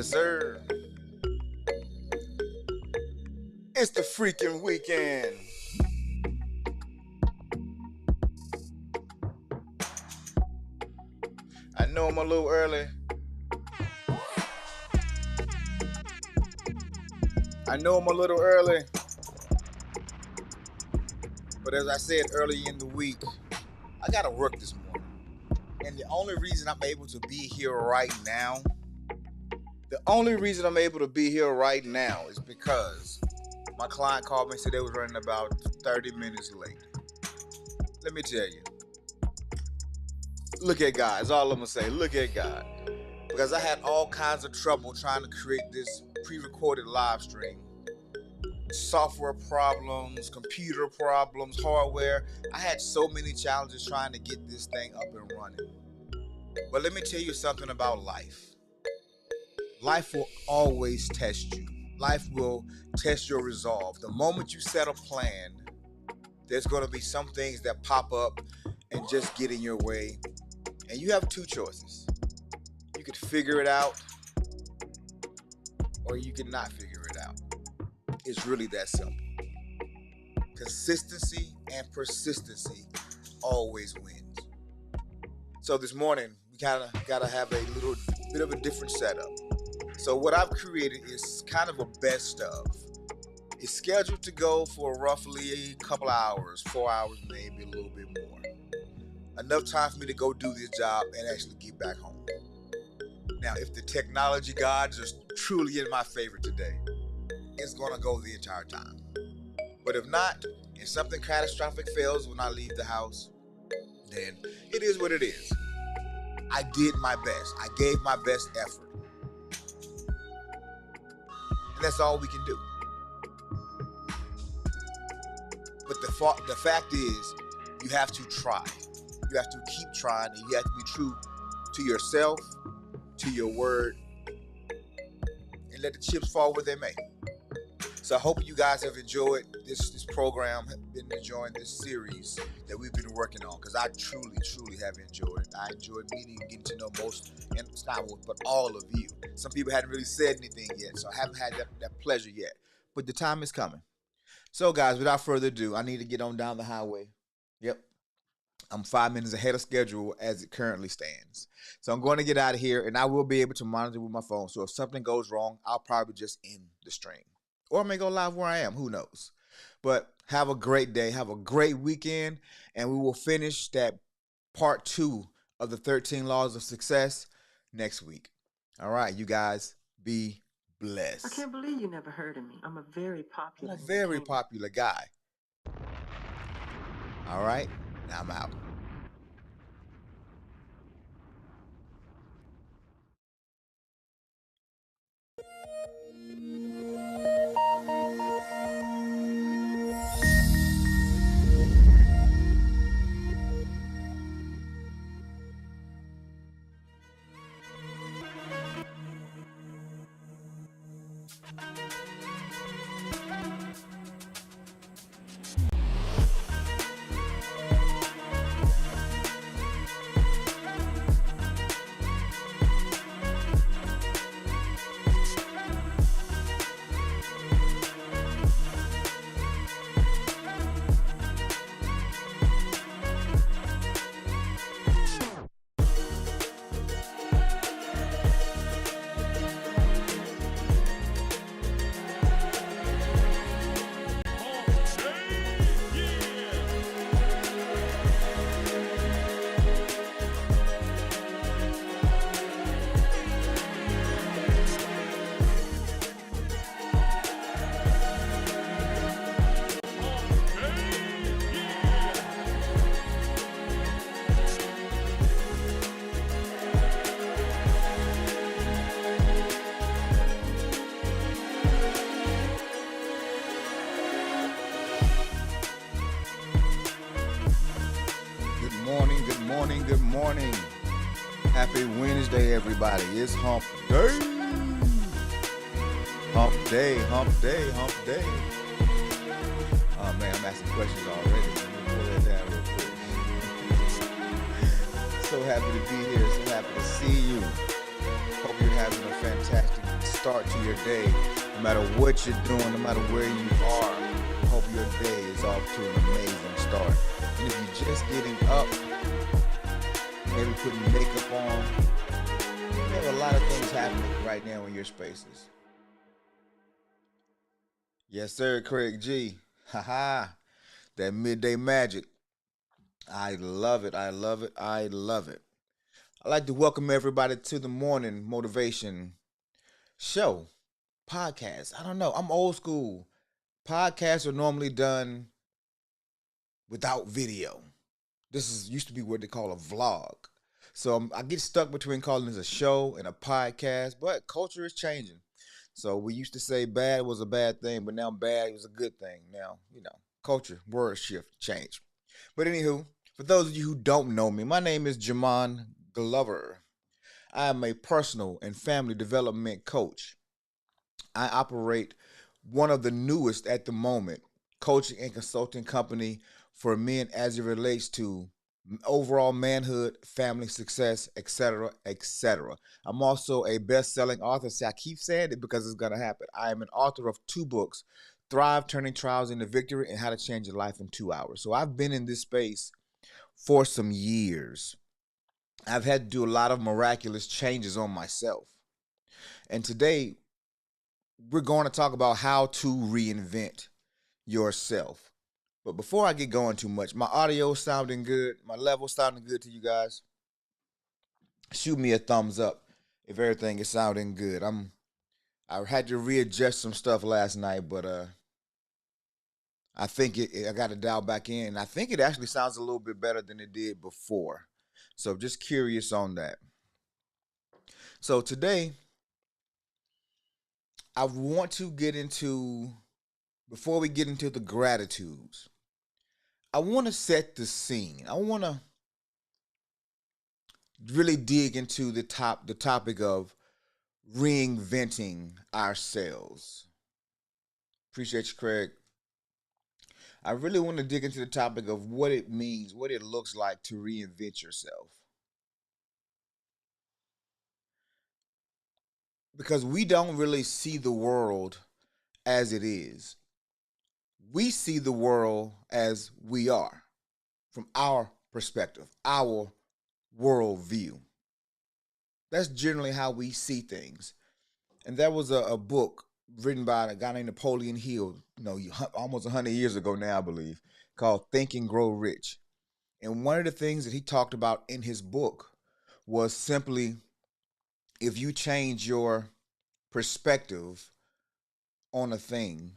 Yes, sir. It's the freaking weekend. I know I'm a little early. I know I'm a little early. But as I said early in the week, I gotta work this morning. And the only reason I'm able to be here right now, is because my client called me and said they was running about 30 minutes late. Let me tell you. Look at God. That's all I'm gonna say. Look at God. Because I had all kinds of trouble trying to create this pre-recorded live stream. Software problems, computer problems, hardware. I had so many challenges trying to get this thing up and running. But let me tell you something about life. Life will always test you. Life will test your resolve. The moment you set a plan, there's going to be some things that pop up and just get in your way. And you have two choices. You could figure it out, or you could not figure it out. It's really that simple. Consistency and persistency always wins. So this morning, we kind of got to have a little bit of a different setup. So what I've created is kind of a best of. It's scheduled to go for roughly a couple hours, 4 hours, maybe a little bit more. Enough time for me to go do this job and actually get back home. Now, if the technology gods are truly in my favor today, it's going to go the entire time. But if not, and something catastrophic fails when I leave the house, then it is what it is. I did my best. I gave my best effort. And that's all we can do. But the fact is, you have to try. You have to keep trying, and you have to be true to yourself, to your word, and let the chips fall where they may. So I hope you guys have enjoyed this program, been enjoying this series that we've been working on, because I truly have enjoyed it. I enjoyed meeting and getting to know most, and it's not most, but all of you. Some people hadn't really said anything yet, so I haven't had that pleasure yet. But the time is coming. So guys, without further ado, I need to get on down the highway. Yep. I'm 5 minutes ahead of schedule as it currently stands. So I'm going to get out of here, and I will be able to monitor with my phone. So if something goes wrong, I'll probably just end the stream. Or I may go live where I am. Who knows? But have a great day. Have a great weekend. And we will finish that part 2 of the 13 Laws of Success next week. All right, you guys, be blessed. I can't believe you never heard of me. I'm a very popular guy. All right, now I'm out. Good morning. Happy Wednesday, everybody. It's hump day. Hump day. Oh man, I'm asking questions already. Let me pull that down real quick. So happy to be here. So happy to see you. Hope you're having a fantastic start to your day. No matter what you're doing, no matter where you are, hope your day is off to an amazing start. And if you're just getting up, maybe putting makeup on, we have a lot of things happening right now in your spaces. Yes, sir, Craig G. Haha, that midday magic. I love it. I love it. I love it. I'd like to welcome everybody to the morning motivation show podcast. I don't know. I'm old school. Podcasts are normally done without video. This is used to be what they call a vlog. So I get stuck between calling this a show and a podcast, but culture is changing. So we used to say bad was a bad thing, but now bad was a good thing. Now, culture, word shift, change. But anywho, for those of you who don't know me, my name is Jamon Glover. I am a personal and family development coach. I operate one of the newest at the moment coaching and consulting company for men as it relates to overall manhood, family success, etc., etc. I'm also a best-selling author. See, I keep saying it because it's gonna happen. I am an author of 2 books: Thrive, Turning Trials into Victory, and How to Change Your Life in 2 Hours. So I've been in this space for some years. I've had to do a lot of miraculous changes on myself. And today we're going to talk about how to reinvent yourself. But before I get going too much, my audio sounding good, my level sounding good to you guys. Shoot me a thumbs up if everything is sounding good. I had to readjust some stuff last night, but I think I got to dial back in. I think it actually sounds a little bit better than it did before. So just curious on that. So today I want to get into, before we get into the gratitudes, I want to set the scene. I want to really dig into the topic of reinventing ourselves. Appreciate you, Craig. I really want to dig into the topic of what it means, what it looks like to reinvent yourself. Because we don't really see the world as it is. We see the world as we are from our perspective, our worldview. That's generally how we see things. And there was a book written by a guy named Napoleon Hill, almost 100 years ago now, I believe, called Think and Grow Rich. And one of the things that he talked about in his book was simply, if you change your perspective on a thing,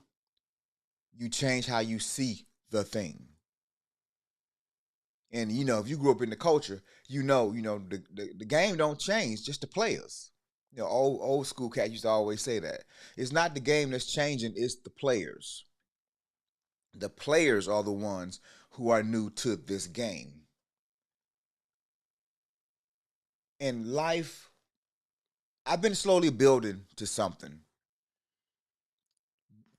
you change how you see the thing. And if you grew up in the culture, the game don't change, just the players. Old school cats used to always say that. It's not the game that's changing, it's the players. The players are the ones who are new to this game. In life, I've been slowly building to something.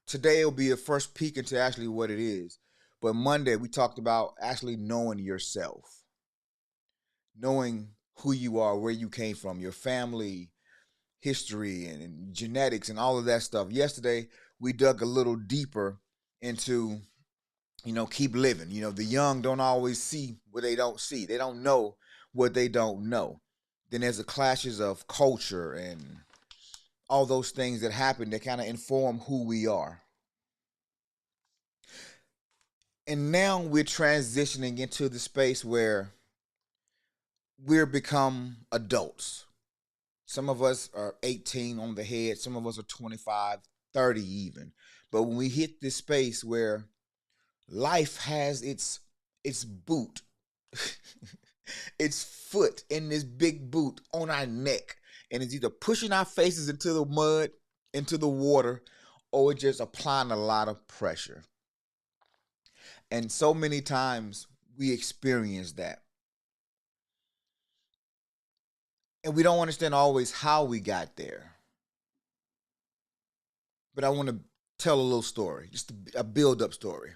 Today will be a first peek into actually what it is. But Monday, we talked about actually knowing yourself, knowing who you are, where you came from, your family, history, and genetics, and all of that stuff. Yesterday, we dug a little deeper into, keep living. The young don't always see what they don't see, they don't know what they don't know. Then there's the clashes of culture and all those things that happen that kind of inform who we are. And now we're transitioning into the space where we're become adults. Some of us are 18 on the head, some of us are 25, 30 even. But when we hit this space where life has its boot, its foot in this big boot on our neck, and it's either pushing our faces into the mud, into the water, or it's just applying a lot of pressure. And so many times we experience that. And we don't understand always how we got there. But I want to tell a little story, just a build up story.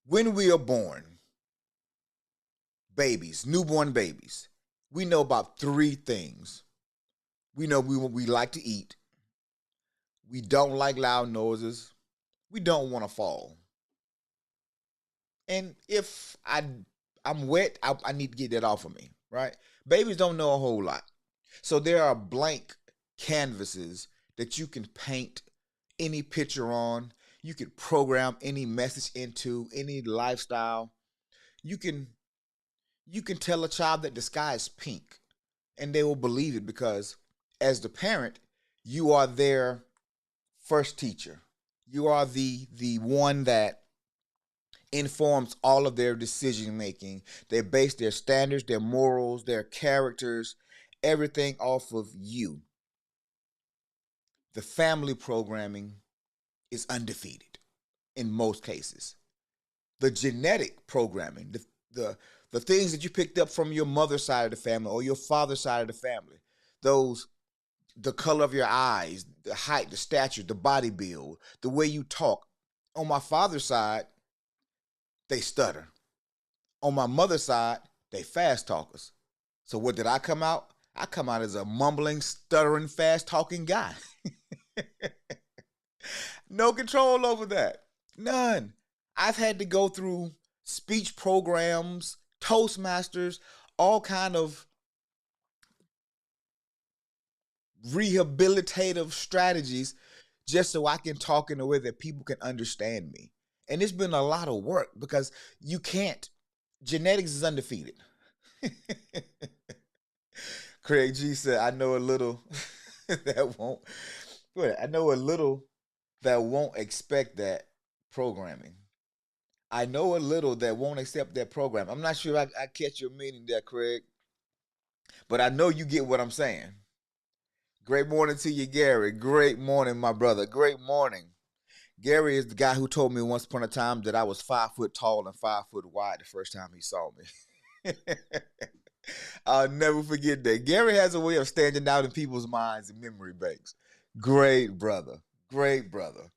When we are born, babies, newborn babies, We know about three things. We know we like to eat. We don't like loud noises. We don't want to fall. And if I'm wet, I need to get that off of me, right? Babies don't know a whole lot. So there are blank canvases that you can paint any picture on. You can program any message into any lifestyle. You can you can tell a child that the sky is pink and they will believe it because as the parent, you are their first teacher. You are the one that informs all of their decision making. They base their standards, their morals, their characters, everything off of you. The family programming is undefeated in most cases. The genetic programming, the things that you picked up from your mother's side of the family or your father's side of the family, those the color of your eyes, the height, the stature, the body build, the way you talk. On my father's side, they stutter. On my mother's side, they fast talkers. So what did I come out? I come out as a mumbling, stuttering, fast talking guy. No control over that. None. I've had to go through speech programs, Toastmasters, all kind of rehabilitative strategies just so I can talk in a way that people can understand me. And it's been a lot of work because you can't, genetics is undefeated. Craig G said, I know a little that won't, I know a little that won't expect that programming. I know a little that won't accept that program. I'm not sure I catch your meaning there, Craig, but I know you get what I'm saying. Great morning to you, Gary. Great morning, my brother. Great morning. Gary is the guy who told me once upon a time that I was 5 foot tall and 5 foot wide the first time he saw me. I'll never forget that. Gary has a way of standing out in people's minds and memory banks. Great brother. Great brother.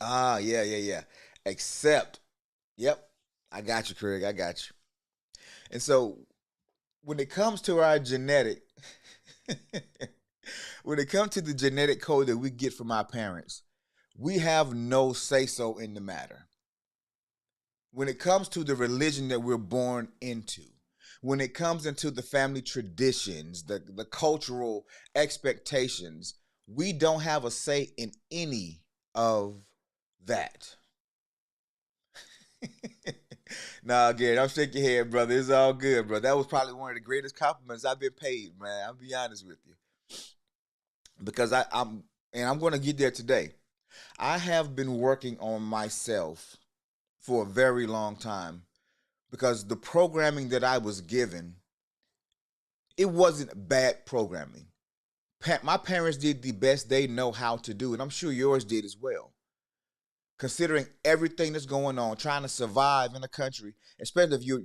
Ah, yeah, yeah, yeah. Except, yep, I got you, Craig. I got you. And so when it comes to our genetic, when it comes to the genetic code that we get from our parents, we have no say so in the matter. When it comes to the religion that we're born into, when it comes into the family traditions, the cultural expectations, we don't have a say in any of that. Nah, Gary, I'm shaking your head, brother. It's all good, bro. That was probably one of the greatest compliments I've been paid, man. I'll be honest with you. Because I'm gonna get there today. I have been working on myself for a very long time because the programming that I was given, it wasn't bad programming. My parents did the best they know how to do, and I'm sure yours did as well. Considering everything that's going on, trying to survive in a country, especially if your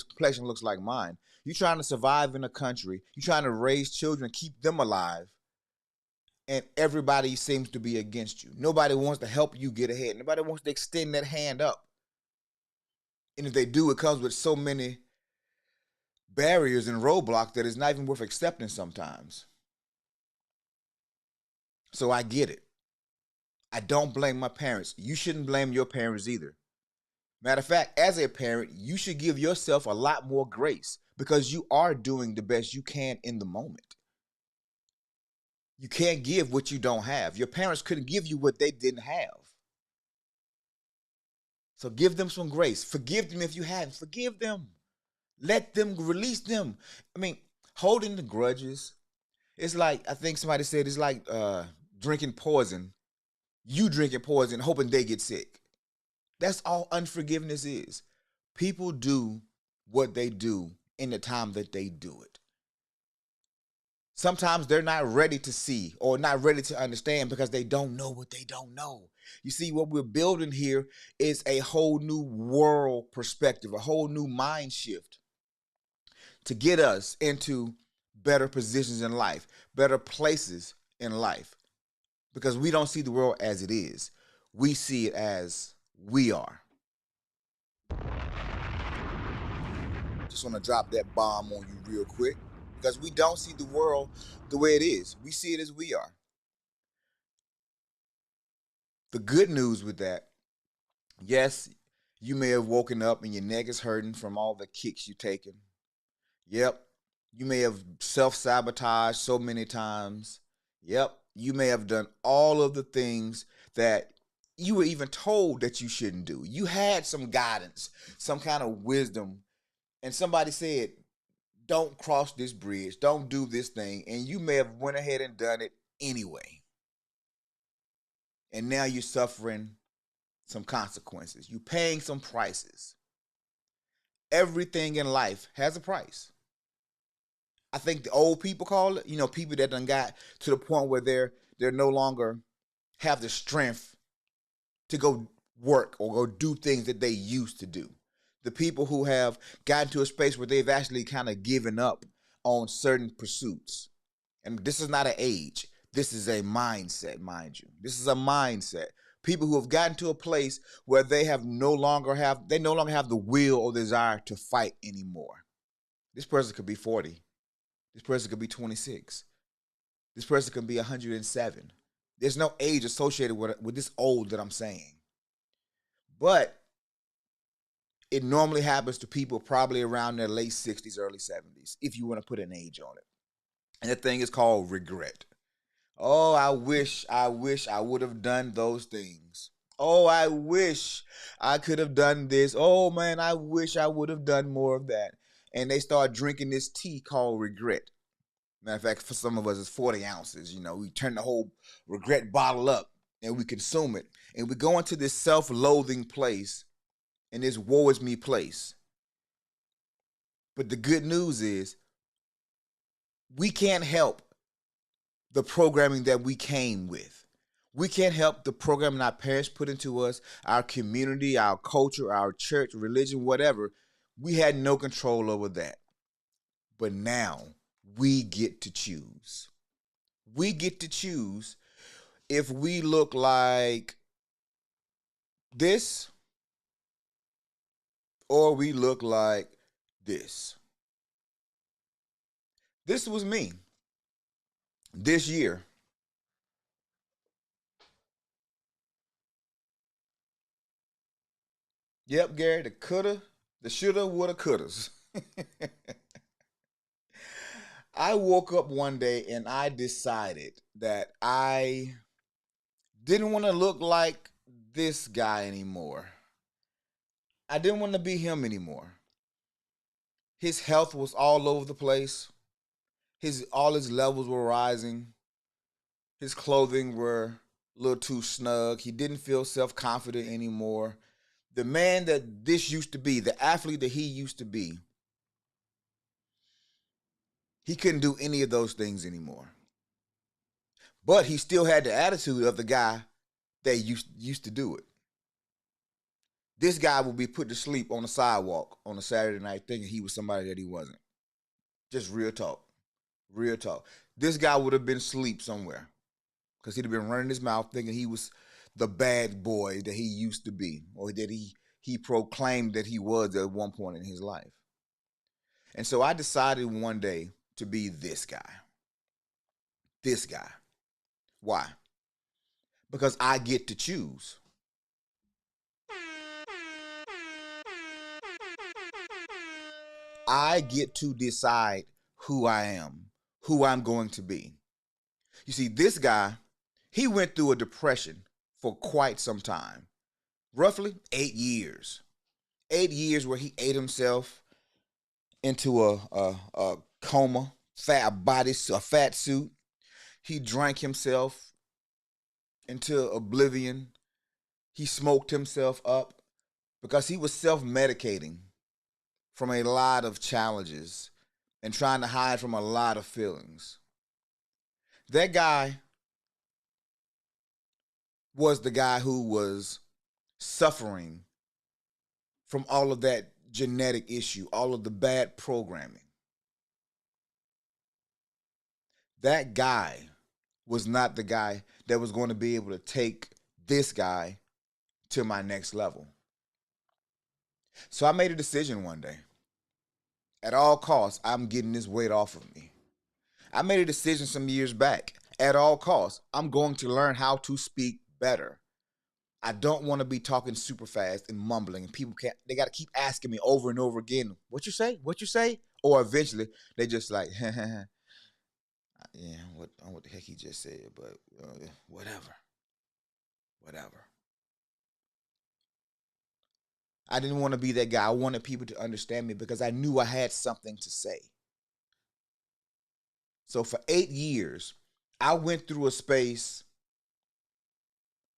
complexion looks like mine, you're trying to survive in a country, you're trying to raise children, keep them alive, and everybody seems to be against you. Nobody wants to help you get ahead. Nobody wants to extend that hand up. And if they do, it comes with so many barriers and roadblocks that it's not even worth accepting sometimes. So I get it. I don't blame my parents. You shouldn't blame your parents either. Matter of fact, as a parent, you should give yourself a lot more grace because you are doing the best you can in the moment. You can't give what you don't have. Your parents couldn't give you what they didn't have. So give them some grace. Forgive them if you haven't. Forgive them. Let them release them. I mean, holding the grudges, it's like, I think somebody said it's like drinking poison. You drinking poison, hoping they get sick. That's all unforgiveness is. People do what they do in the time that they do it. Sometimes they're not ready to see or not ready to understand because they don't know what they don't know. You see, what we're building here is a whole new world perspective, a whole new mind shift to get us into better positions in life, better places in life, because we don't see the world as it is. We see it as we are. just want to drop that bomb on you real quick because we don't see the world the way it is. We see it as we are. The good news with that, yes, you may have woken up and your neck is hurting from all the kicks you've taken. Yep. You may have self sabotaged so many times. Yep. You may have done all of the things that you were even told that you shouldn't do. You had some guidance, some kind of wisdom, and somebody said, don't cross this bridge, don't do this thing, and you may have went ahead and done it anyway. And now you're suffering some consequences. You're paying some prices. Everything in life has a price. I think the old people call it, people that done got to the point where they're no longer have the strength to go work or go do things that they used to do. The people who have gotten to a space where they've actually kind of given up on certain pursuits. And this is not an age. This is a mindset, mind you. This is a mindset. People who have gotten to a place where they no longer have the will or desire to fight anymore. This person could be 40. This person could be 26. This person could be 107. There's no age associated with this old that I'm saying. But it normally happens to people probably around their late 60s, early 70s, if you want to put an age on it. And that thing is called regret. Oh, I wish I would have done those things. Oh, I wish I could have done this. Oh, man, I wish I would have done more of that. And they start drinking this tea called regret. Matter of fact, for some of us, it's 40 ounces. We turn the whole regret bottle up and we consume it. And we go into this self-loathing place and this woe is me place. But the good news is we can't help the programming that we came with. We can't help the programming our parents put into us, our community, our culture, our church, religion, whatever. We had no control over that. But now we get to choose. We get to choose if we look like this or we look like this. This was me this year. Yep, Gary, the coulda, the shoulda, woulda, couldas. I woke up one day and I decided that I didn't want to look like this guy anymore. I didn't want to be him anymore. His health was all over the place. All his levels were rising. His clothing were a little too snug. He didn't feel self-confident anymore. The man that this used to be, the athlete that he used to be, he couldn't do any of those things anymore. But he still had the attitude of the guy that used to do it. This guy would be put to sleep on the sidewalk on a Saturday night thinking he was somebody that he wasn't. Just real talk. Real talk. This guy would have been asleep somewhere because he'd have been running his mouth thinking he was the bad boy that he used to be or that he proclaimed that he was at one point in his life. And so I decided one day to be this guy. This guy. Why? Because I get to choose. I get to decide who I am, who I'm going to be. You see, this guy, he went through a depression for quite some time, roughly 8 years. 8 years where he ate himself into a coma, a fat suit. He drank himself into oblivion. He smoked himself up because he was self-medicating from a lot of challenges and trying to hide from a lot of feelings. That guy was the guy who was suffering from all of that genetic issue, all of the bad programming. That guy was not the guy that was going to be able to take this guy to my next level. So I made a decision one day. At all costs, I'm getting this weight off of me. I made a decision some years back. At all costs, I'm going to learn how to speak better. I don't want to be talking super fast and mumbling, and people can't. They got to keep asking me over and over again, "What you say? What you say?" Or eventually, they just like, "Yeah, what the heck he just said?" But whatever, whatever. I didn't want to be that guy. I wanted people to understand me because I knew I had something to say. So for 8 years, I went through a space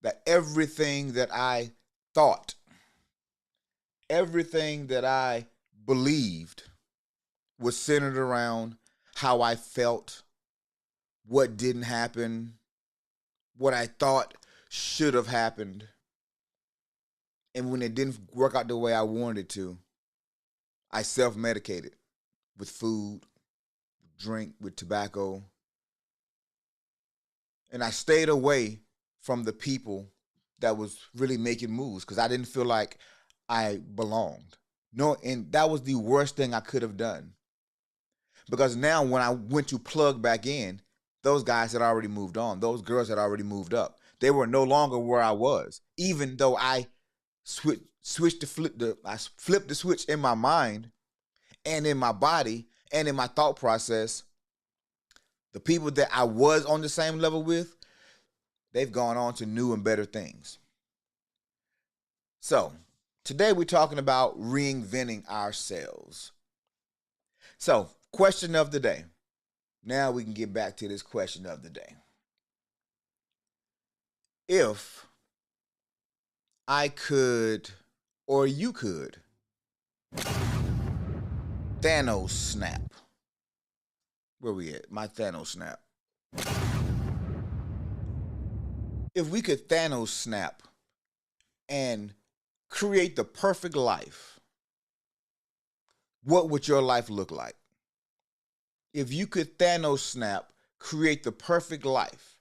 that everything that I thought, everything that I believed was centered around how I felt, what didn't happen, what I thought should have happened. And when it didn't work out the way I wanted it to, I self medicated with food, drink, with tobacco. And I stayed away from the people that was really making moves because I didn't feel like I belonged. No, and that was the worst thing I could have done. Because now when I went to plug back in, those guys had already moved on. Those girls had already moved up. They were no longer where I was, even though I I flipped the switch in my mind and in my body and in my thought process. The people that I was on the same level with, they've gone on to new and better things. So, today we're talking about reinventing ourselves. So, question of the day. Now we can get back to this question of the day. If I could, or you could, Thanos snap. Where we at? My Thanos snap. If we could Thanos snap and create the perfect life, what would your life look like? If you could Thanos snap, create the perfect life,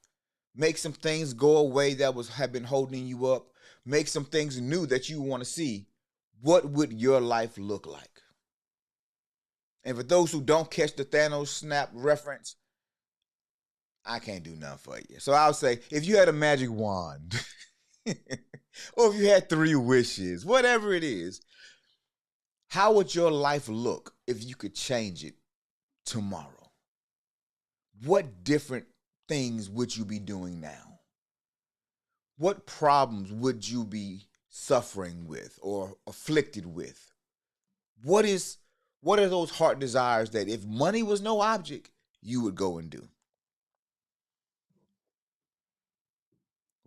make some things go away that have been holding you up, make some things new that you want to see, what would your life look like? And for those who don't catch the Thanos snap reference, I can't do nothing for you. So I'll say, if you had a magic wand, or if you had 3 wishes, whatever it is, how would your life look if you could change it tomorrow? What different things would you be doing now? What problems would you be suffering with or afflicted with? What are those heart desires that if money was no object, you would go and do?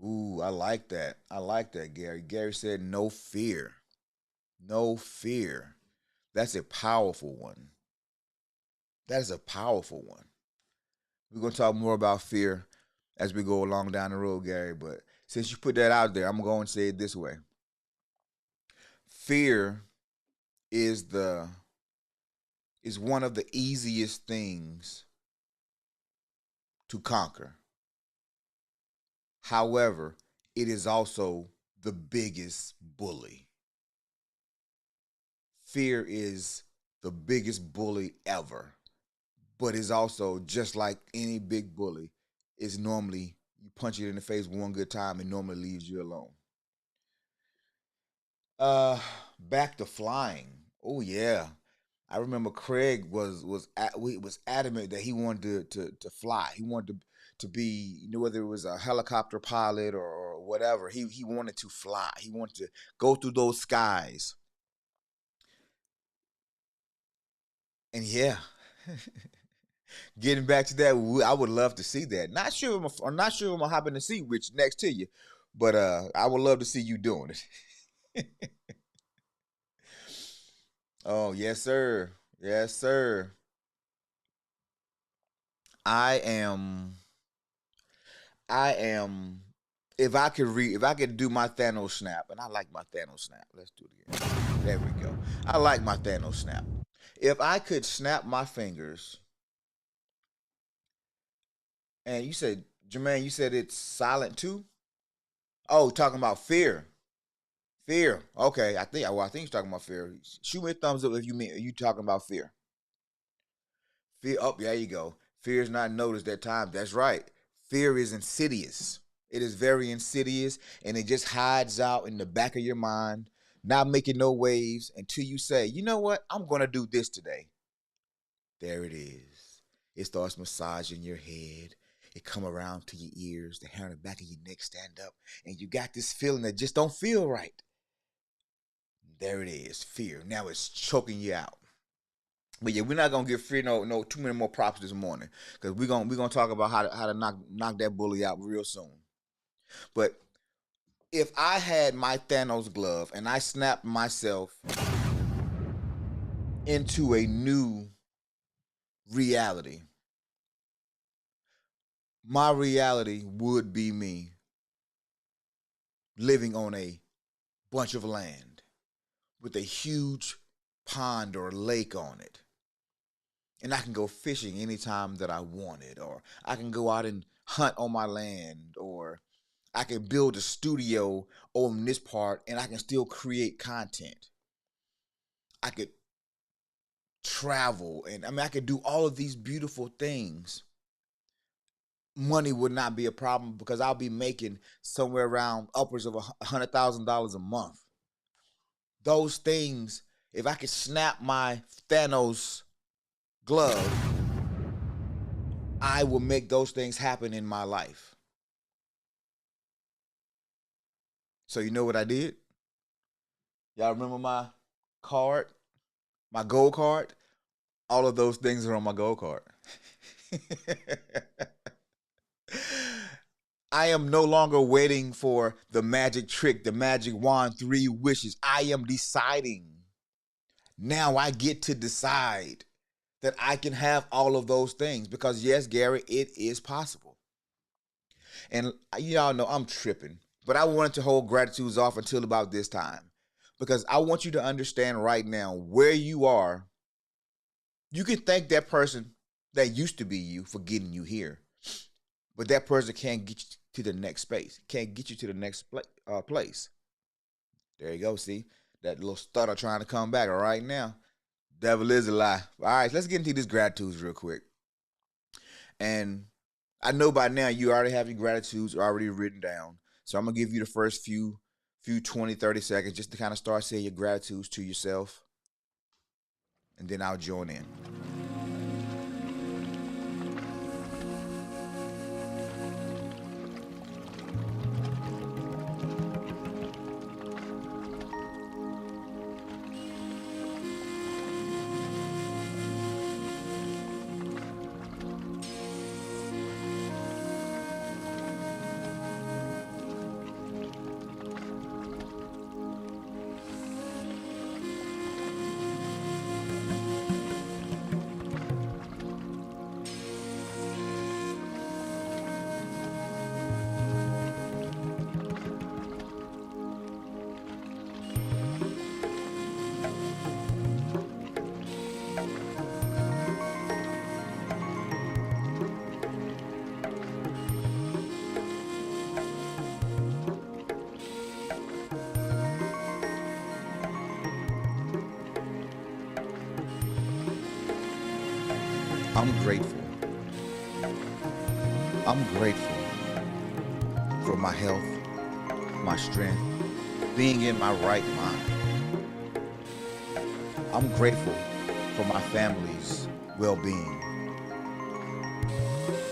Ooh, I like that. I like that, Gary. Gary said no fear. No fear. That's a powerful one. That is a powerful one. We're going to talk more about fear as we go along down the road, Gary. But since you put that out there, I'm going to say it this way. Fear is one of the easiest things to conquer. However, it is also the biggest bully. Fear is the biggest bully ever, but is also just like any big bully. Is normally you punch it in the face one good time and normally leaves you alone. Uh, Back to flying. Oh yeah, I remember Craig was adamant that he wanted to fly. He wanted to be, whether it was a helicopter pilot or whatever. He wanted to fly. He wanted to go through those skies. And yeah, getting back to that, I would love to see that. I'm not sure I'm gonna hop in the seat with you next to you, but I would love to see you doing it. Oh yes, sir. Yes, sir. I am. I am. If I could do my Thanos snap, and I like my Thanos snap. Let's do it again. There we go. I like my Thanos snap. If I could snap my fingers, and you said, Jermaine, you said it's silent too. Oh, talking about fear. Fear. Okay, I think you're talking about fear. Shoot me a thumbs up if you talking about fear. Fear, oh, there you go. Fear is not noticed at times. That's right. Fear is insidious. It is very insidious, and it just hides out in the back of your mind, not making no waves until you say, you know what, I'm going to do this today. There it is. It starts massaging your head. It come around to your ears, the hair on the back of your neck stand up, and you got this feeling that just don't feel right. There it is, fear. Now it's choking you out. But yeah, we're not gonna give fear no too many more props this morning because we're gonna talk about how to knock that bully out real soon. But if I had my Thanos glove and I snapped myself into a new reality, my reality would be me living on a bunch of land with a huge pond or lake on it. And I can go fishing anytime that I wanted, or I can go out and hunt on my land, or I can build a studio on this part and I can still create content. I could travel and I mean I could do all of these beautiful things. Money would not be a problem because I'll be making somewhere around upwards of $100,000 a month. Those things, if I could snap my Thanos glove, I will make those things happen in my life. So you know what I did? Y'all remember my card, my gold card? All of those things are on my gold card. I am no longer waiting for the magic trick, the magic wand, 3 wishes. I am deciding. Now I get to decide that I can have all of those things because, yes, Gary, it is possible. And y'all know I'm tripping, but I wanted to hold gratitudes off until about this time because I want you to understand right now where you are. You can thank that person that used to be you for getting you here, but that person can't get you to the next space, can't get you to the next place. There you go. See that little stutter trying to come back right now. Devil is a lie. All right, let's get into these gratitudes real quick. And I know by now you already have your gratitudes already written down. So I'm gonna give you the first few 20, 30 seconds just to kind of start saying your gratitudes to yourself. And then I'll join in. I'm grateful. I'm grateful for my health, my strength, being in my right mind. I'm grateful for my family's well-being.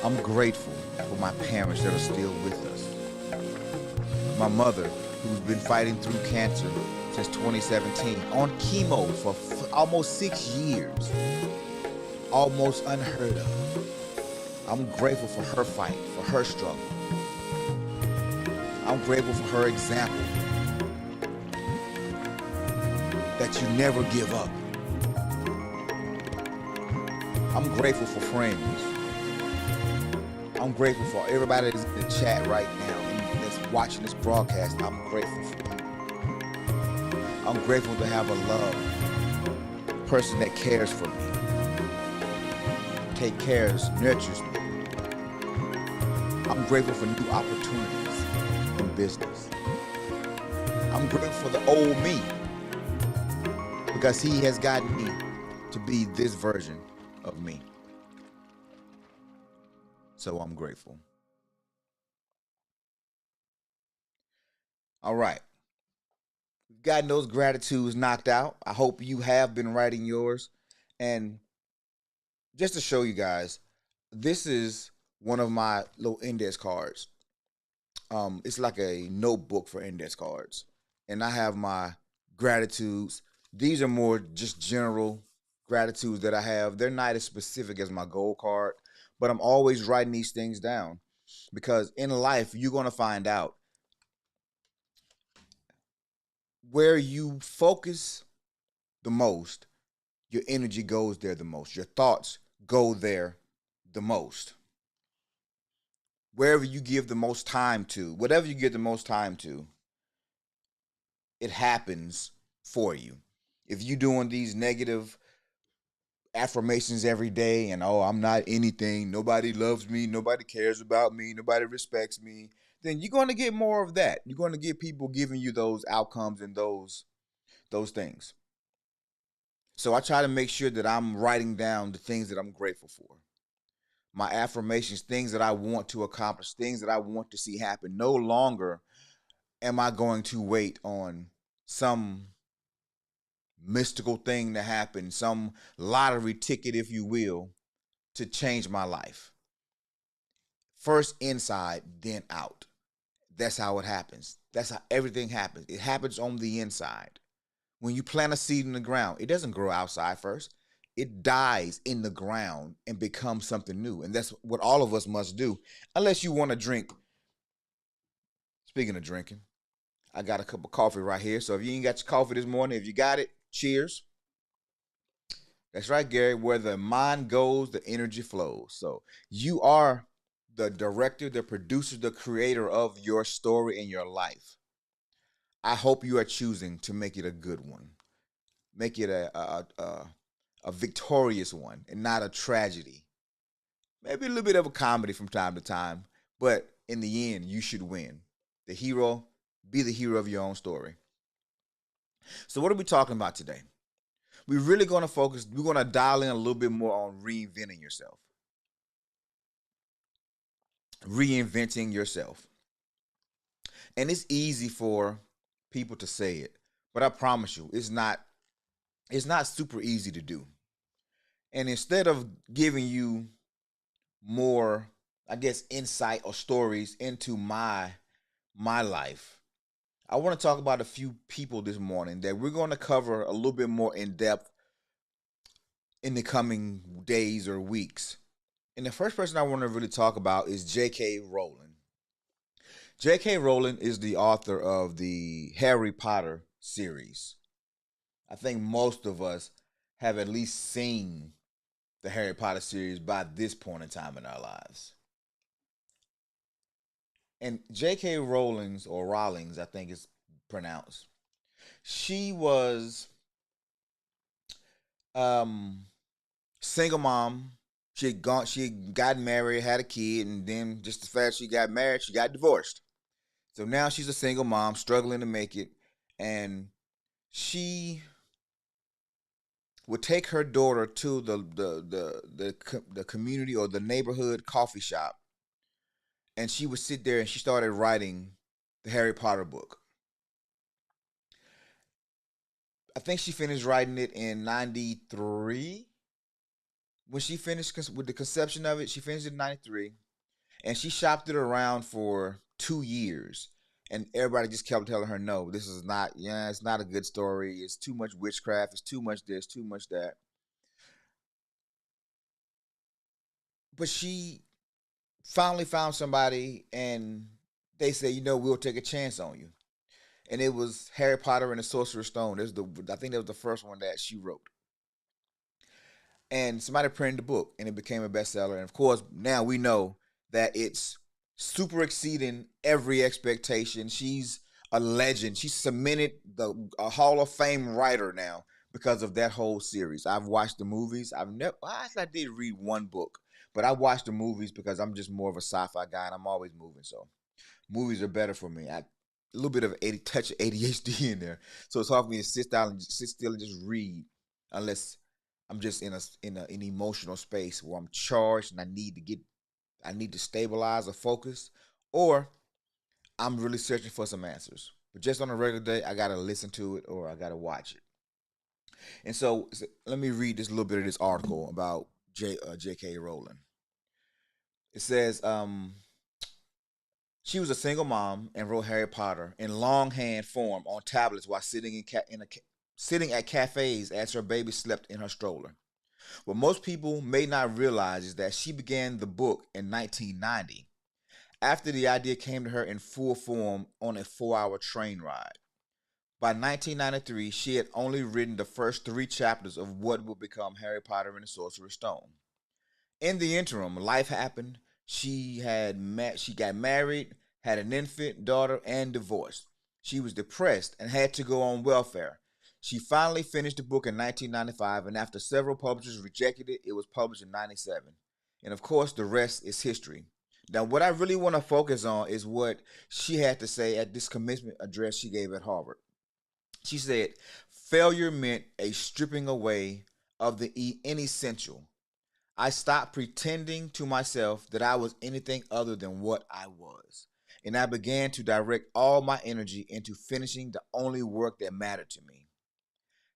I'm grateful for my parents that are still with us. My mother, who's been fighting through cancer since 2017, on chemo for almost 6 years. Almost unheard of. I'm grateful for her fight, for her struggle. I'm grateful for her example that you never give up. I'm grateful for friends. I'm grateful for everybody that's in the chat right now and that's watching this broadcast. I'm grateful for you. I'm grateful to have a love, person that cares for me, take care, nurtures me. I'm grateful for new opportunities in business. I'm grateful for the old me because he has gotten me to be this version of me. So I'm grateful. All right. We've gotten those gratitudes knocked out. I hope you have been writing yours. And just to show you guys, this is one of my little index cards. It's like a notebook for index cards. And I have my gratitudes. These are more just general gratitudes that I have. They're not as specific as my goal card, but I'm always writing these things down because in life, you're going to find out where you focus the most, your energy goes there the most. Your thoughts go there the most. Wherever you give the most time to, whatever you give the most time to, it happens for you. If you're doing these negative affirmations every day and, oh, I'm not anything, nobody loves me, nobody cares about me, nobody respects me, then you're going to get more of that. You're going to get people giving you those outcomes and those things. So I try to make sure that I'm writing down the things that I'm grateful for. My affirmations, things that I want to accomplish, things that I want to see happen. No longer am I going to wait on some mystical thing to happen, some lottery ticket, if you will, to change my life. First inside, then out. That's how it happens. That's how everything happens. It happens on the inside. When you plant a seed in the ground, it doesn't grow outside first. It dies in the ground and becomes something new. And that's what all of us must do. Unless you want to drink. Speaking of drinking, I got a cup of coffee right here. So if you ain't got your coffee this morning, if you got it, cheers. That's right, Gary. Where the mind goes, the energy flows. So you are the director, the producer, the creator of your story and your life. I hope you are choosing to make it a good one. Make it a victorious one and not a tragedy. Maybe a little bit of a comedy from time to time, but in the end, you should win. The hero, be the hero of your own story. So, what are we talking about today? We're really going to focus, we're going to dial in a little bit more on reinventing yourself. Reinventing yourself. And it's easy for people to say it, but I promise you, it's not super easy to do. And instead of giving you more, I guess, insight or stories into my life, I want to talk about a few people this morning that we're going to cover a little bit more in depth in the coming days or weeks. And the first person I want to really talk about is J.K. Rowling. J.K. Rowling is the author of the Harry Potter series. I think most of us have at least seen the Harry Potter series by this point in time in our lives. And J.K. Rowling's, or Rawlings, I think it's pronounced. She was um single mom. She had gotten married, had a kid, and then just as fast as she got married, she got divorced. So now she's a single mom, struggling to make it, and she would take her daughter to the community or the neighborhood coffee shop, and she would sit there and she started writing the Harry Potter book. I think she finished writing it in '93. When she finished with the conception of it, she finished it in '93, and she shopped it around for 2 years. And everybody just kept telling her, no, this is not, yeah, it's not a good story. It's too much witchcraft. It's too much this, too much that. But she finally found somebody, and they said, we'll take a chance on you. And it was Harry Potter and the Sorcerer's Stone. I think that was the first one that she wrote. And somebody printed the book, and it became a bestseller. And of course, now we know that it's super exceeding every expectation. She's a legend. She's cemented a Hall of Fame writer now because of that whole series. I've watched the movies. I did read one book, but I watched the movies because I'm just more of a sci-fi guy, and I'm always moving. So movies are better for me. A little bit of touch of ADHD in there, so it's hard for me to sit still and just read, unless I'm just in an emotional space where I'm charged and I need to get I need to stabilize or focus, or I'm really searching for some answers. But just on a regular day, I gotta listen to it or I gotta watch it. And so let me read this little bit of this article about J.K. Rowling. It says, she was a single mom and wrote Harry Potter in longhand form on tablets while sitting at cafes as her baby slept in her stroller. What most people may not realize is that she began the book in 1990 after the idea came to her in full form on a 4 hour train ride. By 1993, she had only written the first three chapters of what would become Harry Potter and the Sorcerer's Stone. In the interim, life happened. She got married, had an infant daughter, and divorced. She was depressed and had to go on welfare. She finally finished the book in 1995, and after several publishers rejected it, it was published in 97. And of course, the rest is history. Now, what I really want to focus on is what she had to say at this commencement address she gave at Harvard. She said, failure meant a stripping away of the inessential. I stopped pretending to myself that I was anything other than what I was. And I began to direct all my energy into finishing the only work that mattered to me.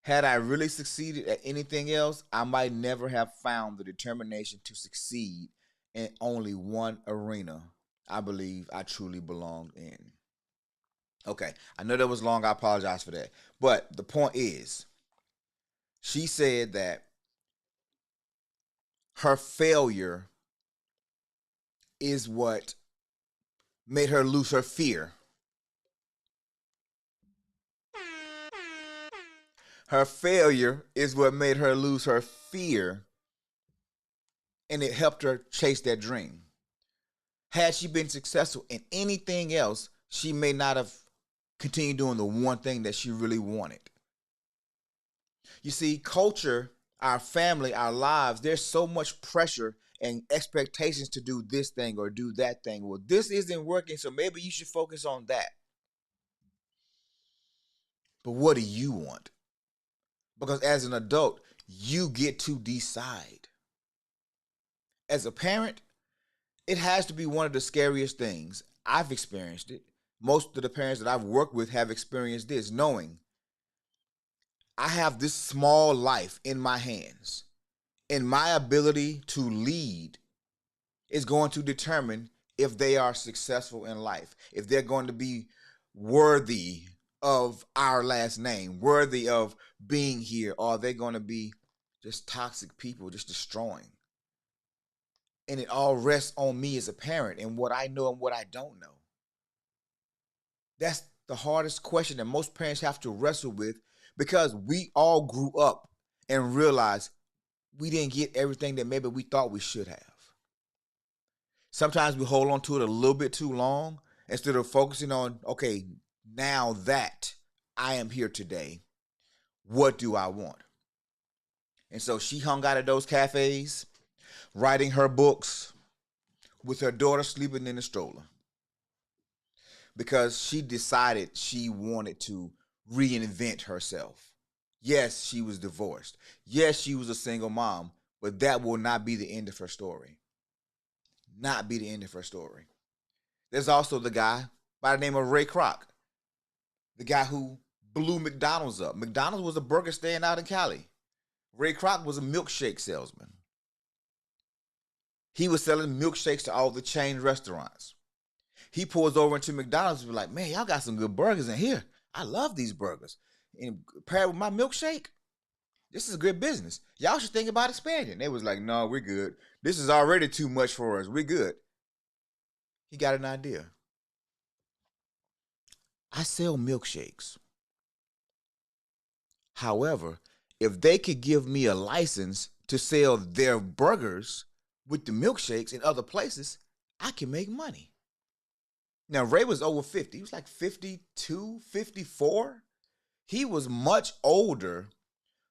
Had I really succeeded at anything else, I might never have found the determination to succeed in only one arena I believe I truly belonged in. Okay, I know that was long. I apologize for that. But the point is, she said that her failure is what made her lose her fear. Her failure is what made her lose her fear, and it helped her chase that dream. Had she been successful in anything else, she may not have continued doing the one thing that she really wanted. You see, culture, our family, our lives, there's so much pressure and expectations to do this thing or do that thing. Well, this isn't working, so maybe you should focus on that. But what do you want? Because as an adult, you get to decide. As a parent, it has to be one of the scariest things. I've experienced it. Most of the parents that I've worked with have experienced this, knowing I have this small life in my hands, and my ability to lead is going to determine if they are successful in life, if they're going to be worthy of our last name, worthy of being here, or are they going to be just toxic people, just destroying? And it all rests on me as a parent and what I know and what I don't know. That's the hardest question that most parents have to wrestle with, because we all grew up and realized we didn't get everything that maybe we thought we should have. Sometimes we hold on to it a little bit too long instead of focusing on, okay, now that I am here today, what do I want? And so she hung out at those cafes, writing her books with her daughter sleeping in the stroller, because she decided she wanted to reinvent herself. Yes, she was divorced. Yes, she was a single mom, but that will not be the end of her story. Not be the end of her story. There's also the guy by the name of Ray Kroc, the guy who blew McDonald's up. McDonald's was a burger stand out in Cali. Ray Kroc was a milkshake salesman. He was selling milkshakes to all the chain restaurants. He pulls over into McDonald's and be like, man, y'all got some good burgers in here. I love these burgers. And paired with my milkshake, this is a good business. Y'all should think about expanding. They was like, no, we're good. This is already too much for us. We're good. He got an idea. I sell milkshakes. However, if they could give me a license to sell their burgers with the milkshakes in other places, I can make money. Now, Ray was over 50. He was like 52, 54. He was much older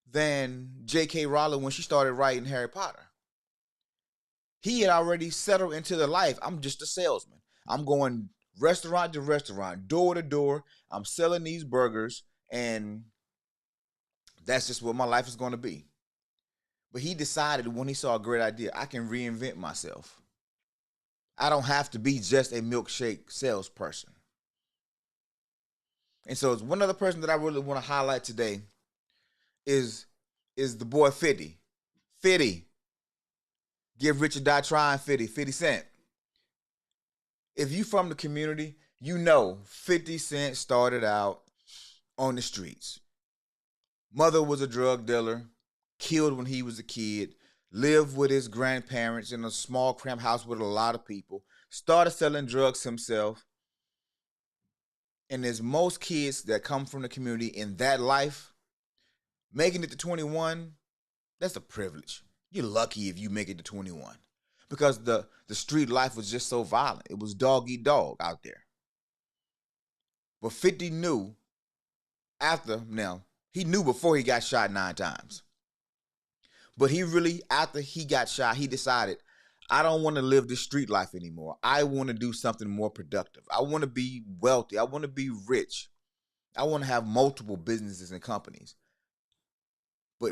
than J.K. Rowling when she started writing Harry Potter. He had already settled into the life. I'm just a salesman. I'm going restaurant to restaurant, door to door. I'm selling these burgers, and that's just what my life is going to be. But he decided when he saw a great idea, I can reinvent myself. I don't have to be just a milkshake salesperson. And so it's one other person that I really want to highlight today is the boy 50. 50. Give Rich or Die Trying 50. 50 Cent. If you from the community, you know 50 Cent started out on the streets. Mother was a drug dealer, killed when he was a kid, lived with his grandparents in a small cramped house with a lot of people, started selling drugs himself. And there's most kids that come from the community in that life, making it to 21, that's a privilege. You're lucky if you make it to 21. Because the street life was just so violent. It was dog eat dog out there. But 50 knew he knew before he got shot 9 times. But he really, after he got shot, he decided, I don't want to live this street life anymore. I want to do something more productive. I want to be wealthy. I want to be rich. I want to have multiple businesses and companies. But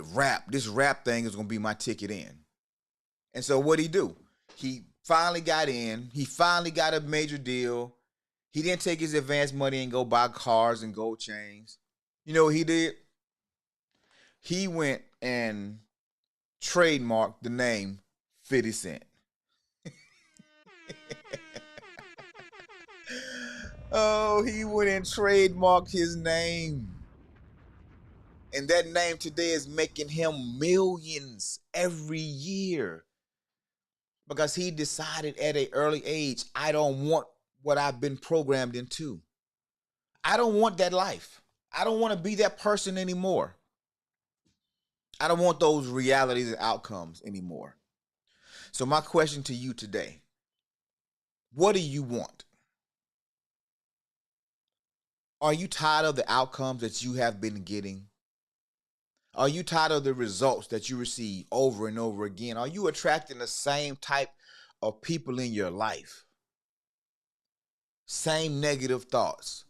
this rap thing is going to be my ticket in. And so what'd he do? He finally got in. He finally got a major deal. He didn't take his advance money and go buy cars and gold chains. You know what he did? He went and trademarked the name 50 Cent. Oh, he went and trademarked his name. And that name today is making him millions every year. Because he decided at an early age, I don't want what I've been programmed into. I don't want that life. I don't want to be that person anymore. I don't want those realities and outcomes anymore. So my question to you today, what do you want? Are you tired of the outcomes that you have been getting? Are you tired of the results that you receive over and over again? Are you attracting the same type of people in your life? Same negative thoughts.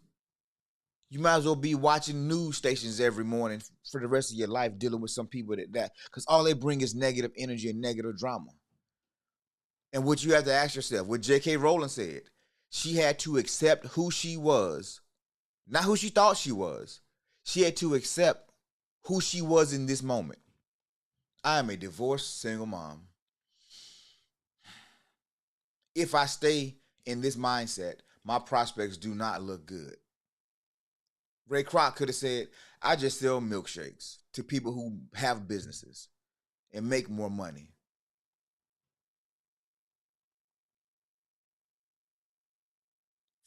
You might as well be watching news stations every morning for the rest of your life dealing with some people that because all they bring is negative energy and negative drama. And what you have to ask yourself, what J.K. Rowling said, she had to accept who she was, not who she thought she was. She had to accept who she was in this moment. I am a divorced single mom. If I stay in this mindset, my prospects do not look good. Ray Kroc could have said, I just sell milkshakes to people who have businesses and make more money.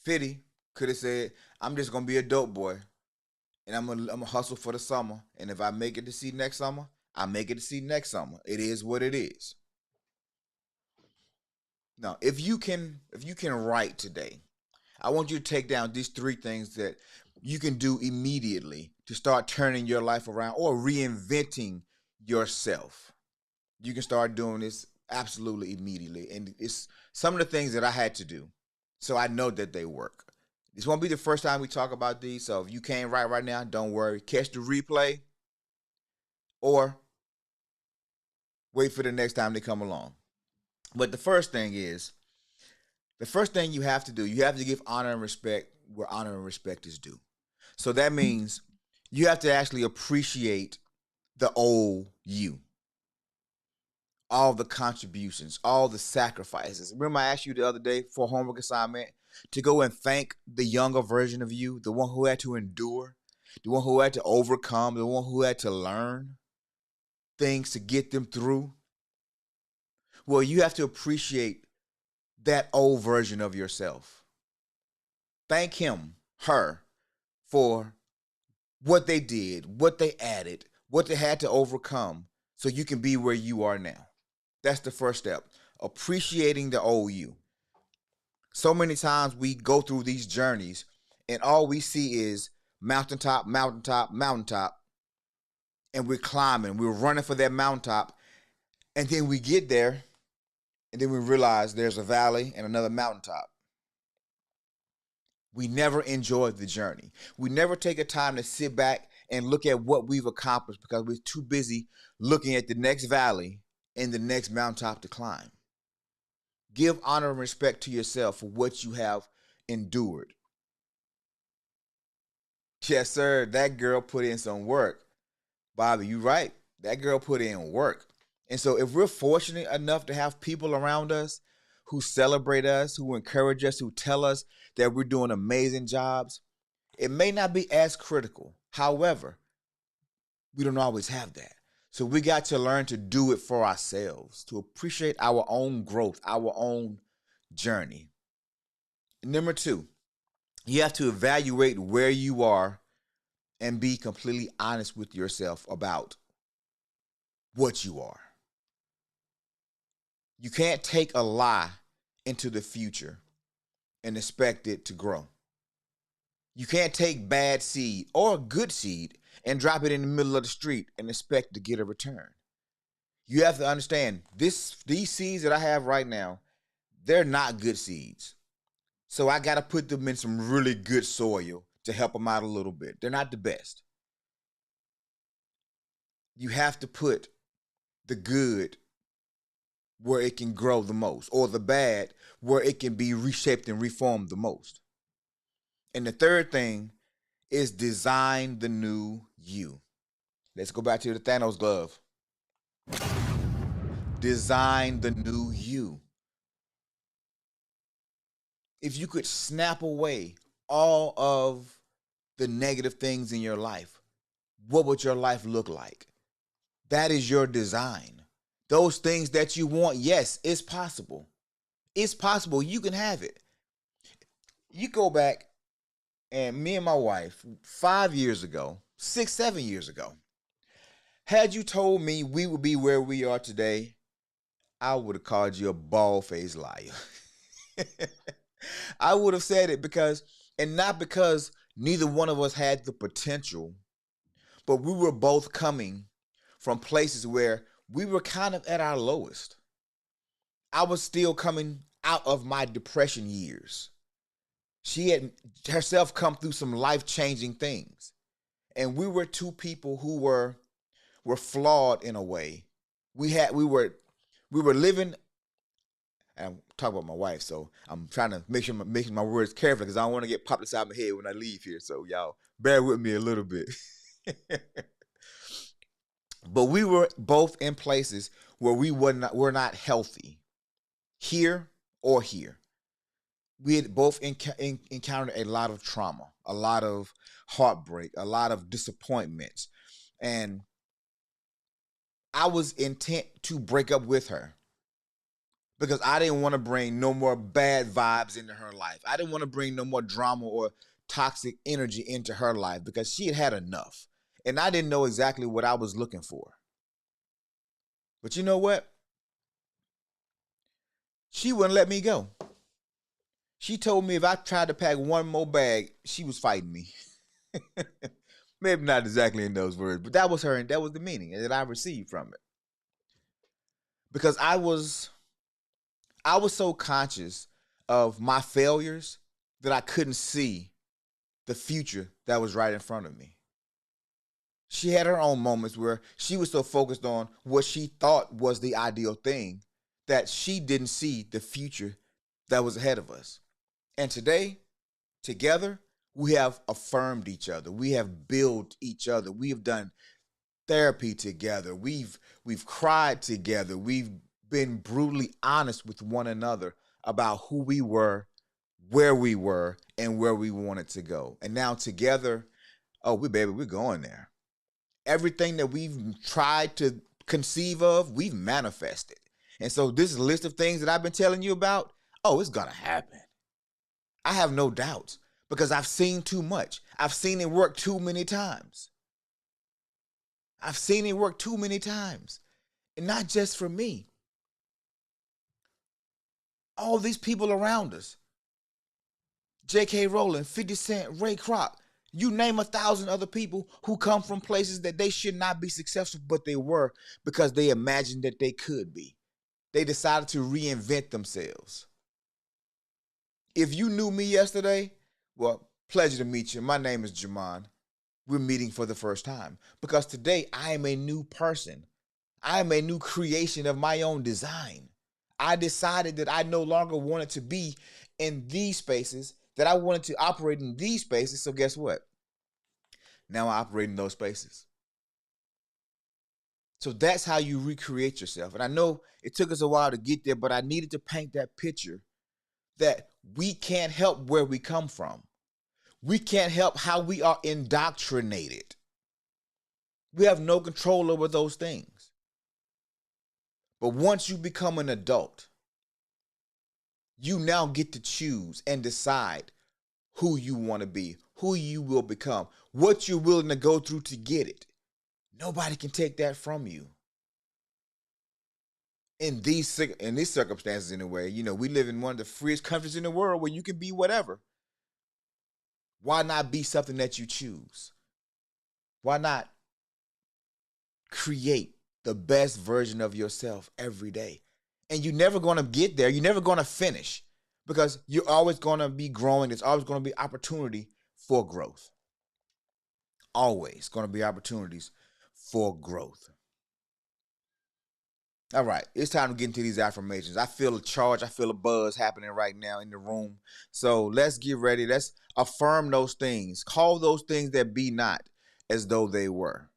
Fitty could have said, I'm just going to be a dope boy and I'm gonna hustle for the summer. And if I make it to see next summer, I make it to see next summer. It is what it is. Now, if you can write today, I want you to take down these 3 things that you can do immediately to start turning your life around or reinventing yourself. You can start doing this absolutely immediately. And it's some of the things that I had to do. So I know that they work. This won't be the first time we talk about these. So if you can't write right now, don't worry. Catch the replay or wait for the next time they come along. But the first thing you have to do, you have to give honor and respect where honor and respect is due. So that means you have to actually appreciate the old you. All the contributions, all the sacrifices. Remember I asked you the other day for a homework assignment to go and thank the younger version of you, the one who had to endure, the one who had to overcome, the one who had to learn things to get them through. Well, you have to appreciate that old version of yourself. Thank him, her, for what they did, what they added, what they had to overcome so you can be where you are now. That's the first step. Appreciating the old you. So many times we go through these journeys and all we see is mountaintop, mountaintop, mountaintop. And we're climbing, we're running for that mountaintop. And then we get there and then we realize there's a valley and another mountaintop. We never enjoy the journey. We never take a time to sit back and look at what we've accomplished because we're too busy looking at the next valley and the next mountaintop to climb. Give honor and respect to yourself for what you have endured. Yes, sir. That girl put in some work. Bobby, you right. That girl put in work. And so if we're fortunate enough to have people around us who celebrate us, who encourage us, who tell us that we're doing amazing jobs, it may not be as critical. However, we don't always have that. So we got to learn to do it for ourselves, to appreciate our own growth, our own journey. Number two, you have to evaluate where you are and be completely honest with yourself about what you are. You can't take a lie into the future and expect it to grow. You can't take bad seed or good seed and drop it in the middle of the street and expect to get a return. You have to understand these seeds that I have right now, they're not good seeds. So I got to put them in some really good soil to help them out a little bit. They're not the best. You have to put the good where it can grow the most, or the bad where it can be reshaped and reformed the most. And the third thing is design the new you. Let's go back to the Thanos glove. Design the new you. If you could snap away all of the negative things in your life, what would your life look like? That is your design. Those things that you want, yes, it's possible. It's possible. You can have it. You go back, and me and my wife, 5 years ago, 6, 7 years ago, had you told me we would be where we are today, I would have called you a bald-faced liar. I would have said it because, and not because neither one of us had the potential, but we were both coming from places where we were kind of at our lowest. I was still coming out of my depression years. She had herself come through some life-changing things. And we were two people who were flawed in a way. We were living, and I'm talking about my wife, so I'm trying to make sure I'm making my words carefully because I don't want to get popped inside my head when I leave here. So y'all bear with me a little bit. But we were both in places where were not healthy, here or here. We had both encountered a lot of trauma, a lot of heartbreak, a lot of disappointments. And I was intent to break up with her because I didn't want to bring no more bad vibes into her life. I didn't want to bring no more drama or toxic energy into her life because she had had enough. And I didn't know exactly what I was looking for. But you know what? She wouldn't let me go. She told me if I tried to pack one more bag, she was fighting me. Maybe not exactly in those words, but that was her, and that was the meaning that I received from it. Because I was so conscious of my failures that I couldn't see the future that was right in front of me. She had her own moments where she was so focused on what she thought was the ideal thing that she didn't see the future that was ahead of us. And today, together, we have affirmed each other. We have built each other. We have done therapy together. We've cried together. We've been brutally honest with one another about who we were, and where we wanted to go. And now together, oh, we're going there. Everything that we've tried to conceive of, we've manifested. And so this list of things that I've been telling you about, oh, it's gonna happen. I have no doubts because I've seen too much. I've seen it work too many times. I've seen it work too many times. And not just for me. All these people around us. J.K. Rowling, 50 Cent, Ray Kroc, you name 1,000 other people who come from places that they should not be successful, but they were because they imagined that they could be. They decided to reinvent themselves. If you knew me yesterday, well, pleasure to meet you. My name is Jamon. We're meeting for the first time because today I am a new person. I am a new creation of my own design. I decided that I no longer wanted to be in these spaces, that I wanted to operate in these spaces. So guess what? Now I operate in those spaces. So that's how you recreate yourself. And I know it took us a while to get there, but I needed to paint that picture that we can't help where we come from. We can't help how we are indoctrinated. We have no control over those things. But once you become an adult, you now get to choose and decide who you want to be, who you will become, what you're willing to go through to get it. Nobody can take that from you. In these circumstances, anyway, we live in one of the freest countries in the world where you can be whatever. Why not be something that you choose? Why not create the best version of yourself every day? And you're never going to get there. You're never going to finish because you're always going to be growing. There's always going to be opportunity for growth. Always going to be opportunities for growth. All right, it's time to get into these affirmations. I feel a charge. I feel a buzz happening right now in the room. So let's get ready. Let's affirm those things. Call those things that be not as though they were.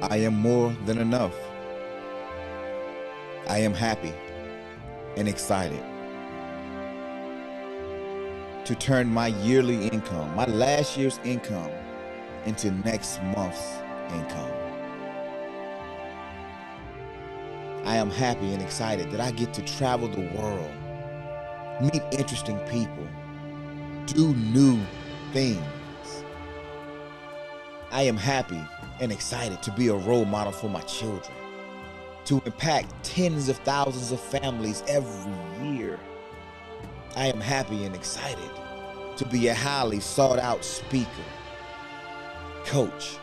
I am more than enough. I am happy and excited to turn my yearly income, my last year's income, into next month's income. I am happy and excited that I get to travel the world, meet interesting people, do new things. I am happy and excited to be a role model for my children, to impact tens of thousands of families every year. I am happy and excited to be a highly sought out speaker, coach,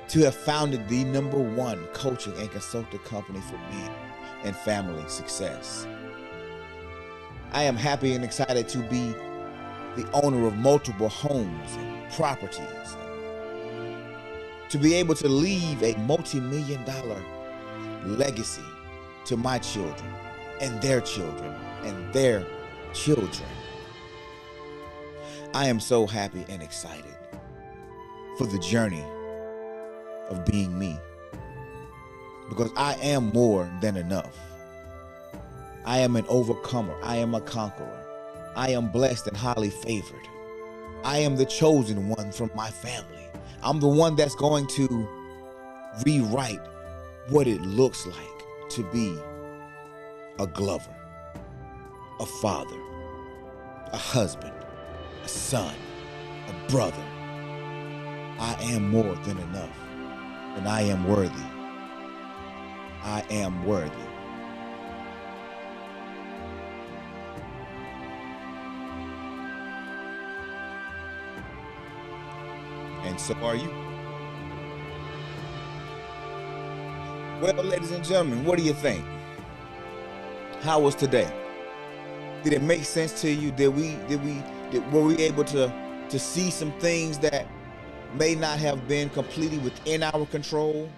to have founded the #1 coaching and consulting company for men and family success. I am happy and excited to be the owner of multiple homes and properties, to be able to leave a multi-million-dollar legacy to my children and their children and their children. I am so happy and excited for the journey of being me, because I am more than enough. I am an overcomer. I am a conqueror. I am blessed and highly favored. I am the chosen one from my family. I'm the one that's going to rewrite what it looks like to be a Glover, a father, a husband, a son, a brother. I am more than enough, and I am worthy. I am worthy. And so are you. Well, ladies and gentlemen, what do you think? How was today? Did it make sense to you? Were we able to see some things that may not have been completely within our control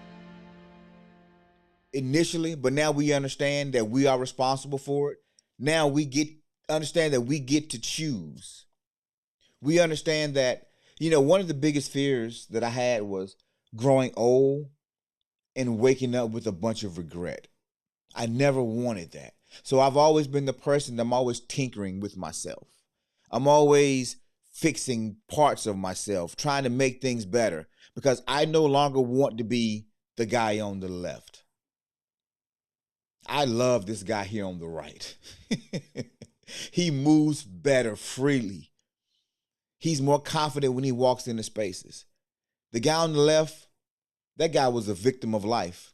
initially, but now we understand that we are responsible for it? Now we understand that we get to choose. We understand that, one of the biggest fears that I had was growing old and waking up with a bunch of regret. I never wanted that. So I've always been the person that I'm always tinkering with myself. I'm always fixing parts of myself, trying to make things better, because I no longer want to be the guy on the left. I love this guy here on the right. He moves better freely. He's more confident when he walks into spaces. The guy on the left That guy was a victim of life,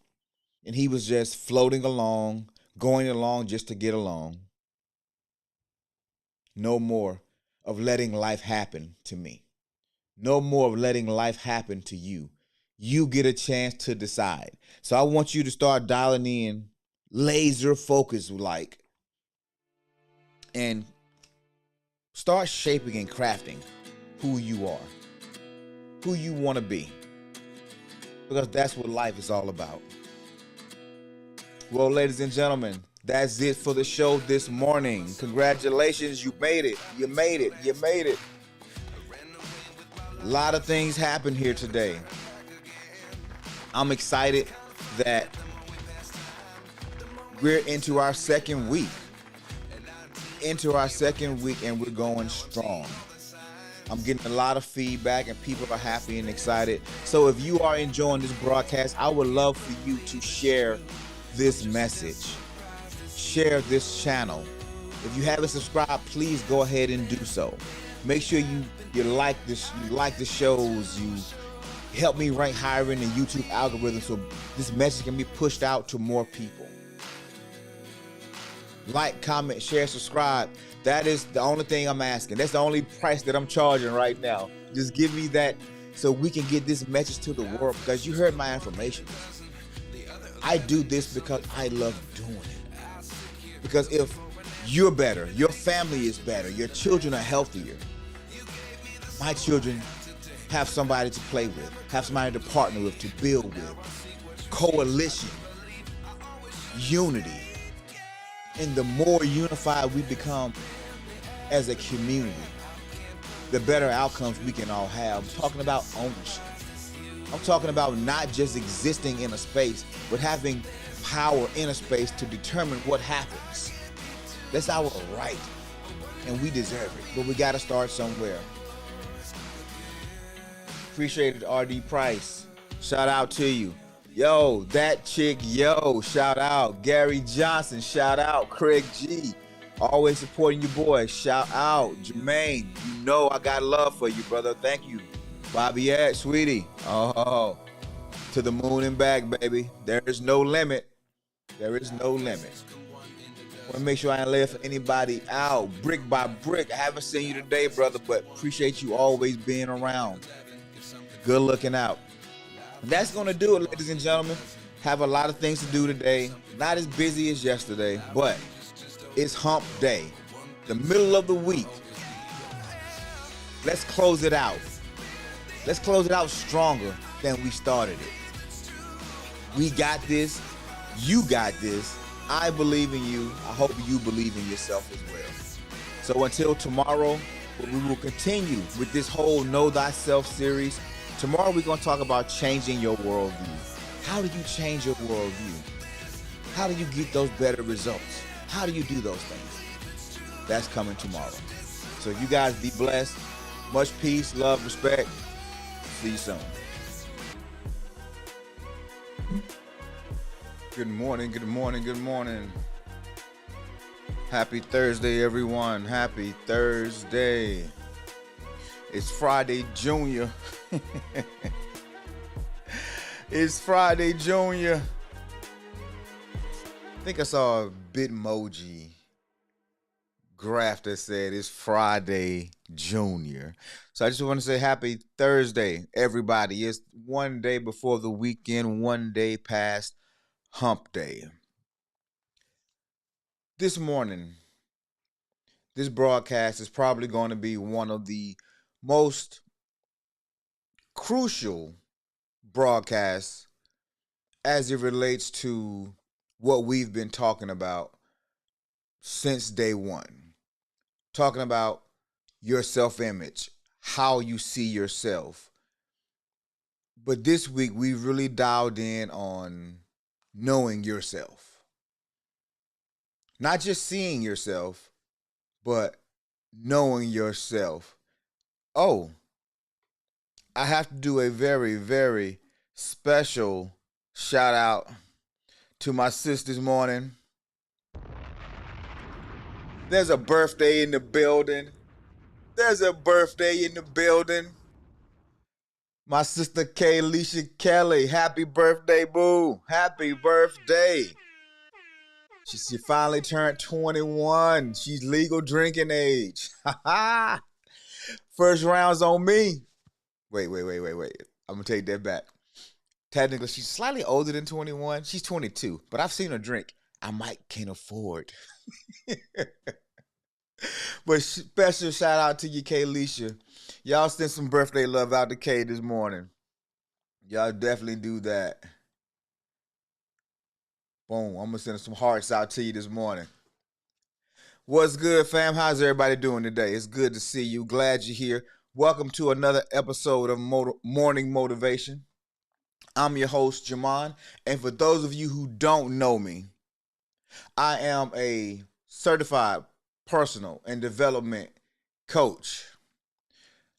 and he was just floating along, going along just to get along. No more of letting life happen to me. No more of letting life happen to you. You get a chance to decide. So I want you to start dialing in laser focus, like, and start shaping and crafting who you are, who you want to be, because that's what life is all about. Well, ladies and gentlemen, that's it for the show this morning. Congratulations, you made it. You made it. You made it. A lot of things happened here today. I'm excited that we're into our second week. And we're going strong. I'm getting a lot of feedback and people are happy and excited. So if you are enjoying this broadcast, I would love for you to share this message. Share this channel. If you haven't subscribed, please go ahead and do so. Make sure you like this, you like the shows, you help me rank higher in the YouTube algorithm so this message can be pushed out to more people. Like, comment, share, subscribe. That is the only thing I'm asking. That's the only price that I'm charging right now. Just give me that so we can get this message to the world, because you heard my information. I do this because I love doing it. Because if you're better, your family is better, your children are healthier, my children have somebody to play with, have somebody to partner with, to build with. Coalition, unity. And the more unified we become as a community, the better outcomes we can all have. I'm talking about ownership. I'm talking about not just existing in a space, but having power in a space to determine what happens. That's our right, and we deserve it. But we got to start somewhere. Appreciate it, RD Price. Shout out to you. Yo, that chick, yo, shout out. Gary Johnson, shout out. Craig G, always supporting you boys. Shout out. Jermaine, you know I got love for you, brother. Thank you. Bobby Ed, sweetie. Oh, to the moon and back, baby. There is no limit. There is no limit. I want to make sure I ain't left anybody out. Brick by brick. I haven't seen you today, brother, but appreciate you always being around. Good looking out. That's going to do it, ladies and gentlemen. Have a lot of things to do today. Not as busy as yesterday, but it's hump day. The middle of the week. Let's close it out. Let's close it out stronger than we started it. We got this. You got this. I believe in you. I hope you believe in yourself as well. So until tomorrow, we will continue with this whole Know Thyself series. Tomorrow we're going to talk about changing your worldview. How do you change your worldview? How do you get those better results? How do you do those things? That's coming tomorrow. So you guys be blessed. Much peace, love, respect. See you soon. Good morning, good morning, good morning. Happy Thursday, everyone. Happy Thursday. It's Friday, Junior. It's Friday, Junior. I think I saw a Bitmoji graph that said it's Friday, Junior. So I just want to say happy Thursday, everybody. It's one day before the weekend, one day past hump day. This morning, this broadcast is probably going to be one of the most crucial broadcasts as it relates to what we've been talking about since day one. Talking about your self-image, how you see yourself. But this week, we really dialed in on knowing yourself. Not just seeing yourself, but knowing yourself. Oh, I have to do a very, very special shout out to my sis this morning. There's a birthday in the building. There's a birthday in the building. My sister Kayleisha Kelly, happy birthday, boo. Happy birthday. She finally turned 21. She's legal drinking age. First round's on me. Wait. I'm going to take that back. Technically, she's slightly older than 21. She's 22, but I've seen her drink. I might can't afford. But special shout out to you, Kayleisha. Y'all send some birthday love out to Kay this morning. Y'all definitely do that. Boom. I'm going to send some hearts out to you this morning. What's good, fam? How's everybody doing today? It's good to see you. Glad you're here. Welcome to another episode of Morning Motivation. I'm your host, Jamon. And for those of you who don't know me, I am a certified personal and development coach,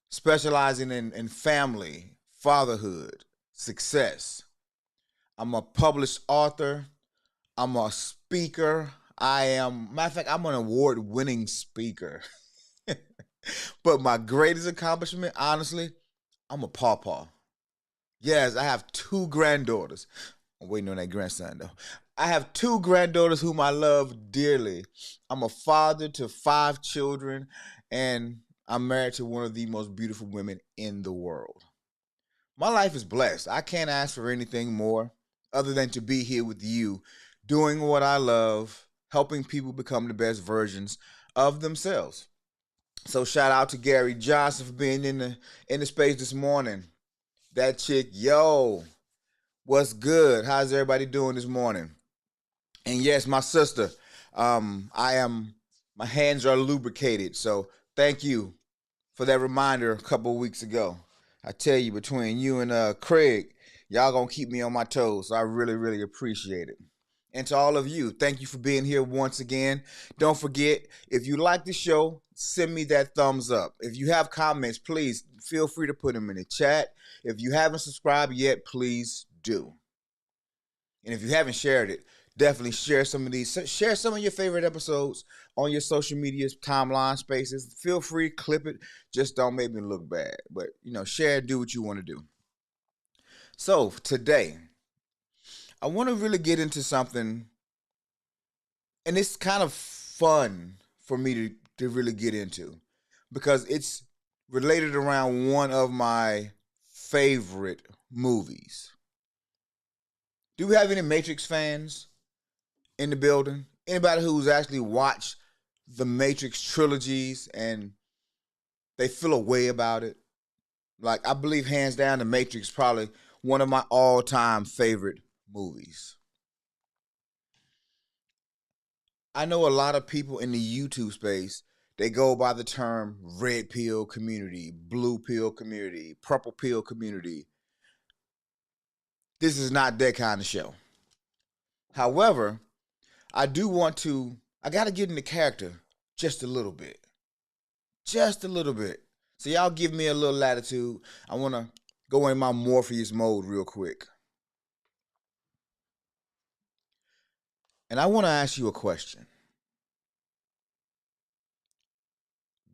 specializing in family, fatherhood, success. I'm a published author. I'm a speaker. Matter of fact, I'm an award-winning speaker. But my greatest accomplishment, honestly, I'm a pawpaw. Yes, I have two granddaughters. I'm waiting on that grandson, though. I have two granddaughters whom I love dearly. I'm a father to 5 children, and I'm married to one of the most beautiful women in the world. My life is blessed. I can't ask for anything more other than to be here with you, doing what I love, helping people become the best versions of themselves. So shout out to Gary Johnson for being in the space this morning. That chick, yo, what's good? How's everybody doing this morning? And yes, my sister, my hands are lubricated. So thank you for that reminder a couple of weeks ago. I tell you, between you and Craig, y'all gonna keep me on my toes. So I really, really appreciate it. And to all of you, thank you for being here once again. Don't forget, if you like the show, send me that thumbs up. If you have comments, please feel free to put them in the chat. If you haven't subscribed yet, please do. And if you haven't shared it, definitely share some of these. Share some of your favorite episodes on your social media timeline spaces. Feel free, clip it. Just don't make me look bad. But, share, do what you want to do. So today, I want to really get into something, and it's kind of fun for me to really get into because it's related around one of my favorite movies. Do we have any Matrix fans in the building? Anybody who's actually watched the Matrix trilogies and they feel a way about it? Like, I believe hands down the Matrix is probably one of my all-time favorite movies. I know a lot of people in the YouTube space, they go by the term red pill community, blue pill community, purple pill community. This is not that kind of show. However, I got to get into character just a little bit. Just a little bit. So y'all give me a little latitude. I want to go in my Morpheus mode real quick. And I want to ask you a question.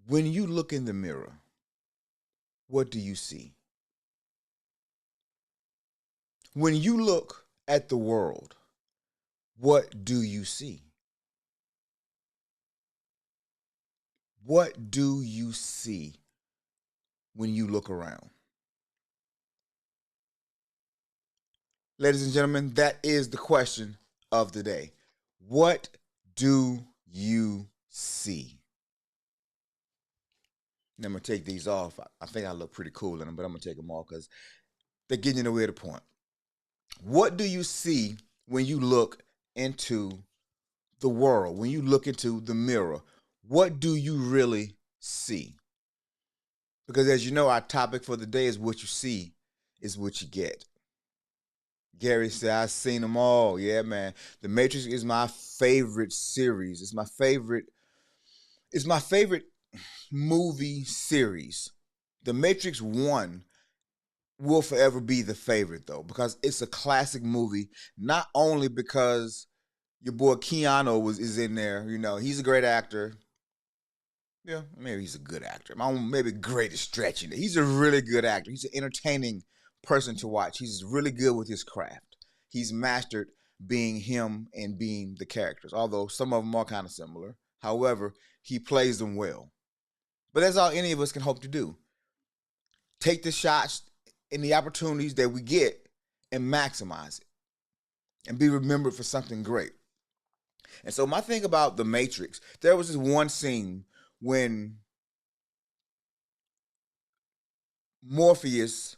When you look in the mirror, what do you see? When you look at the world, what do you see? What do you see when you look around? Ladies and gentlemen, that is the question of the day. What do you see? And I'm going to take these off. I think I look pretty cool in them, but I'm going to take them off because they're getting in the way of the point. What do you see when you look into the world, when you look into the mirror? What do you really see? Because as you know, our topic for the day is what you see is what you get. Gary said, I've seen them all. Yeah, man. The Matrix is my favorite series. It's my favorite movie series. The Matrix 1 will forever be the favorite, though, because it's a classic movie, not only because your boy Keanu is in there. He's a great actor. Yeah, maybe he's a good actor. Maybe great is stretching it. He's a really good actor. He's an entertaining person to watch. He's really good with his craft. He's mastered being him and being the characters, although some of them are kind of similar. However, he plays them well. But that's all any of us can hope to do. Take the shots and the opportunities that we get and maximize it and be remembered for something great. And so my thing about The Matrix, there was this one scene when Morpheus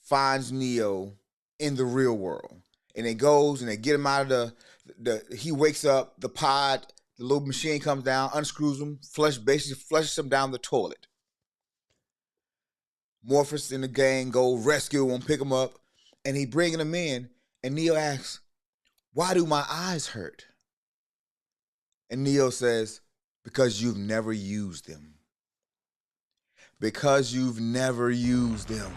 finds Neo in the real world. And it goes and they get him out of he wakes up, the pod, the little machine comes down, unscrews him, basically flushes him down the toilet. Morpheus and the gang go rescue him, pick him up, and he bringing him in, and Neo asks, "Why do my eyes hurt?" And Neo says, "Because you've never used them. Because you've never used them."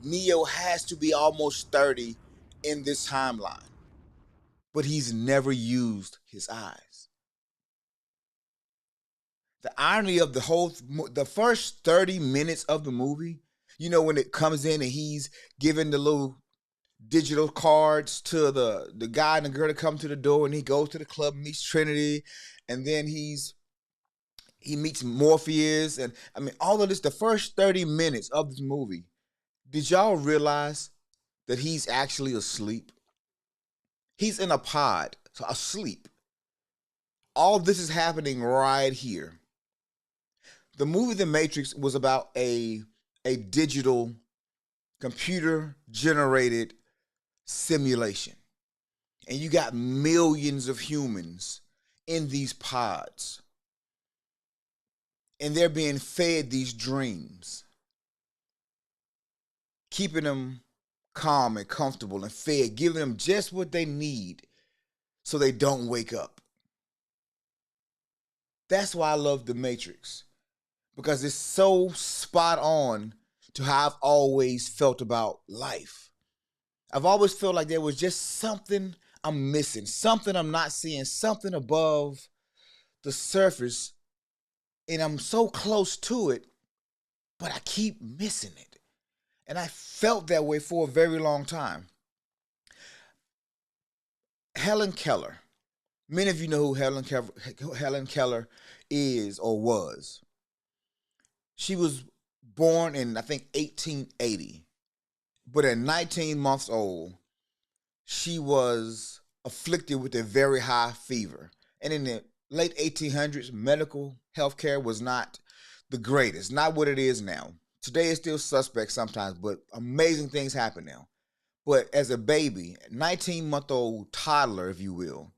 Neo has to be almost 30 in this timeline, but he's never used his eyes. The irony of the first 30 minutes of the movie, when it comes in and he's giving the little digital cards to the guy and the girl to come to the door, and he goes to the club, meets Trinity, and then he meets Morpheus, and I mean all of this. The first 30 minutes of this movie, did y'all realize that he's actually asleep? He's in a pod, so asleep. All this is happening right here. The movie The Matrix was about a digital computer generated simulation. And you got millions of humans in these pods. And they're being fed these dreams, keeping them calm and comfortable and fed, giving them just what they need so they don't wake up. That's why I love The Matrix, because it's so spot on to how I've always felt about life. I've always felt like there was just something I'm missing, something I'm not seeing, something above the surface, and I'm so close to it, but I keep missing it. And I felt that way for a very long time. Helen Keller. Many of you know who Helen Keller is or was. She was born in, I think, 1880. But at 19 months old, she was afflicted with a very high fever. And in the late 1800s, medical healthcare was not the greatest, not what it is now. Today it's still suspect sometimes, but amazing things happen now. But as a baby, 19-month-old toddler, if you will,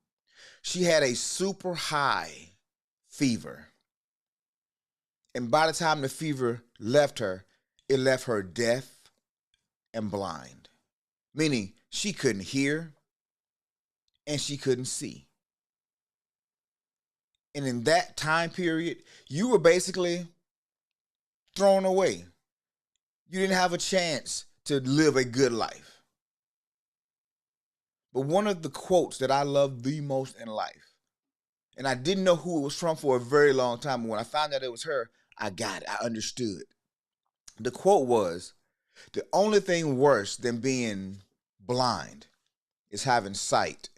she had a super high fever. And by the time the fever left her, it left her deaf and blind, meaning she couldn't hear and she couldn't see. And in that time period, you were basically thrown away. You didn't have a chance to live a good life. But one of the quotes that I love the most in life, and I didn't know who it was from for a very long time, but when I found out it was her, I got it. I understood. The quote was, "The only thing worse than being blind is having sight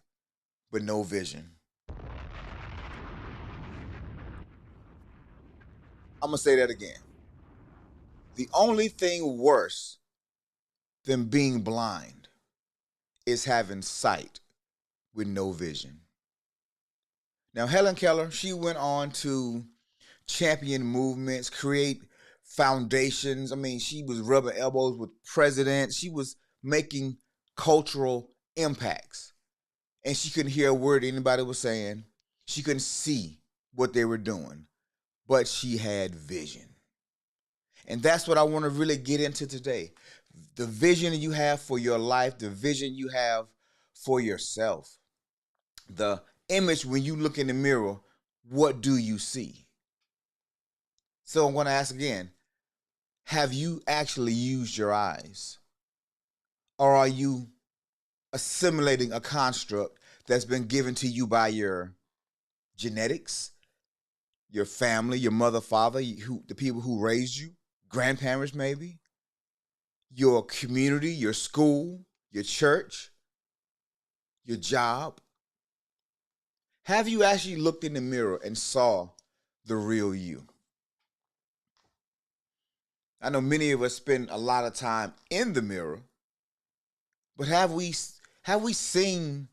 but no vision." I'm going to say that again. The only thing worse than being blind is having sight with no vision. Now, Helen Keller, she went on to champion movements, create foundations. I mean, she was rubbing elbows with presidents. She was making cultural impacts. And she couldn't hear a word anybody was saying. She couldn't see what they were doing, but she had vision. And that's what I want to really get into today. The vision you have for your life, the vision you have for yourself. The image when you look in the mirror, what do you see? So I'm going to ask again, have you actually used your eyes? Or are you assimilating a construct that's been given to you by your genetics, your family, your mother, father, the people who raised you, grandparents maybe, your community, your school, your church, your job. Have you actually looked in the mirror and saw the real you? I know many of us spend a lot of time in the mirror, but have we seen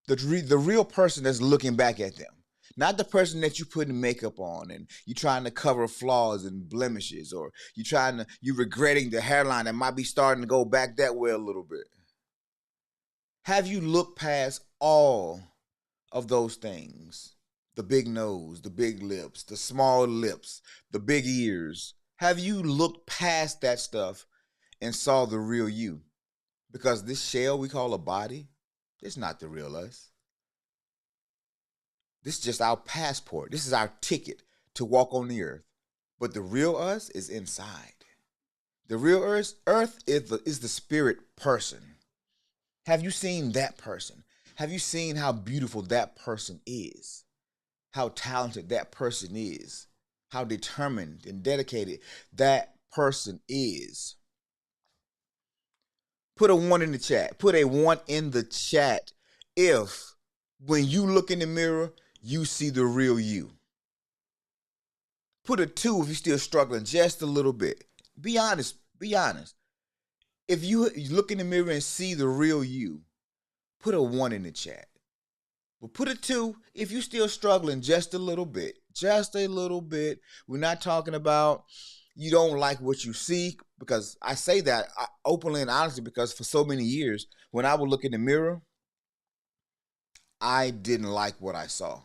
the real person that's looking back at them? Not the person that you putting makeup on and you trying to cover flaws and blemishes, or you regretting the hairline that might be starting to go back that way a little bit. Have you looked past all of those things? The big nose, the big lips, the small lips, the big ears. Have you looked past that stuff and saw the real you? Because this shell we call a body, it's not the real us. This is just our passport. This is our ticket to walk on the earth. But the real us is inside. The real earth is the spirit person. Have you seen that person? Have you seen how beautiful that person is? How talented that person is? How determined and dedicated that person is? Put a 1 in the chat. Put a 1 in the chat if, when you look in the mirror, you see the real you. Put a 2 if you're still struggling just a little bit. Be honest. Be honest. If you look in the mirror and see the real you, put a 1 in the chat. But put a 2 if you're still struggling just a little bit. Just a little bit. We're not talking about you don't like what you see, because I say that openly and honestly because for so many years, when I would look in the mirror, I didn't like what I saw.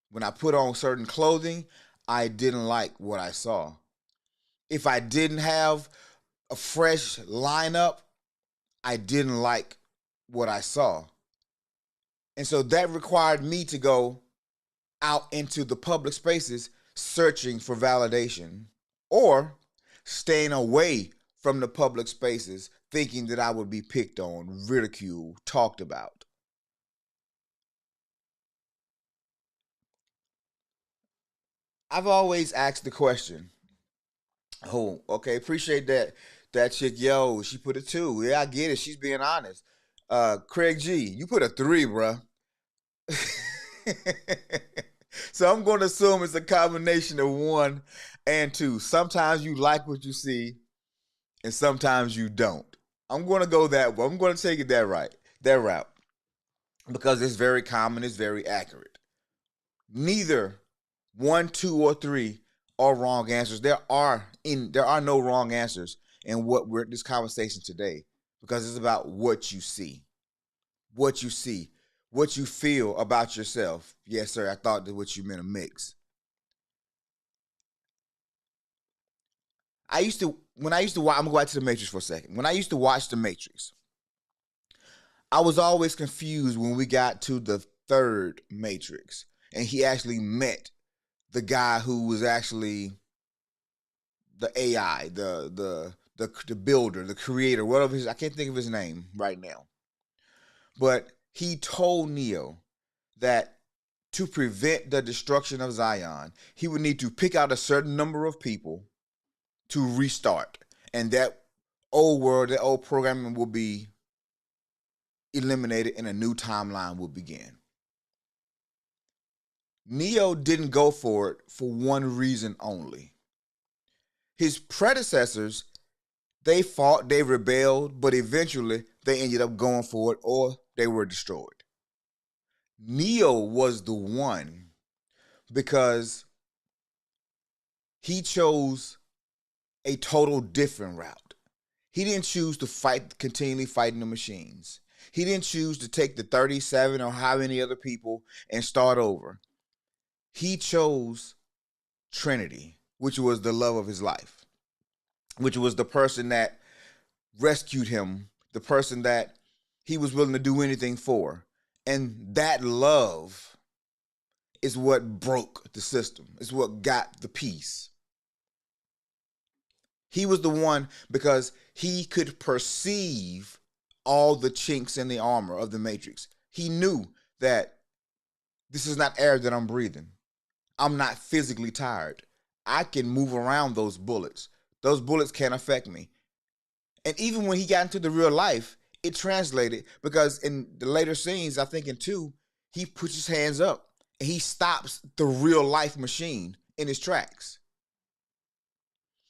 When I put on certain clothing, I didn't like what I saw. If I didn't have a fresh lineup, I didn't like what I saw. And so that required me to go out into the public spaces searching for validation, or staying away from the public spaces thinking that I would be picked on, ridiculed, talked about. I've always asked the question, oh, okay, appreciate that chick, yo, she put a 2. Yeah, I get it. She's being honest. Craig G, you put a 3, bruh. So I'm going to assume it's a combination of 1 and 2. Sometimes you like what you see, and sometimes you don't. I'm going to go that way. I'm going to take it that route, because it's very common. It's very accurate. Neither 1, 2, or 3 are wrong answers. There are no wrong answers in this conversation today, because it's about what you see. What you see, what you feel about yourself. Yes, sir, I thought that what you meant a mix. I'm gonna go back to the Matrix for a second. When I used to watch the Matrix, I was always confused when we got to the third Matrix and he actually met the guy who was actually the AI, the builder, the creator, whatever I can't think of his name right now. But he told Neo that to prevent the destruction of Zion, he would need to pick out a certain number of people to restart. And that that old programming will be eliminated and a new timeline will begin. Neo didn't go for it for one reason only. His predecessors, they fought, they rebelled, but eventually they ended up going for it, or they were destroyed. Neo was the one because he chose a total different route. He didn't choose to continually fighting the machines. He didn't choose to take the 37 or how many other people and start over. He chose Trinity, which was the love of his life, which was the person that rescued him, the person that he was willing to do anything for. And that love is what broke the system. It's what got the peace. He was the one because he could perceive all the chinks in the armor of the Matrix. He knew that This is not air that I'm breathing. I'm not physically tired. I can move around those bullets. Those bullets can't affect me. And even when he got into the real life, it translated because in the later scenes, I think in two, he puts his hands up and he stops the real life machine in his tracks.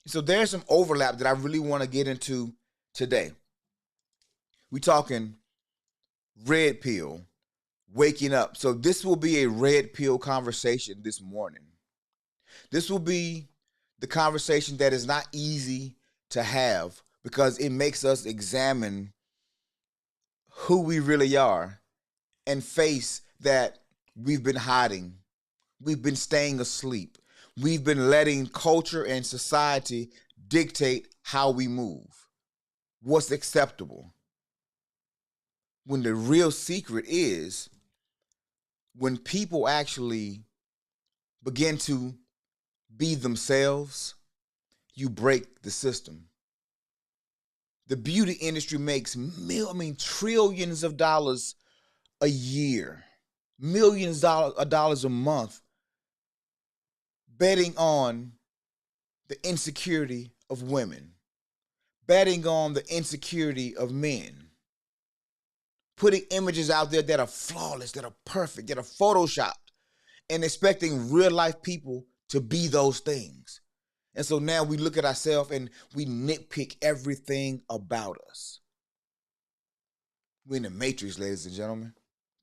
So there's some overlap that I really want to get into today. We talking red pill, waking up. So this will be a red pill conversation this morning. This will be the conversation that is not easy to have because it makes us examine who we really are and face that we've been hiding. We've been staying asleep. We've been letting culture and society dictate how we move, what's acceptable. When the real secret is when people actually begin to be themselves, you break the system. The beauty industry makes trillions of dollars a year, millions of dollars a month, betting on the insecurity of women, betting on the insecurity of men, putting images out there that are flawless, that are perfect, that are photoshopped, and expecting real life people to be those things. And so now we look at ourselves and we nitpick everything about us. We're in the matrix, ladies and gentlemen.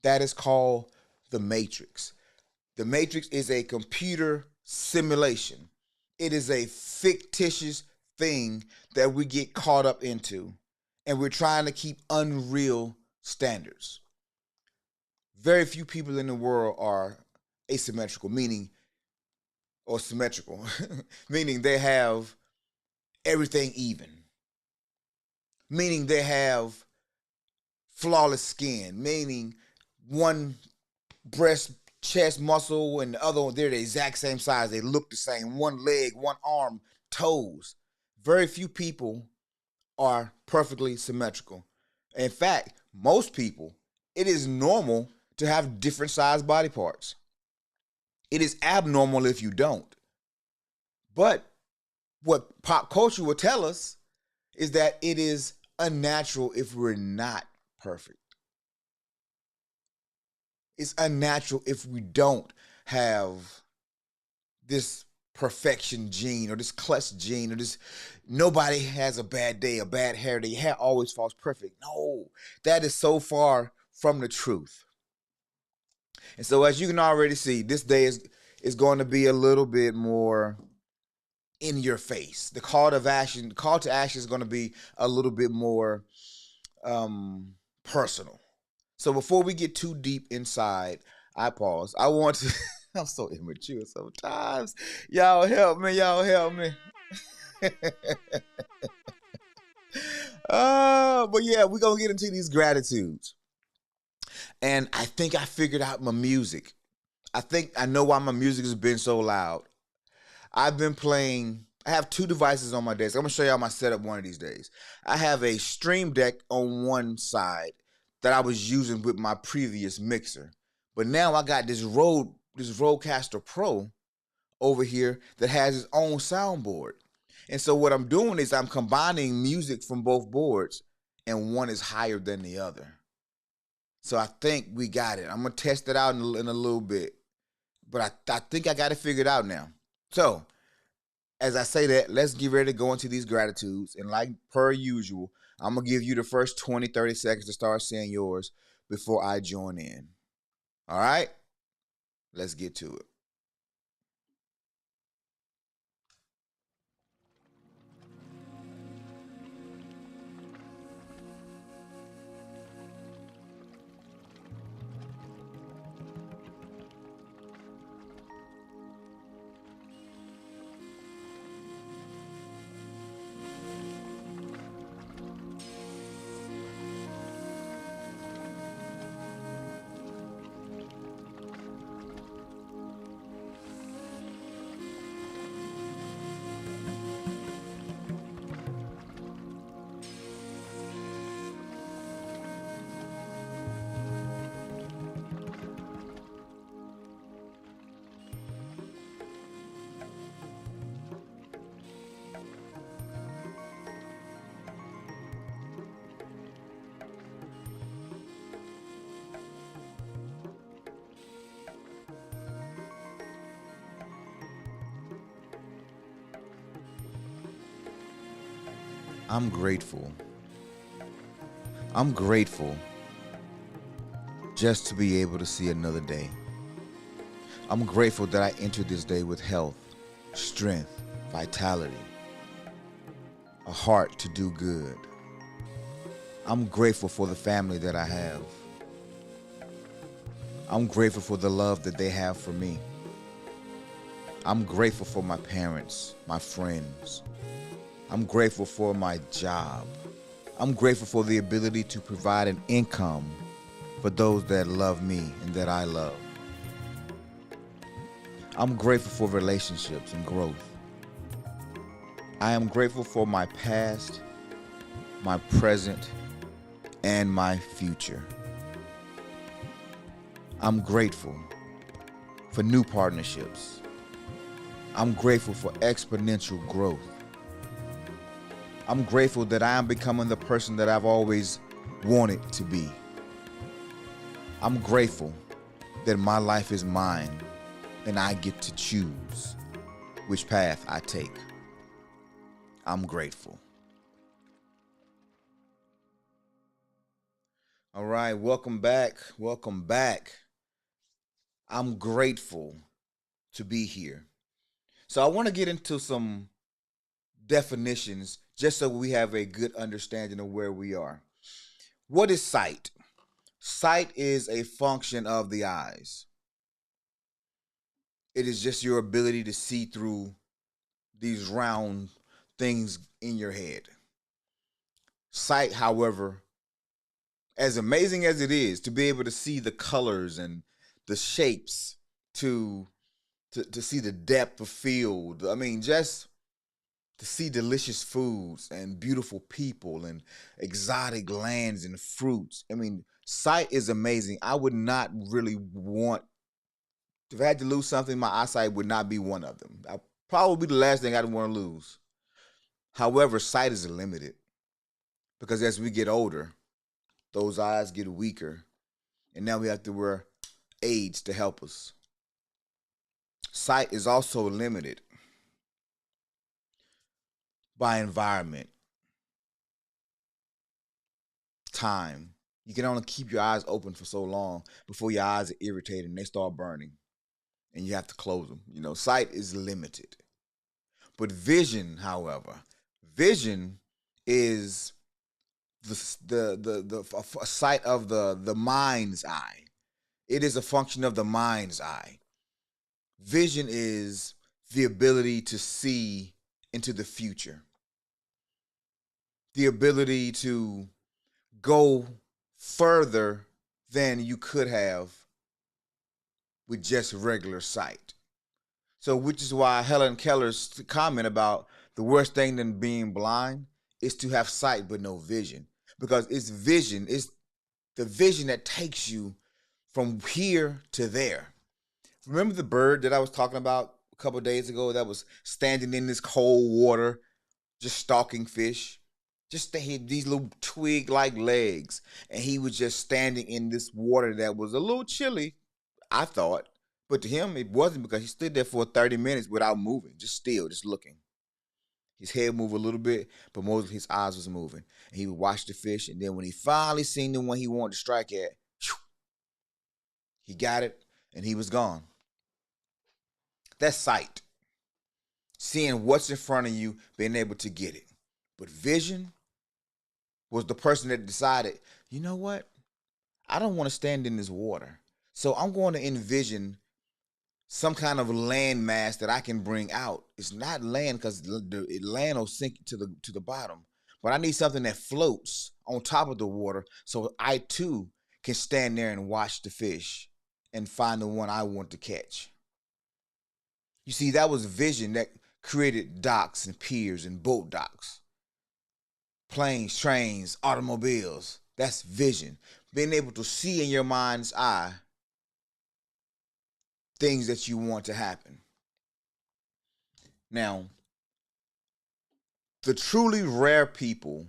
That is called the matrix. The matrix is a computer simulation. It is a fictitious thing that we get caught up into, and we're trying to keep unreal standards. Very few people in the world are asymmetrical, or symmetrical, meaning they have everything even, meaning they have flawless skin, meaning one breast, chest muscle and the other one, they're the exact same size. They look the same. One leg, one arm, toes. Very few people are perfectly symmetrical. In fact, most people, it is normal to have different sized body parts. It is abnormal if you don't. But what pop culture will tell us is that it is unnatural if we're not perfect. It's unnatural if we don't have this perfection gene or this clutch gene or this nobody has a bad day, a bad hair day. Your hair always falls perfect. No, that is so far from the truth. And so as you can already see, this day is going to be a little bit more in your face. The call to action is going to be a little bit more personal. So before we get too deep inside, I pause. I want to. I'm so immature sometimes. Y'all help me. Y'all help me. But yeah, we're gonna get into these gratitudes. And I think I figured out my music. I think I know why my music has been so loud. I've been playing. I have two devices on my desk. I'm gonna show y'all my setup one of these days. I have a Stream Deck on one side that I was using with my previous mixer, but now I got this Rodecaster Pro over here that has its own soundboard. And so what I'm doing is I'm combining music from both boards, and one is higher than the other. So I think we got it. I'm gonna test it out in a little bit, but I think I got it figured out now. So as I say that, let's get ready to go into these gratitudes. And like per usual, I'm going to give you the first 20, 30 seconds to start saying yours before I join in. All right? Let's get to it. I'm grateful. I'm grateful just to be able to see another day. I'm grateful that I entered this day with health, strength, vitality, a heart to do good. I'm grateful for the family that I have. I'm grateful for the love that they have for me. I'm grateful for my parents, my friends. I'm grateful for my job. I'm grateful for the ability to provide an income for those that love me and that I love. I'm grateful for relationships and growth. I am grateful for my past, my present, and my future. I'm grateful for new partnerships. I'm grateful for exponential growth. I'm grateful that I am becoming the person that I've always wanted to be. I'm grateful that my life is mine and I get to choose which path I take. I'm grateful. All right, welcome back. Welcome back. I'm grateful to be here. So I want to get into some definitions just so we have a good understanding of where we are. What is sight? Sight is a function of the eyes. It is just your ability to see through these round things in your head. Sight, however, as amazing as it is to be able to see the colors and the shapes, to see the depth of field. I mean, just to see delicious foods and beautiful people and exotic lands and fruits. I mean, sight is amazing. I would not really want, if I had to lose something, my eyesight would not be one of them. I'd probably be the last thing I'd want to lose. However, sight is limited because as we get older, those eyes get weaker, and now we have to wear aids to help us. Sight is also limited by environment, time. You can only keep your eyes open for so long before your eyes are irritated and they start burning, and you have to close them. You know, sight is limited. But vision, however, vision is a sight of the mind's eye. It is a function of the mind's eye. Vision is the ability to see into the future, the ability to go further than you could have with just regular sight. So, which is why Helen Keller's comment about the worst thing than being blind is to have sight but no vision. Because it's vision, it's the vision that takes you from here to there. Remember the bird that I was talking about a couple of days ago that was standing in this cold water, just stalking fish? Just they had these little twig-like legs, and he was just standing in this water that was a little chilly, I thought. But to him, it wasn't because he stood there for 30 minutes without moving, just still, just looking. His head moved a little bit, but most of his eyes was moving. And he would watch the fish, and then when he finally seen the one he wanted to strike at, he got it, and he was gone. That's sight. Seeing what's in front of you, being able to get it. But vision was the person that decided, you know what? I don't want to stand in this water. So I'm going to envision some kind of land mass that I can bring out. It's not land because the land will sink to the bottom. But I need something that floats on top of the water so I too can stand there and watch the fish and find the one I want to catch. You see, that was vision that created docks and piers and boat docks, planes, trains, automobiles. That's vision. Being able to see in your mind's eye things that you want to happen. Now, the truly rare people,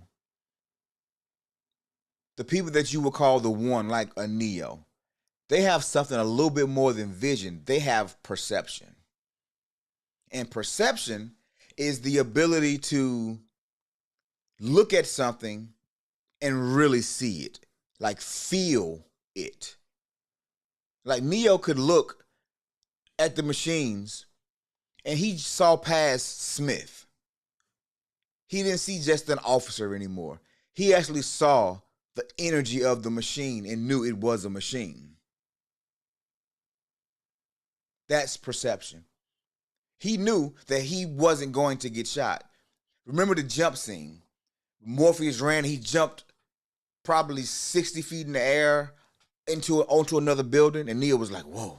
the people that you would call the one, like a Neo, they have something a little bit more than vision. They have perception. And perception is the ability to look at something and really see it, like feel it. Like Neo could look at the machines and he saw past Smith. He didn't see just an officer anymore. He actually saw the energy of the machine and knew it was a machine. That's perception. He knew that he wasn't going to get shot. Remember the jump scene? Morpheus ran, he jumped probably 60 feet in the air onto another building, and Neo was like, whoa.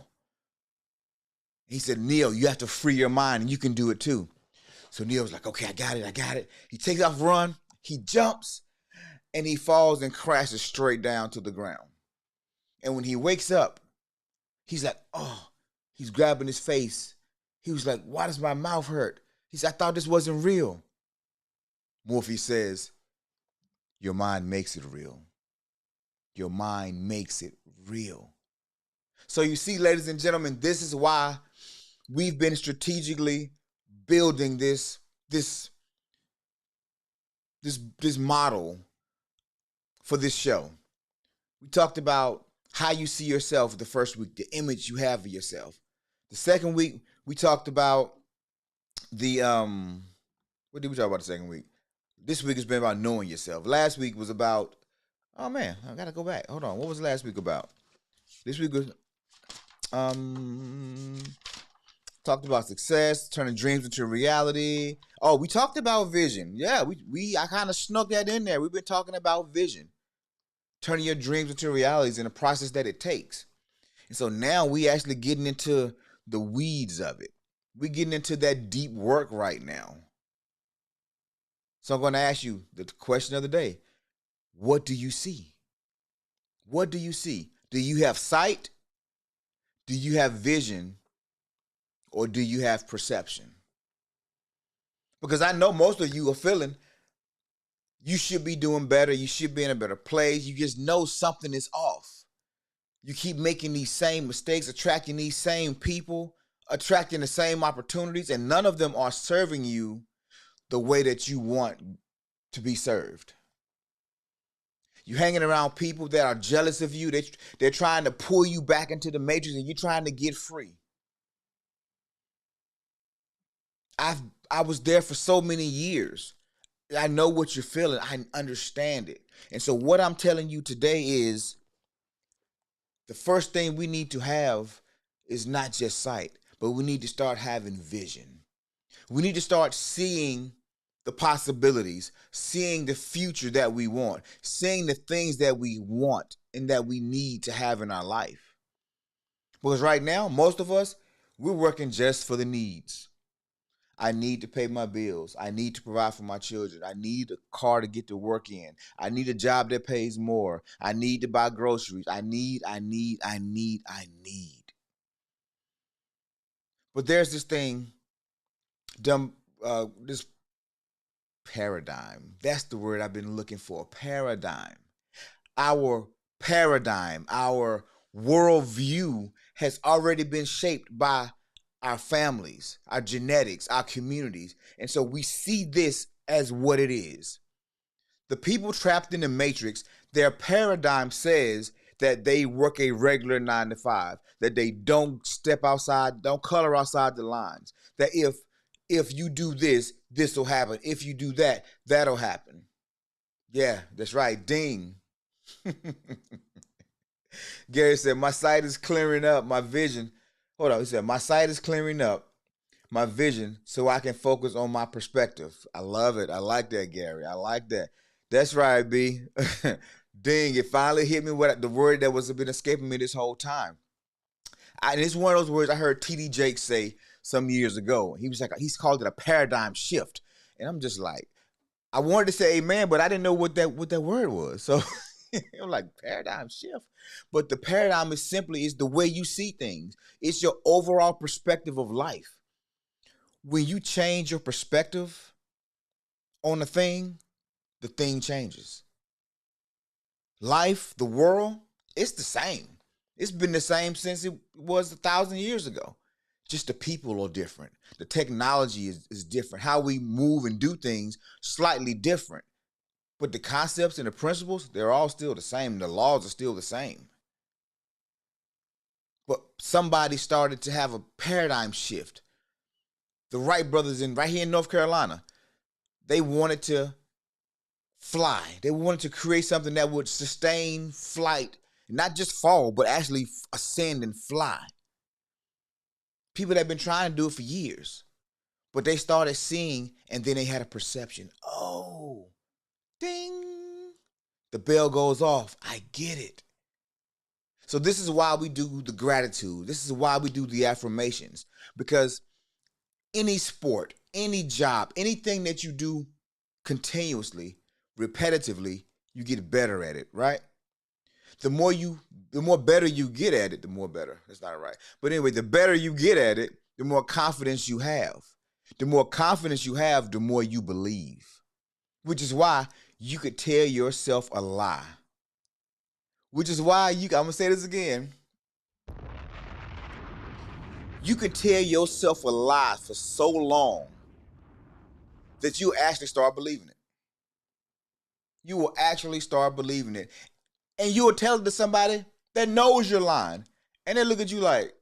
He said, Neo, you have to free your mind and you can do it too. So Neo was like, okay, I got it. He takes off run, he jumps, and he falls and crashes straight down to the ground. And when he wakes up, he's like, oh, he's grabbing his face. He was like, why does my mouth hurt? He said, I thought this wasn't real. Morpheus says, your mind makes it real. Your mind makes it real. So you see, ladies and gentlemen, this is why we've been strategically building this model for this show. We talked about how you see yourself the first week, the image you have of yourself. The second week, we talked about the what did we talk about the second week? This week has been about knowing yourself. Last week was about, oh man, I gotta go back. Hold on. What was last week about? This week was talked about success, turning dreams into reality. Oh, we talked about vision. Yeah, I kind of snuck that in there. We've been talking about vision. Turning your dreams into realities in the process that it takes. And so now we actually getting into the weeds of it. We're getting into that deep work right now. So I'm going to ask you the question of the day. What do you see? What do you see? Do you have sight? Do you have vision? Or do you have perception? Because I know most of you are feeling you should be doing better. You should be in a better place. You just know something is off. You keep making these same mistakes, attracting these same people, attracting the same opportunities, and none of them are serving you the way that you want to be served. You're hanging around people that are jealous of you. They're trying to pull you back into the matrix and you're trying to get free. I was there for so many years. I know what you're feeling. I understand it. And so what I'm telling you today is the first thing we need to have is not just sight, but we need to start having vision. We need to start seeing the possibilities, seeing the future that we want, seeing the things that we want and that we need to have in our life. Because right now, most of us, we're working just for the needs. I need to pay my bills. I need to provide for my children. I need a car to get to work in. I need a job that pays more. I need to buy groceries. I need. But there's this thing, this paradigm. That's the word I've been looking for, paradigm. Our paradigm, our worldview has already been shaped by our families, our genetics, our communities. And so we see this as what it is. The people trapped in the matrix, their paradigm says that they work a regular 9 to 5, that they don't step outside, don't color outside the lines, that if you do this, this will happen. If you do that, that'll happen. Yeah, that's right. Ding. Gary said, my sight is clearing up, my vision. Hold on, he said, my sight is clearing up, my vision, so I can focus on my perspective. I love it. I like that, Gary. I like that. That's right, B. Ding, it finally hit me what the word that was been escaping me this whole time. And it's one of those words I heard T.D. Jakes say some years ago. He was like, he's called it a paradigm shift. And I'm just like, I wanted to say amen, but I didn't know what that word was. So I'm like, paradigm shift. But the paradigm is the way you see things. It's your overall perspective of life. When you change your perspective on a thing, the thing changes. Life, the world, it's the same. It's been the same since it was 1,000 years ago. Just the people are different. The technology is different. How we move and do things, slightly different. But the concepts and the principles, they're all still the same. The laws are still the same. But somebody started to have a paradigm shift. The Wright brothers right here in North Carolina, they wanted to fly. They wanted to create something that would sustain flight, not just fall, but actually ascend and fly. People that have been trying to do it for years, but they started seeing, and then they had a perception. Oh, ding. The bell goes off. I get it. So this is why we do the gratitude. This is why we do the affirmations. Because any sport, any job, anything that you do continuously, repetitively, you get better at it, right? The more better you get at it, the more better. That's not right. But anyway, the better you get at it, the more confidence you have. The more confidence you have, the more you believe. Which is why you could tell yourself a lie. Which is why I'm going to say this again. You can tell yourself a lie for so long that you actually start believing it. You will actually start believing it. And you will tell it to somebody that knows you're lying. And they look at you like,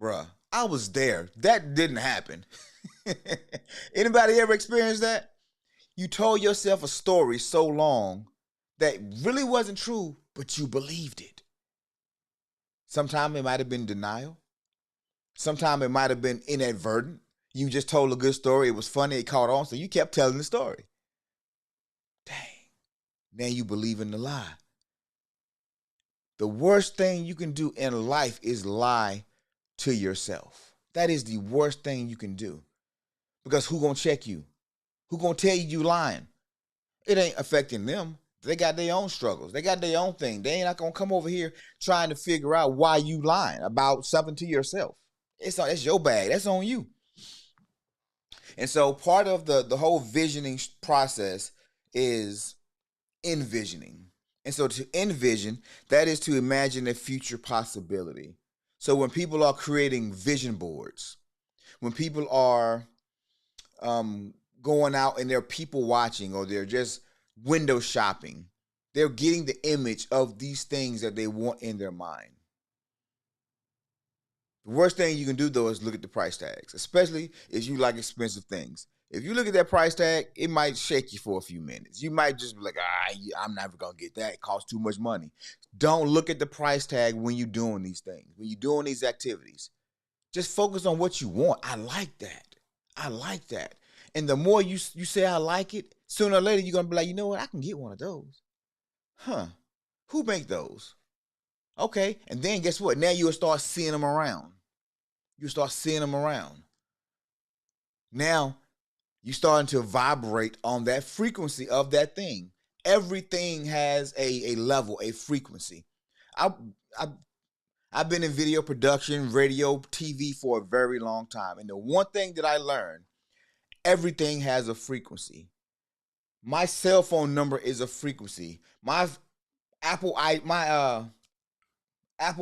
bruh, I was there. That didn't happen. Anybody ever experienced that? You told yourself a story so long that really wasn't true, but you believed it. Sometimes it might have been denial. Sometimes it might have been inadvertent. You just told a good story. It was funny. It caught on. So you kept telling the story. Dang. Now you believe in the lie. The worst thing you can do in life is lie to yourself. That is the worst thing you can do. Because who gonna check you? Who gonna tell you lying? It ain't affecting them. They got their own struggles. They got their own thing. They ain't not gonna come over here trying to figure out why you lying about something to yourself. It's your bag. That's on you. And so part of the whole visioning process is envisioning. And so to envision, that is to imagine a future possibility. So when people are creating vision boards, when people are going out and they're people watching or they're just window shopping, they're getting the image of these things that they want in their mind. The worst thing you can do, though, is look at the price tags, especially if you like expensive things. If you look at that price tag, it might shake you for a few minutes. You might just be like, I'm never going to get that. It costs too much money. Don't look at the price tag when you're doing these things, when you're doing these activities. Just focus on what you want. I like that. I like that. And the more you say I like it, sooner or later you're going to be like, you know what? I can get one of those. Huh. Who make those? Okay. And then guess what? Now you'll start seeing them around. You start seeing them around. Now you're starting to vibrate on that frequency of that thing. Everything has a level, a frequency. I've been in video production, radio, TV for a very long time. And the one thing that I learned, everything has a frequency. My cell phone number is a frequency. My Apple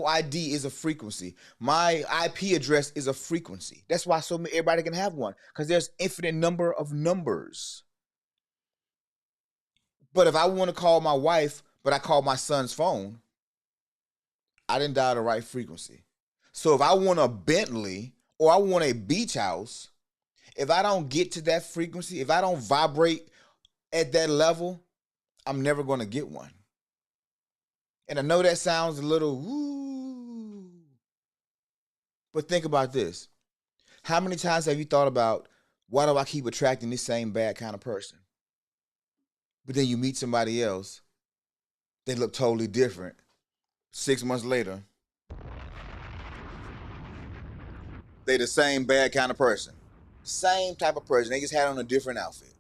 ID is a frequency. My IP address is a frequency. That's why everybody can have one, because there's infinite number of numbers. But if I want to call my wife, but I call my son's phone, I didn't dial the right frequency. So if I want a Bentley or I want a beach house, if I don't get to that frequency, if I don't vibrate at that level, I'm never going to get one. And I know that sounds a little woo, but think about this. How many times have you thought about, why do I keep attracting this same bad kind of person? But then you meet somebody else, they look totally different. 6 months later, they the same bad kind of person. Same type of person. They just had on a different outfit.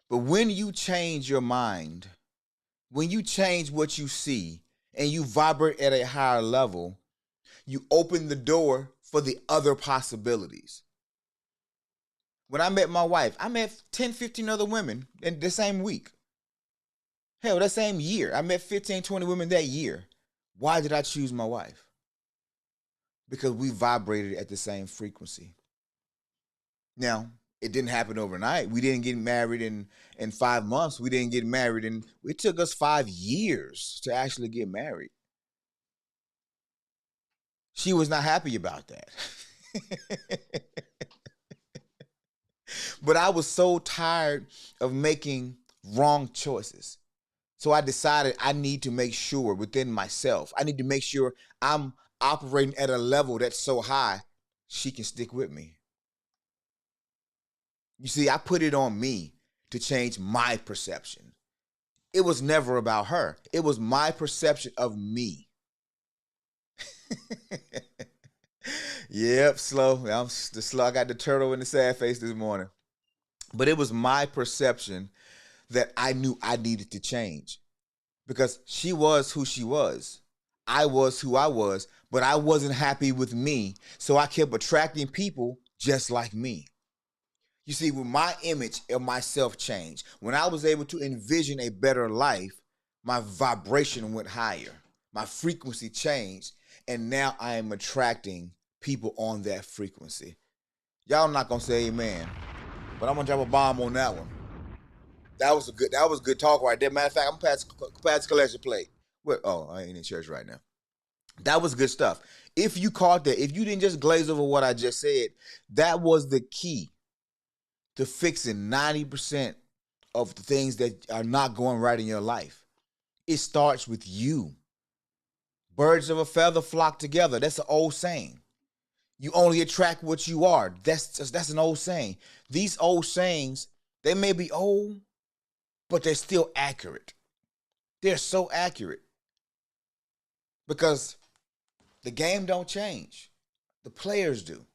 But when you change your mind, when you change what you see and you vibrate at a higher level, you open the door for the other possibilities. When I met my wife, I met 10, 15 other women in the same week. Hell, that same year. I met 15, 20 women that year. Why did I choose my wife? Because we vibrated at the same frequency. Now, It didn't happen overnight. We didn't get married in 5 months. We didn't get married, and it took us 5 years to actually get married. She was not happy about that. But I was so tired of making wrong choices. So I decided I need to make sure within myself, I need to make sure I'm operating at a level that's so high she can stick with me. You see, I put it on me to change my perception. It was never about her, it was my perception of me. Yep, slow. I'm the slow. I got the turtle in the sad face this morning. But it was my perception that I knew I needed to change because she was who she was. I was who I was, but I wasn't happy with me. So I kept attracting people just like me. You see, when my image of myself changed, when I was able to envision a better life, my vibration went higher. My frequency changed, and now I am attracting people on that frequency. Y'all not gonna say amen, but I'm gonna drop a bomb on that one. That was good talk right there. Matter of fact, I'm past collection plate. What? Oh, I ain't in church right now. That was good stuff. If you caught that, if you didn't just glaze over what I just said, that was the key to fixing 90% of the things that are not going right in your life. It starts with you. Birds of a feather flock together. That's an old saying. You only attract what you are. That's an old saying. These old sayings, they may be old, but they're still accurate. They're so accurate because the game don't change. The players do.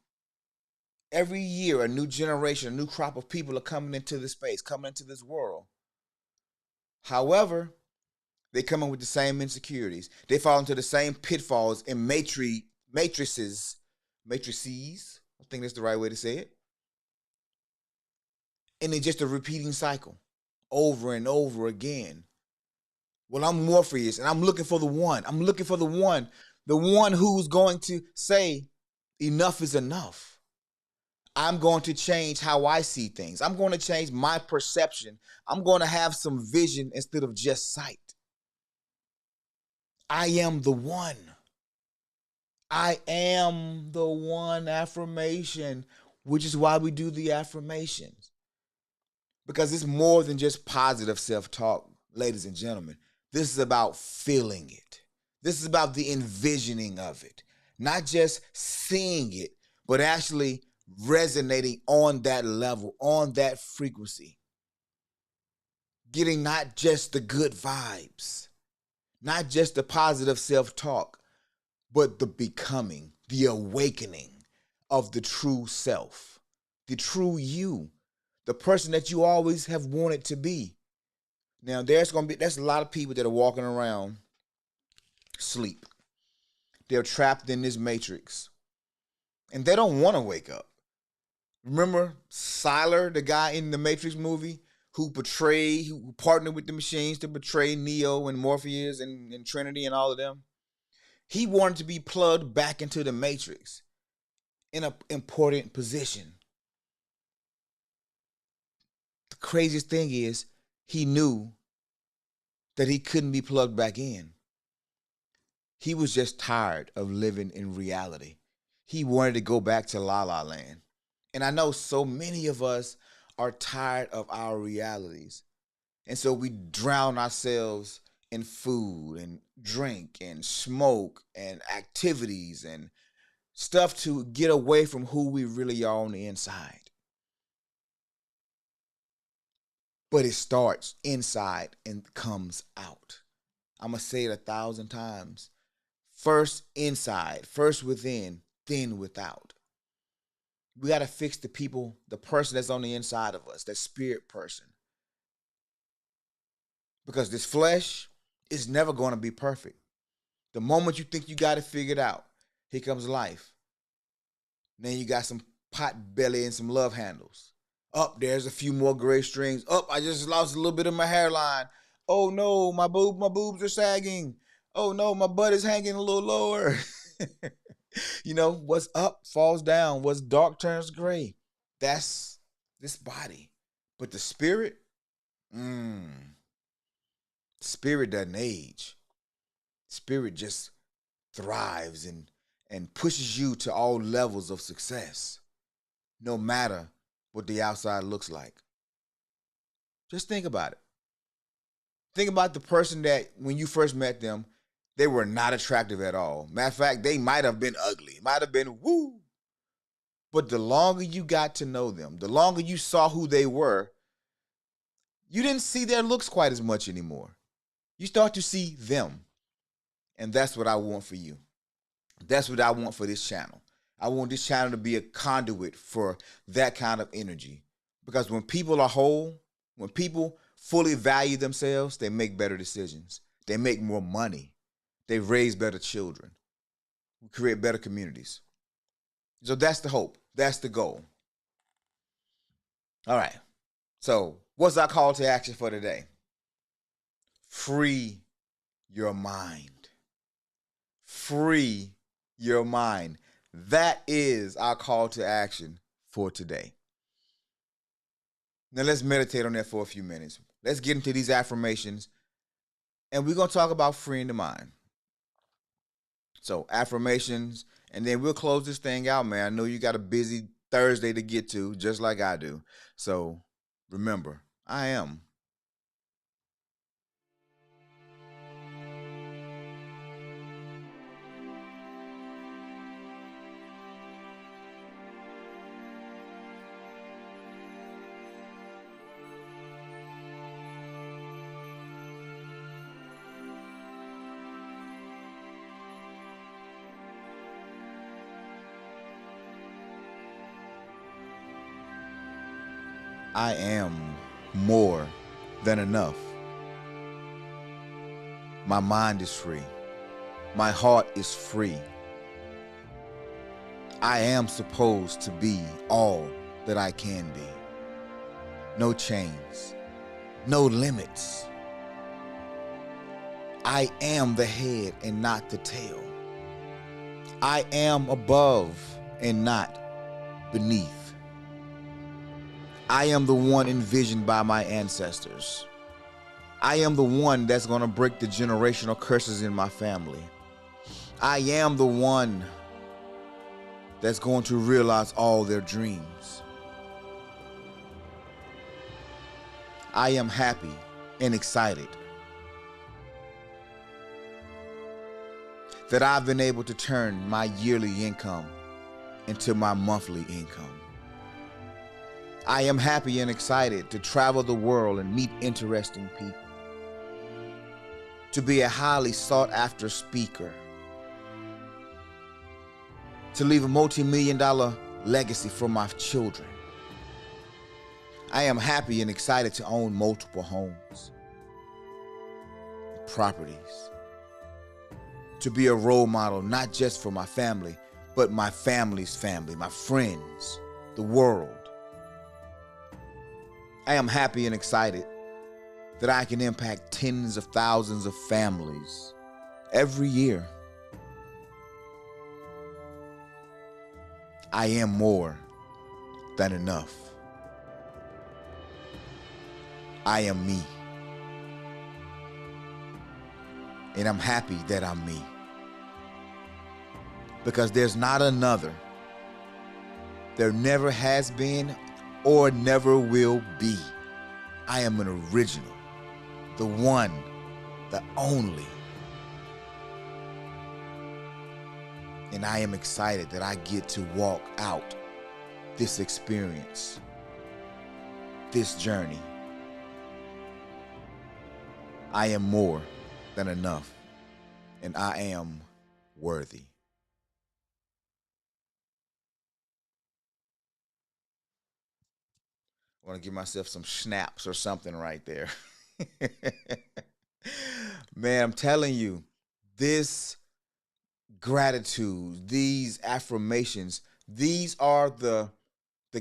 Every year, a new generation, a new crop of people are coming into this space, coming into this world. However, they come in with the same insecurities. They fall into the same pitfalls and matrices. I think that's the right way to say it. And it's just a repeating cycle over and over again. Well, I'm Morpheus and I'm looking for the one. I'm looking for the one who's going to say, enough is enough. I'm going to change how I see things. I'm going to change my perception. I'm going to have some vision instead of just sight. I am the one. I am the one affirmation, which is why we do the affirmations. Because it's more than just positive self talk, ladies and gentlemen. This is about feeling it. This is about the envisioning of it. Not just seeing it, but actually resonating on that level, on that frequency. Getting not just the good vibes, not just the positive self talk, but the becoming, the awakening of the true self, the true you, the person that you always have wanted to be. Now, there's a lot of people that are walking around sleep. They're trapped in this matrix, and they don't want to wake up. Remember Siler, the guy in the Matrix movie, who partnered with the machines to betray Neo and Morpheus and Trinity and all of them? He wanted to be plugged back into the matrix in an important position. The craziest thing is he knew that he couldn't be plugged back in. He was just tired of living in reality. He wanted to go back to La La Land. And I know so many of us are tired of our realities. And so we drown ourselves in food and drink and smoke and activities and stuff to get away from who we really are on the inside. But it starts inside and comes out. I'm going to say it 1,000 times. First inside, first within, then without. We got to fix the person that's on the inside of us, that spirit person. Because this flesh is never going to be perfect. The moment you think you got it figured out, here comes life. Then you got some pot belly and some love handles. Up, there's a few more gray strings. Up, I just lost a little bit of my hairline. Oh no, my boobs are sagging. Oh no, my butt is hanging a little lower. What's up falls down. What's dark turns gray. That's this body. But the spirit, spirit doesn't age. Spirit just thrives and pushes you to all levels of success, no matter what the outside looks like. Just think about it. Think about the person that when you first met them, they were not attractive at all. Matter of fact, they might have been ugly, might have been woo. But the longer you got to know them, the longer you saw who they were, you didn't see their looks quite as much anymore. You start to see them. And that's what I want for you. That's what I want for this channel. I want this channel to be a conduit for that kind of energy. Because when people are whole, when people fully value themselves, they make better decisions. They make more money. They raise better children. We create better communities. So that's the hope. That's the goal. All right. So what's our call to action for today? Free your mind. Free your mind. That is our call to action for today. Now let's meditate on that for a few minutes. Let's get into these affirmations, and we're going to talk about freeing the mind. So affirmations, and then we'll close this thing out, man. I know you got a busy Thursday to get to, just like I do. So remember, I am. I am more than enough. My mind is free. My heart is free. I am supposed to be all that I can be. No chains, no limits. I am the head and not the tail. I am above and not beneath. I am the one envisioned by my ancestors. I am the one that's going to break the generational curses in my family. I am the one that's going to realize all their dreams. I am happy and excited that I've been able to turn my yearly income into my monthly income. I am happy and excited to travel the world and meet interesting people, to be a highly sought after speaker, to leave a multi-million-dollar legacy for my children. I am happy and excited to own multiple homes, properties, to be a role model not just for my family, but my family's family, my friends, the world. I am happy and excited that I can impact tens of thousands of families every year. I am more than enough. I am me. And I'm happy that I'm me. Because there's not another. There never has been or never will be. I am an original, the one, the only. And I am excited that I get to walk out this experience, this journey. I am more than enough, and I am worthy. I want to give myself some snaps or something right there. Man, I'm telling you, this gratitude, these affirmations, these are the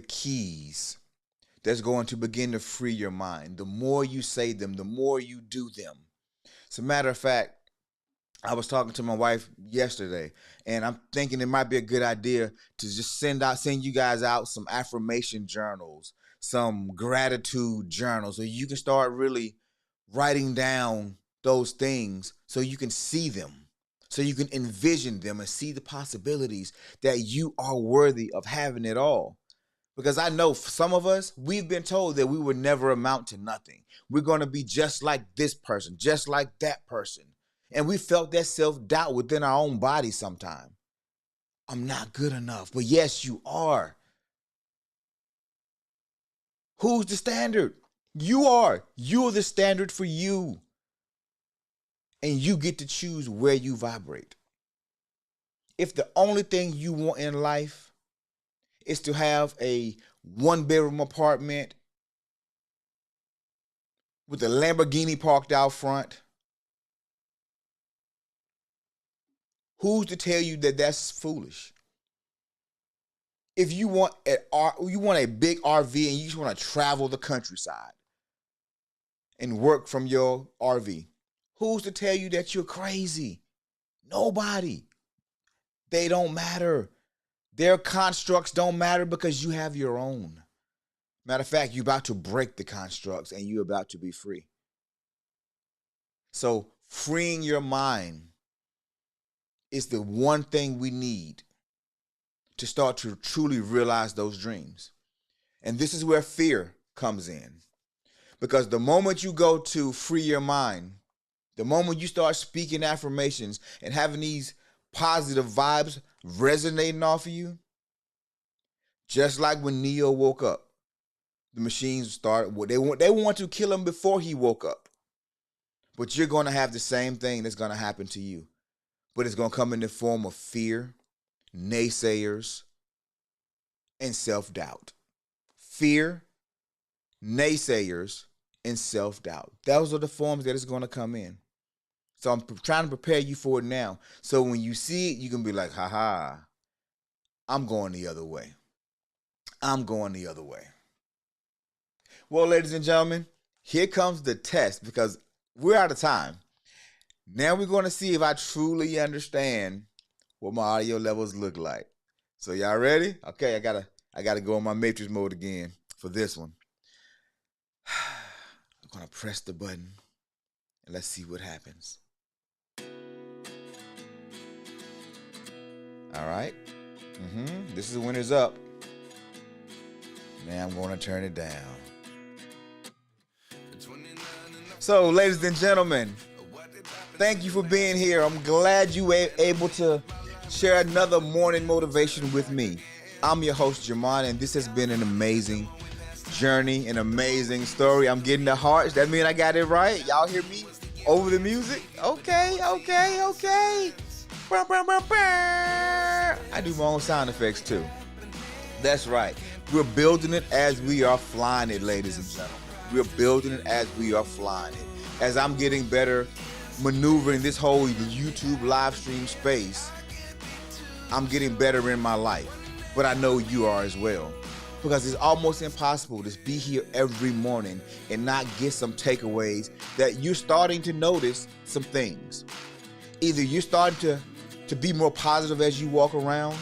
keys that's going to begin to free your mind. The more you say them, the more you do them. As a matter of fact, I was talking to my wife yesterday, and I'm thinking it might be a good idea to just send you guys out some affirmation journals, some gratitude journals, or you can start really writing down those things so you can see them, so you can envision them and see the possibilities that you are worthy of having it all. Because I know for some of us, we've been told that we would never amount to nothing. We're going to be just like this person, just like that person. And we felt that self-doubt within our own body sometime. I'm not good enough. But yes, you are. Who's the standard? You are. You're the standard for you. And you get to choose where you vibrate. If the only thing you want in life is to have a 1-bedroom apartment with a Lamborghini parked out front, who's to tell you that that's foolish? If you want a big RV and you just want to travel the countryside and work from your RV, who's to tell you that you're crazy? Nobody. They don't matter. Their constructs don't matter because you have your own. Matter of fact, you're about to break the constructs and you're about to be free. So freeing your mind is the one thing we need to start to truly realize those dreams. And this is where fear comes in. Because the moment you go to free your mind, the moment you start speaking affirmations and having these positive vibes resonating off of you, just like when Neo woke up, the machines started, they want to kill him before he woke up. But you're going to have the same thing that's going to happen to you. But it's going to come in the form of fear, naysayers, and self-doubt. Fear, naysayers, and self-doubt. Those are the forms that it's going to come in. So I'm trying to prepare you for it now. So when you see it, you can be like, ha, I'm going the other way. I'm going the other way. Well, ladies and gentlemen, here comes the test because we're out of time. Now we're going to see if I truly understand what my audio levels look like. So y'all ready? Okay, I gotta go in my matrix mode again for this one. I'm gonna press the button and let's see what happens. All right. This is when it's up. Now I'm gonna turn it down. So, ladies and gentlemen, thank you for being here. I'm glad you were able to share another morning motivation with me. I'm your host, Jamon, and this has been an amazing journey, an amazing story. I'm getting the hearts. That means I got it right. Y'all hear me over the music? Okay. I do my own sound effects too. That's right. We're building it as we are flying it, ladies and gentlemen. We're building it as we are flying it. As I'm getting better maneuvering this whole YouTube live stream space, I'm getting better in my life. But I know you are as well. Because it's almost impossible to be here every morning and not get some takeaways that you're starting to notice some things. Either you're starting to be more positive as you walk around,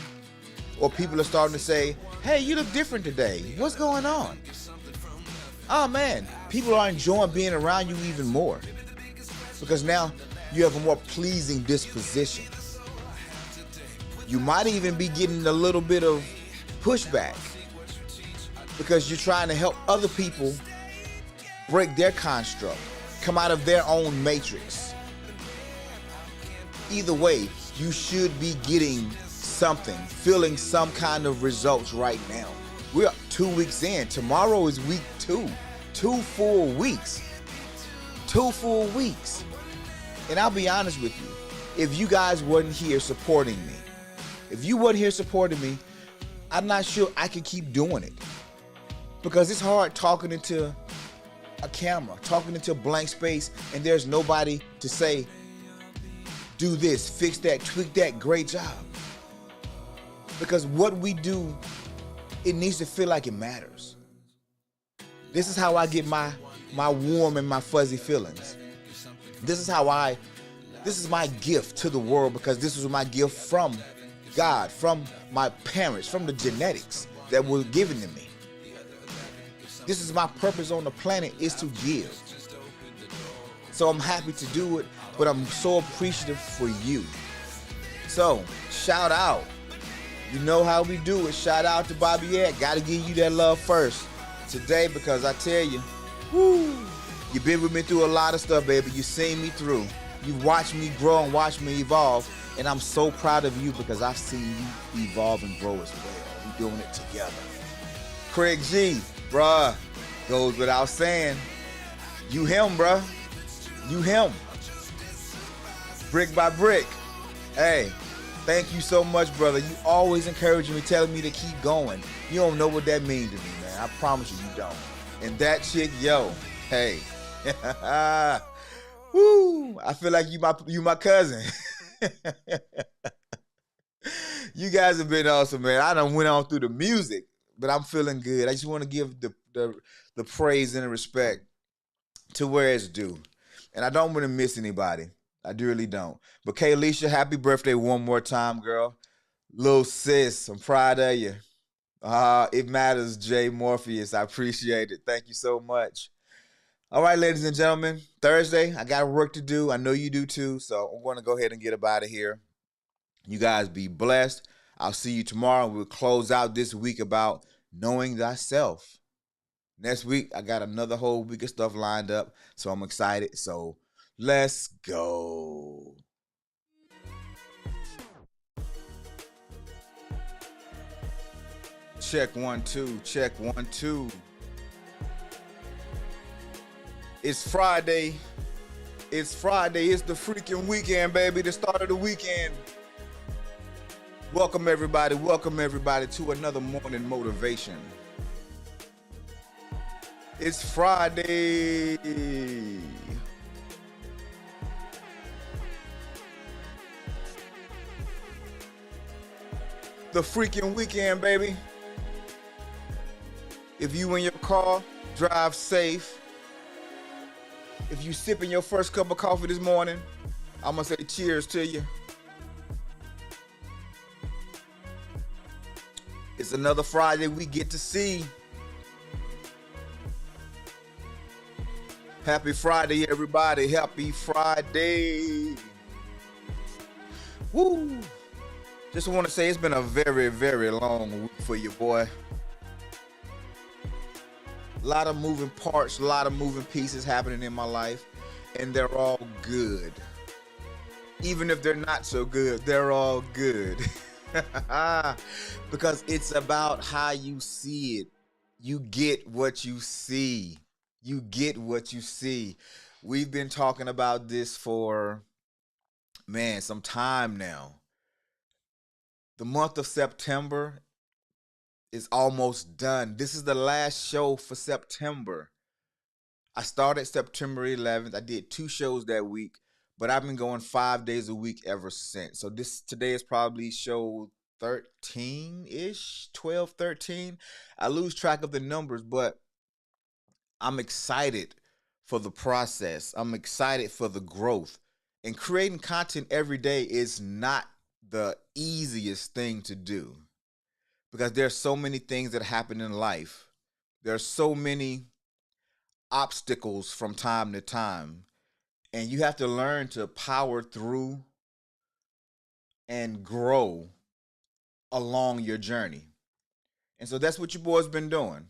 or people are starting to say, hey, you look different today. What's going on? Oh man, people are enjoying being around you even more. Because now you have a more pleasing disposition. You might even be getting a little bit of pushback because you're trying to help other people break their construct, come out of their own matrix. Either way, you should be getting something, feeling some kind of results right now. We're 2 weeks in. Tomorrow is week 2. 2 full weeks. 2 full weeks. And I'll be honest with you, if you guys wasn't here supporting me, if you wasn't here supporting me, I'm not sure I can keep doing it. Because it's hard talking into a camera, talking into a blank space, and there's nobody to say, do this, fix that, tweak that, great job. Because what we do, it needs to feel like it matters. This is how I get my warm and my fuzzy feelings. This is my gift to the world, because this was my gift from God, from my parents, from the genetics that were given to me. This is my purpose on the planet, is to give. So I'm happy to do it, but I'm so appreciative for you. So, shout out. You know how we do it. Shout out to Bobbyette. Gotta give you that love first today, because I tell you, whoo, you've been with me through a lot of stuff, baby. You've seen me through. You've watched me grow and watched me evolve. And I'm so proud of you because I've seen you evolve and grow as well. We're doing it together. Craig G, bruh, goes without saying. You him, bruh. You him. Brick by brick. Hey, thank you so much, brother. You always encouraging me, telling me to keep going. You don't know what that means to me, man. I promise you don't. And that chick, yo, hey. Woo, I feel like you my cousin. You guys have been awesome, man. I done went on through the music, but I'm feeling good. I just want to give the praise and the respect to where it's due. And I don't want to miss anybody. I really don't. But Kaylisha, happy birthday one more time, girl. Little sis, I'm proud of you. It matters, Jay Morpheus. I appreciate it. Thank you so much. All right, ladies and gentlemen, Thursday, I got work to do. I know you do too, so I'm going to go ahead and get up out of here. You guys be blessed. I'll see you tomorrow. We'll close out this week about knowing thyself. Next week, I got another whole week of stuff lined up, so I'm excited. So let's go. Check 1 2. Check 1 2. It's Friday. It's Friday. It's the freaking weekend, baby. The start of the weekend. Welcome everybody to another morning motivation. It's Friday. The freaking weekend, baby. If you in your car, drive safe. If you sipping your first cup of coffee this morning, I'm gonna say cheers to you. It's another Friday we get to see. Happy Friday, everybody. Happy Friday. Woo. Just want to say it's been a very, very long week for you, boy. A lot of moving parts, a lot of moving pieces happening in my life, and they're all good. Even if they're not so good, they're all good. Because it's about how you see it. You get what you see. You get what you see. We've been talking about this for, man, some time now. The month of September is almost done. This is the last show for September. I started September 11th. I did 2 shows that week, but I've been going 5 days a week ever since. So today is probably show 13-ish, 12, 13. I lose track of the numbers, but I'm excited for the process. I'm excited for the growth. And creating content every day is not the easiest thing to do, because there's so many things that happen in life. There's so many obstacles from time to time, and you have to learn to power through and grow along your journey. And so that's what your boy's been doing.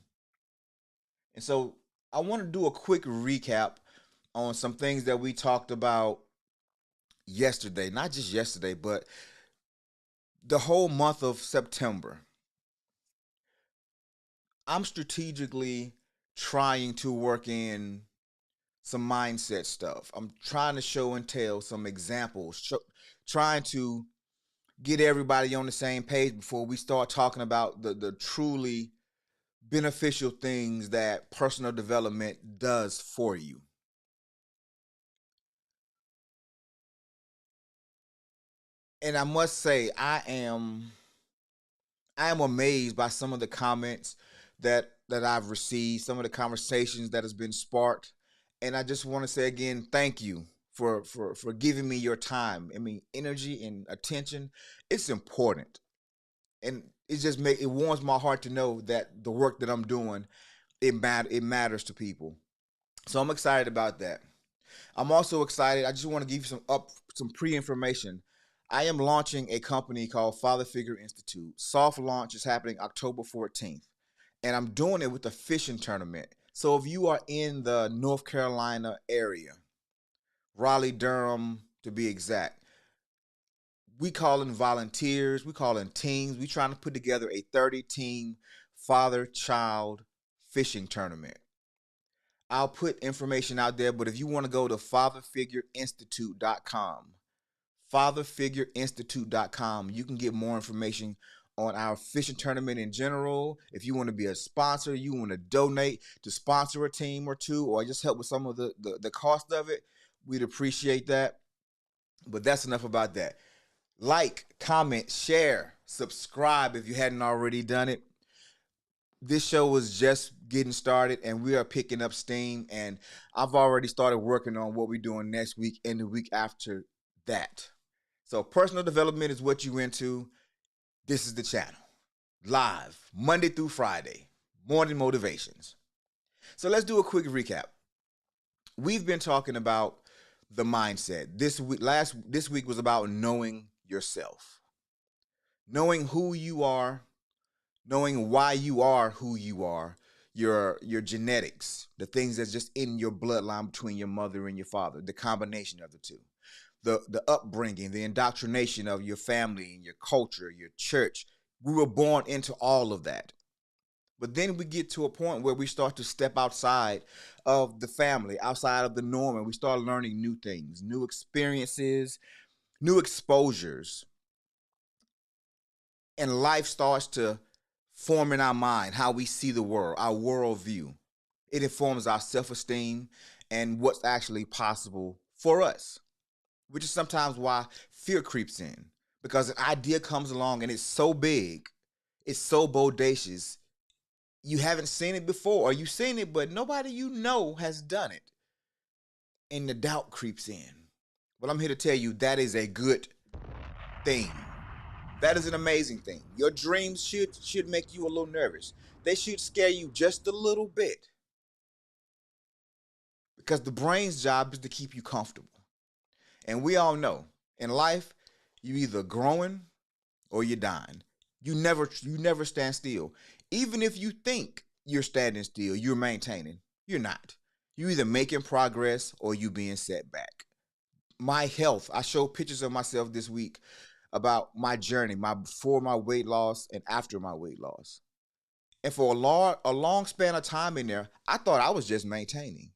And so I want to do a quick recap on some things that we talked about yesterday. Not just yesterday, but the whole month of September. I'm strategically trying to work in some mindset stuff. I'm trying to show and tell some examples, trying to get everybody on the same page before we start talking about the truly beneficial things that personal development does for you. And I must say, I am amazed by some of the comments that I've received, some of the conversations that has been sparked. And I just want to say again, thank you for giving me your time. I mean, energy and attention. It's important. And it warms my heart to know that the work that I'm doing it matters to people. So I'm excited about that. I'm also excited. I just want to give you some pre-information. I am launching a company called Father Figure Institute. Soft launch is happening October 14th, and I'm doing it with a fishing tournament. So if you are in the North Carolina area, Raleigh, Durham to be exact, we call in volunteers, we call in teams. We trying to put together a 30-team father-child fishing tournament. I'll put information out there, but if you want to go to fatherfigureinstitute.com, fatherfigureinstitute.com, you can get more information on our fishing tournament in general. If you want to be a sponsor, you want to donate to sponsor a team or two, or just help with some of the cost of it, we'd appreciate that. But that's enough about that. Like, comment, share, subscribe if you hadn't already done it. This show was just getting started and we are picking up steam, and I've already started working on what we're doing next week and the week after that. So personal development is what you into. This is the channel. Live, Monday through Friday. Morning motivations. So let's do a quick recap. We've been talking about the mindset. This week was about knowing yourself. Knowing who you are, knowing why you are who you are, your genetics, the things that's just in your bloodline between your mother and your father, the combination of the two, the upbringing, the indoctrination of your family and your culture, your church. We were born into all of that. But then we get to a point where we start to step outside of the family, outside of the norm, and we start learning new things, new experiences, new exposures. And life starts to form in our mind how we see the world, our worldview. It informs our self-esteem and what's actually possible for us, which is sometimes why fear creeps in. Because an idea comes along and it's so big, it's so bodacious, you haven't seen it before, or you've seen it, but nobody you know has done it. And the doubt creeps in. Well, I'm here to tell you that is a good thing. That is an amazing thing. Your dreams should make you a little nervous. They should scare you just a little bit. Because the brain's job is to keep you comfortable. And we all know in life, you either growing or you're dying. You never stand still. Even if you think you're standing still, you're maintaining. You're not. You're either making progress or you being set back. My health, I showed pictures of myself this week about my journey, my before my weight loss and after my weight loss. And for a long span of time in there, I thought I was just maintaining.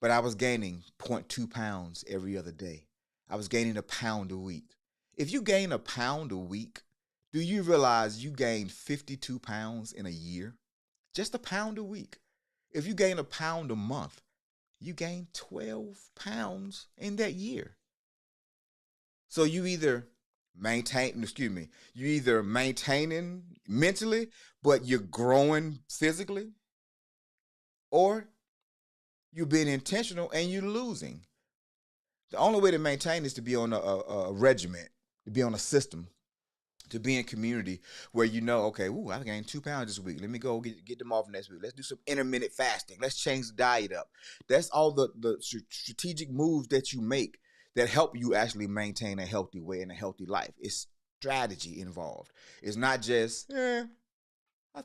But I was gaining 0.2 pounds every other day. I was gaining a pound a week. If you gain a pound a week, do you realize you gained 52 pounds in a year? Just a pound a week. If you gain a pound a month, you gain 12 pounds in that year. So you either you're either maintaining mentally, but you're growing physically, or you're being intentional and you're losing. The only way to maintain is to be on a regiment, to be on a system, to be in community where you know, okay, ooh, I gained 2 pounds this week. Let me go get them off next week. Let's do some intermittent fasting. Let's change the diet up. That's all the strategic moves that you make that help you actually maintain a healthy weight and a healthy life. It's strategy involved. It's not just, I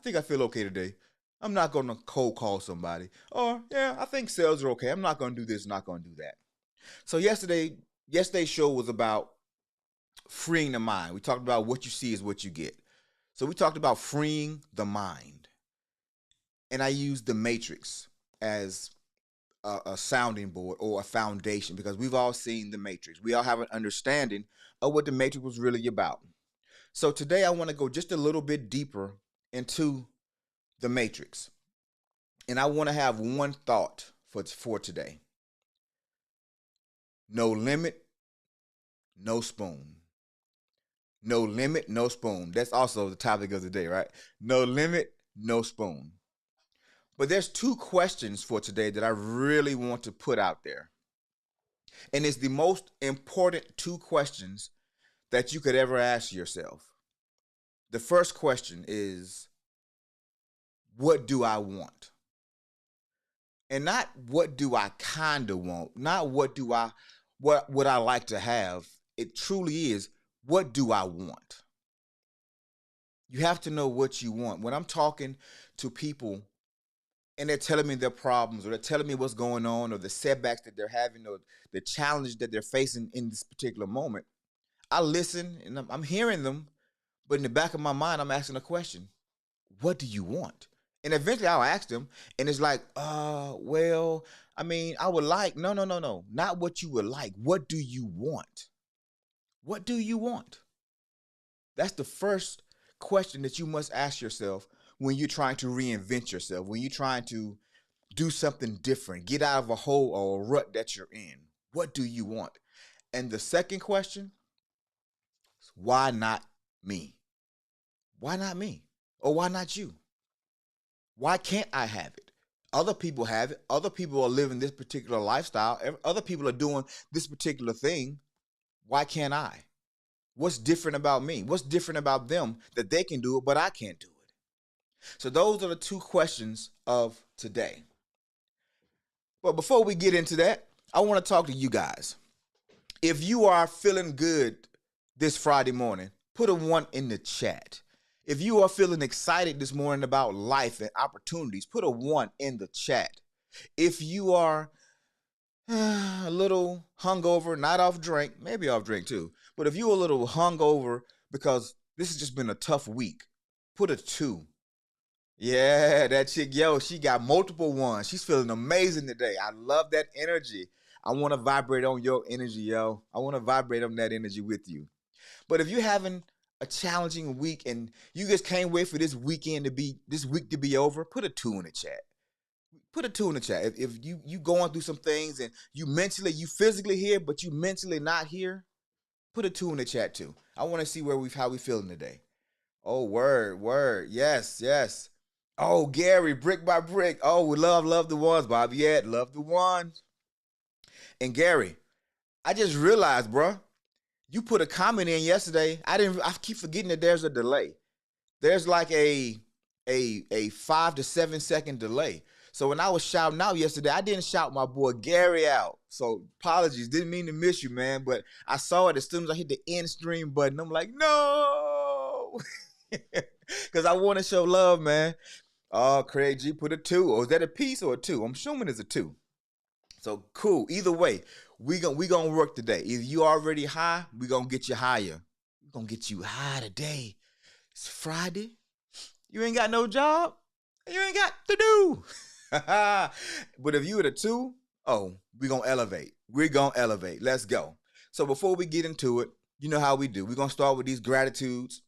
think I feel okay today. I'm not going to cold call somebody. Or, yeah, I think sales are okay. I'm not going to do this, not going to do that. So yesterday's show was about freeing the mind. We talked about what you see is what you get. So we talked about freeing the mind. And I used the matrix as a sounding board or a foundation because we've all seen the matrix. We all have an understanding of what the matrix was really about. So today I want to go just a little bit deeper into the matrix. And I want to have one thought for today. No limit, no spoon. No limit, no spoon. That's also the topic of the day, right? No limit, no spoon. But there's two questions for today that I really want to put out there. And it's the most important two questions that you could ever ask yourself. The first question is, what do I want? And not what do I kind of want, not what would I like to have. It truly is, what do I want? You have to know what you want. When I'm talking to people and they're telling me their problems, or they're telling me what's going on, or the setbacks that they're having, or the challenge that they're facing in this particular moment, I listen and I'm hearing them, but in the back of my mind, I'm asking a question: what do you want? And eventually I'll ask them, and it's like, well, I mean, I would like, no, no, no, no, not what you would like. What do you want? What do you want? That's the first question that you must ask yourself when you're trying to reinvent yourself, when you're trying to do something different, get out of a hole or a rut that you're in. What do you want? And the second question is, why not me? Why not me? Or why not you? Why can't I have it? Other people have it. Other people are living this particular lifestyle. Other people are doing this particular thing. Why can't I? What's different about me? What's different about them that they can do it, but I can't do it? So those are the two questions of today. But before we get into that, I want to talk to you guys. If you are feeling good this Friday morning, put a 1 in the chat. If you are feeling excited this morning about life and opportunities, put a 1 in the chat. If you are a little hungover, not off drink, maybe off drink too, but if you're a little hungover because this has just been a tough week, put a 2. Yeah, that chick, yo, she got multiple 1s. She's feeling amazing today. I love that energy. I want to vibrate on your energy, yo. I want to vibrate on that energy with you. But if you're having a challenging week and you just can't wait for this week to be over, put a 2 in the chat. Put a 2 in the chat. If you going through some things and you physically here, but you mentally not here, put a 2 in the chat too. I want to see how we feeling today. Oh, word. Yes, yes. Oh, Gary, brick by brick. Oh, we love the ones, Bob. Yeah, love the ones. And Gary, I just realized, bro, you put a comment in yesterday. I keep forgetting that there's a delay. There's like a 5 to 7 second delay. So when I was shouting out yesterday, I didn't shout my boy Gary out. So apologies, didn't mean to miss you, man. But I saw it as soon as I hit the end stream button. I'm like, no, because I want to show love, man. Oh, Craig G put a 2. Or is that a piece or a 2? I'm assuming it's a 2. So cool. Either way, we gonna work today. If you already high, we gonna get you higher. We gonna get you high today. It's Friday. You ain't got no job. You ain't got to do. But if you at a 2, oh, we gonna elevate. We're gonna elevate. Let's go. So before we get into it, you know how we do. We're gonna start with these gratitudes.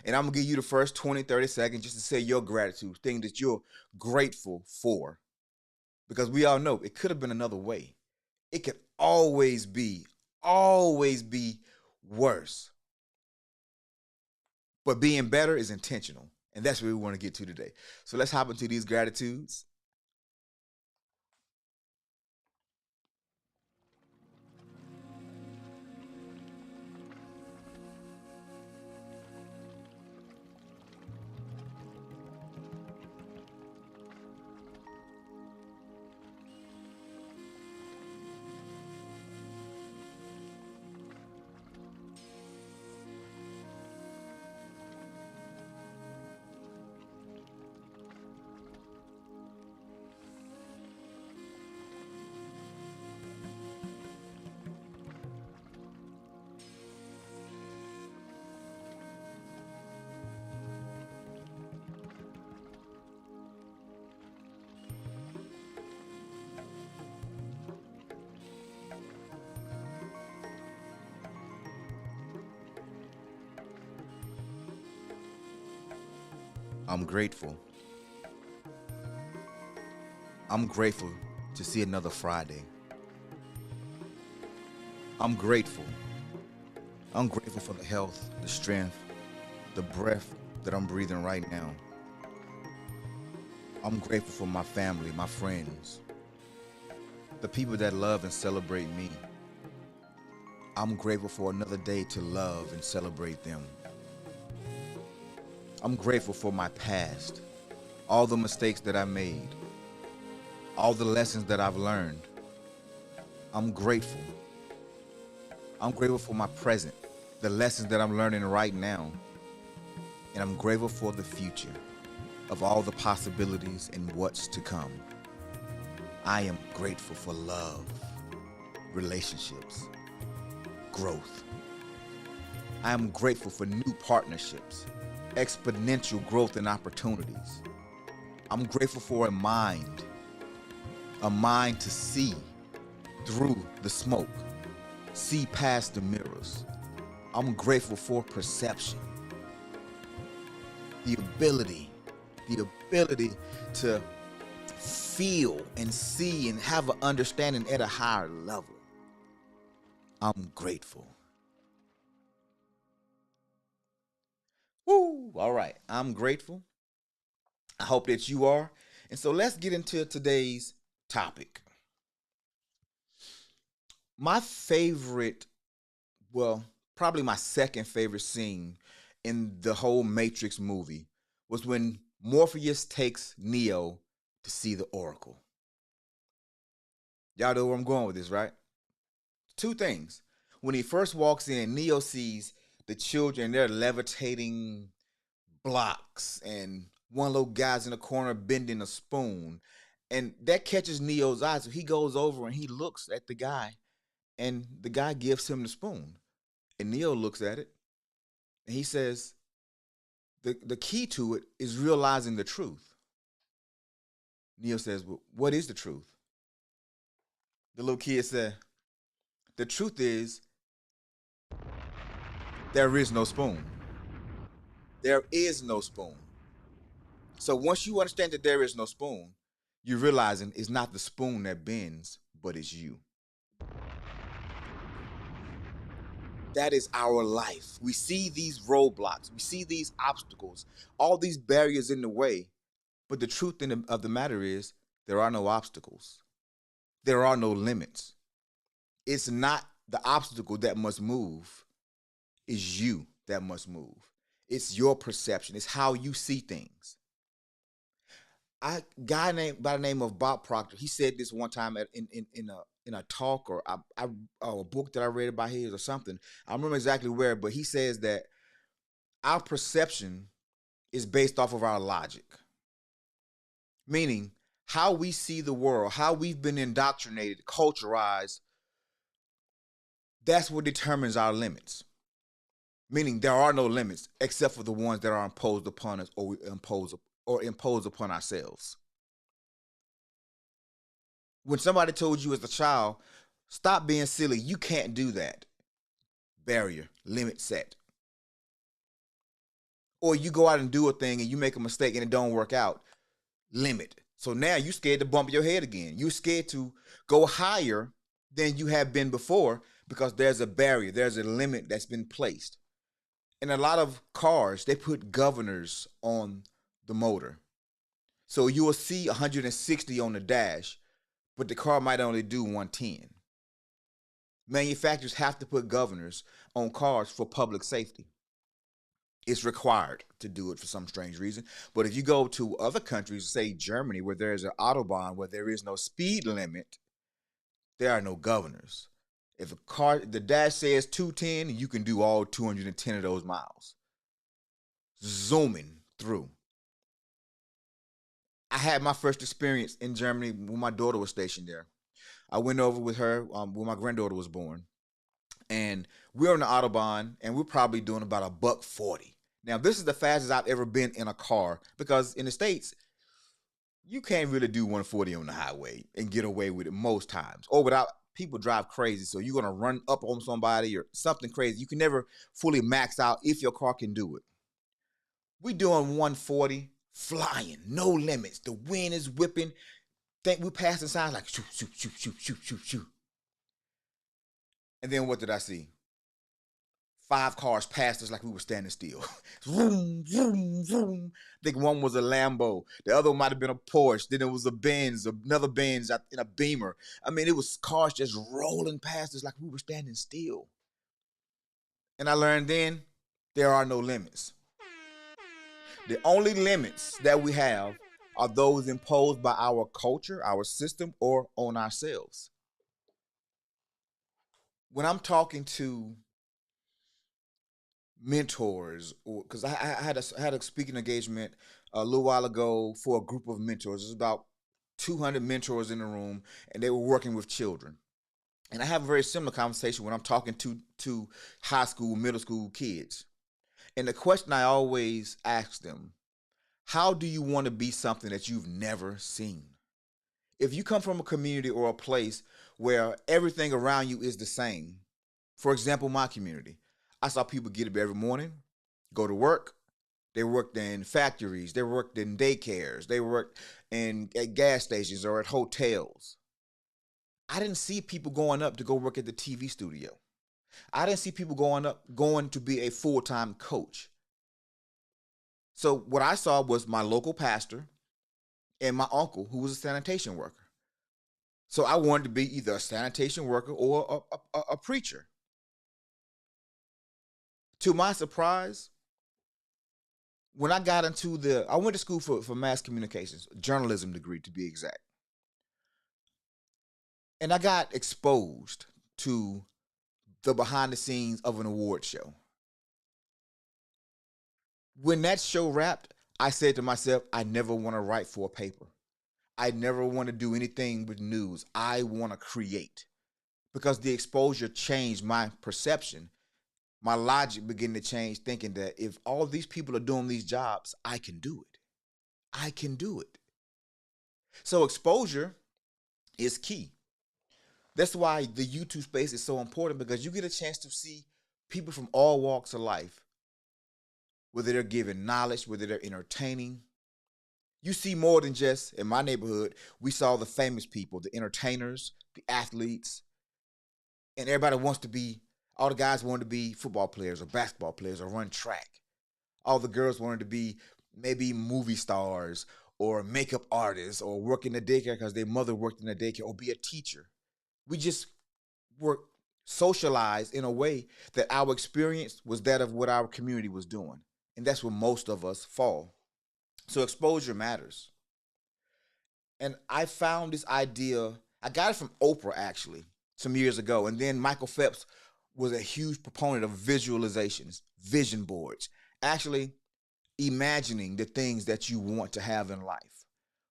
And I'm going to give you the first 20, 30 seconds just to say your gratitude, things that you're grateful for. Because we all know it could have been another way. It could always be worse. But being better is intentional. And that's what we want to get to today. So let's hop into these gratitudes. I'm grateful. I'm grateful to see another Friday. I'm grateful. I'm grateful for the health, the strength, the breath that I'm breathing right now. I'm grateful for my family, my friends, the people that love and celebrate me. I'm grateful for another day to love and celebrate them. I'm grateful for my past, all the mistakes that I made, all the lessons that I've learned. I'm grateful. I'm grateful for my present, the lessons that I'm learning right now. And I'm grateful for the future of all the possibilities and what's to come. I am grateful for love, relationships, growth. I am grateful for new partnerships, exponential growth and opportunities. I'm grateful for a mind to see through the smoke, see past the mirrors. I'm grateful for perception, the ability, the ability to feel and see and have an understanding at a higher level. I'm grateful. Woo! All right, I'm grateful. I hope that you are. And so let's get into today's topic. My favorite, well, probably my second favorite scene in the whole Matrix movie was when Morpheus takes Neo to see the Oracle. Y'all know where I'm going with this, right? Two things. When he first walks in, Neo sees the children, they're levitating blocks, and one little guy's in the corner bending a spoon. And that catches Neo's eye. So he goes over and he looks at the guy, and the guy gives him the spoon. And Neo looks at it and he says, the key to it is realizing the truth. Neo says, well, what is the truth? The little kid said, the truth is there is no spoon. There is no spoon. So once you understand that there is no spoon, you're realizing it's not the spoon that bends, but it's you. That is our life. We see these roadblocks, we see these obstacles, all these barriers in the way. But the truth of the matter is, there are no obstacles, there are no limits. It's not the obstacle that must move, it's you that must move. It's your perception, it's how you see things. A guy named by the name of Bob Proctor, he said this one time in a talk or a book that I read about his or something. I don't remember exactly where, but he says that our perception is based off of our logic, meaning how we see the world, how we've been indoctrinated, culturalized. That's what determines our limits. Meaning there are no limits except for the ones that are imposed upon us or imposed upon ourselves. When somebody told you as a child, stop being silly, you can't do that. Barrier, limit set. Or you go out and do a thing and you make a mistake and it don't work out, limit. So now you're scared to bump your head again. You're scared to go higher than you have been before because there's a barrier, there's a limit that's been placed. In a lot of cars, they put governors on the motor. So you will see 160 on the dash, but the car might only do 110. Manufacturers have to put governors on cars for public safety. It's required to do it for some strange reason. But if you go to other countries, say Germany, where there is an Autobahn, where there is no speed limit, there are no governors. If the dash says 210, you can do all 210 of those miles. Zooming through. I had my first experience in Germany when my daughter was stationed there. I went over with her when my granddaughter was born. And we're on the Autobahn, and we're probably doing about a buck 40. Now, this is the fastest I've ever been in a car because in the States, you can't really do 140 on the highway and get away with it most times. Or without people drive crazy, so you're gonna run up on somebody or something crazy. You can never fully max out if your car can do it. We doing 140, flying, no limits. The wind is whipping. Think we passing signs like shoot, shoot, shoot, shoot, shoot, shoot, shoot. And then what did I see? 5 cars passed us like we were standing still. Vroom, vroom, vroom. I think one was a Lambo. The other one might have been a Porsche. Then it was a Benz, another Benz, in a Beamer. I mean, it was cars just rolling past us like we were standing still. And I learned then, there are no limits. The only limits that we have are those imposed by our culture, our system, or on ourselves. When I'm talking to mentors, or because I had a speaking engagement a little while ago for a group of mentors. There's about 200 mentors in the room, and they were working with children. And I have a very similar conversation when I'm talking to high school, middle school kids. And the question I always ask them: how do you want to be something that you've never seen? If you come from a community or a place where everything around you is the same, for example, my community, I saw people get up every morning, go to work. They worked in factories, they worked in daycares, they worked at gas stations or at hotels. I didn't see people going up to go work at the TV studio. I didn't see people going to be a full-time coach. So what I saw was my local pastor and my uncle, who was a sanitation worker. So I wanted to be either a sanitation worker or a preacher. To my surprise, when I went to school for mass communications, journalism degree to be exact. And I got exposed to the behind the scenes of an award show. When that show wrapped, I said to myself, I never want to write for a paper. I never want to do anything with news. I want to create. Because the exposure changed my perception. My logic began to change, thinking that if all of these people are doing these jobs, I can do it. I can do it. So exposure is key. That's why the YouTube space is so important, because you get a chance to see people from all walks of life, whether they're giving knowledge, whether they're entertaining. You see more than just, in my neighborhood, we saw the famous people, the entertainers, the athletes, and everybody wants to be, all the guys wanted to be football players or basketball players or run track. All the girls wanted to be maybe movie stars or makeup artists or work in the daycare because their mother worked in the daycare, or be a teacher. We just were socialized in a way that our experience was that of what our community was doing. And that's where most of us fall. So exposure matters. And I found this idea, I got it from Oprah actually, some years ago. And then Michael Phelps was a huge proponent of visualizations, vision boards, actually imagining the things that you want to have in life,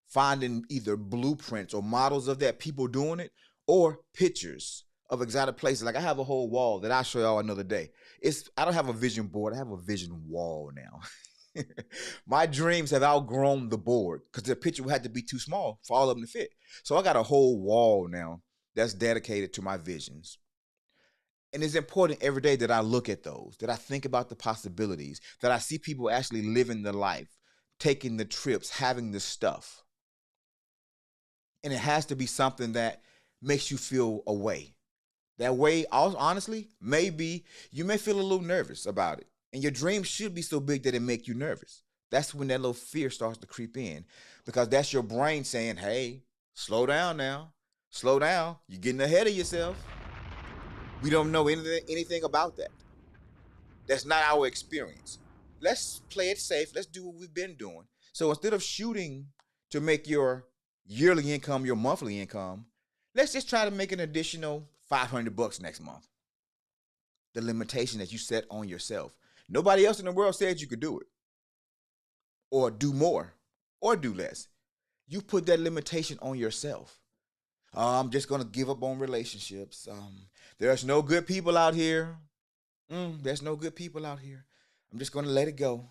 finding either blueprints or models of that, people doing it, or pictures of exotic places. Like I have a whole wall that I'll show y'all another day. I don't have a vision board, I have a vision wall now. My dreams have outgrown the board because the picture had to be too small for all of them to fit. So I got a whole wall now that's dedicated to my visions. And it's important every day that I look at those, that I think about the possibilities, that I see people actually living the life, taking the trips, having the stuff. And it has to be something that makes you feel a way. That way, honestly, maybe you may feel a little nervous about it. And your dream should be so big that it make you nervous. That's when that little fear starts to creep in, because that's your brain saying, hey, slow down now. Slow down. You're getting ahead of yourself. We don't know anything about that. That's not our experience. Let's play it safe. Let's do what we've been doing. So instead of shooting to make your yearly income your monthly income, let's just try to make an additional $500 next month. The limitation that you set on yourself. Nobody else in the world said you could do it, or do more, or do less. You put that limitation on yourself. I'm just going to give up on relationships. There's no good people out here. There's no good people out here. I'm just going to let it go.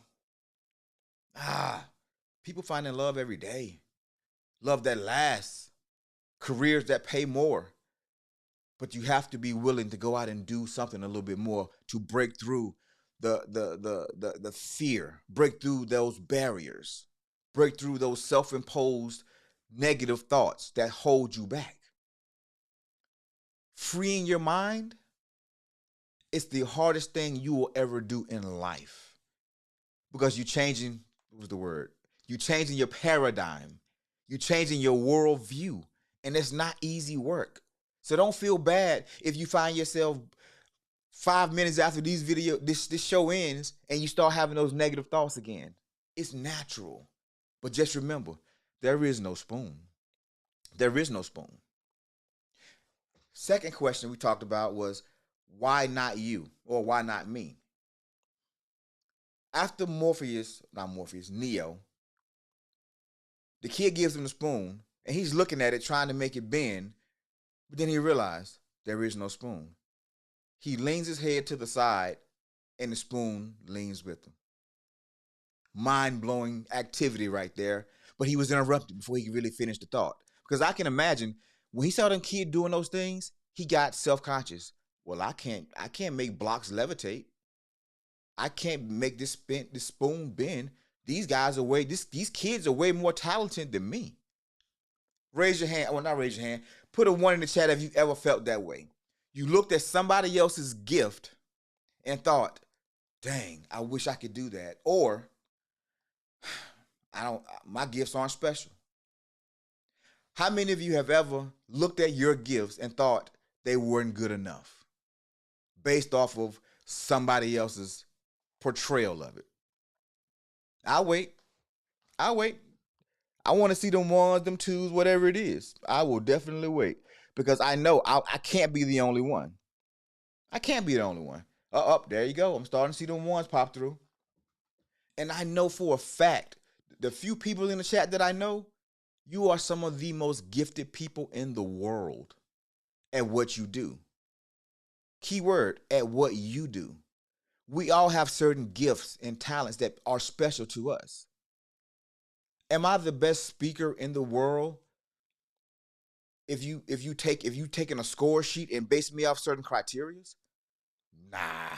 People finding love every day. Love that lasts. Careers that pay more. But you have to be willing to go out and do something a little bit more to break through the fear, break through those barriers, break through those self-imposed negative thoughts that hold you back. Freeing your mind is the hardest thing you will ever do in life, because you're changing, what was the word? You're changing your paradigm. You're changing your worldview, and it's not easy work. So don't feel bad if you find yourself 5 minutes after this show ends and you start having those negative thoughts again. It's natural. But just remember, There is no spoon. There is no spoon. Second question we talked about was why not you or why not me? After Neo, the kid gives him the spoon and he's looking at it trying to make it bend, but then he realized there is no spoon. He leans his head to the side and the spoon leans with him. Mind blowing activity right there, but he was interrupted before he could really finish the thought. Because I can imagine when he saw them kid doing those things, he got self-conscious. Well, I can't make blocks levitate. I can't make this spoon bend. These kids are way more talented than me. Raise your hand. Well, not raise your hand. Put a one in the chat if you ever felt that way. You looked at somebody else's gift and thought, dang, I wish I could do that. Or my gifts aren't special. How many of you have ever looked at your gifts and thought they weren't good enough based off of somebody else's portrayal of it? I'll wait. I'll wait. I want to see them ones, them twos, whatever it is. I will definitely wait because I know I can't be the only one. I can't be the only one. There you go. I'm starting to see them ones pop through. And I know for a fact, the few people in the chat that I know, you are some of the most gifted people in the world at what you do. Keyword, at what you do. We all have certain gifts and talents that are special to us. Am I the best speaker in the world? If you taking a score sheet and base me off certain criterias? Nah.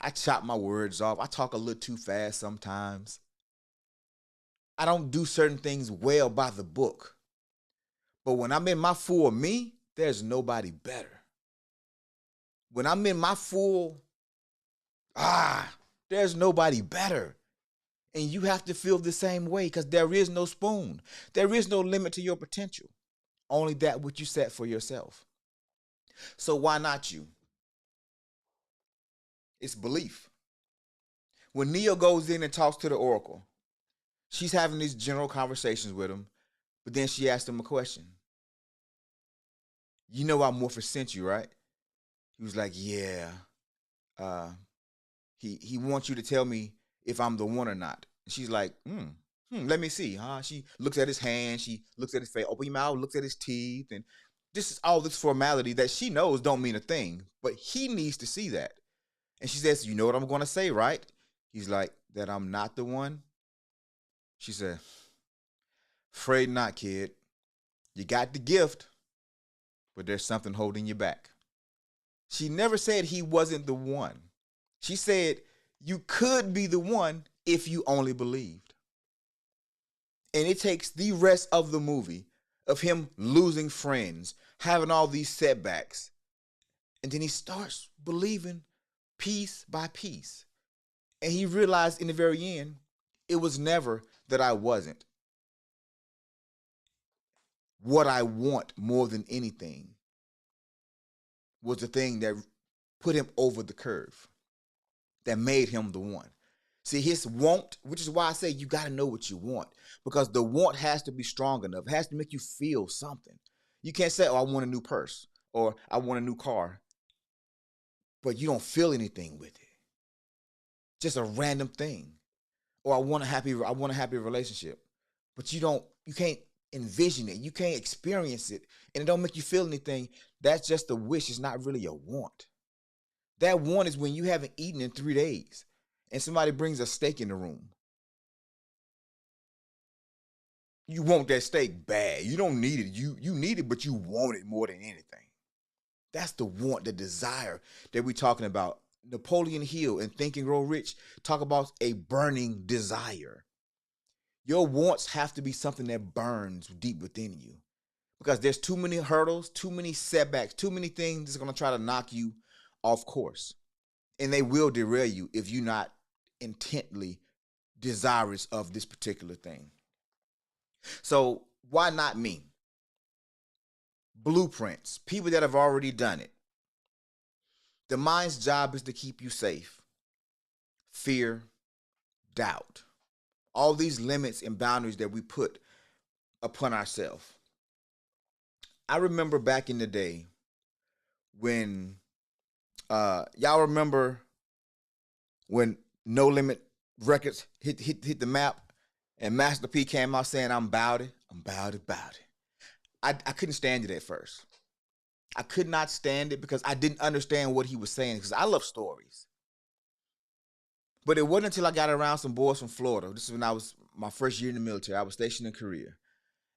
I chop my words off. I talk a little too fast sometimes. I don't do certain things well by the book. But when I'm in my full me, there's nobody better. When I'm in my full, there's nobody better. And you have to feel the same way because there is no spoon. There is no limit to your potential. Only that which you set for yourself. So why not you? It's belief. When Neo goes in and talks to the Oracle, she's having these general conversations with him, but then she asked him a question. You know why Morpheus sent you, right? He was like, yeah. He wants you to tell me if I'm the one or not. And she's like, let me see. She looks at his hand. She looks at his face. Open your mouth. Looks at his teeth. And this is all this formality that she knows don't mean a thing. But he needs to see that. And she says, you know what I'm going to say, right? He's like, that I'm not the one. She said, afraid not, kid. You got the gift, but there's something holding you back. She never said he wasn't the one. She said, you could be the one if you only believed. And it takes the rest of the movie of him losing friends, having all these setbacks. And then he starts believing piece by piece. And he realized in the very end, it was never that I wasn't. What I want more than anything was the thing that put him over the curve, that made him the one. See, his want, which is why I say you got to know what you want, because the want has to be strong enough. It has to make you feel something. You can't say, oh, I want a new purse or I want a new car, but you don't feel anything with it. Just a random thing. Or I want a happy relationship, but you can't envision it. You can't experience it, and it don't make you feel anything. That's just a wish. It's not really a want. That want is when you haven't eaten in 3 days and somebody brings a steak in the room. You want that steak bad. You don't need it. You need it, but you want it more than anything. That's the want, the desire that we're talking about. Napoleon Hill in Think and Grow Rich talk about a burning desire. Your wants have to be something that burns deep within you, because there's too many hurdles, too many setbacks, too many things that's going to try to knock you off course. And they will derail you if you're not intently desirous of this particular thing. So why not me? Blueprints, people that have already done it. The mind's job is to keep you safe. Fear, doubt, all these limits and boundaries that we put upon ourselves. I remember back in the day when y'all remember when No Limit Records hit the map and Master P came out saying I'm about it, about it. I couldn't stand it at first. I could not stand it because I didn't understand what he was saying because I love stories. But it wasn't until I got around some boys from Florida. This is when I was my first year in the military. I was stationed in Korea.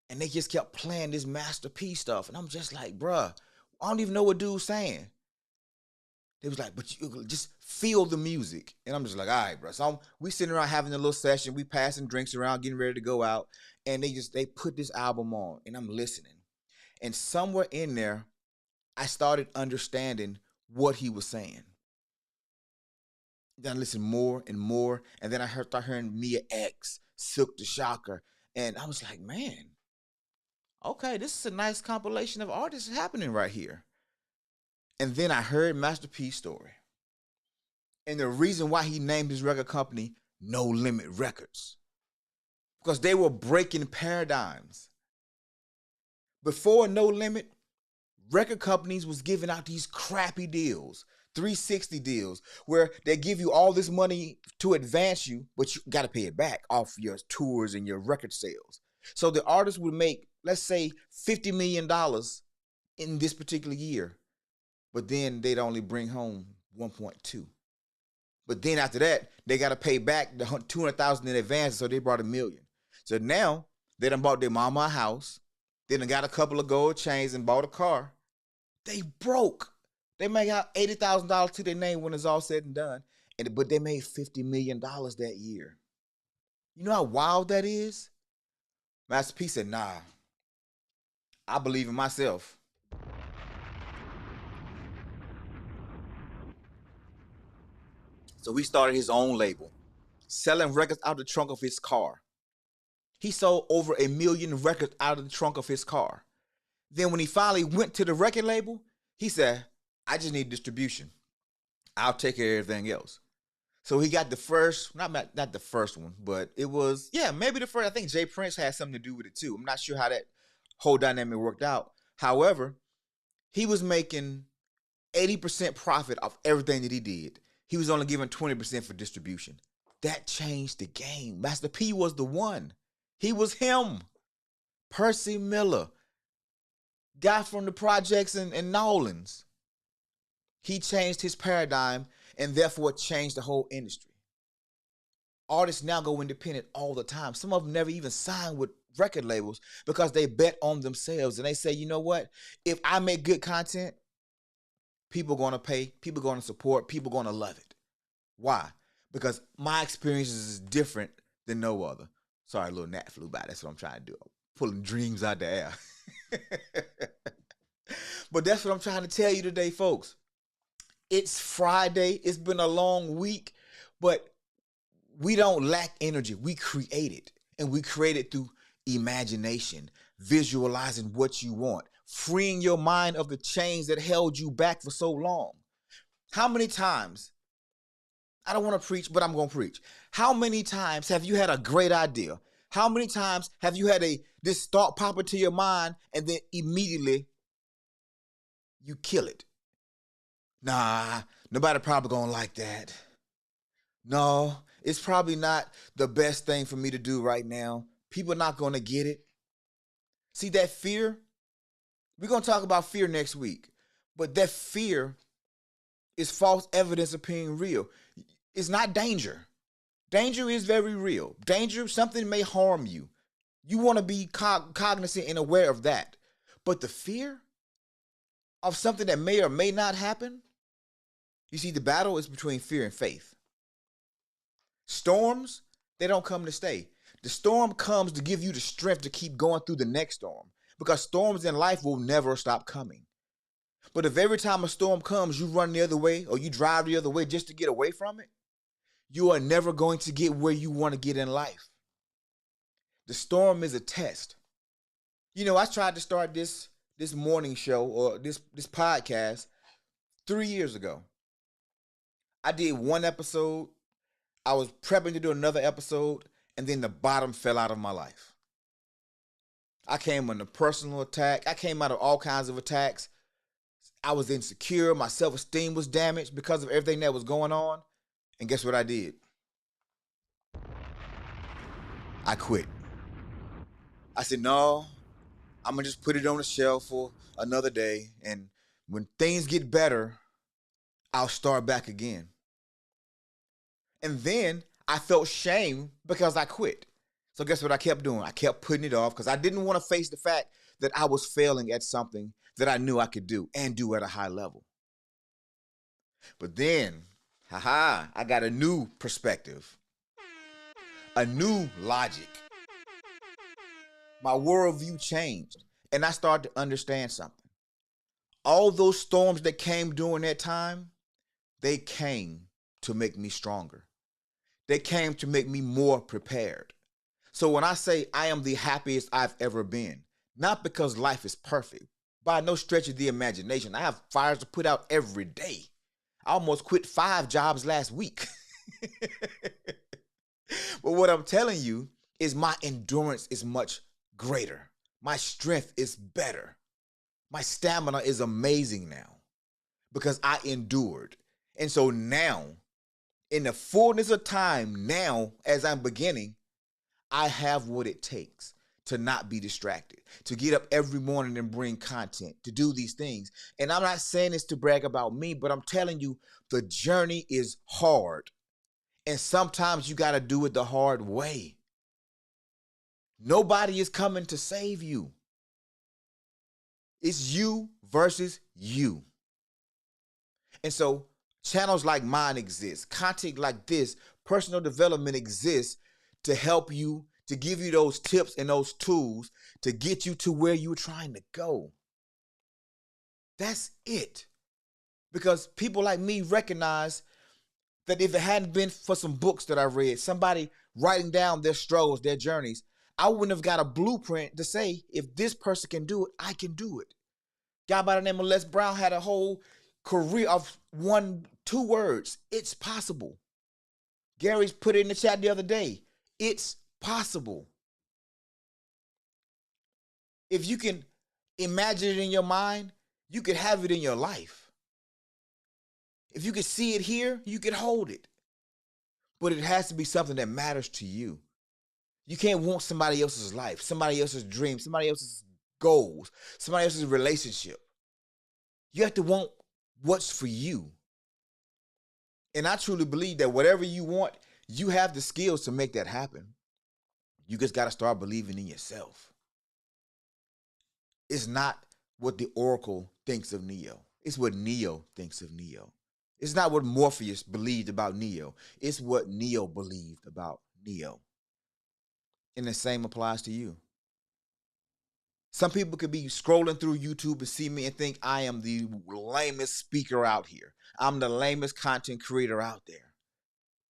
And they just kept playing this Master P stuff. And I'm just like, bruh, I don't even know what dude's saying. They was like, but you just feel the music. And I'm just like, all right, bro. So we sitting around having a little session. We passing drinks around, getting ready to go out. And they put this album on. And I'm listening. And somewhere in there, I started understanding what he was saying. Then I listened more and more. And then I started hearing Mia X, Silk the Shocker. And I was like, man, okay, this is a nice compilation of artists happening right here. And then I heard Master P's story. And the reason why he named his record company No Limit Records. Because they were breaking paradigms. Before No Limit, record companies was giving out these crappy deals, 360 deals, where they give you all this money to advance you, but you got to pay it back off your tours and your record sales. So the artist would make, let's say, $50 million in this particular year, but then they'd only bring home 1.2. But then after that, they got to pay back the 200,000 in advance, so they brought $1 million. So now they done bought their mama a house, they done got a couple of gold chains and bought a car. They broke. They make out $80,000 to their name when it's all said and done, but they made $50 million that year. You know how wild that is? Master P said, nah, I believe in myself. So he started his own label, selling records out the trunk of his car. He sold over 1 million records out of the trunk of his car. Then when he finally went to the record label, he said, I just need distribution. I'll take care of everything else. So he got the first, not the first one, but it was, yeah, maybe the first. I think Jay Prince had something to do with it too. I'm not sure how that whole dynamic worked out. However, he was making 80% profit off everything that he did. He was only giving 20% for distribution. That changed the game. Master P was the one. He was him. Percy Miller, guy from the projects in Nolans. He changed his paradigm and therefore changed the whole industry. Artists now go independent all the time. Some of them never even sign with record labels because they bet on themselves and they say, you know what? If I make good content, people are going to pay, people are going to support, people are going to love it. Why? Because my experience is different than no other. Sorry, a little gnat flew by. That's what I'm trying to do. I'm pulling dreams out the air. But that's what I'm trying to tell you today, folks. It's Friday. It's been a long week, but we don't lack energy. We create it, and we create it through imagination, visualizing what you want, freeing your mind of the chains that held you back for so long. How many times, I don't want to preach, but I'm going to preach. How many times have you had a great idea? How many times have you had this thought pop into your mind and then immediately you kill it? Nah, nobody probably gonna like that. No, it's probably not the best thing for me to do right now. People are not gonna get it. See that fear? We're gonna talk about fear next week. But that fear is false evidence of being real. It's not danger. Danger is very real. Danger, something may harm you. You want to be cognizant and aware of that. But the fear of something that may or may not happen, you see, the battle is between fear and faith. Storms, they don't come to stay. The storm comes to give you the strength to keep going through the next storm, because storms in life will never stop coming. But if every time a storm comes, you run the other way or you drive the other way just to get away from it, you are never going to get where you want to get in life. The storm is a test. You know, I tried to start this morning show or this podcast 3 years ago. I did one episode. I was prepping to do another episode, and then the bottom fell out of my life. I came under personal attack. I came out of all kinds of attacks. I was insecure. My self-esteem was damaged because of everything that was going on. And guess what I did? I quit. I said, no, I'm going to just put it on the shelf for another day. And when things get better, I'll start back again. And then I felt shame because I quit. So guess what I kept doing? I kept putting it off because I didn't want to face the fact that I was failing at something that I knew I could do and do at a high level. But then, I got a new perspective, a new logic. My worldview changed, and I started to understand something. All those storms that came during that time, they came to make me stronger. They came to make me more prepared. So when I say I am the happiest I've ever been, not because life is perfect, by no stretch of the imagination. I have fires to put out every day. I almost quit 5 jobs last week. But what I'm telling you is my endurance is much greater. My strength is better. My stamina is amazing now because I endured. And so now, in the fullness of time, now as I'm beginning, I have what it takes to not be distracted, to get up every morning and bring content, to do these things. And I'm not saying this to brag about me, but I'm telling you, the journey is hard. And sometimes you got to do it the hard way. Nobody is coming to save you. It's you versus you. And so channels like mine exist. Content like this, personal development exists to help you, to give you those tips and those tools to get you to where you're trying to go. That's it. Because people like me recognize that if it hadn't been for some books that I read, somebody writing down their struggles, their journeys, I wouldn't have got a blueprint to say, if this person can do it, I can do it. Guy by the name of Les Brown had a whole career of 2 words. It's possible. Gary's put it in the chat the other day. It's possible. If you can imagine it in your mind, you can have it in your life. If you can see it here, you can hold it. But it has to be something that matters to you. You can't want somebody else's life, somebody else's dream, somebody else's goals, somebody else's relationship. You have to want what's for you. And I truly believe that whatever you want, you have the skills to make that happen. You just got to start believing in yourself. It's not what the Oracle thinks of Neo. It's what Neo thinks of Neo. It's not what Morpheus believed about Neo. It's what Neo believed about Neo. And the same applies to you. Some people could be scrolling through YouTube and see me and think I am the lamest speaker out here. I'm the lamest content creator out there.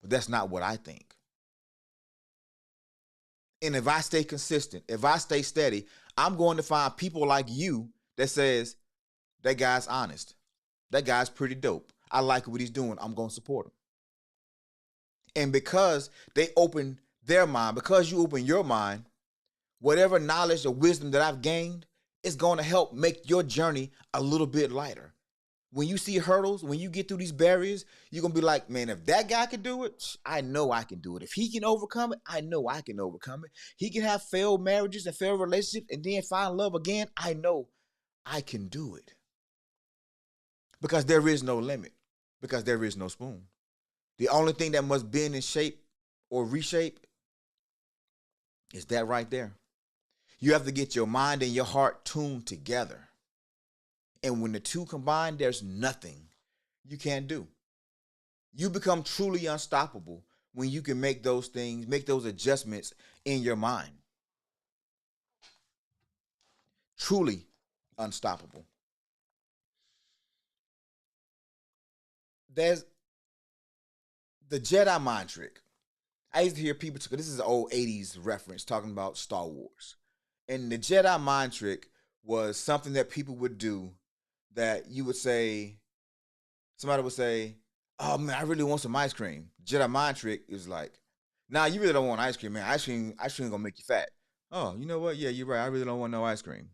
But that's not what I think. And if I stay consistent, if I stay steady, I'm going to find people like you that says, that guy's honest. That guy's pretty dope. I like what he's doing. I'm going to support him. And because they open their mind, because you open your mind, whatever knowledge or wisdom that I've gained is going to help make your journey a little bit lighter. When you see hurdles, when you get through these barriers, you're going to be like, man, if that guy can do it, I know I can do it. If he can overcome it, I know I can overcome it. He can have failed marriages and failed relationships and then find love again. I know I can do it. Because there is no limit. Because there is no spoon. The only thing that must bend and shape or reshape is that right there. You have to get your mind and your heart tuned together. And when the two combine, there's nothing you can't do. You become truly unstoppable when you can make those things, make those adjustments in your mind. Truly unstoppable. There's the Jedi mind trick. I used to hear people, this is an old 80s reference talking about Star Wars. And the Jedi mind trick was something that people would do that you would say, somebody would say, oh man, I really want some ice cream. Jedi mind trick is like, Now you really don't want ice cream, man. Ice cream gonna make you fat. Oh, you know what? Yeah, you're right. I really don't want no ice cream.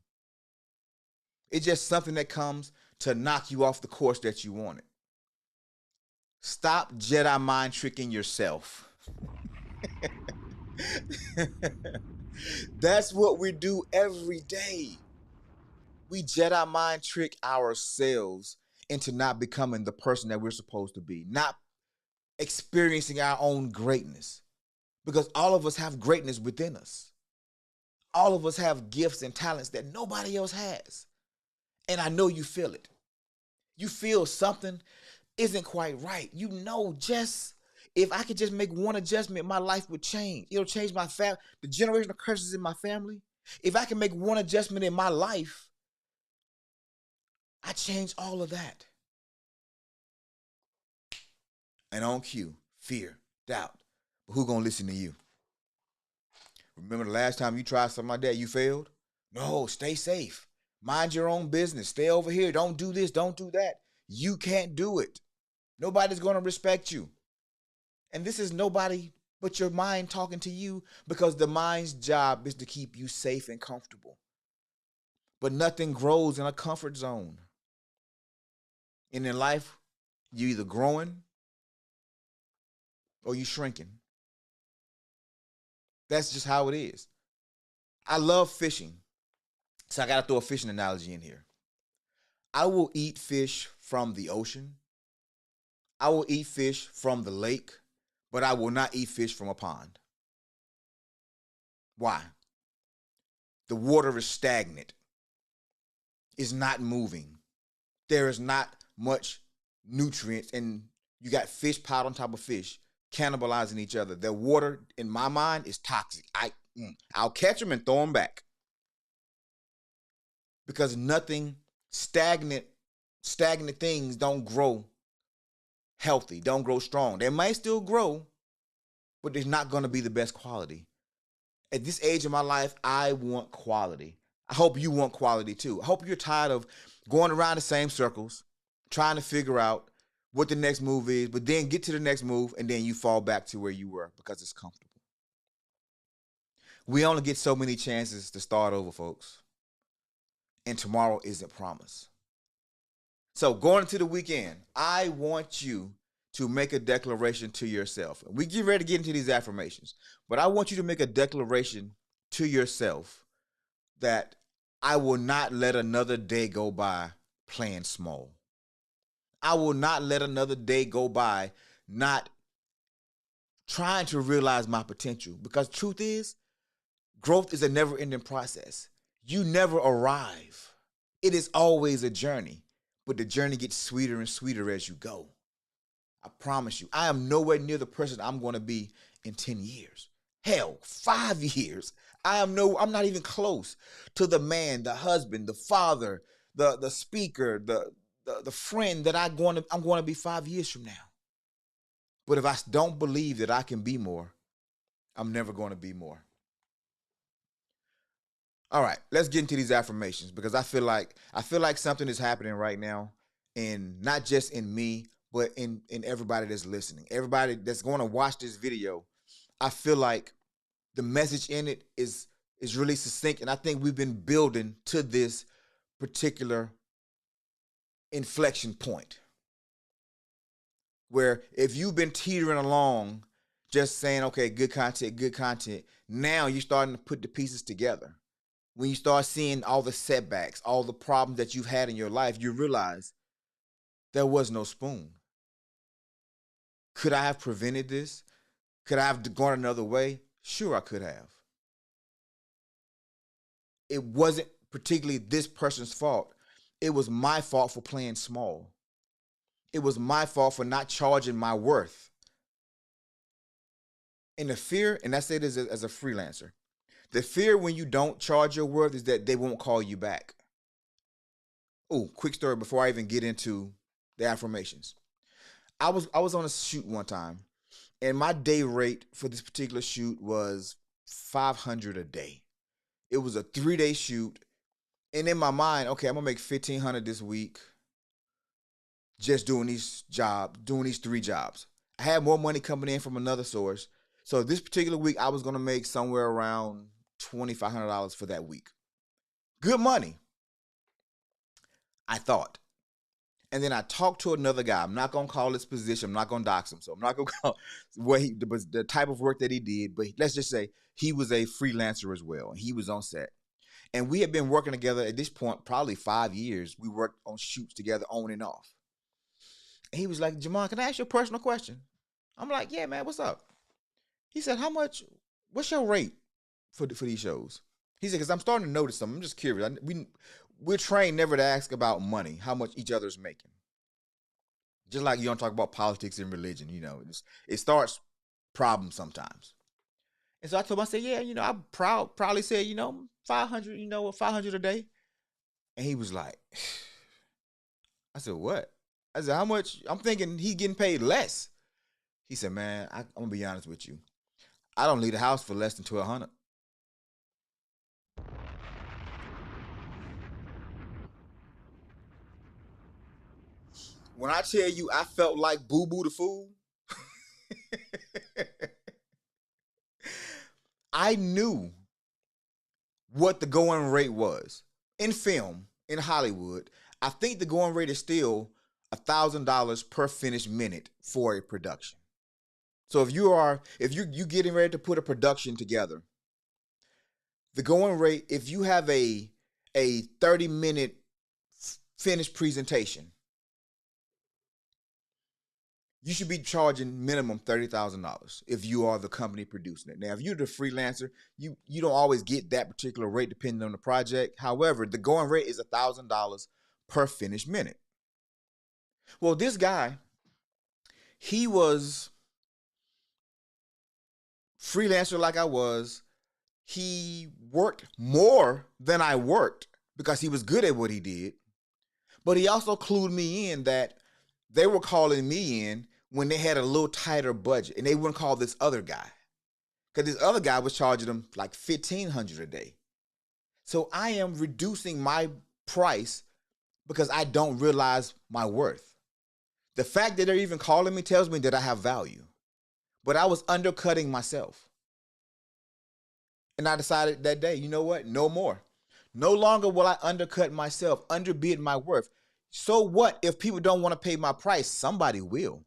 It's just something that comes to knock you off the course that you wanted. Stop Jedi mind tricking yourself. That's what we do every day. We Jedi mind trick ourselves into not becoming the person that we're supposed to be, not experiencing our own greatness. Because all of us have greatness within us. All of us have gifts and talents that nobody else has. And I know you feel it. You feel something isn't quite right. You know, just if I could just make one adjustment, my life would change. It'll change my family, the generational curses in my family. If I can make one adjustment in my life, I change all of that. And on cue, fear, doubt. But who gonna listen to you? Remember the last time you tried something like that, you failed? No, stay safe. Mind your own business. Stay over here. Don't do this. Don't do that. You can't do it. Nobody's gonna respect you. And this is nobody but your mind talking to you because the mind's job is to keep you safe and comfortable. But nothing grows in a comfort zone. And in life, you either growing or you shrinking. That's just how it is. I love fishing. So I got to throw a fishing analogy in here. I will eat fish from the ocean. I will eat fish from the lake, but I will not eat fish from a pond. Why? The water is stagnant. It's not moving. There is not much nutrients, and you got fish piled on top of fish, cannibalizing each other. The water, in my mind, is toxic. I'll catch them and throw them back because nothing stagnant things don't grow healthy, don't grow strong. They might still grow, but they're not going to be the best quality. At this age of my life, I want quality. I hope you want quality too. I hope you're tired of going around the same circles, trying to figure out what the next move is, but then get to the next move and then you fall back to where you were because it's comfortable. We only get so many chances to start over, folks. And tomorrow isn't promised. So going into the weekend, I want you to make a declaration to yourself. We get ready to get into these affirmations, but I want you to make a declaration to yourself that I will not let another day go by playing small. I will not let another day go by not trying to realize my potential, because truth is, growth is a never-ending process. You never arrive. It is always a journey, but the journey gets sweeter and sweeter as you go. I promise you, I am nowhere near the person I'm going to be in 10 years. Hell, 5 years. I'm not even close to the man, the husband, the father, the speaker, the friend that I'm going to be 5 years from now. But if I don't believe that I can be more, I'm never going to be more. All right, let's get into these affirmations because I feel like something is happening right now, and not just in me, but in everybody that's listening, everybody that's going to watch this video. I feel like the message in it is really succinct, and I think we've been building to this particular inflection point where if you've been teetering along, just saying, okay, good content, now you're starting to put the pieces together. When you start seeing all the setbacks, all the problems that you've had in your life, you realize there was no spoon. Could I have prevented this? Could I have gone another way? Sure, I could have. It wasn't particularly this person's fault. It was my fault for playing small. It was my fault for not charging my worth. And the fear, and I say this as a freelancer, the fear when you don't charge your worth is that they won't call you back. Oh, quick story before I even get into the affirmations. I was on a shoot one time, and my day rate for this particular shoot was $500 a day. It was a 3-day shoot, and in my mind, okay, I'm gonna make $1,500 this week, just doing these 3 jobs. I had more money coming in from another source, So this particular week, I was gonna make somewhere around $2,500 for that week. Good money, I thought. And then I talked to another guy. I'm not gonna call his position. I'm not gonna dox him. So I'm not gonna call what the type of work that he did. But let's just say he was a freelancer as well, and he was on set. And we had been working together at this point probably 5 years. We worked on shoots together on and off. And he was like, Jamon, can I ask you a personal question? I'm like, yeah, man, what's up? He said, what's your rate for these shows? He said, because I'm starting to notice something. I'm just curious. We're trained never to ask about money, how much each other's making. Just like you don't talk about politics and religion, it starts problems sometimes. And so I told him, I said, yeah, I proudly said, 500, 500 a day. And he was like, I said, what? I said, how much? I'm thinking he getting paid less. He said, man, I'm going to be honest with you. I don't leave the house for less than $1,200. When I tell you I felt like Boo Boo the Fool, I knew what the going rate was. In film, in Hollywood, I think the going rate is still $1,000 per finished minute for a production. So if you getting ready to put a production together, the going rate, if you have a 30-minute finished presentation, you should be charging minimum $30,000 if you are the company producing it. Now, if you're the freelancer, you don't always get that particular rate depending on the project. However, the going rate is $1,000 per finished minute. Well, this guy, he was freelancer like I was. He worked more than I worked because he was good at what he did. But he also clued me in that they were calling me in when they had a little tighter budget, and they wouldn't call this other guy because this other guy was charging them like $1,500 a day. So I am reducing my price because I don't realize my worth. The fact that they're even calling me tells me that I have value, but I was undercutting myself. And I decided that day, you know what? No more. No longer will I undercut myself, underbid my worth. So what if people don't want to pay my price? Somebody will,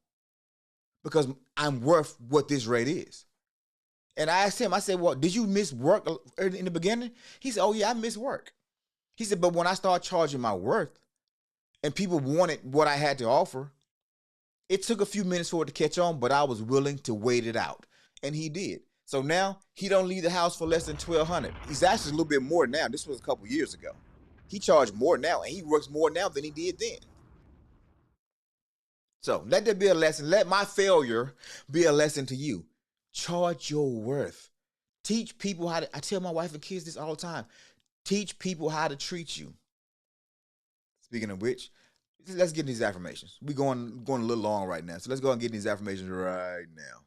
because I'm worth what this rate is. And I asked him, I said, well, did you miss work in the beginning? He said, oh yeah, I missed work. He said, but when I started charging my worth and people wanted what I had to offer, it took a few minutes for it to catch on, but I was willing to wait it out. And he did. So now he don't leave the house for less than $1,200. He's actually a little bit more now. This was a couple years ago. He charged more now, and he works more now than he did then. So let that be a lesson. Let my failure be a lesson to you. Charge your worth. Teach people how to, I tell my wife and kids this all the time. Teach people how to treat you. Speaking of which, let's get these affirmations. We're going a little long right now. So let's go and get these affirmations right now.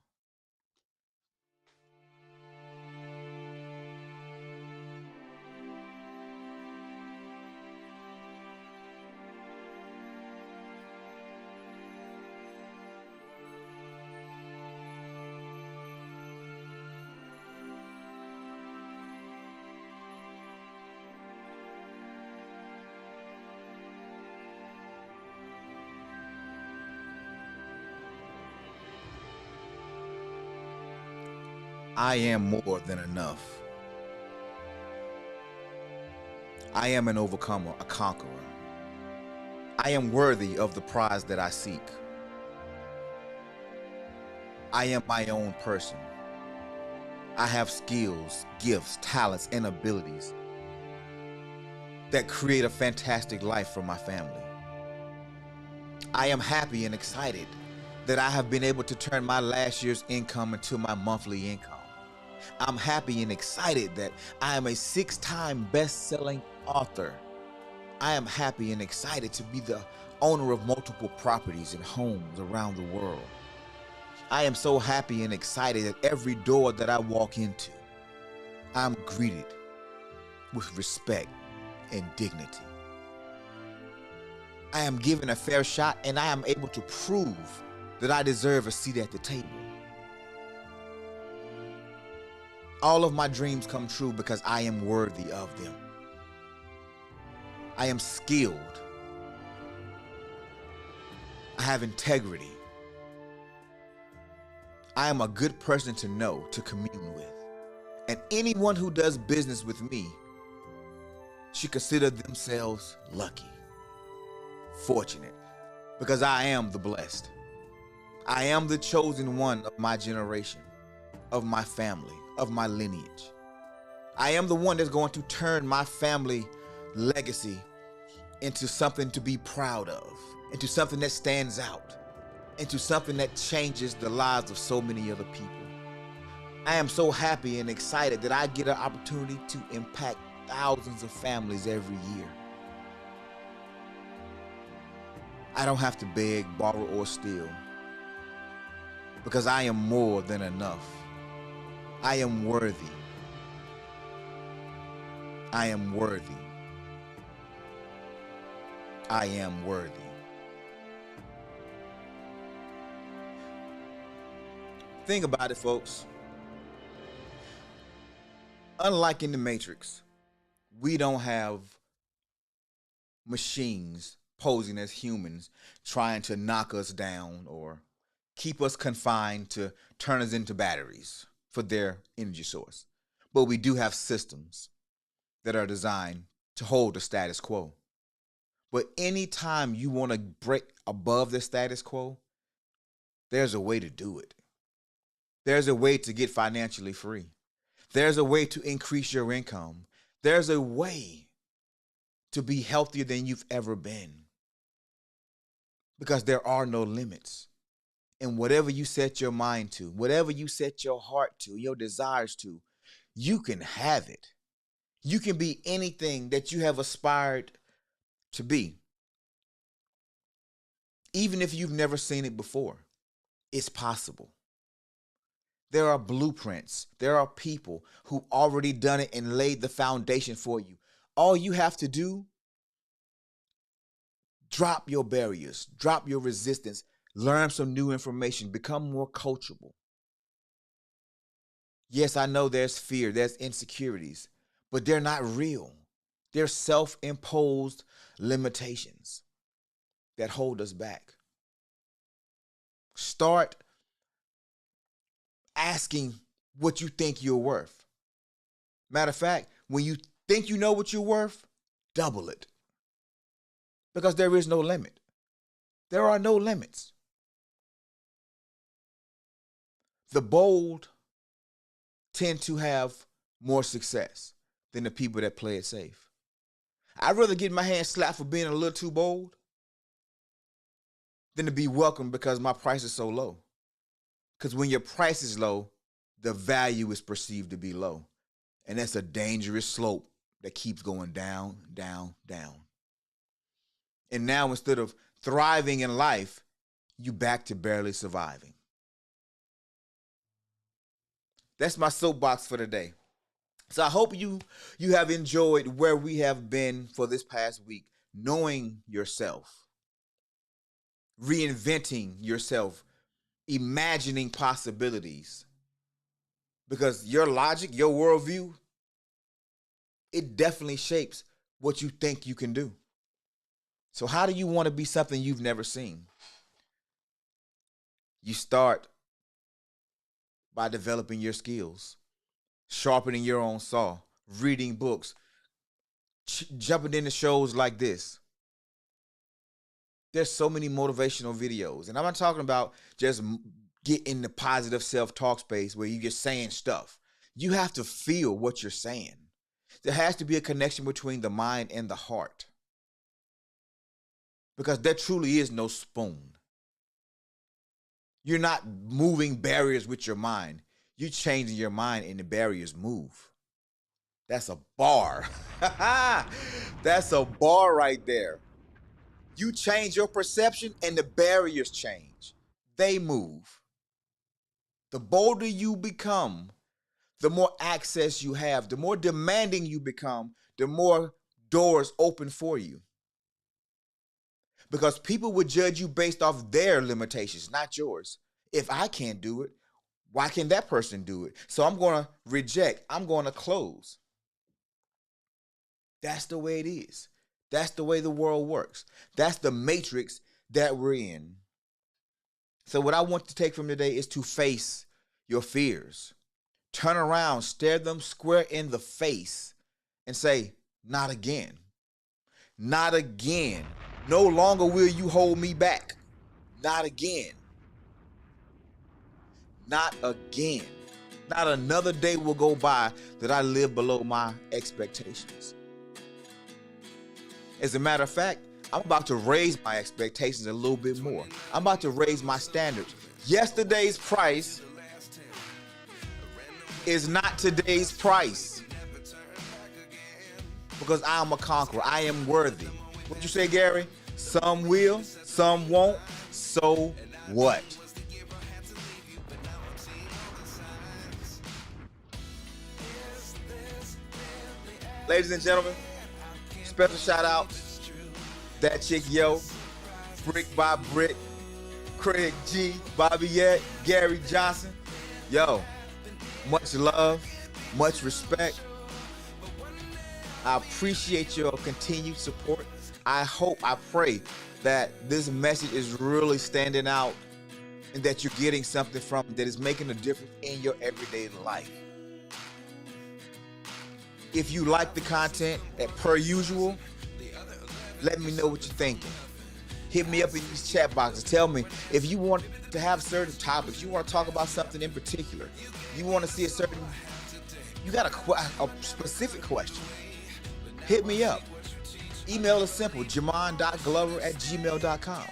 I am more than enough. I am an overcomer, a conqueror. I am worthy of the prize that I seek. I am my own person. I have skills, gifts, talents, and abilities that create a fantastic life for my family. I am happy and excited that I have been able to turn my last year's income into my monthly income. I'm happy and excited that I am a 6-time best-selling author. I am happy and excited to be the owner of multiple properties and homes around the world. I am so happy and excited that every door that I walk into, I'm greeted with respect and dignity. I am given a fair shot, and I am able to prove that I deserve a seat at the table. All of my dreams come true because I am worthy of them. I am skilled. I have integrity. I am a good person to know, to commune with. And anyone who does business with me should consider themselves lucky, fortunate, because I am the blessed. I am the chosen one of my generation, of my family, of my lineage. I am the one that's going to turn my family legacy into something to be proud of, into something that stands out, into something that changes the lives of so many other people. I am so happy and excited that I get an opportunity to impact thousands of families every year. I don't have to beg, borrow, or steal because I am more than enough. I am worthy. I am worthy. I am worthy. Think about it, folks. Unlike in the Matrix, we don't have machines posing as humans trying to knock us down or keep us confined to turn us into batteries for their energy source. But we do have systems that are designed to hold the status quo. But anytime you want to break above the status quo, there's a way to do it. There's a way to get financially free. There's a way to increase your income. There's a way to be healthier than you've ever been. Because there are no limits. And whatever you set your mind to, whatever you set your heart to, your desires to, you can have it. You can be anything that you have aspired to be. Even if you've never seen it before, it's possible. There are blueprints. There are people who already done it and laid the foundation for you. All you have to do, drop your barriers, drop your resistance, learn some new information, become more coachable. Yes, I know there's fear, there's insecurities, but they're not real. They're self-imposed limitations that hold us back. Start asking what you think you're worth. Matter of fact, when you think you know what you're worth, double it. Because there is no limit. There are no limits. The bold tend to have more success than the people that play it safe. I'd rather get my hand slapped for being a little too bold than to be welcomed because my price is so low. Because when your price is low, the value is perceived to be low. And that's a dangerous slope that keeps going down, down, down. And now instead of thriving in life, you back to barely surviving. That's my soapbox for today. So I hope you have enjoyed where we have been for this past week, knowing yourself, reinventing yourself, imagining possibilities. Because your logic, your worldview, it definitely shapes what you think you can do. So how do you want to be something you've never seen? You start by developing your skills, sharpening your own saw, reading books, jumping into shows like this. There's so many motivational videos. And I'm not talking about just get in the positive self-talk space where you're just saying stuff. You have to feel what you're saying. There has to be a connection between the mind and the heart. Because there truly is no spoon. You're not moving barriers with your mind. You're changing your mind and the barriers move. That's a bar. That's a bar right there. You change your perception and the barriers change. They move. The bolder you become, the more access you have, the more demanding you become, the more doors open for you. Because people would judge you based off their limitations, not yours. If I can't do it, Why can that person do it? So I'm going to reject. I'm going to close. That's the way it is. That's the way the world works. That's the matrix that we're in. So what I want to take from today is to face your fears. Turn around, stare them square in the face and say, not again. Not again. No longer will you hold me back. Not again. Not again. Not another day will go by that I live below my expectations. As a matter of fact, I'm about to raise my expectations a little bit more. I'm about to raise my standards. Yesterday's price is not today's price. Because I am a conqueror. I am worthy. What you say, Gary? Some will, some won't. So what? Ladies and gentlemen, special shout out, That Chick Yo, Brick by Brick, Craig G, Bobby Yett, Gary Johnson. Yo, much love, much respect. I appreciate your continued support. I pray that this message is really standing out and that you're getting something from it that is making a difference in your everyday life. If you like the content, per usual, let me know what you're thinking. Hit me up in these chat boxes. Tell me if you want to have certain topics, you want to talk about something in particular, you want to see you got a specific question. Hit me up. Email is simple, jamon.glover@gmail.com.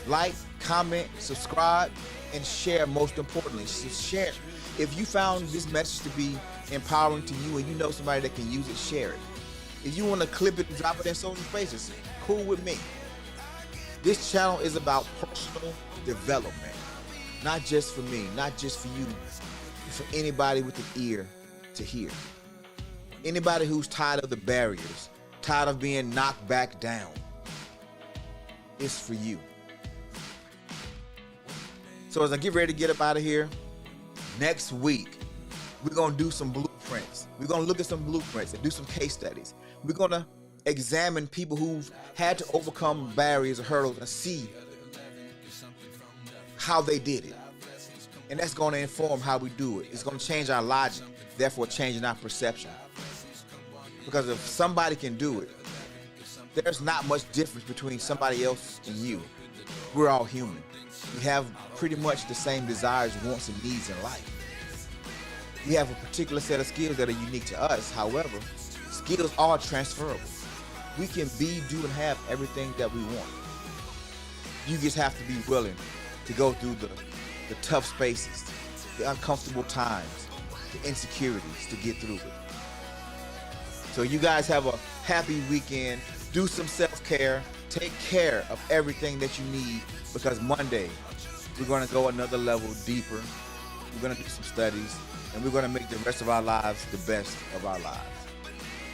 Like, comment, subscribe, and share most importantly. Share. If you found this message to be empowering to you and you know somebody that can use it, share it. If you want to clip it and drop it in social spaces, cool with me. This channel is about personal development. Not just for me, not just for you, but for anybody with an ear to hear. Anybody who's tired of the barriers, tired of being knocked back down. It's for you. So as I get ready to get up out of here, next week, we're going to do some blueprints. We're going to look at some blueprints and do some case studies. We're going to examine people who've had to overcome barriers or hurdles and see how they did it. And that's going to inform how we do it. It's going to change our logic, therefore changing our perception. Because if somebody can do it, there's not much difference between somebody else and you. We're all human. We have pretty much the same desires, wants, and needs in life. We have a particular set of skills that are unique to us. However, skills are transferable. We can be, do, and have everything that we want. You just have to be willing to go through the tough spaces, the uncomfortable times, the insecurities to get through it. So you guys have a happy weekend. Do some self-care. Take care of everything that you need, because Monday we're going to go another level deeper. We're going to do some studies, and we're going to make the rest of our lives the best of our lives.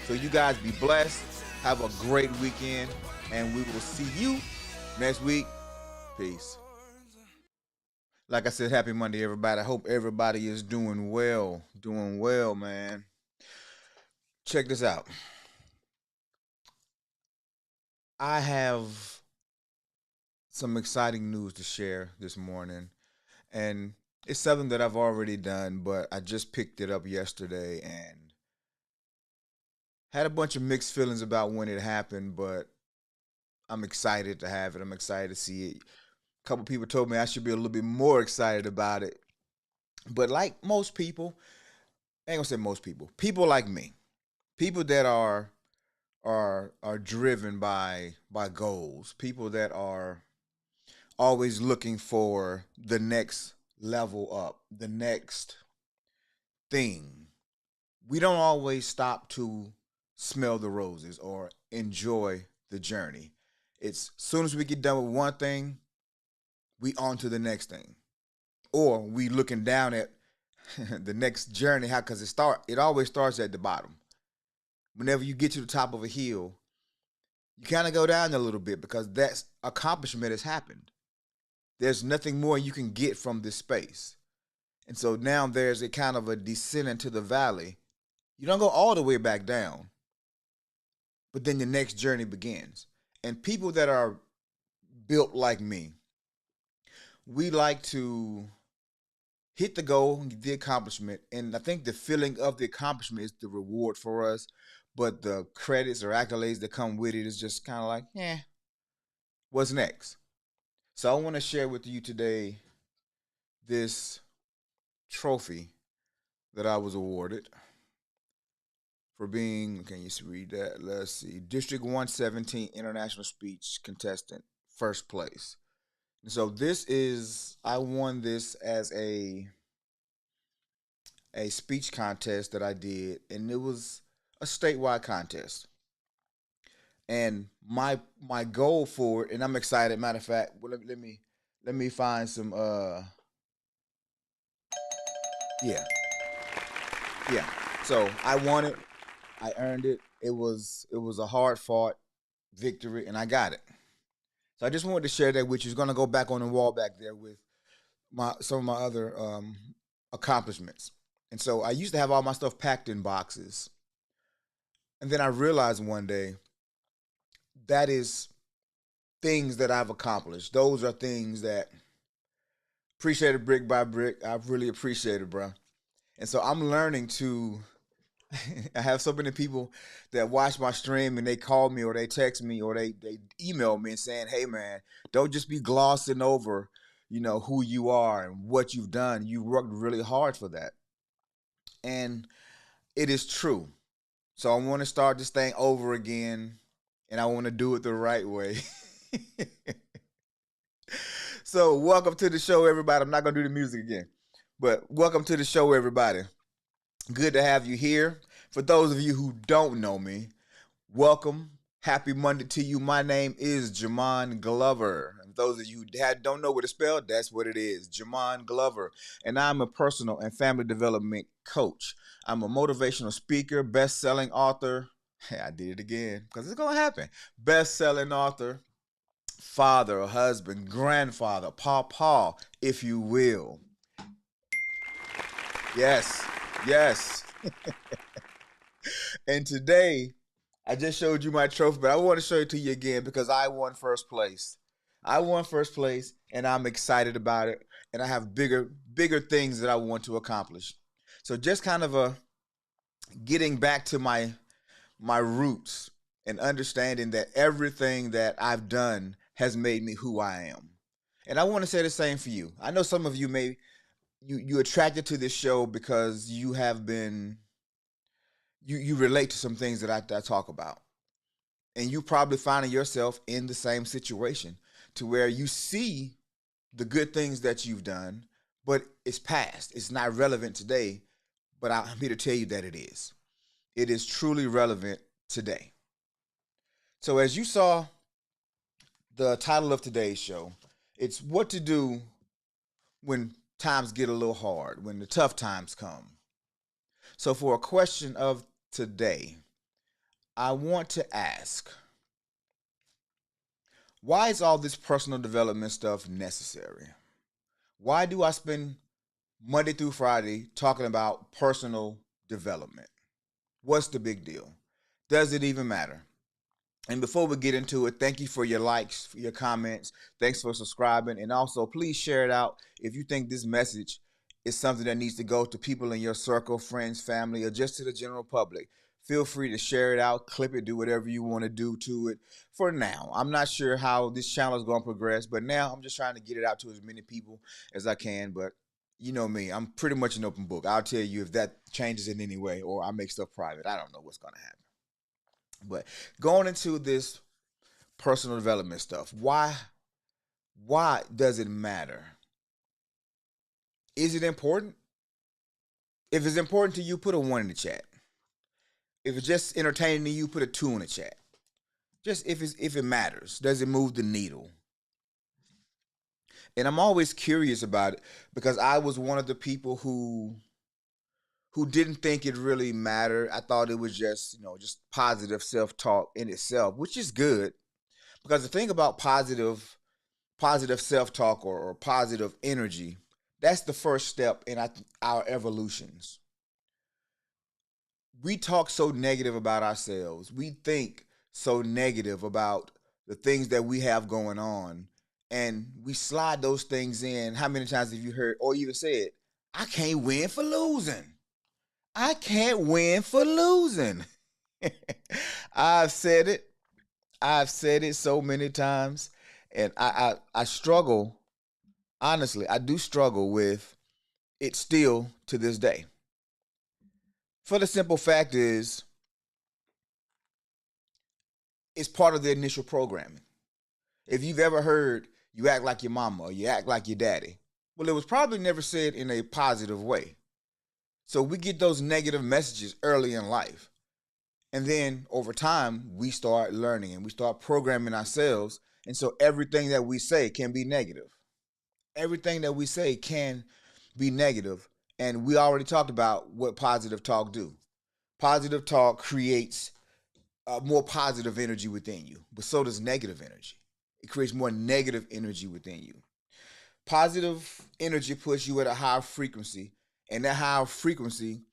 So you guys be blessed. Have a great weekend, and we will see you next week. Peace. Like I said, happy Monday, everybody. I hope everybody is doing well. Doing well, man. Check this out. I have some exciting news to share this morning, and it's something that I've already done, but I just picked it up yesterday and had a bunch of mixed feelings about when it happened, but I'm excited to have it. I'm excited to see it. A couple people told me I should be a little bit more excited about it, but like most people, I ain't gonna say most people like me, people that are driven by goals, people that are always looking for the next level up, the next thing. We don't always stop to smell the roses or enjoy the journey. It's as soon as we get done with one thing, we on to the next thing. Or we looking down at the next journey, how because it always starts at the bottom. Whenever you get to the top of a hill, you kind of go down a little bit because that accomplishment has happened. There's nothing more you can get from this space. And so now there's a kind of a descent into the valley. You don't go all the way back down, but then the next journey begins. And people that are built like me, we like to hit the goal, the accomplishment, and I think the feeling of the accomplishment is the reward for us. But the credits or accolades that come with it is just kind of like, what's next? So I want to share with you today this trophy that I was awarded for being, can you read that? Let's see, District 117 International Speech Contestant, first place. And so this is, I won this as a speech contest that I did, and it was a statewide contest. And my goal for it, and I'm excited. Matter of fact, well, let me find some. Yeah, yeah. So I won it. I earned it. It was a hard fought victory, and I got it. So I just wanted to share that with you. It's gonna go back on the wall back there with my some of my other accomplishments. And so I used to have all my stuff packed in boxes, and then I realized one day that is things that I've accomplished. Those are things that appreciated brick by brick. I really appreciate it, bro. And so I'm learning to. I have so many people that watch my stream and they call me or they text me or they email me and saying, "Hey man, don't just be glossing over, who you are and what you've done. You worked really hard for that." And it is true. So I want to start this thing over again and I want to do it the right way. So, welcome to the show, everybody. I'm not going to do the music again, but welcome to the show, everybody. Good to have you here. For those of you who don't know me, welcome. Happy Monday to you. My name is Jamon Glover. And those of you who don't know what it's spelled, that's what it is, Jamon Glover. And I'm a personal and family development coach. I'm a motivational speaker, best-selling author. Hey, I did it again because it's going to happen. Best-selling author, father, husband, grandfather, pawpaw, if you will. Yes, yes. And today, I just showed you my trophy, but I want to show it to you again because I won first place. I won first place, and I'm excited about it. And I have bigger things that I want to accomplish. So just kind of getting back to my roots and understanding that everything that I've done has made me who I am. And I want to say the same for you. I know some of you may you attracted to this show because you have been you relate to some things that I talk about. And you probably finding yourself in the same situation to where you see the good things that you've done, but it's past. It's not relevant today, but I'm here to tell you that it is. It is truly relevant today. So as you saw the title of today's show, it's what to do when times get a little hard, when the tough times come. So for a question of today, I want to ask, why is all this personal development stuff necessary? Why do I spend Monday through Friday talking about personal development? What's the big deal? Does it even matter? And before we get into it, thank you for your likes, for your comments. Thanks for subscribing. And also, please share it out if you think this message is something that needs to go to people in your circle, friends, family, or just to the general public. Feel free to share it out, clip it, do whatever you want to do to it for now. I'm not sure how this channel is going to progress, but now I'm just trying to get it out to as many people as I can. But you know me, I'm pretty much an open book. I'll tell you if that changes in any way or I make stuff private. I don't know what's going to happen. But going into this personal development stuff, why does it matter? Is it important? If it's important to you, put a 1 in the chat. If it's just entertaining to you, put a 2 in the chat. Just if it matters, does it move the needle? And I'm always curious about it because I was one of the people who didn't think it really mattered. I thought it was just positive self-talk in itself, which is good because the thing about positive positive self-talk or positive energy, that's the first step in our evolutions. We talk so negative about ourselves. We think so negative about the things that we have going on. And we slide those things in. How many times have you heard or even said, I can't win for losing? I can't win for losing. I've said it. I've said it so many times. And I struggle, honestly, I do struggle with it still to this day. For the simple fact is, it's part of the initial programming. If you've ever heard you act like your mama or you act like your daddy, well, it was probably never said in a positive way. So we get those negative messages early in life. And then over time, we start learning and we start programming ourselves. And so everything that we say can be negative. Everything that we say can be negative. And we already talked about what positive talk do. Positive talk creates more positive energy within you, but so does negative energy. It creates more negative energy within you. Positive energy puts you at a higher frequency, and that higher frequency,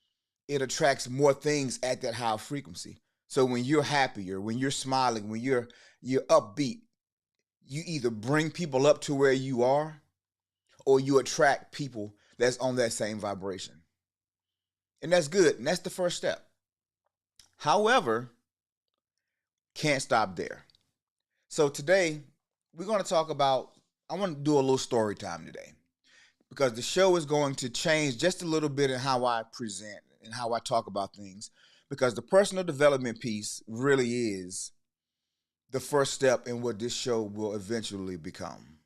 it attracts more things at that higher frequency. So when you're happier, when you're smiling, when you're upbeat, you either bring people up to where you are or you attract people that's on that same vibration. And that's good. And that's the first step. However, can't stop there. So today, we're going to talk about, I want to do a little story time today because the show is going to change just a little bit in how I present and how I talk about things because the personal development piece really is the first step in what this show will eventually become.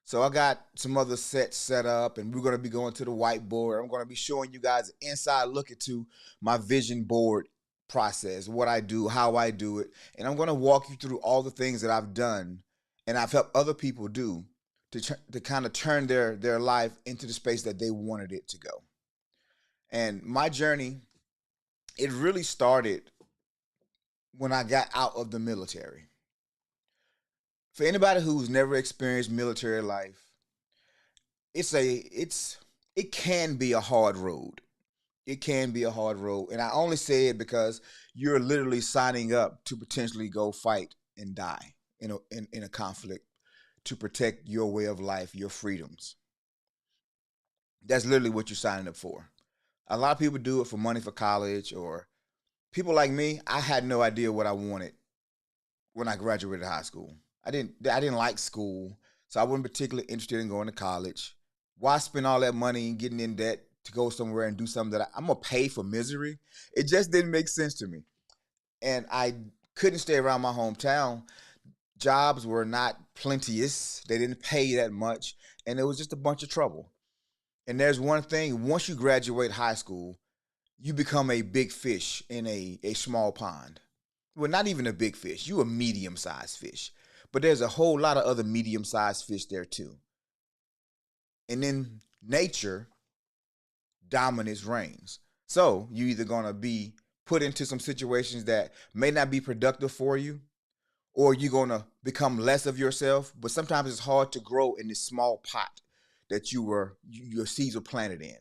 So I got some other sets set up and we're going to be going to the whiteboard. I'm going to be showing you guys an inside look into my vision board process, what I do, how I do it. And I'm going to walk you through all the things that I've done and I've helped other people do to kind of turn their life into the space that they wanted it to go. And my journey, it really started when I got out of the military. For anybody who's never experienced military life, it can be a hard road. It can be a hard road. And I only say it because you're literally signing up to potentially go fight and die in a conflict to protect your way of life, your freedoms. That's literally what you're signing up for. A lot of people do it for money for college, or people like me, I had no idea what I wanted when I graduated high school. I didn't like school, so I wasn't particularly interested in going to college. Why spend all that money and getting in debt to go somewhere and do something that I'm gonna pay for misery? It just didn't make sense to me. And I couldn't stay around my hometown. Jobs were not plenteous. They didn't pay that much, and it was just a bunch of trouble. And there's one thing, once you graduate high school, you become a big fish in a small pond. Well, not even a big fish. You a medium-sized fish. But there's a whole lot of other medium-sized fish there too. And in nature, dominance reigns. So you either gonna be put into some situations that may not be productive for you, or you're gonna become less of yourself. But sometimes it's hard to grow in this small pot that your seeds were planted in.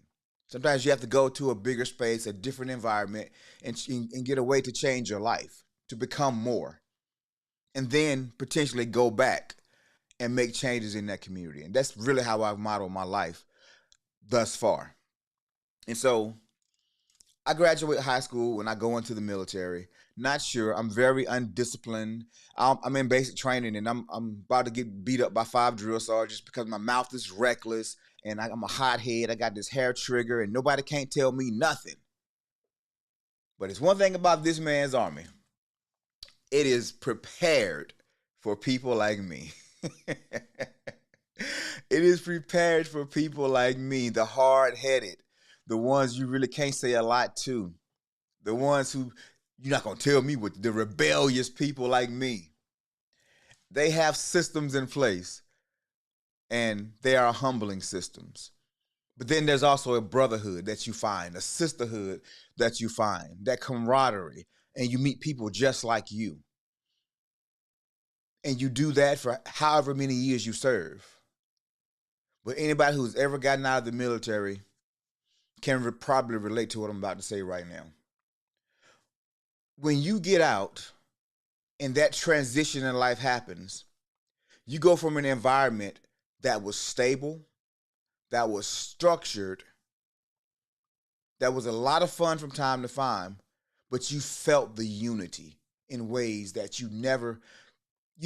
Sometimes you have to go to a bigger space, a different environment, and get a way to change your life, to become more, and then potentially go back and make changes in that community. And that's really how I've modeled my life thus far. And so I graduate high school and I go into the military. Not sure. I'm very undisciplined. I'm in basic training and I'm about to get beat up by 5 drill sergeants because my mouth is reckless and I'm a hothead. I got this hair trigger and nobody can't tell me nothing. But it's one thing about this man's army. It is prepared for people like me. It is prepared for people like me, the hard headed, the ones you really can't say a lot to, the ones who you're not going to tell me what, the rebellious people like me. They have systems in place and they are humbling systems. But then there's also a brotherhood that you find, a sisterhood that you find, that camaraderie, and you meet people just like you. and you do that for however many years you serve. But anybody who's ever gotten out of the military can probably relate to what I'm about to say right now. When you get out and that transition in life happens, you go from an environment that was stable, that was structured, that was a lot of fun from time to time, but you felt the unity in ways that you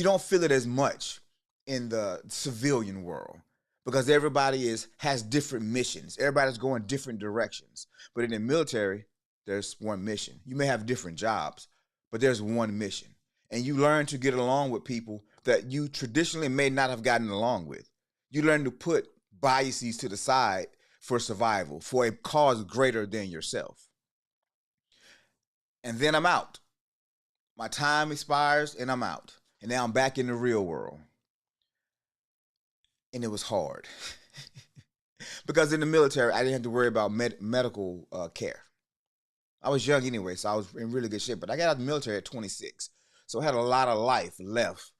don't feel it as much in the civilian world because everybody has different missions. Everybody's going different directions. But in the military, there's one mission. You may have different jobs, but there's one mission. And you learn to get along with people that you traditionally may not have gotten along with. You learn to put biases to the side for survival, for a cause greater than yourself. And then I'm out. My time expires and I'm out. And now I'm back in the real world. And it was hard. Because in the military, I didn't have to worry about medical care. I was young anyway, so I was in really good shape. But I got out of the military at 26. So I had a lot of life left.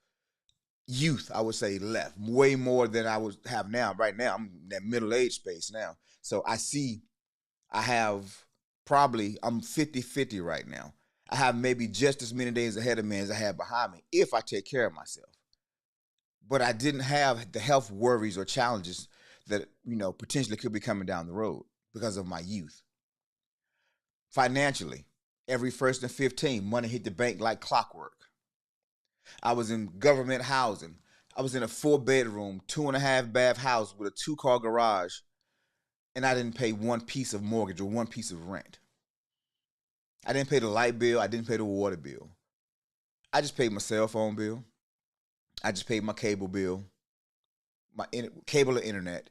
Youth, I would say, left. Way more than I would have now. Right now, I'm in that middle-age space now. So I see I'm 50-50 right now. I have maybe just as many days ahead of me as I have behind me if I take care of myself. But I didn't have the health worries or challenges that, potentially could be coming down the road because of my youth. Financially, every 1st and 15, money hit the bank like clockwork. I was in government housing. I was in a 4-bedroom, 2.5-bath house with a 2-car garage, and I didn't pay one piece of mortgage or one piece of rent. I didn't pay the light bill. I didn't pay the water bill. I just paid my cell phone bill. I just paid my cable bill, cable or internet,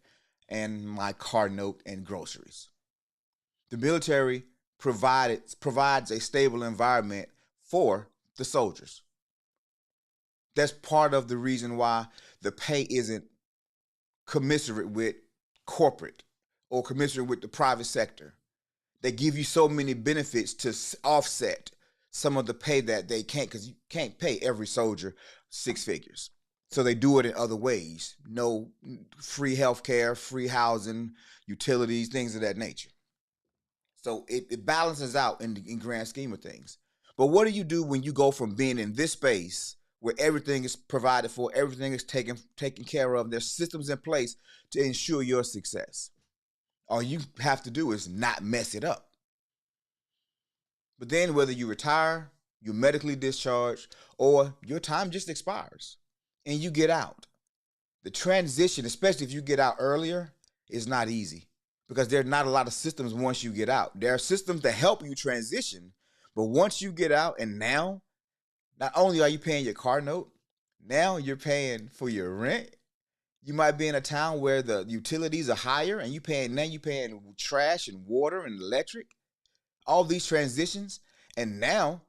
and my car note and groceries. The military provides a stable environment for the soldiers. That's part of the reason why the pay isn't commensurate with corporate or commensurate with the private sector. They give you so many benefits to offset some of the pay that they can't, because you can't pay every soldier 6 figures. So they do it in other ways. No free healthcare, free housing, utilities, things of that nature. So it balances out in grand scheme of things. But what do you do when you go from being in this space where everything is provided for, everything is taken care of, there's systems in place to ensure your success? All you have to do is not mess it up. But then whether you retire, you're medically discharged, or your time just expires and you get out, the transition, especially if you get out earlier, is not easy because there are not a lot of systems once you get out. There are systems that help you transition, but once you get out, and now, not only are you paying your car note, now you're paying for your rent. You might be in a town where the utilities are higher and you're paying trash and water and electric, all these transitions. And now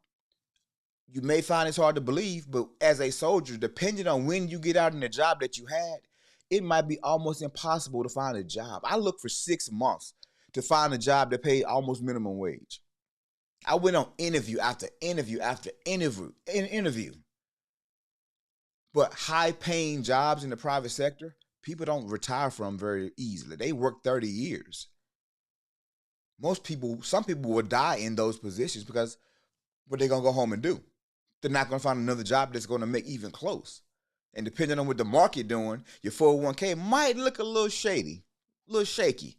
you may find it's hard to believe, but as a soldier, depending on when you get out in the job that you had, it might be almost impossible to find a job. I looked for 6 months to find a job that paid almost minimum wage. I went on interview after interview after interview. But high-paying jobs in the private sector, people don't retire from very easily. They work 30 years. Some people will die in those positions because what they're going to go home and do? They're not going to find another job that's going to make even close. And depending on what the market doing, your 401k might look a little shady, a little shaky,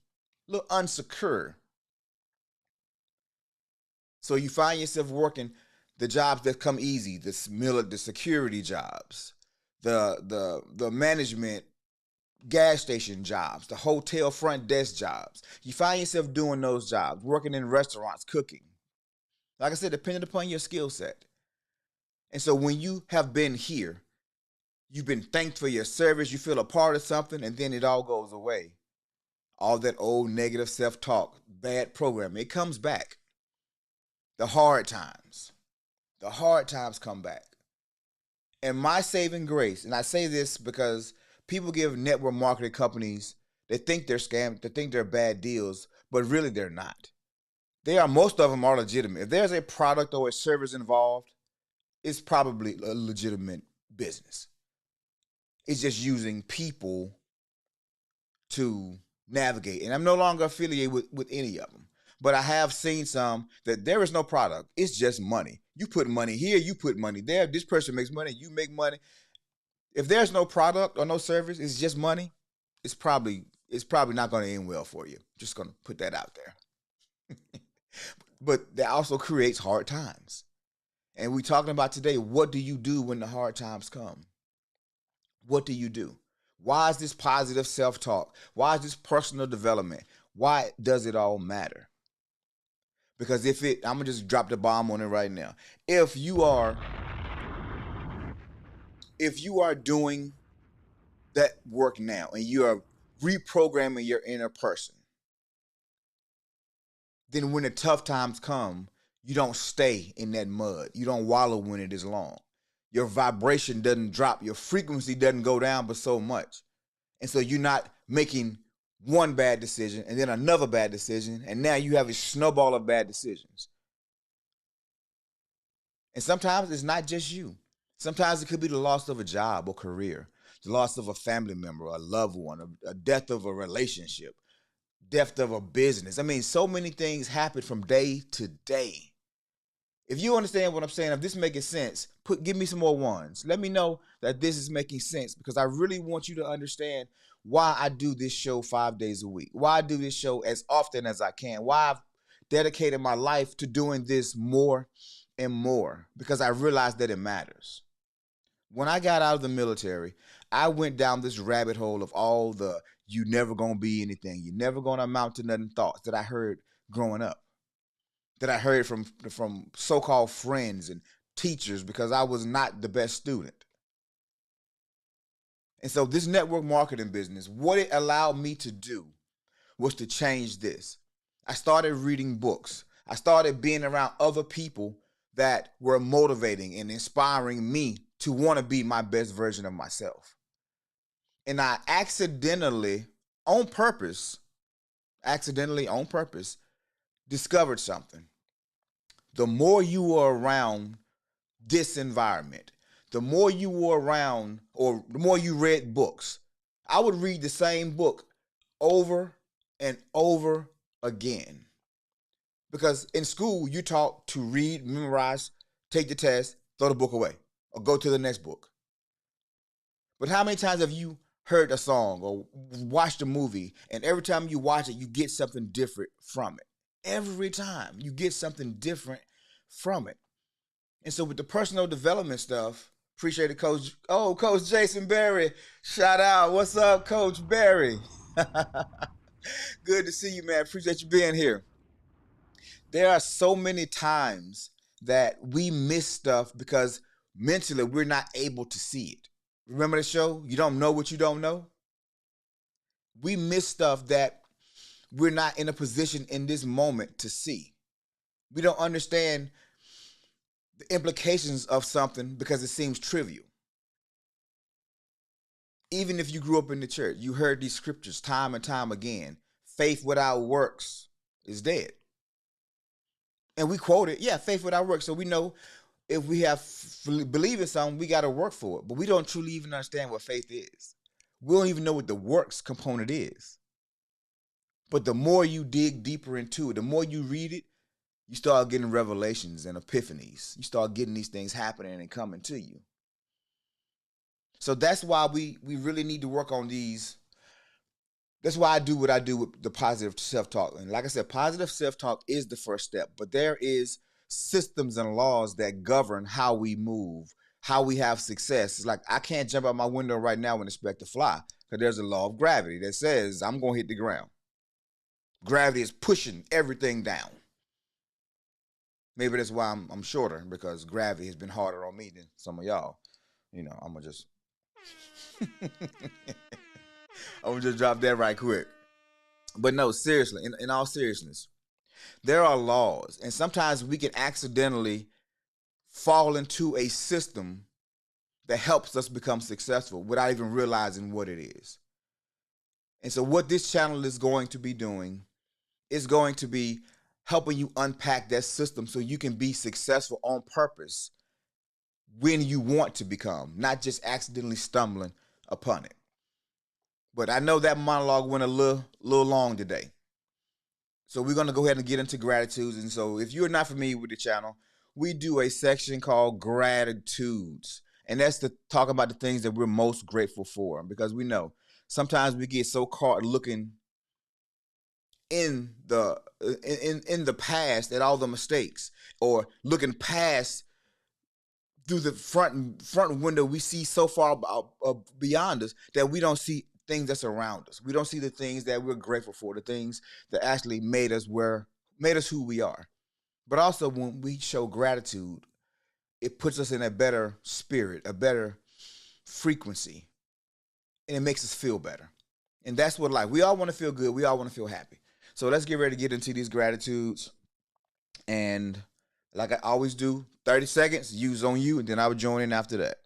a little unsecure. So you find yourself working the jobs that come easy, the security jobs, the management gas station jobs, the hotel front desk jobs. You find yourself doing those jobs, working in restaurants, cooking. Like I said, depending upon your skill set. And so when you have been here, you've been thanked for your service, you feel a part of something, and then it all goes away. All that old negative self-talk, bad programming, it comes back. The hard times come back. And my saving grace, and I say this because people give network marketing companies, they think they're scams, they think they're bad deals, but really they're not. Most of them are legitimate. If there's a product or a service involved, it's probably a legitimate business. It's just using people to navigate. And I'm no longer affiliated with any of them. But I have seen some that there is no product. It's just money. You put money here, you put money there. This person makes money, you make money. If there's no product or no service, it's just money, it's probably not going to end well for you. Just going to put that out there. But that also creates hard times. And we're talking about today, what do you do when the hard times come? What do you do? Why is this positive self talk? Why is this personal development? Why does it all matter? Because I'm gonna just drop the bomb on it right now. If you are, if you are doing that work now and you are reprogramming your inner person, then when the tough times come, you don't stay in that mud. You don't wallow when it is long. Your vibration doesn't drop. Your frequency doesn't go down but so much. And so you're not making one bad decision and then another bad decision. And now you have a snowball of bad decisions. And sometimes it's not just you. Sometimes it could be the loss of a job or career, the loss of a family member, a loved one, a death of a relationship, death of a business. I mean, so many things happen from day to day. If you understand what I'm saying, if this is making sense, give me some more ones. Let me know that this is making sense because I really want you to understand why I do this show 5 days a week, why I do this show as often as I can, why I've dedicated my life to doing this more and more because I realized that it matters. When I got out of the military, I went down this rabbit hole of all the you never gonna be anything, you never gonna amount to nothing thoughts that I heard growing up, that I heard from so-called friends and teachers because I was not the best student. And so this network marketing business, what it allowed me to do was to change this. I started reading books. I started being around other people that were motivating and inspiring me to want to be my best version of myself. And I accidentally on purpose, discovered something. The more you were around this environment, the more you were around or the more you read books, I would read the same book over and over again. Because in school, you taught to read, memorize, take the test, throw the book away, or go to the next book. But how many times have you heard a song or watched a movie, and every time you watch it, you get something different from it? Every time you get something different from it. And so with the personal development stuff, appreciate it, Coach. Oh, Coach Jason Berry. Shout out. What's up, Coach Berry? Good to see you, man. Appreciate you being here. There are so many times that we miss stuff because mentally we're not able to see it. Remember the show? You don't know what you don't know? We miss stuff that we're not in a position in this moment to see. We don't understand the implications of something because it seems trivial. Even if you grew up in the church, you heard these scriptures time and time again. Faith without works is dead. And we quote it, yeah, faith without works. So we know if we have believe in something, we got to work for it. But we don't truly even understand what faith is. We don't even know what the works component is. But the more you dig deeper into it, the more you read it, you start getting revelations and epiphanies. You start getting these things happening and coming to you. So that's why we really need to work on these. That's why I do what I do with the positive self-talk. And like I said, positive self-talk is the first step, but there is systems and laws that govern how we move, how we have success. It's like I can't jump out my window right now and expect to fly because there's a law of gravity that says I'm going to hit the ground. Gravity is pushing everything down. Maybe that's why I'm shorter because gravity has been harder on me than some of y'all. You know, I'm gonna just drop that right quick. But no, seriously, in all seriousness, there are laws, and sometimes we can accidentally fall into a system that helps us become successful without even realizing what it is. And so, what this channel is going to be doing is going to be helping you unpack that system so you can be successful on purpose when you want to become, not just accidentally stumbling upon it. But I know that monologue went a little long today. So we're gonna go ahead and get into gratitudes. And so if you're not familiar with the channel, we do a section called gratitudes. And that's to talk about the things that we're most grateful for. Because we know sometimes we get so caught looking in the past at all the mistakes, or looking past through the front window. We see so far beyond us that we don't see things that's around us. We don't see the things that we're grateful for, the things that actually made us who we are. But also, when we show gratitude, it puts us in a better spirit, a better frequency, and it makes us feel better. And that's what life. We all want to feel good. We all want to feel happy. So let's get ready to get into these gratitudes. And like I always do, 30 seconds, use on you, and then I will join in after that.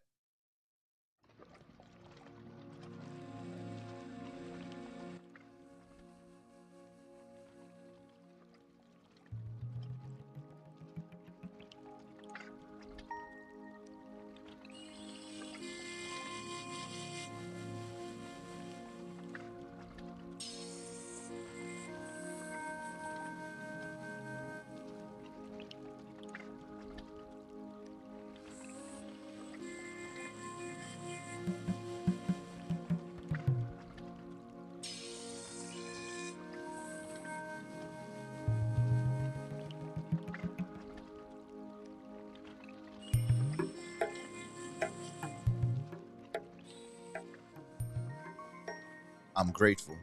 I'm grateful.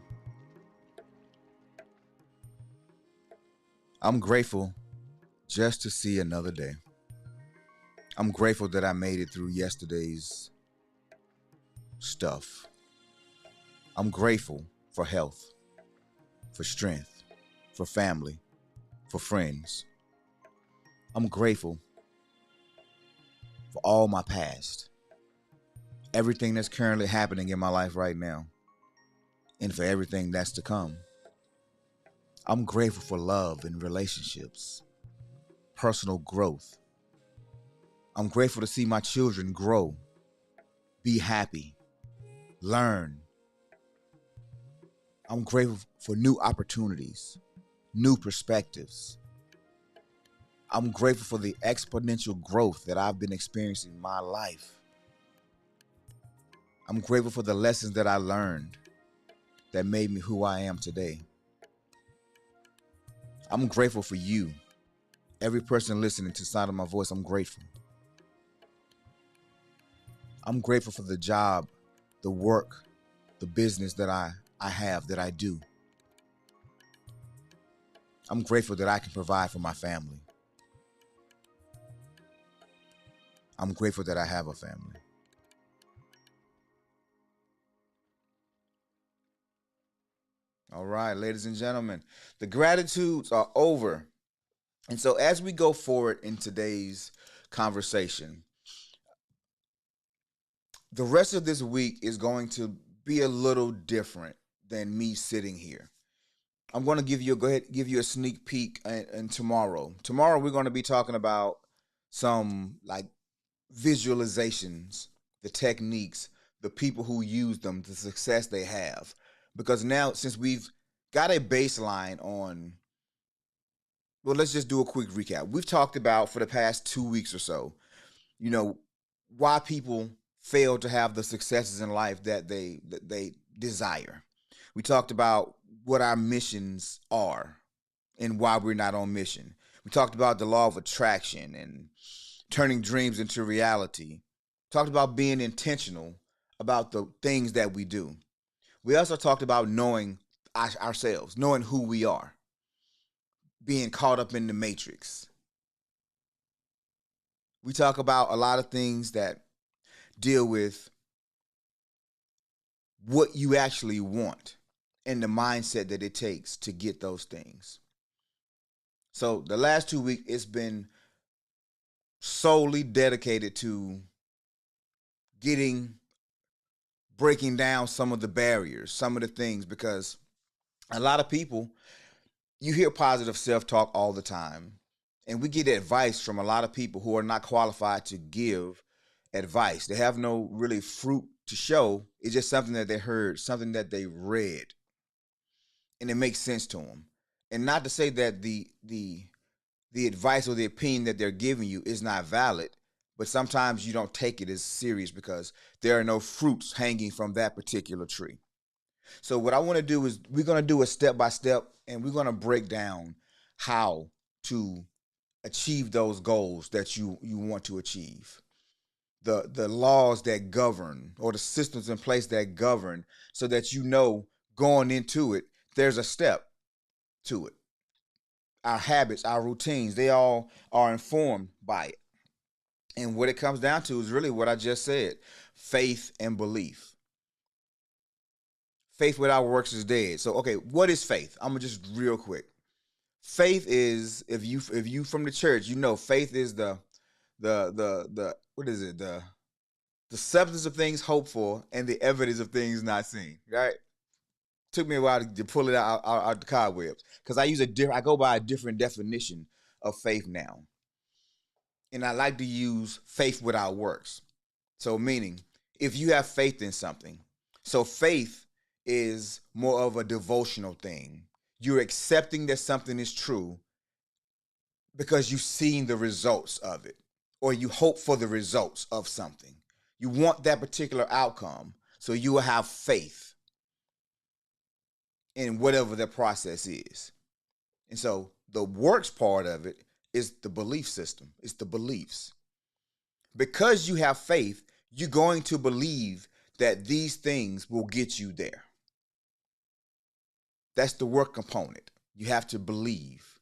I'm grateful just to see another day. I'm grateful that I made it through yesterday's stuff. I'm grateful for health, for strength, for family, for friends. I'm grateful for all my past, everything that's currently happening in my life right now, and for everything that's to come. I'm grateful for love and relationships, personal growth. I'm grateful to see my children grow, be happy, learn. I'm grateful for new opportunities, new perspectives. I'm grateful for the exponential growth that I've been experiencing in my life. I'm grateful for the lessons that I learned that made me who I am today. I'm grateful for you. Every person listening to the sound of my voice, I'm grateful. I'm grateful for the job, the work, the business that I have, that I do. I'm grateful that I can provide for my family. I'm grateful that I have a family. All right, ladies and gentlemen, the gratitudes are over. And so as we go forward in today's conversation, the rest of this week is going to be a little different than me sitting here. I'm going to give you a sneak peek and tomorrow. Tomorrow we're going to be talking about some like visualizations, the techniques, the people who use them, the success they have. Because now, since we've got a baseline on, well, let's just do a quick recap. We've talked about for the past 2 weeks or so, you know, why people fail to have the successes in life that they desire. We talked about what our missions are and why we're not on mission. We talked about the law of attraction and turning dreams into reality. Talked about being intentional about the things that we do. We also talked about knowing ourselves, knowing who we are, being caught up in the matrix. We talk about a lot of things that deal with what you actually want and the mindset that it takes to get those things. So the last 2 weeks, it's been solely dedicated to getting breaking down some of the barriers, some of the things, because a lot of people, you hear positive self-talk all the time, and we get advice from a lot of people who are not qualified to give advice. They have no really fruit to show. It's just something that they heard, something that they read, and it makes sense to them. And not to say that the advice or the opinion that they're giving you is not valid, but sometimes you don't take it as serious because there are no fruits hanging from that particular tree. So what I want to do is we're going to do a step by step, and we're going to break down how to achieve those goals that you want to achieve. The laws that govern, or the systems in place that govern, so that you know going into it there's a step to it. Our habits, our routines, they all are informed by it. And what it comes down to is really what I just said: faith and belief. Faith without works is dead. So, okay, what is faith? I'm gonna just real quick. Faith is, if you from the church, you know, faith is the what is it? The substance of things hoped for and the evidence of things not seen. Right? Took me a while to pull it out the cobwebs, because I go by a different definition of faith now, and I like to use faith without works. So meaning, if you have faith in something, so faith is more of a devotional thing. You're accepting that something is true because you've seen the results of it, or you hope for the results of something. You want that particular outcome, so you will have faith in whatever the process is. And so the works part of it is the belief system, it's the beliefs. Because you have faith, you're going to believe that these things will get you there. That's the work component. You have to believe.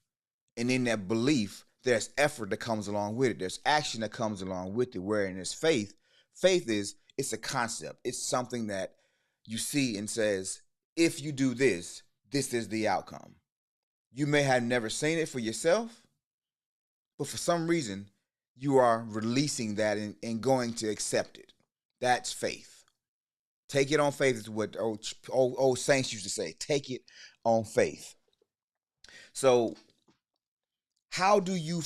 And in that belief, there's effort that comes along with it. There's action that comes along with it. Where in this faith, it's a concept. It's something that you see and says, if you do this, this is the outcome. You may have never seen it for yourself, but for some reason, you are releasing that and going to accept it. That's faith. Take it on faith is what old saints used to say. Take it on faith. So how do you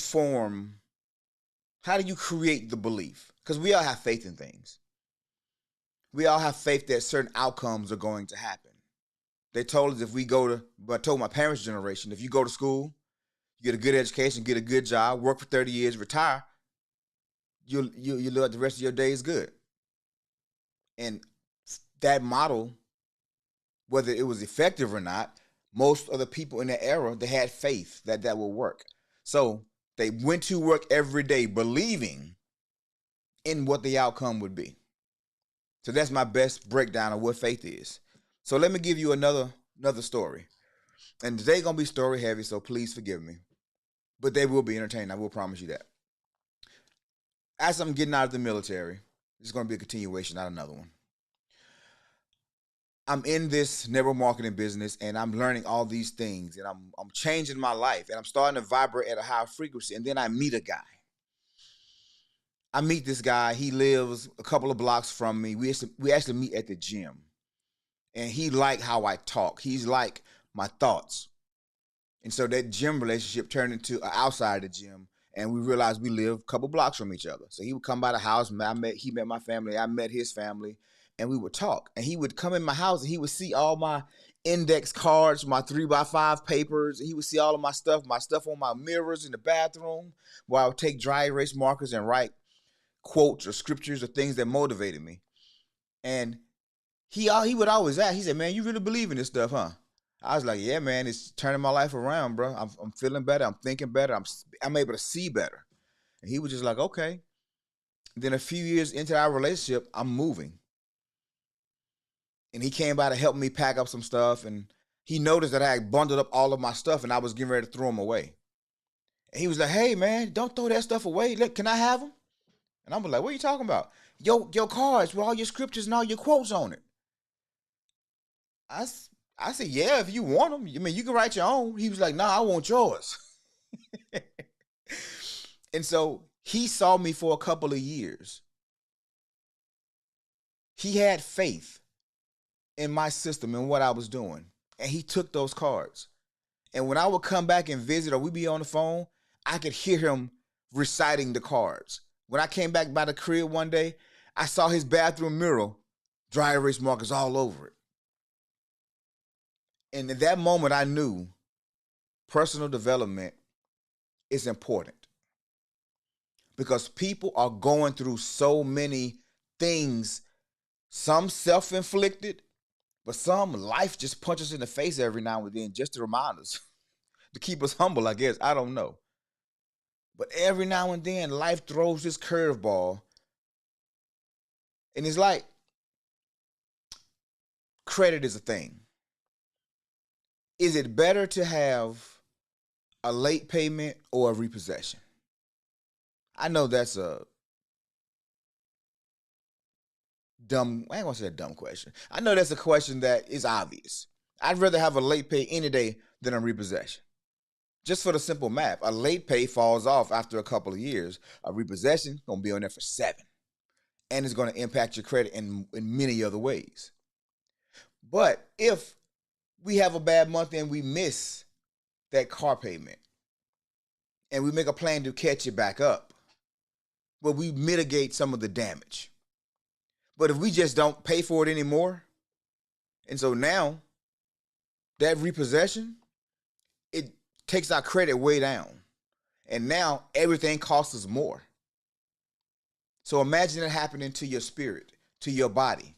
create the belief? Because we all have faith in things. We all have faith that certain outcomes are going to happen. They told us I told my parents' generation, if you go to school, you get a good education, get a good job, work for 30 years, retire, you live the rest of your days good. And that model, whether it was effective or not, most of the people in that era, they had faith that that will work. So they went to work every day believing in what the outcome would be. So that's my best breakdown of what faith is. So let me give you another story. And today's going to be story heavy, so please forgive me. But they will be entertaining, I will promise you that. As I'm getting out of the military, it's going to be a continuation, not another one. I'm in this network marketing business, and I'm learning all these things, and I'm changing my life, and I'm starting to vibrate at a higher frequency. And then I meet a guy. I meet this guy. He lives a couple of blocks from me. We actually meet at the gym, and he liked how I talk. He's like my thoughts. And so that gym relationship turned into outside the gym, and we realized we live a couple blocks from each other. So he would come by the house. He met my family. I met his family, and we would talk. And he would come in my house, and he would see all my index cards, my 3x5 papers. And he would see all of my stuff on my mirrors in the bathroom, where I would take dry erase markers and write quotes or scriptures or things that motivated me. And he would always ask, he said, "Man, you really believe in this stuff, huh?" I was like, "Yeah, man, it's turning my life around, bro. I'm feeling better. I'm thinking better. I'm able to see better." And he was just like, "Okay." Then a few years into our relationship, I'm moving. And he came by to help me pack up some stuff. And he noticed that I had bundled up all of my stuff and I was getting ready to throw them away. And he was like, "Hey, man, don't throw that stuff away. Look, can I have them?" And I'm like, "What are you talking about?" Your cards with all your scriptures and all your quotes on it. I said, "Yeah, if you want them. I mean, you can write your own." He was like, "Nah, I want yours." And so he saw me for a couple of years. He had faith in my system and what I was doing. And he took those cards. And when I would come back and visit or we'd be on the phone, I could hear him reciting the cards. When I came back by the crib one day, I saw his bathroom mirror, dry erase markers all over it. And in that moment, I knew personal development is important because people are going through so many things, some self-inflicted, but some life just punches in the face every now and then just to remind us, to keep us humble, I guess. I don't know. But every now and then, life throws this curveball. And it's like credit is a thing. Is it better to have a late payment or a repossession? I know that's a dumb, I ain't gonna say a dumb question. I know that's a question that is obvious. I'd rather have a late pay any day than a repossession. Just for the simple math, a late pay falls off after a couple of years. A repossession gonna be on there for 7, and it's gonna impact your credit in many other ways. But if we have a bad month and we miss that car payment, and we make a plan to catch it back up, well, we mitigate some of the damage. But if we just don't pay for it anymore, and so now that repossession, it takes our credit way down. And now everything costs us more. So imagine it happening to your spirit, to your body.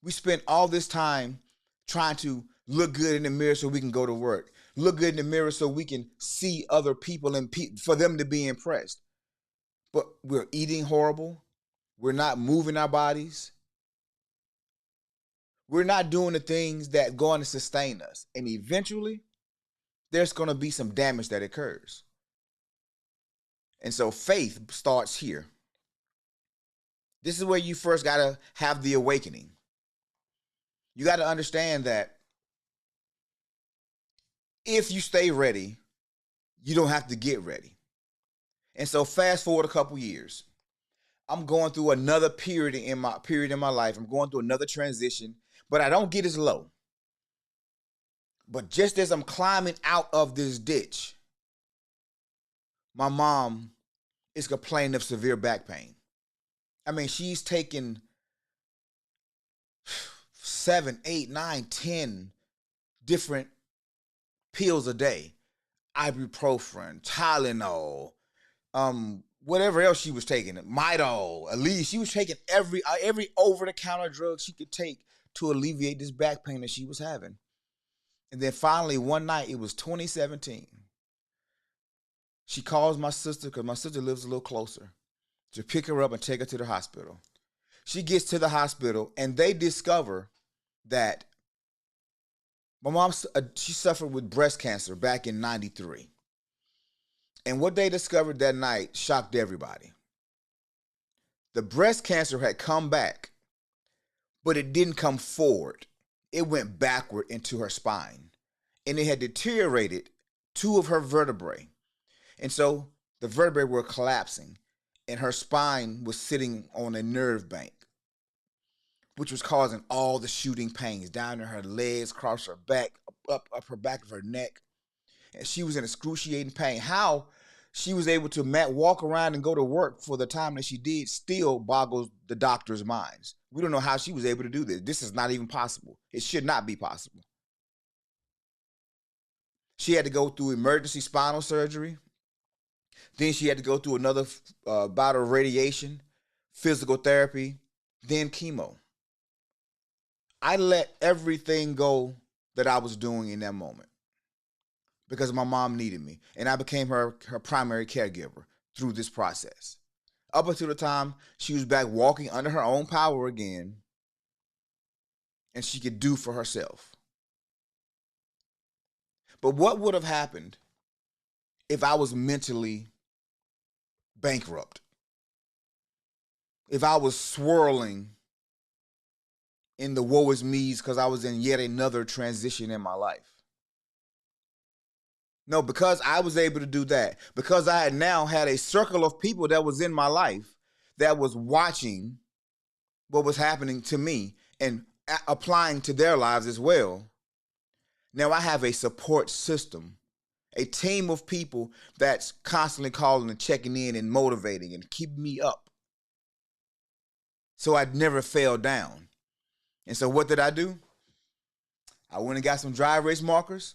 We spend all this time trying to look good in the mirror so we can go to work. Look good in the mirror so we can see other people and for them to be impressed. But we're eating horrible. We're not moving our bodies. We're not doing the things that are going to sustain us. And eventually, there's going to be some damage that occurs. And so faith starts here. This is where you first got to have the awakening. You got to understand that if you stay ready, you don't have to get ready. And so fast forward a couple years. I'm going through another period in my life. I'm going through another transition, but I don't get as low. But just as I'm climbing out of this ditch, my mom is complaining of severe back pain. I mean, she's taking 7, 8, 9, 10 different pills a day. Ibuprofen, Tylenol, whatever else she was taking, Midol, at least she was taking every over-the-counter drug she could take to alleviate this back pain that she was having. And then finally, one night, it was 2017. She calls my sister, because my sister lives a little closer, to pick her up and take her to the hospital. She gets to the hospital, and they discover that my mom, she suffered with breast cancer back in 93. And what they discovered that night shocked everybody. The breast cancer had come back, but it didn't come forward. It went backward into her spine, and it had deteriorated 2 of her vertebrae. And so the vertebrae were collapsing, and her spine was sitting on a nerve bank, which was causing all the shooting pains down in her legs, across her back, up her back of her neck. And she was in excruciating pain. How she was able to walk around and go to work for the time that she did still boggles the doctor's minds. We don't know how she was able to do this. This is not even possible. It should not be possible. She had to go through emergency spinal surgery. Then she had to go through another bout of radiation, physical therapy, then chemo. I let everything go that I was doing in that moment because my mom needed me, and I became her primary caregiver through this process. Up until the time she was back walking under her own power again, and she could do for herself. But what would have happened if I was mentally bankrupt? If I was swirling in the woe is me's because I was in yet another transition in my life? No, because I was able to do that, because I had now had a circle of people that was in my life that was watching what was happening to me and applying to their lives as well. Now I have a support system a team of people that's constantly calling and checking in and motivating and keeping me up. So I never fell down. And so what did I do? I went and got some dry erase markers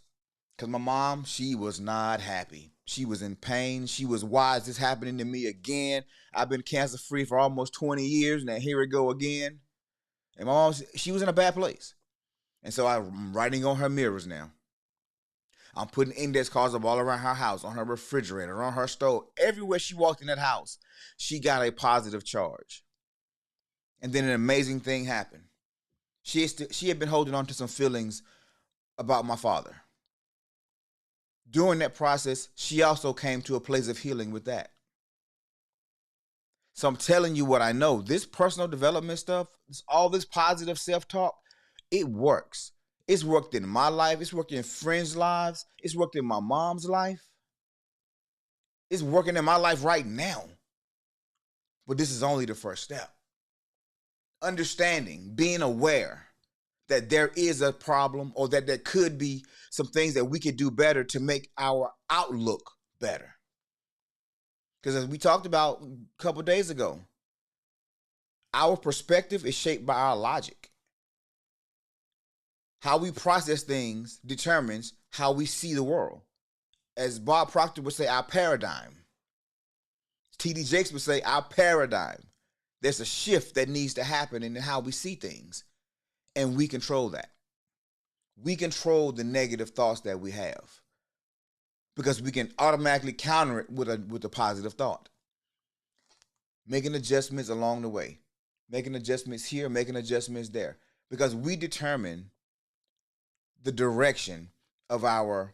because my mom, she was not happy. She was in pain. She was, why is this happening to me again? I've been cancer free for almost 20 years. Now here we go again. And my mom, she was in a bad place. And so I'm writing on her mirrors now. I'm putting index cards up all around her house, on her refrigerator, on her stove. Everywhere she walked in that house, she got a positive charge. And then an amazing thing happened. She had been holding on to some feelings about my father. During that process, she also came to a place of healing with that. So I'm telling you what I know. This personal development stuff, all this positive self-talk, it works. It's worked in my life. It's worked in friends' lives. It's worked in my mom's life. It's working in my life right now. But this is only the first step. Understanding, being aware that there is a problem or that there could be some things that we could do better to make our outlook better. Because as we talked about a couple days ago, our perspective is shaped by our logic. How we process things determines how we see the world. As Bob Proctor would say, our paradigm. T.D. Jakes would say, our paradigm. There's a shift that needs to happen in how we see things. And we control that. We control the negative thoughts that we have. Because we can automatically counter it with a positive thought. Making adjustments along the way. Making adjustments here, making adjustments there. Because we determine the direction of our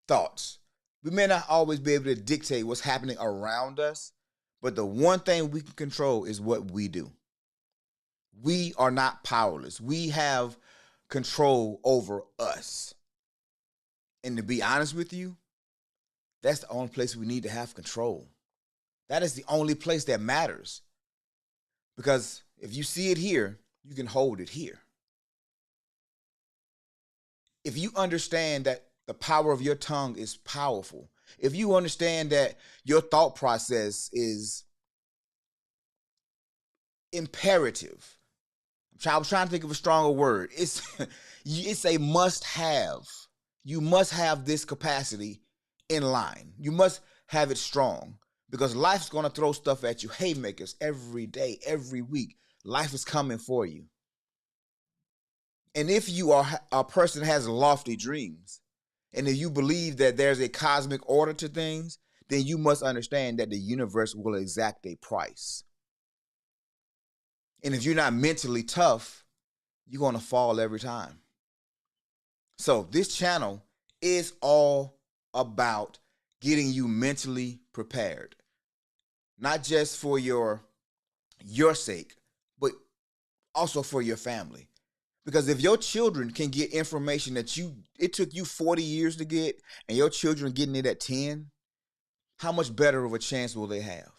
thoughts. We may not always be able to dictate what's happening around us, but the one thing we can control is what we do. We are not powerless. We have control over us. And to be honest with you, that's the only place we need to have control. That is the only place that matters. Because if you see it here, you can hold it here. If you understand that the power of your tongue is powerful, if you understand that your thought process is imperative, I was trying to think of a stronger word. It's a must-have. You must have this capacity in line. You must have it strong because life's going to throw stuff at you, haymakers, every day, every week. Life is coming for you. And if you are a person that has lofty dreams, and if you believe that there's a cosmic order to things, then you must understand that the universe will exact a price. And if you're not mentally tough, you're going to fall every time. So this channel is all about getting you mentally prepared. Not just for your sake, but also for your family. Because if your children can get information that it took you 40 years to get, and your children getting it at 10, how much better of a chance will they have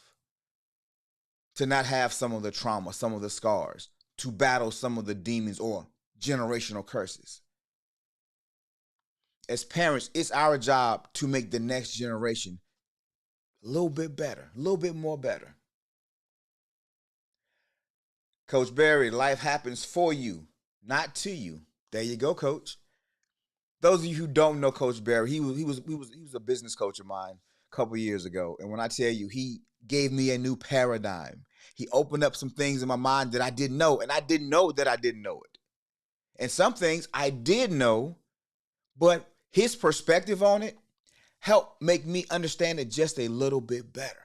to not have some of the trauma, some of the scars, to battle some of the demons or generational curses? As parents, it's our job to make the next generation a little bit better, a little bit more better. Coach Barry, life happens for you, not to you. There you go, Coach. Those of you who don't know Coach Barry, he was a business coach of mine a couple years ago. And when I tell you, he gave me a new paradigm. He opened up some things in my mind that I didn't know, and I didn't know that I didn't know it. And some things I did know, but his perspective on it helped make me understand it just a little bit better.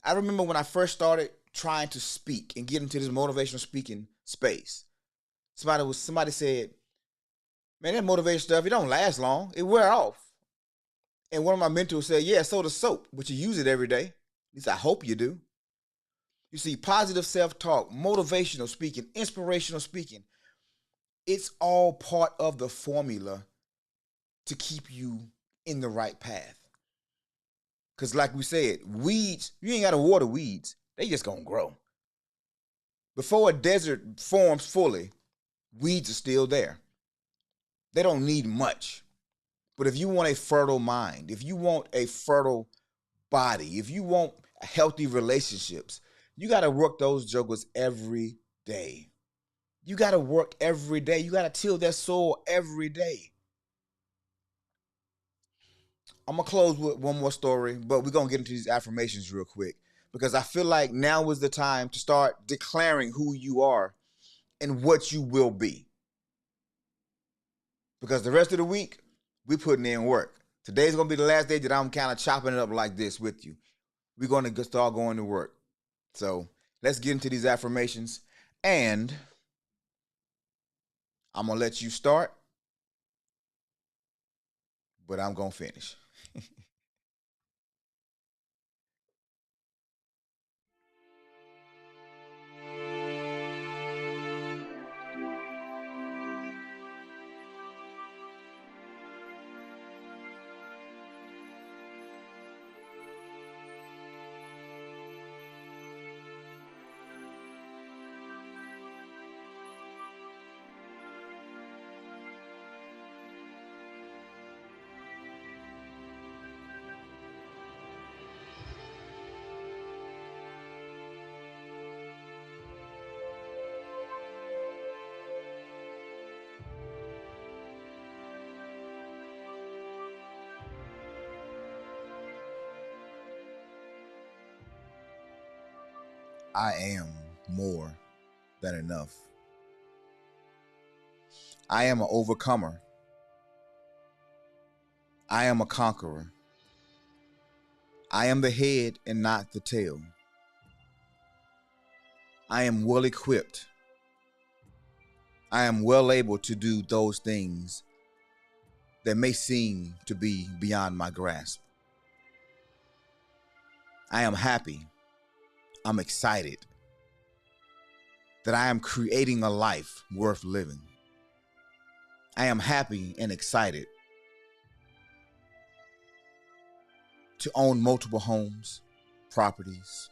I remember when I first started trying to speak and get into this motivational speaking space. Somebody said, man, that motivation stuff, it don't last long. It wear off. And one of my mentors said, yeah, so does soap, but you use it every day. At least I hope you do. You see, positive self-talk, motivational speaking, inspirational speaking, it's all part of the formula to keep you in the right path. Because like we said, weeds, you ain't got to water weeds. They just going to grow. Before a desert forms fully, weeds are still there. They don't need much. But if you want a fertile mind, if you want a fertile body, if you want healthy relationships, you got to work those jokers every day. You got to work every day. You got to till that soil every day. I'm going to close with one more story, but we're going to get into these affirmations real quick because I feel like now is the time to start declaring who you are and what you will be. Because the rest of the week, we putting in work. Today's going to be the last day that I'm kind of chopping it up like this with you. We're going to start going to work. So let's get into these affirmations. And I'm going to let you start, but I'm going to finish. I am more than enough. I am an overcomer. I am a conqueror. I am the head and not the tail. I am well equipped. I am well able to do those things that may seem to be beyond my grasp. I am happy. I'm excited that I am creating a life worth living. I am happy and excited to own multiple homes, properties.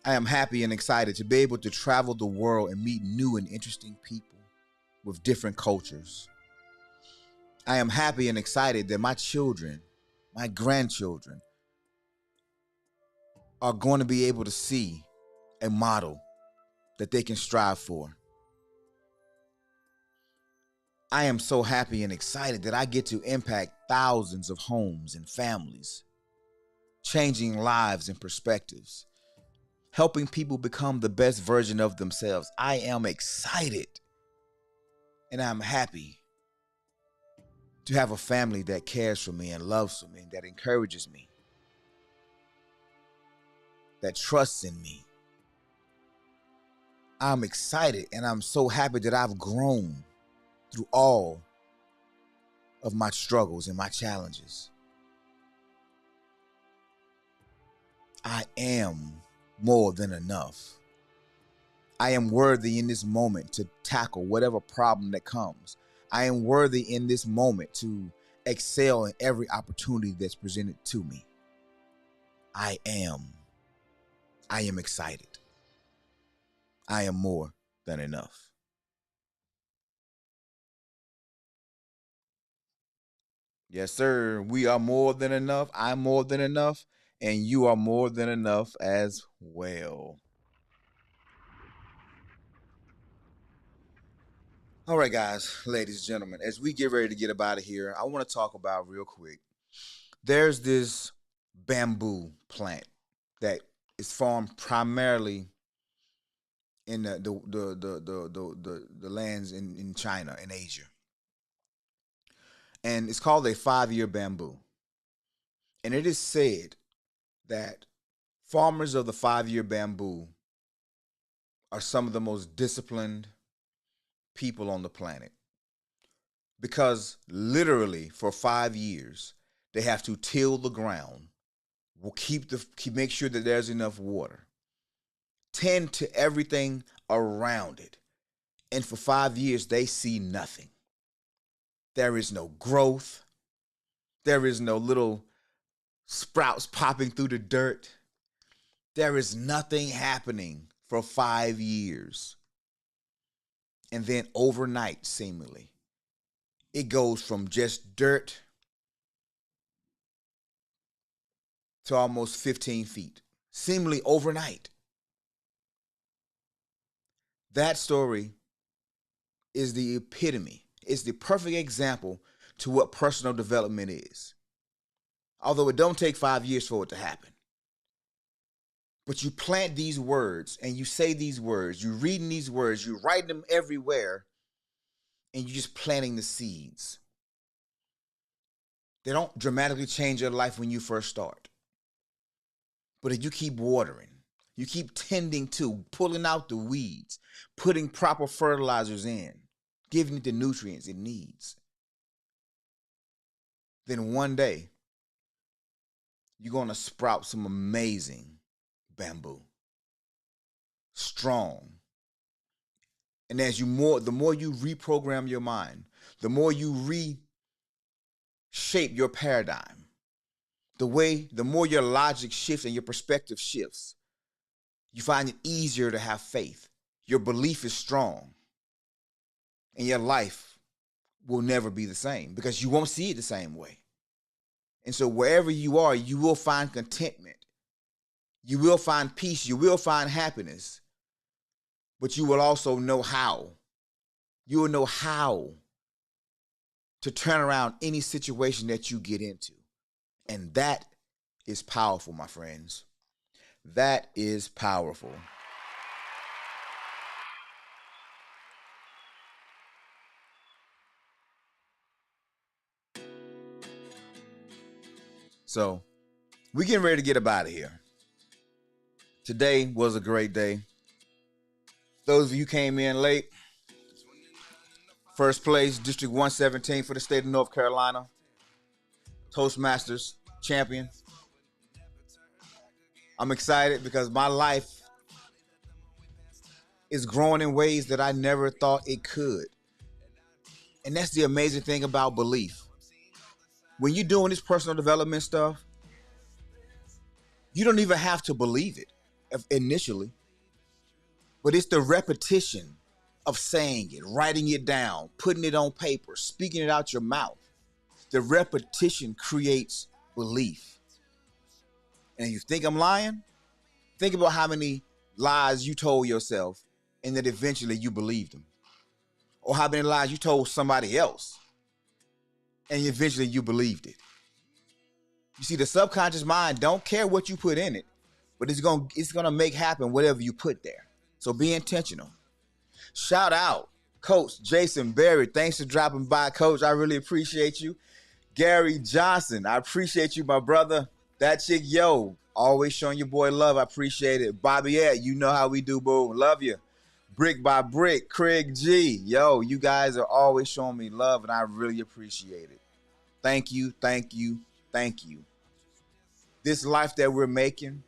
I am happy and excited to be able to travel the world and meet new and interesting people with different cultures. I am happy and excited that my children, my grandchildren, are going to be able to see a model that they can strive for. I am so happy and excited that I get to impact thousands of homes and families, changing lives and perspectives, helping people become the best version of themselves. I am excited and I'm happy to have a family that cares for me and loves for me, that encourages me, that trusts in me. I'm excited and I'm so happy that I've grown through all of my struggles and my challenges. I am more than enough. I am worthy in this moment to tackle whatever problem that comes. I am worthy in this moment to excel in every opportunity that's presented to me. I am excited. I am more than enough. Yes, sir. We are more than enough. I'm more than enough. And you are more than enough as well. All right, guys, ladies and gentlemen, as we get ready to get up out of here, I want to talk about real quick. There's this bamboo plant that is farmed primarily in the lands in China and Asia. And it's called a 5-year bamboo. And it is said that farmers of the 5-year bamboo are some of the most disciplined people on the planet because literally for 5 years they have to till the ground, will make sure that there's enough water, tend to everything around it, and for 5 years they see nothing. There is no growth. There is no little sprouts popping through the dirt. There is nothing happening for 5 years. And then overnight, seemingly, it goes from just dirt to almost 15 feet, seemingly overnight. That story is the epitome, it's the perfect example to what personal development is. Although it don't take 5 years for it to happen. But you plant these words and you say these words, you're reading these words, you're writing them everywhere, and you're just planting the seeds. They don't dramatically change your life when you first start. But if you keep watering, you keep tending to, pulling out the weeds, putting proper fertilizers in, giving it the nutrients it needs, then one day you're going to sprout some amazing bamboo. Strong. And the more you reprogram your mind, the more you reshape your paradigm, the more your logic shifts and your perspective shifts, you find it easier to have faith. Your belief is strong. And your life will never be the same because you won't see it the same way. And so wherever you are, you will find contentment. You will find peace. You will find happiness. But you will also know how. You will know how to turn around any situation that you get into. And that is powerful, my friends. That is powerful. So, we're getting ready to get up out of here. Today was a great day. Those of you came in late, first place, District 117 for the state of North Carolina. Toastmasters champion. I'm excited because my life is growing in ways that I never thought it could. And that's the amazing thing about belief. When you're doing this personal development stuff, you don't even have to believe it initially. But it's the repetition of saying it, writing it down, putting it on paper, speaking it out your mouth. The repetition creates belief. And you think I'm lying? Think about how many lies you told yourself and that eventually you believed them. Or how many lies you told somebody else and eventually you believed it. You see, the subconscious mind don't care what you put in it, but it's gonna make happen whatever you put there. So be intentional. Shout out Coach Jason Berry. Thanks for dropping by, Coach. I really appreciate you. Gary Johnson, I appreciate you, my brother. That chick, yo, always showing your boy love. I appreciate it. Bobby Ed, you know how we do, boo. Love you. Brick by Brick, Craig G. Yo, you guys are always showing me love, and I really appreciate it. Thank you, thank you, thank you. This life that we're making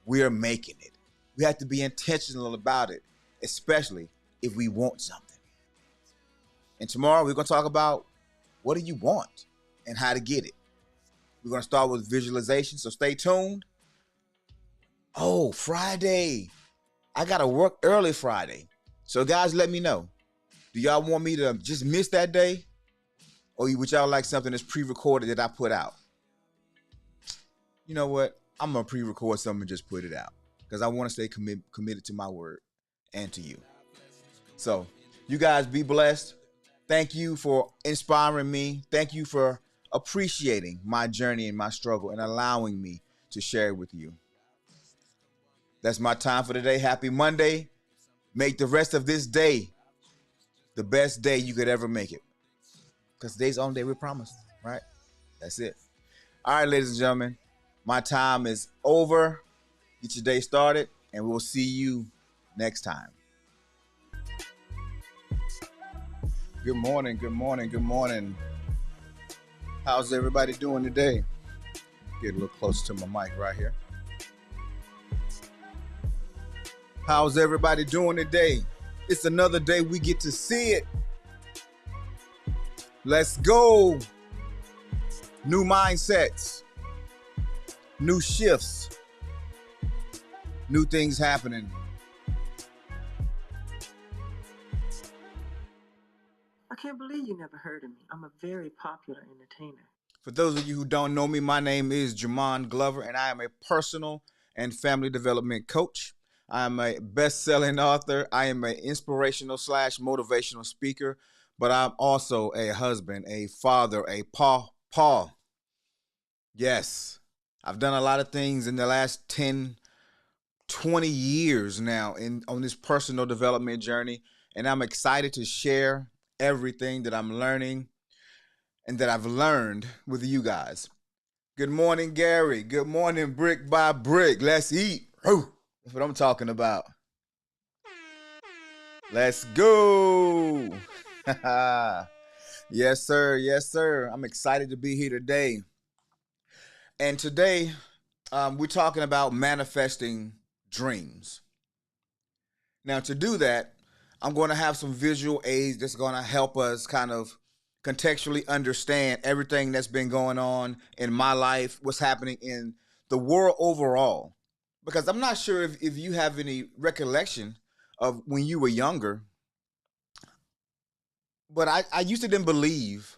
it. We have to be intentional about it, especially if we want something. And tomorrow we're going to talk about what do you want and how to get it. We're going to start with visualization, so stay tuned. Oh, Friday. I got to work early Friday. So guys, let me know. Do y'all want me to just miss that day? Or would y'all like something that's pre-recorded that I put out? You know what? I'm going to pre-record something and just put it out. Because I want to stay committed to my word and to you. So, you guys be blessed. Thank you for inspiring me. Thank you for appreciating my journey and my struggle and allowing me to share it with you. That's my time for today. Happy Monday. Make the rest of this day the best day you could ever make it. Because today's the only day we promised, right? That's it. All right, ladies and gentlemen, my time is over. Get your day started, and we'll see you next time. Good morning, good morning, good morning. How's everybody doing today? Get a little closer to my mic right here. How's everybody doing today? It's another day we get to see it. Let's go. New mindsets, new shifts, new things happening. I can't can't believe you never heard of me. I'm a very popular entertainer. For those of you who don't know me, my name is Jamon Glover, and I am a personal and family development coach. I am a best-selling author. I am an inspirational slash motivational speaker, but I'm also a husband, a father, a paw. Yes, I've done a lot of things in the last 10, 20 years now on this personal development journey, and I'm excited to share everything that I'm learning and that I've learned with you guys. Good morning, Gary. Good morning, brick by brick. Let's eat. Whew. That's what I'm talking about. Let's go. Yes, sir. Yes, sir. I'm excited to be here today. And today, we're talking about manifesting dreams. Now, to do that, I'm going to have some visual aids that's going to help us kind of contextually understand everything that's been going on in my life, what's happening in the world overall. Because I'm not sure if you have any recollection of when you were younger, but I used to didn't believe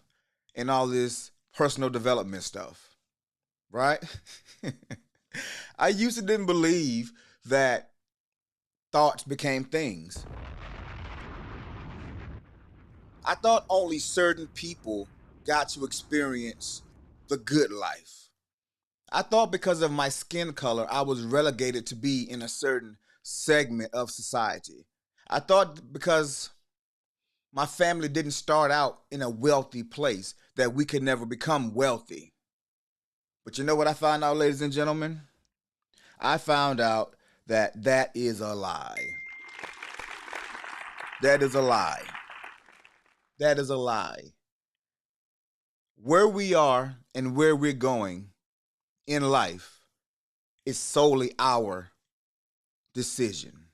in all this personal development stuff, right? I used to didn't believe that thoughts became things. I thought only certain people got to experience the good life. I thought because of my skin color, I was relegated to be in a certain segment of society. I thought because my family didn't start out in a wealthy place that we could never become wealthy. But you know what I found out, ladies and gentlemen? I found out that that is a lie. That is a lie. That is a lie. Where we are and where we're going in life is solely our decision.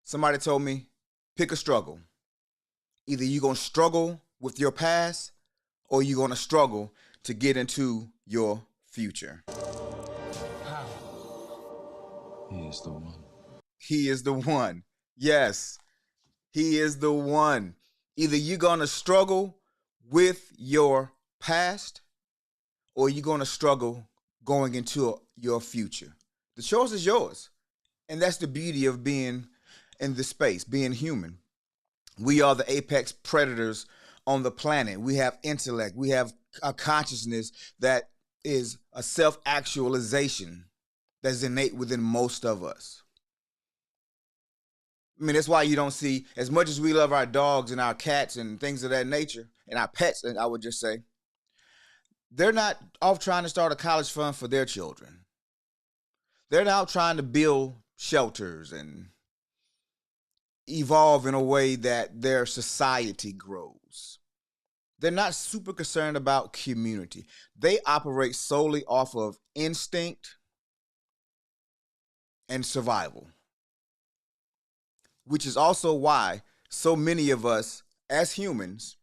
Somebody told me, pick a struggle. Either you're going to struggle with your past or you're going to struggle to get into your future. He is the one. He is the one. Yes, he is the one. Either you're going to struggle with your past or you're going to struggle going into your future. The choice is yours. And that's the beauty of being in this space, being human. We are the apex predators on the planet. We have intellect. We have a consciousness that is a self-actualization that's innate within most of us. I mean, that's why you don't see, as much as we love our dogs and our cats and things of that nature, and our pets, I would just say, they're not off trying to start a college fund for their children. They're now trying to build shelters and evolve in a way that their society grows. They're not super concerned about community. They operate solely off of instinct and survival, which is also why so many of us as humans,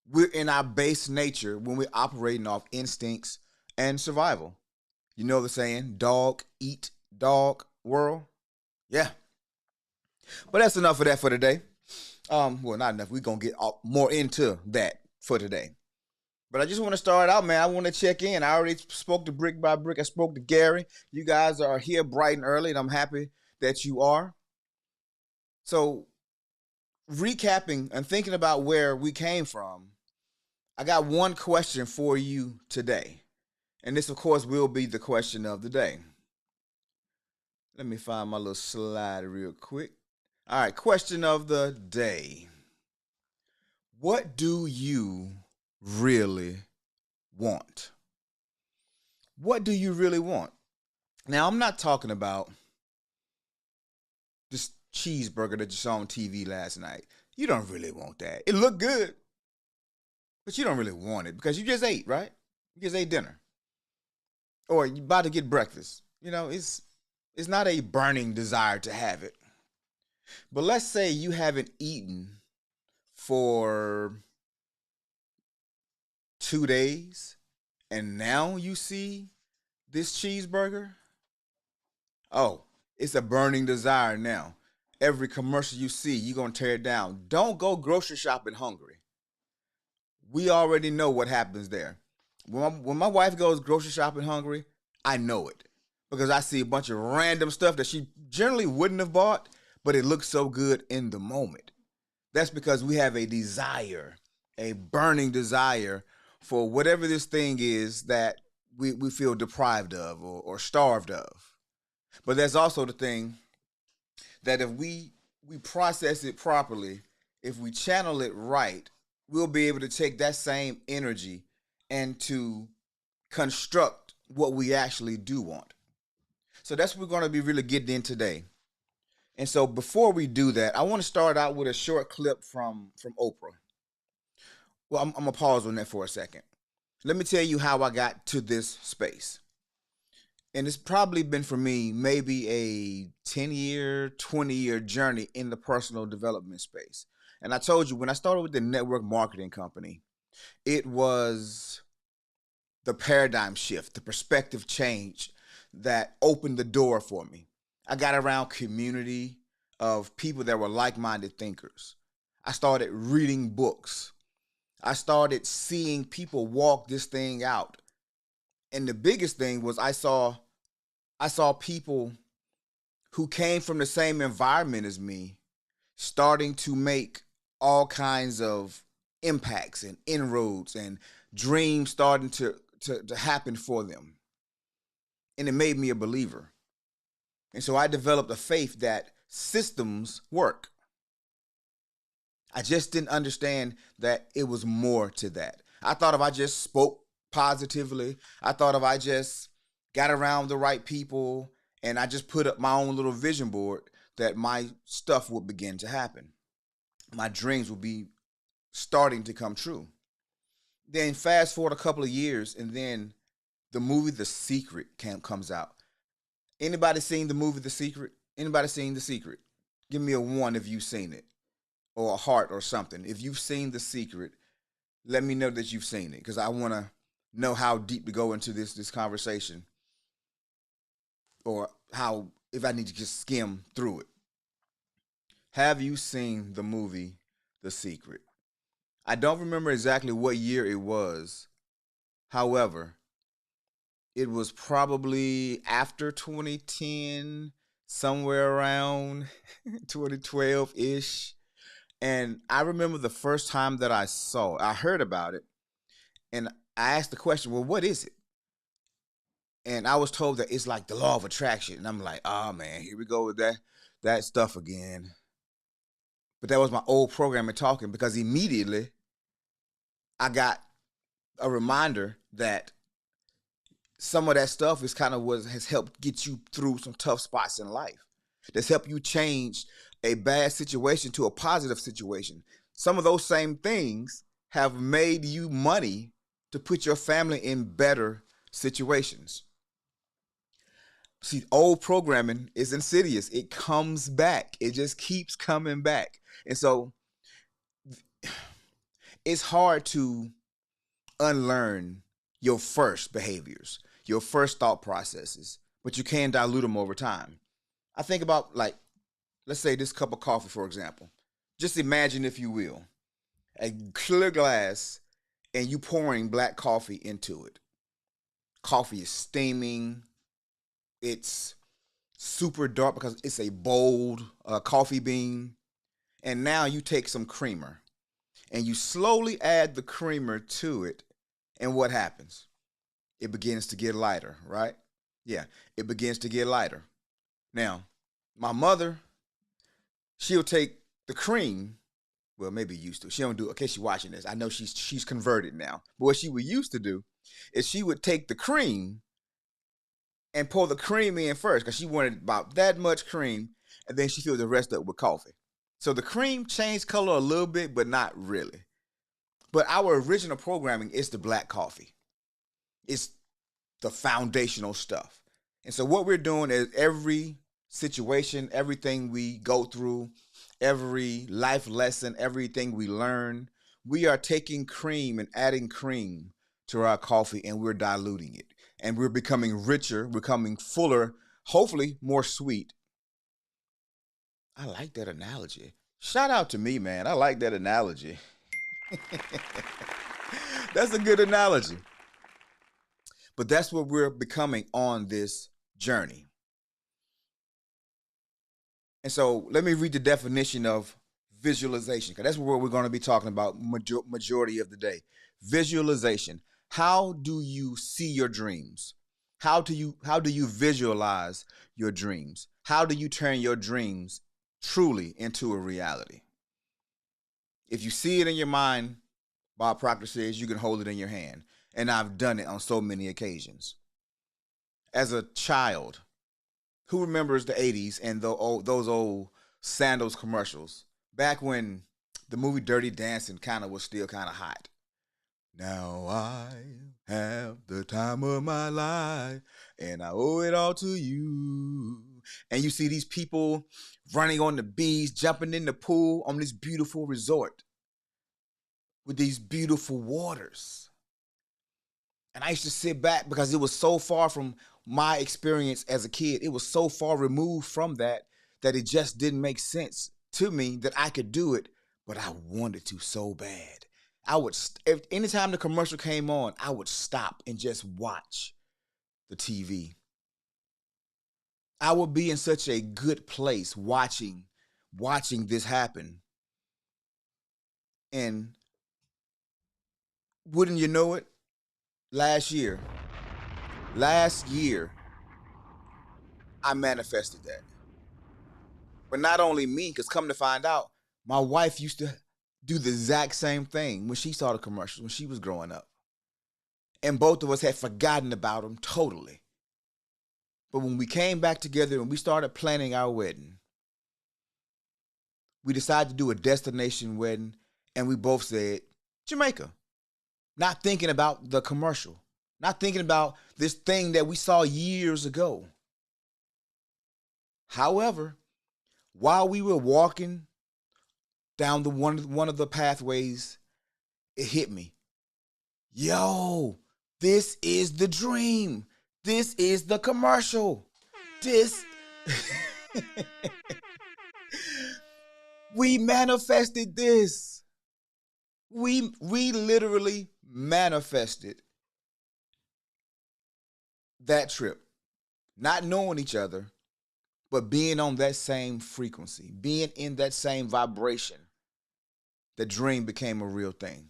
we're in our base nature when we're operating off instincts and survival. You know the saying, dog eat dog world? Yeah. But that's enough of that for today. Well, not enough. We're going to get more into that for today. But I just want to start out, man. I want to check in. I already spoke to Brick by Brick. I spoke to Gary. You guys are here bright and early, and I'm happy that you are. So, recapping and thinking about where we came from, I got one question for you today. And this, of course, will be the question of the day. Let me find my little slide real quick. All right, question of the day. What do you really want? What do you really want? Now, I'm not talking about this cheeseburger that you saw on TV last night. You don't really want that. It looked good, but you don't really want it because you just ate, right? You just ate dinner. Or you about to get breakfast. You know, it's not a burning desire to have it. But let's say you haven't eaten for 2 days and now you see this cheeseburger. Oh, it's a burning desire now. Every commercial you see, you're going to tear it down. Don't go grocery shopping hungry. We already know what happens there. When my wife goes grocery shopping hungry, I know it because I see a bunch of random stuff that she generally wouldn't have bought, but it looks so good in the moment. That's because we have a desire, a burning desire for whatever this thing is that we feel deprived of or starved of. But there's also the thing that if we process it properly, if we channel it right, we'll be able to take that same energy and to construct what we actually do want. So that's what we're going to be really getting in today. And so before we do that, I want to start out with a short clip from Oprah. Well, I'm gonna pause on that for a second. Let me tell you how I got to this space. And it's probably been for me maybe a 10-year, 20-year journey in the personal development space. And I told you when I started with the network marketing company, it was the paradigm shift, the perspective change that opened the door for me. I got around community of people that were like-minded thinkers. I started reading books. I started seeing people walk this thing out. And the biggest thing was I saw people who came from the same environment as me starting to make all kinds of impacts and inroads and dreams starting to happen for them. And it made me a believer. And so I developed a faith that systems work. I just didn't understand that it was more to that. I thought if I just spoke positively, I thought if I just got around the right people and I just put up my own little vision board, that my stuff would begin to happen. My dreams would be starting to come true. Then fast forward a couple of years, and then the movie The Secret comes out. Anybody seen the movie The Secret? Anybody seen The Secret? Give me a one if you've seen it, or a heart or something. If you've seen The Secret, let me know that you've seen it because I want to know how deep to go into this conversation, or how if I need to just skim through it. Have you seen the movie The Secret? I don't remember exactly what year it was. However, it was probably after 2010, somewhere around 2012 ish. And I remember the first time that I saw it, I heard about it, and I asked the question, well, what is it? And I was told that it's like the law of attraction. And I'm like, oh man, here we go with that stuff again. But that was my old programming talking because immediately I got a reminder that some of that stuff is kind of what has helped get you through some tough spots in life. That's helped you change a bad situation to a positive situation. Some of those same things have made you money to put your family in better situations. See, old programming is insidious. It comes back. It just keeps coming back. And so it's hard to unlearn your first behaviors, your first thought processes, but you can dilute them over time. I think about, like, let's say this cup of coffee, for example. Just imagine, if you will, a clear glass and you pouring black coffee into it. Coffee is steaming. It's super dark because it's a bold coffee bean. And now you take some creamer and you slowly add the creamer to it. And what happens? It begins to get lighter, right? Yeah, it begins to get lighter. Now, my mother, she'll take the cream. Well, maybe used to. She don't do it. In case she's watching this, I know she's converted now. But what she would used to do is she would take the cream and pour the cream in first because she wanted about that much cream, and then she filled the rest up with coffee. So the cream changed color a little bit, but not really. But our original programming is the black coffee. It's the foundational stuff. And so what we're doing is every situation, everything we go through, every life lesson, everything we learn, we are taking cream and adding cream to our coffee, and we're diluting it. And we're becoming richer, becoming fuller, hopefully more sweet. I like that analogy. Shout out to me, man. I like that analogy. That's a good analogy. But that's what we're becoming on this journey. And so let me read the definition of visualization, because that's what we're going to be talking about majority of the day. Visualization. How do you see your dreams? How do you visualize your dreams? How do you turn your dreams truly into a reality? If you see it in your mind, Bob Proctor says you can hold it in your hand. And I've done it on so many occasions. As a child, who remembers the 80s and those old sandals commercials? Back when the movie Dirty Dancing kind of was still kind of hot. Now I have the time of my life and I owe it all to you. And you see these people running on the beach, jumping in the pool on this beautiful resort with these beautiful waters. And I used to sit back because it was so far from my experience as a kid. It was so far removed from that it just didn't make sense to me that I could do it, but I wanted to so bad. Anytime the commercial came on, I would stop and just watch the TV. I would be in such a good place watching this happen. And wouldn't you know it, last year, I manifested that. But not only me, because come to find out, my wife used to do the exact same thing when she saw the commercials when she was growing up. And both of us had forgotten about them totally. But when we came back together and we started planning our wedding, we decided to do a destination wedding, and we both said, Jamaica. Not thinking about the commercial, not thinking about this thing that we saw years ago. However, while we were walking down one of the pathways, it hit me. Yo, this is the dream. This is the commercial. This we manifested this. We literally manifested that trip. Not knowing each other, but being on that same frequency, being in that same vibration. The dream became a real thing.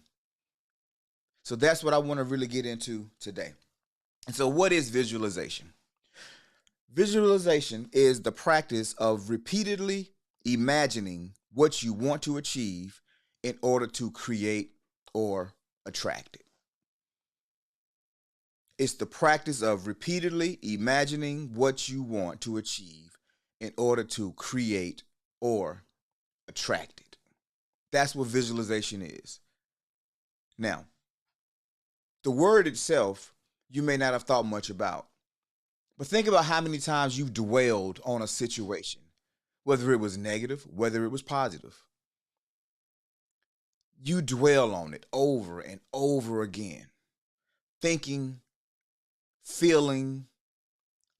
So that's what I want to really get into today. And so, what is visualization? Visualization is the practice of repeatedly imagining what you want to achieve in order to create or attract it. It's the practice of repeatedly imagining what you want to achieve in order to create or attract it. That's what visualization is. Now, the word itself, you may not have thought much about. But think about how many times you've dwelled on a situation, whether it was negative, whether it was positive. You dwell on it over and over again, thinking, feeling,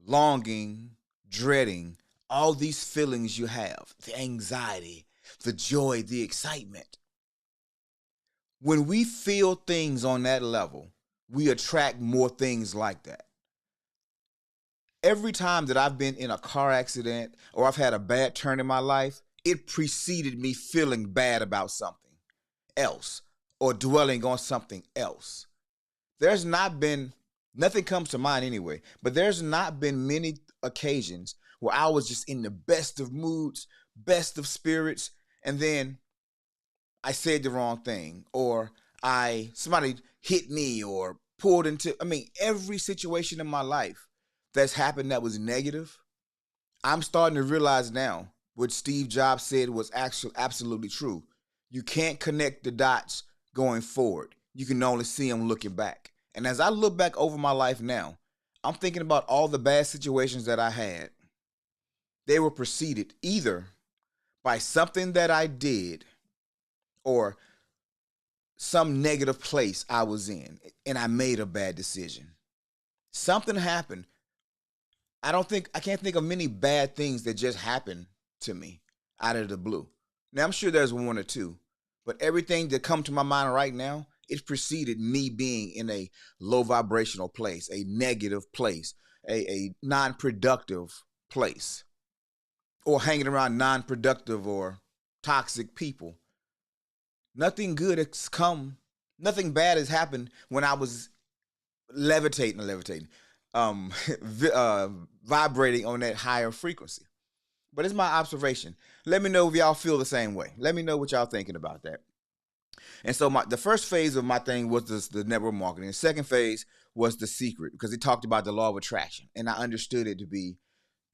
longing, dreading, all these feelings you have, the anxiety, the joy, the excitement. When we feel things on that level, we attract more things like that. Every time that I've been in a car accident or I've had a bad turn in my life, it preceded me feeling bad about something else or dwelling on something else. There's not been, nothing comes to mind anyway, but there's not been many occasions where I was just in the best of moods, best of spirits, and then I said the wrong thing, or somebody hit me or pulled into, every situation in my life that's happened that was negative, I'm starting to realize now what Steve Jobs said was actually absolutely true. You can't connect the dots going forward. You can only see them looking back. And as I look back over my life now, I'm thinking about all the bad situations that I had. They were preceded either by something that I did or some negative place I was in and I made a bad decision. Something happened. I can't think of many bad things that just happened to me. out of the blue. Now I'm sure there's one or two, but everything that come to my mind right now, it preceded me being in a low vibrational place, a negative place, a non-productive place, or hanging around non-productive or toxic people. Nothing good has come, nothing bad has happened when I was levitating, um, vibrating on that higher frequency. But it's my observation. Let me know if y'all feel the same way. Let me know what y'all thinking about that. And so the first phase of my thing was the network marketing. The second phase was the secret because it talked about the law of attraction. And I understood it to be,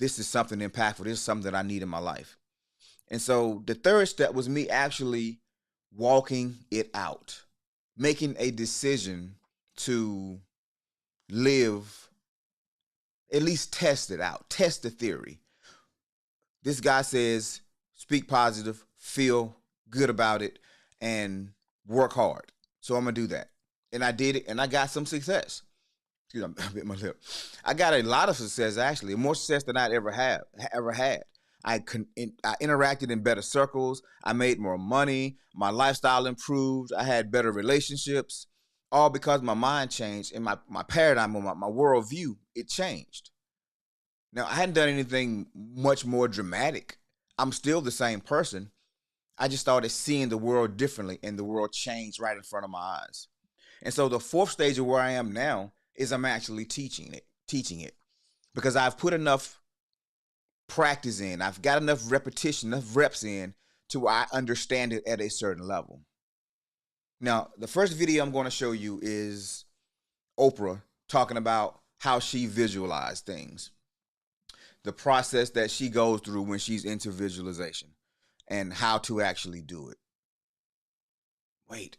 this is something impactful. This is something that I need in my life. And so the third step was me actually walking it out, making a decision to live, at least test it out, test the theory. This guy says, speak positive, feel good about it, and work hard. So I'm gonna do that. And I did it, and I got some success. Excuse me, I bit my lip. I got a lot of success, actually, more success than I'd ever had. I interacted in better circles. I made more money. My lifestyle improved. I had better relationships, all because my mind changed and my paradigm, my worldview, it changed. Now, I hadn't done anything much more dramatic. I'm still the same person. I just started seeing the world differently, and the world changed right in front of my eyes. And so the fourth stage of where I am now is I'm actually teaching it because I've put enough practice in. I've got enough repetition, enough reps in to where I understand it at a certain level. Now, the first video I'm going to show you is Oprah talking about how she visualized things, the process that she goes through when she's into visualization, and how to actually do it. Wait,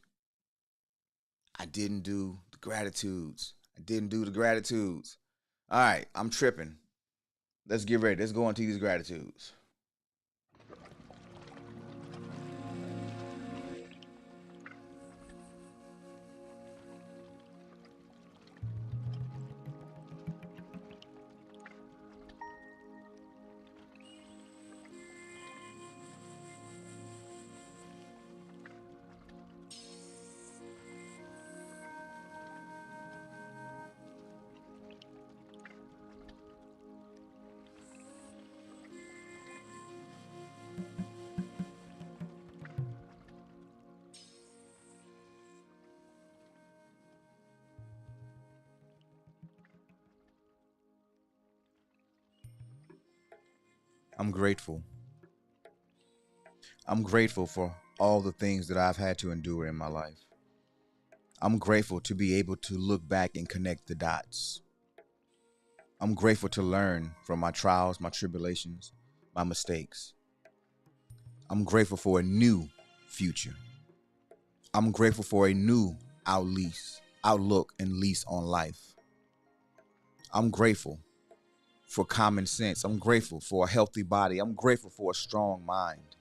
I didn't do the gratitudes. All right, I'm tripping. Let's get ready. Let's go into these gratitudes. I'm grateful. I'm grateful for all the things that I've had to endure in my life. I'm grateful to be able to look back and connect the dots. I'm grateful to learn from my trials, my tribulations, my mistakes. I'm grateful for a new future. I'm grateful for a new outlook and lease on life. I'm grateful for common sense. I'm grateful for a healthy body. I'm grateful for a strong mind.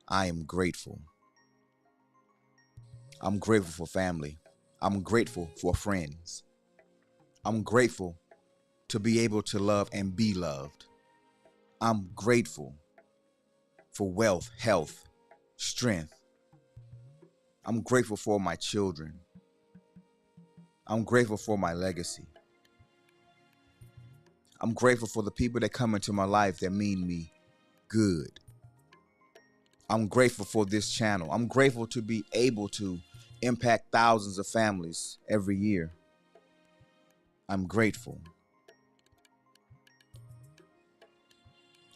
I am grateful. I'm grateful for family. I'm grateful for friends. I'm grateful to be able to love and be loved. I'm grateful for wealth, health, strength. I'm grateful for my children. I'm grateful for my legacy. I'm grateful for the people that come into my life that mean me good. I'm grateful for this channel. I'm grateful to be able to impact thousands of families every year. I'm grateful.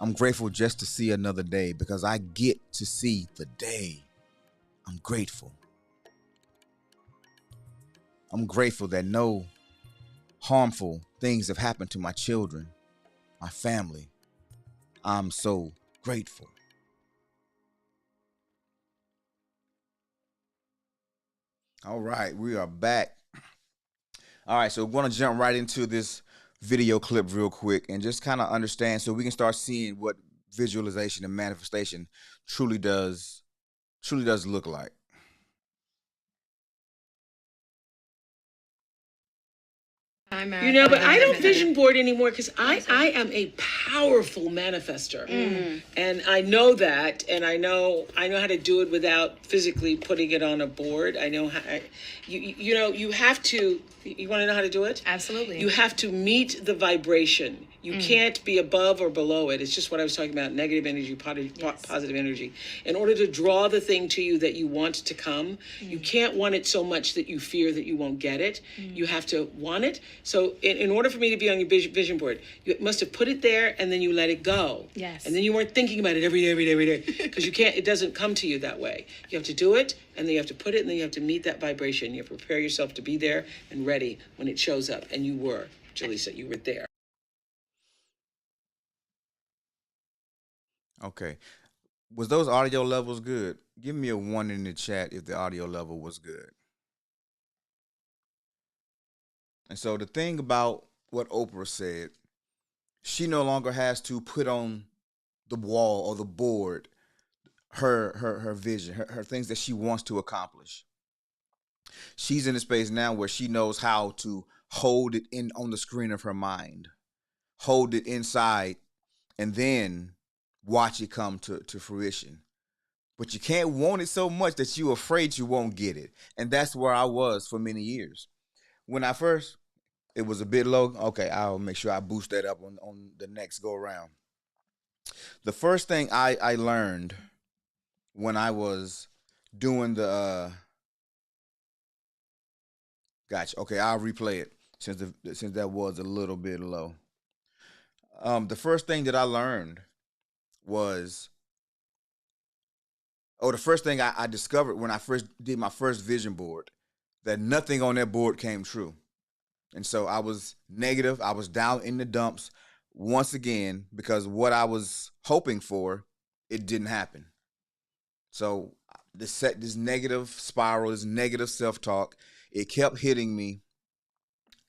I'm grateful just to see another day because I get to see the day. I'm grateful. I'm grateful that no harmful things have happened to my children, my family. I'm so grateful. All right, we are back. All right, so we're going to jump right into this video clip real quick and just kind of understand so we can start seeing what visualization and manifestation truly does look like. But I don't vision board anymore because I am a powerful manifester, and I know that, and I know how to do it without physically putting it on a board. I know how. You have to. You want to know how to do it? Absolutely. You have to meet the vibration. You can't be above or below it. It's just what I was talking about, negative energy, positive energy. In order to draw the thing to you that you want to come, you can't want it so much that you fear that you won't get it. You have to want it. So in order for me to be on your vision board, you must have put it there and then you let it go. Yes. And then you weren't thinking about it every day. Because you can't, it doesn't come to you that way. You have to do it, and then you have to put it, and then you have to meet that vibration. You have to prepare yourself to be there and ready when it shows up. And you were, Jaleesa, you were there. Okay. Was those audio levels good? Give me a 1 in the chat if the audio level was good. And so the thing about what Oprah said, she no longer has to put on the wall or the board her vision, her things that she wants to accomplish. She's in a space now where she knows how to hold it in on the screen of her mind, hold it inside, and then watch it come to fruition. But you can't want it so much that you're afraid you won't get it. And that's where I was for many years. When I first, it was a bit low. Okay, I'll make sure I boost that up on the next go around. The first thing I learned when I was doing the gotcha. Okay, I'll replay it since that was a little bit low. The first thing that I learned was, the first thing I discovered when I first did my first vision board, that nothing on that board came true. And so I was negative. I was down in the dumps once again because what I was hoping for, it didn't happen. So this negative spiral, this negative self-talk, it kept hitting me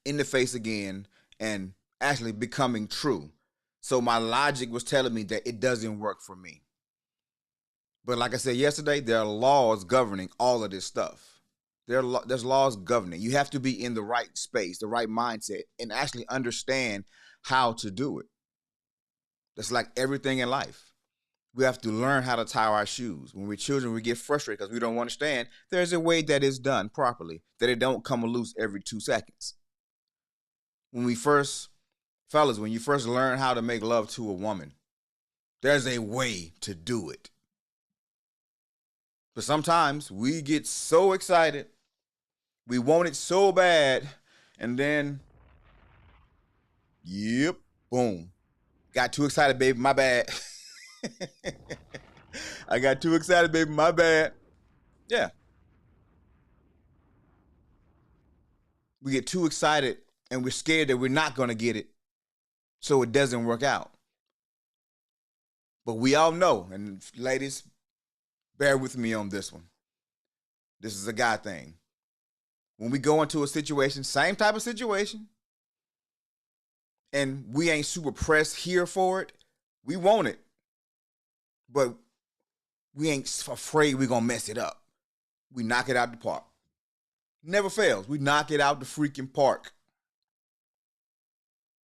in the face again and actually becoming true. So my logic was telling me that it doesn't work for me. But like I said yesterday, there are laws governing all of this stuff. There's laws governing. You have to be in the right space, the right mindset, and actually understand how to do it. That's like everything in life. We have to learn how to tie our shoes. When we're children, we get frustrated because we don't understand. There's a way that it's done properly, that it don't come loose every 2 seconds. When you first learn how to make love to a woman, there's a way to do it. But sometimes we get so excited, we want it so bad, and then, yep, boom. Got too excited, baby, my bad. I got too excited, baby, my bad. Yeah. We get too excited and we're scared that we're not going to get it, so it doesn't work out. But we all know, and ladies, bear with me on this one. This is a guy thing. When we go into a situation, same type of situation, and we ain't super pressed here for it, we want it. But we ain't afraid we're going to mess it up. We knock it out the park. Never fails. We knock it out the freaking park.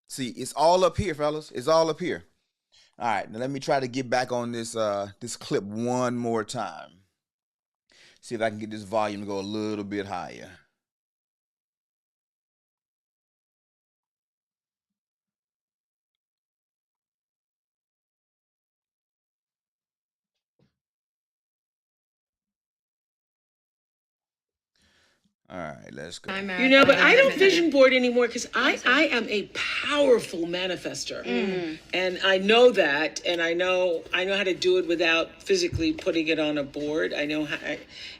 See, it's all up here, fellas. It's all up here. All right, now let me try to get back on this clip one more time. See if I can get this volume to go a little bit higher. All right, let's go. But I don't vision board anymore because I am a powerful manifester, and I know that, and I know how to do it without physically putting it on a board. I know how.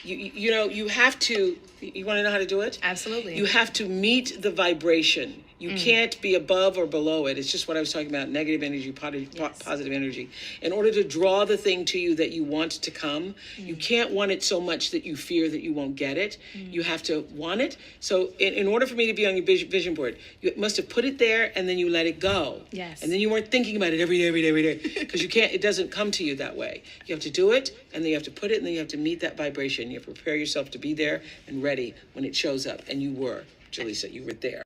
You have to. You want to know how to do it? Absolutely. You have to meet the vibration. You can't be above or below it. It's just what I was talking about, negative energy, positive energy. In order to draw the thing to you that you want to come, you can't want it so much that you fear that you won't get it. You have to want it. So in order for me to be on your vision board, you must have put it there and then you let it go. Yes. And then you weren't thinking about it every day. Because you can't, it doesn't come to you that way. You have to do it, and then you have to put it, and then you have to meet that vibration. You have to prepare yourself to be there and ready when it shows up. And you were, Jaleesa, you were there.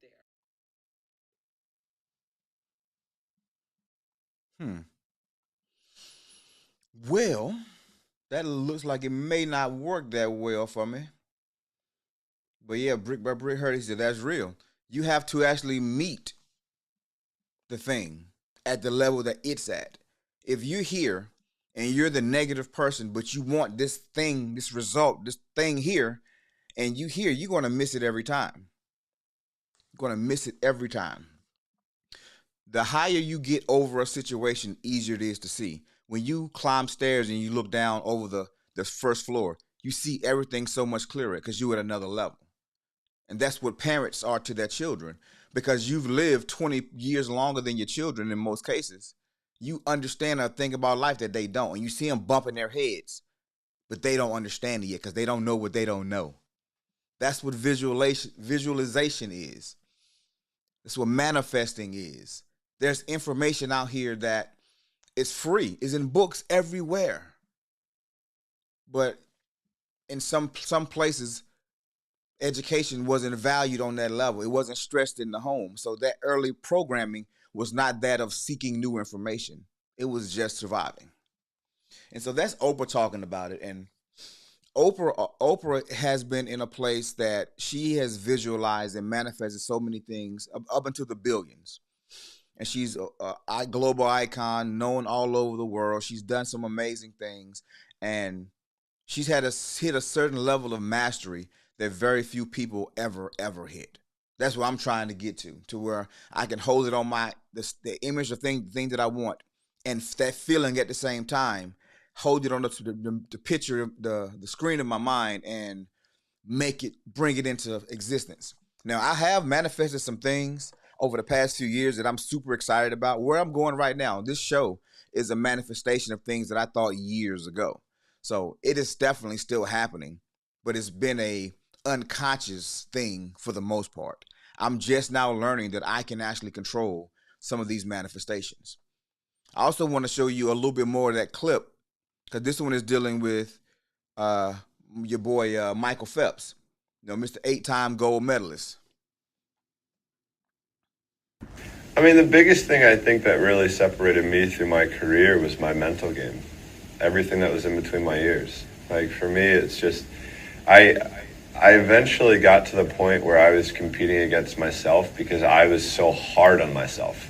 Hmm. Well, that looks like it may not work that well for me. But yeah, brick by brick, Hurdy said that's real. You have to actually meet the thing at the level that it's at. If you're here and you're the negative person, but you want this thing, this result, this thing here, and you here, you're gonna miss it every time. You're gonna miss it every time. The higher you get over a situation, easier it is to see. When you climb stairs and you look down over the first floor, you see everything so much clearer because you're at another level. And that's what parents are to their children. Because you've lived 20 years longer than your children in most cases. You understand a thing about life that they don't. And you see them bumping their heads, but they don't understand it yet because they don't know what they don't know. That's what visualization is. That's what manifesting is. There's information out here that is free, is in books everywhere. But in some places, education wasn't valued on that level. It wasn't stressed in the home. So that early programming was not that of seeking new information. It was just surviving. And so that's Oprah talking about it. And Oprah has been in a place that she has visualized and manifested so many things up into the billions. And she's a global icon, known all over the world. She's done some amazing things, and she's had hit a certain level of mastery that very few people ever hit. That's what I'm trying to get to where I can hold it on the image of thing that I want, and that feeling at the same time, hold it on the picture, the screen of my mind, and bring it into existence. Now, I have manifested some things over the past few years that I'm super excited about. Where I'm going right now, this show is a manifestation of things that I thought years ago. So it is definitely still happening, but it's been a unconscious thing for the most part. I'm just now learning that I can actually control some of these manifestations. I also want to show you a little bit more of that clip because this one is dealing with uh, your boy Michael Phelps, Mr. 8-time gold medalist. I mean, the biggest thing I think that really separated me through my career was my mental game. Everything that was in between my ears. Like, for me, it's just, I, I eventually got to the point where I was competing against myself because I was so hard on myself.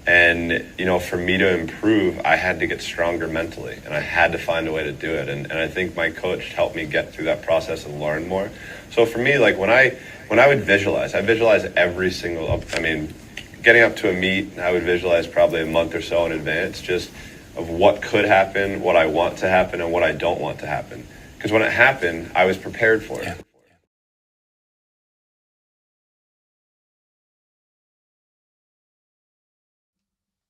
And, for me to improve, I had to get stronger mentally, and I had to find a way to do it. And I think my coach helped me get through that process and learn more. So for me, like when I would visualize, I visualize every single, getting up to a meet, I would visualize probably a month or so in advance, just of what could happen, what I want to happen, and what I don't want to happen. Because when it happened, I was prepared for it.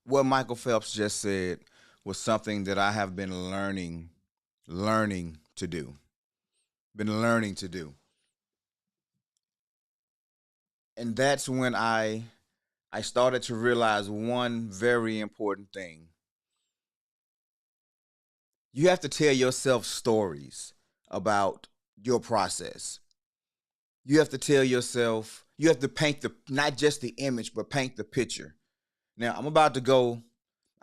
What Michael Phelps just said was something that I have been learning to do. Been learning to do. And that's when I started to realize one very important thing. You have to tell yourself stories about your process. You have to tell yourself, you have to paint not just the image, but paint the picture. Now, I'm about to go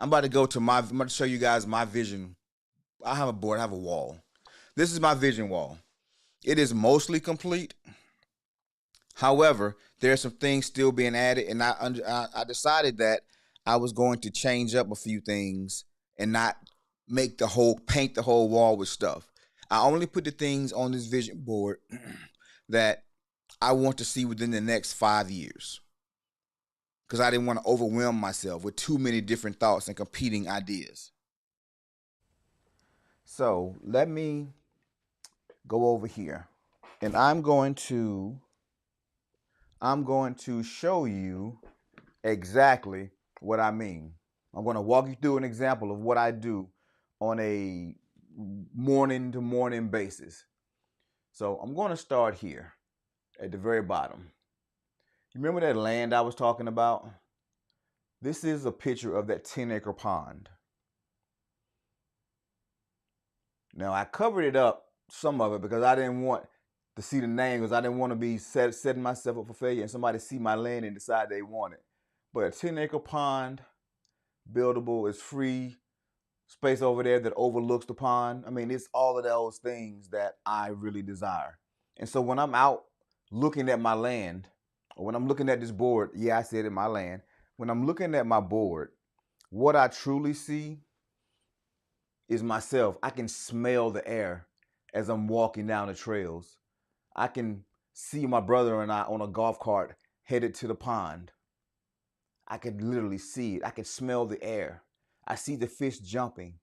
to I'm going to show you guys my vision. I have a board, I have a wall. This is my vision wall. It is mostly complete. However, there are some things still being added, and I decided that I was going to change up a few things and not paint the whole wall with stuff. I only put the things on this vision board that I want to see within the next 5 years because I didn't want to overwhelm myself with too many different thoughts and competing ideas. So let me go over here, and I'm going to show you exactly what I mean. I'm going to walk you through an example of what I do on a morning to morning basis. So I'm going to start here at the very bottom. You remember that land I was talking about? This is a picture of that 10-acre pond. Now I covered it up, some of it, because I didn't want to see the name, because I didn't want to be setting myself up for failure and somebody see my land and decide they want it. But a 10-acre pond, buildable, it's free space over there that overlooks the pond. I mean, it's all of those things that I really desire. And so when I'm out looking at my land, or when I'm looking at this board, yeah, I said it, my land. When I'm looking at my board, what I truly see is myself. I can smell the air as I'm walking down the trails. I can see my brother and I on a golf cart headed to the pond. I can literally see it. I can smell the air. I see the fish jumping.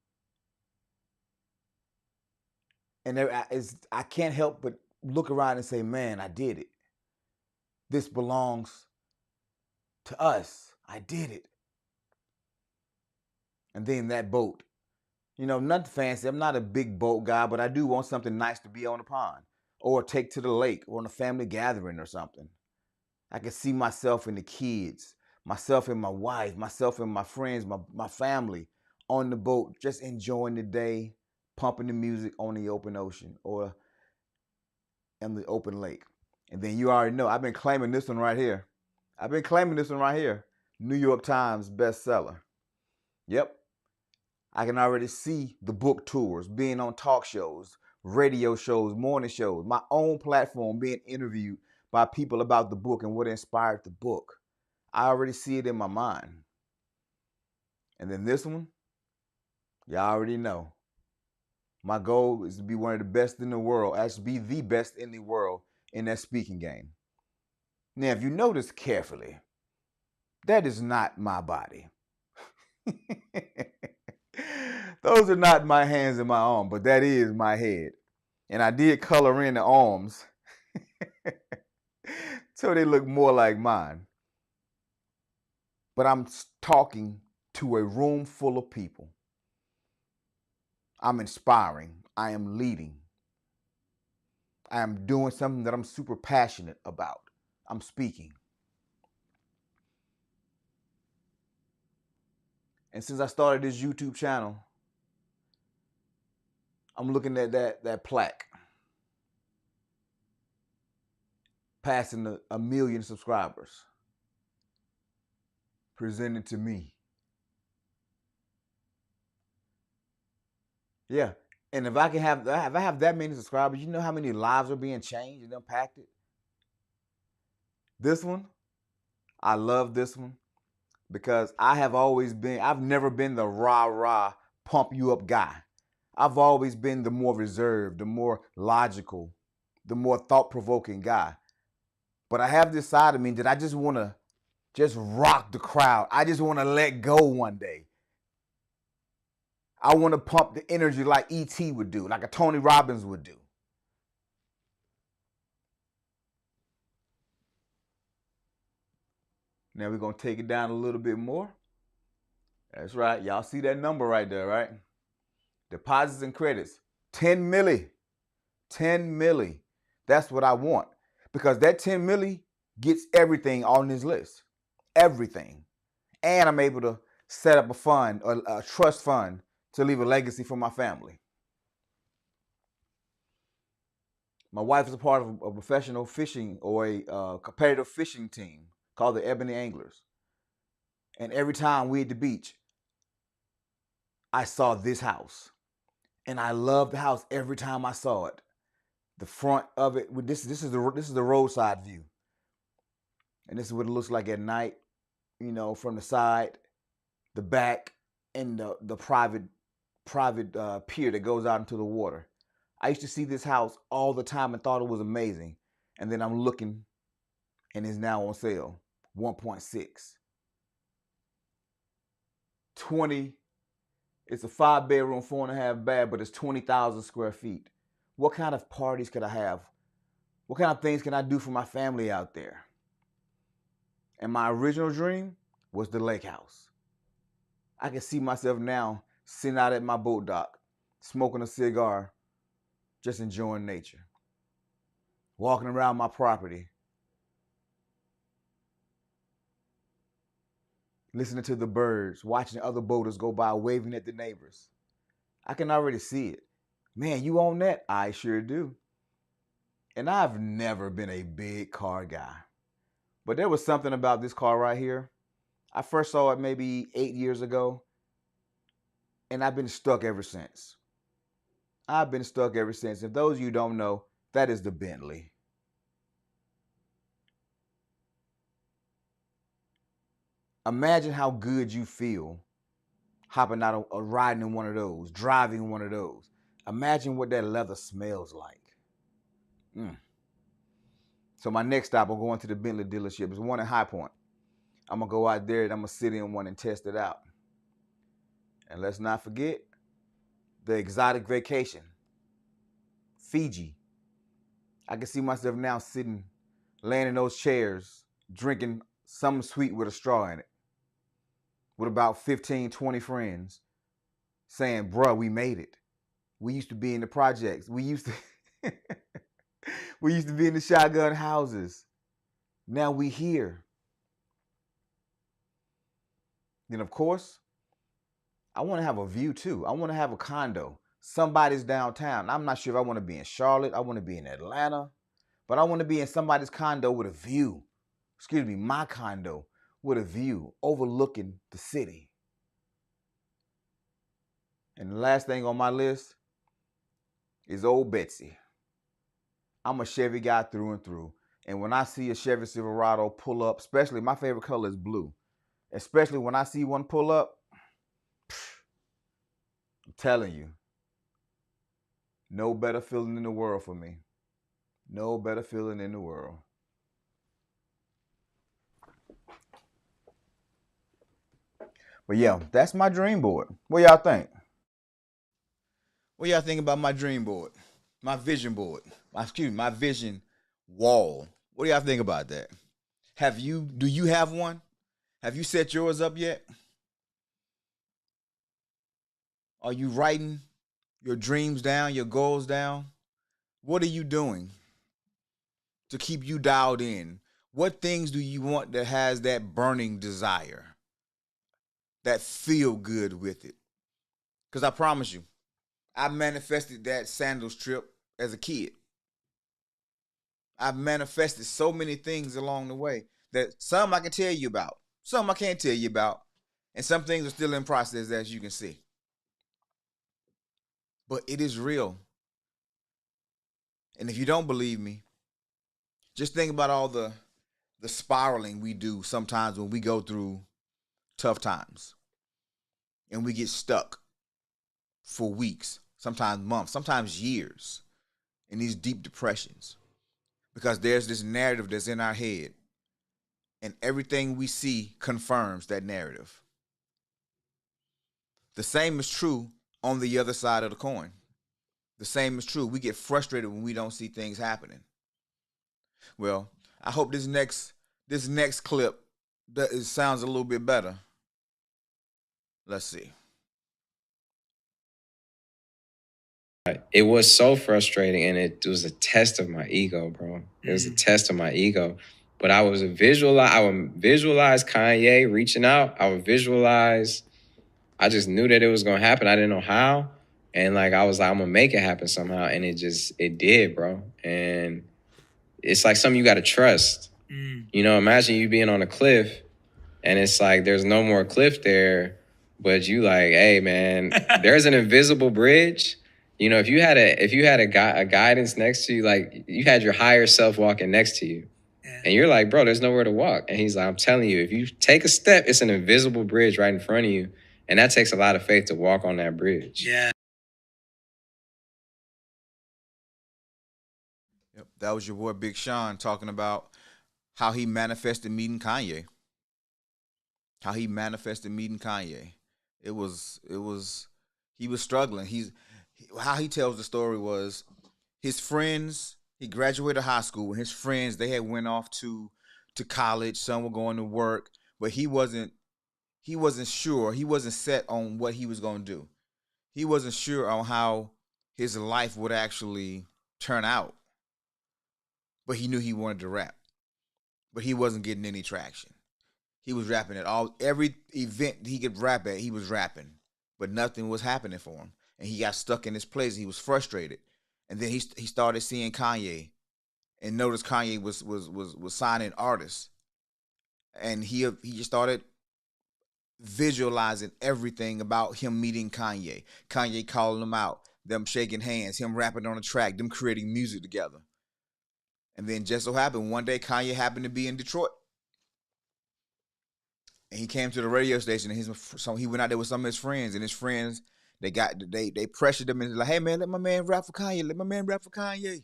And I can't help but look around and say, man, I did it. This belongs to us. I did it. And then that boat. You know, nothing fancy. I'm not a big boat guy, but I do want something nice to be on the pond or take to the lake or on a family gathering or something. I can see myself and the kids, myself and my wife, myself and my friends, my family on the boat, just enjoying the day, pumping the music on the open ocean or in the open lake. And then you already know, I've been claiming this one right here. New York Times bestseller. Yep. I can already see the book tours, being on talk shows, radio shows, morning shows, my own platform being interviewed by people about the book and what inspired the book. I already see it in my mind. And then this one, y'all already know. My goal is to be one of the best in the world, actually be the best in the world in that speaking game. Now, if you notice carefully, that is not my body. Those are not my hands and my arm, but that is my head. And I did color in the arms so they look more like mine. But I'm talking to a room full of people. I'm inspiring. I am leading. I am doing something that I'm super passionate about. I'm speaking. And since I started this YouTube channel, I'm looking at that plaque. Passing a million subscribers. Presented to me. Yeah. And if I have that many subscribers, you know how many lives are being changed and impacted? This one, I love this one because I've never been the rah-rah, pump you up guy. I've always been the more reserved, the more logical, the more thought-provoking guy. But I have this side of me that I just want to just rock the crowd. I just want to let go one day. I want to pump the energy like E.T. would do, like a Tony Robbins would do. Now we're going to take it down a little bit more. That's right. Y'all see that number right there, right? Deposits and credits. 10 milli. 10 milli. That's what I want. Because that 10 milli gets everything on this list. Everything. And I'm able to set up a fund, a trust fund, to leave a legacy for my family. My wife is a part of a professional fishing or a competitive fishing team called the Ebony Anglers. And every time we at the beach, I saw this house. And I loved the house every time I saw it. The front of it, this is the roadside view. And this is what it looks like at night, you know, from the side, the back, and the private pier that goes out into the water. I used to see this house all the time and thought it was amazing. And then I'm looking, and it's now on sale, 1.6. 20. It's a 5-bedroom, 4.5 bath, but it's 20,000 square feet. What kind of parties could I have? What kind of things can I do for my family out there? And my original dream was the lake house. I can see myself now sitting out at my boat dock, smoking a cigar, just enjoying nature. Walking around my property, listening to the birds, watching other boaters go by, waving at the neighbors. I can already see it. Man, you own that? I sure do. And I've never been a big car guy. But there was something about this car right here. I first saw it maybe 8 years ago, and I've been stuck ever since. I've been stuck ever since. If those of you who don't know, that is the Bentley. Imagine how good you feel hopping out of riding in one of those, driving one of those. Imagine what that leather smells like. Mm. So my next stop, I'm going to the Bentley dealership. It's one in High Point. I'm gonna go out there and I'm gonna sit in one and test it out. And let's not forget the exotic vacation, Fiji. I can see myself now sitting, laying in those chairs, drinking something sweet with a straw in it, with about 15, 20 friends, saying, bruh, we made it. We used to be in the projects. We used to we used to be in the shotgun houses. Now we here. Then of course, I want to have a view too. I want to have a condo. Somebody's downtown. I'm not sure if I want to be in Charlotte. I want to be in Atlanta. But I want to be in somebody's condo with a view. Excuse me, my condo with a view overlooking the city. And the last thing on my list is Old Betsy. I'm a Chevy guy through and through. And when I see a Chevy Silverado pull up, especially my favorite color is blue. Especially when I see one pull up, I'm telling you, no better feeling in the world for me. No better feeling in the world. But yeah, that's my dream board. What y'all think? What y'all think about my dream board? My vision board. My vision wall. What do y'all think about that? Do you have one? Have you set yours up yet? Are you writing your dreams down, your goals down? What are you doing to keep you dialed in? What things do you want that has that burning desire, that feel good with it? Because I promise you, I manifested that sandals trip as a kid. I've manifested so many things along the way that some I can tell you about, some I can't tell you about, and some things are still in process, as you can see. But it is real. And if you don't believe me, just think about all the spiraling we do sometimes when we go through tough times and we get stuck for weeks, sometimes months, sometimes years in these deep depressions because there's this narrative that's in our head and everything we see confirms that narrative. The same is true on the other side of the coin. The same is true. We get frustrated when we don't see things happening. Well, I hope this next clip sounds a little bit better. Let's see. It was so frustrating, and it was a test of my ego, bro. It was a test of my ego. But I would visualize Kanye reaching out. I just knew that it was gonna happen. I didn't know how. And like I was like, I'm gonna make it happen somehow. And it did, bro. And it's like something you gotta trust. You know, imagine you being on a cliff and it's like there's no more cliff there, but you like, hey man, there's an invisible bridge. You know, if you had a guidance next to you, like you had your higher self walking next to you, and you're like, bro, there's nowhere to walk. And he's like, I'm telling you, if you take a step, it's an invisible bridge right in front of you, and that takes a lot of faith to walk on that bridge. Yeah. Yep, that was your boy Big Sean talking about how he manifested meeting Kanye. How he manifested meeting Kanye. It was he was struggling. How he tells the story was his friends, he graduated high school and his friends, they had went off to college, some were going to work, but he wasn't sure. He wasn't set on what he was going to do. He wasn't sure on how his life would actually turn out. But he knew he wanted to rap. But he wasn't getting any traction. He was rapping at every event he could rap at, he was rapping. But nothing was happening for him. And he got stuck in this place. He was frustrated. And then he started seeing Kanye and noticed Kanye was signing artists. And he just started visualizing everything about him meeting Kanye. Kanye calling him out, them shaking hands, him rapping on a track, them creating music together. And then just so happened, one day Kanye happened to be in Detroit. And he came to the radio station, and so he went out there with some of his friends, and his friends, they pressured him and like, hey man, let my man rap for Kanye, let my man rap for Kanye.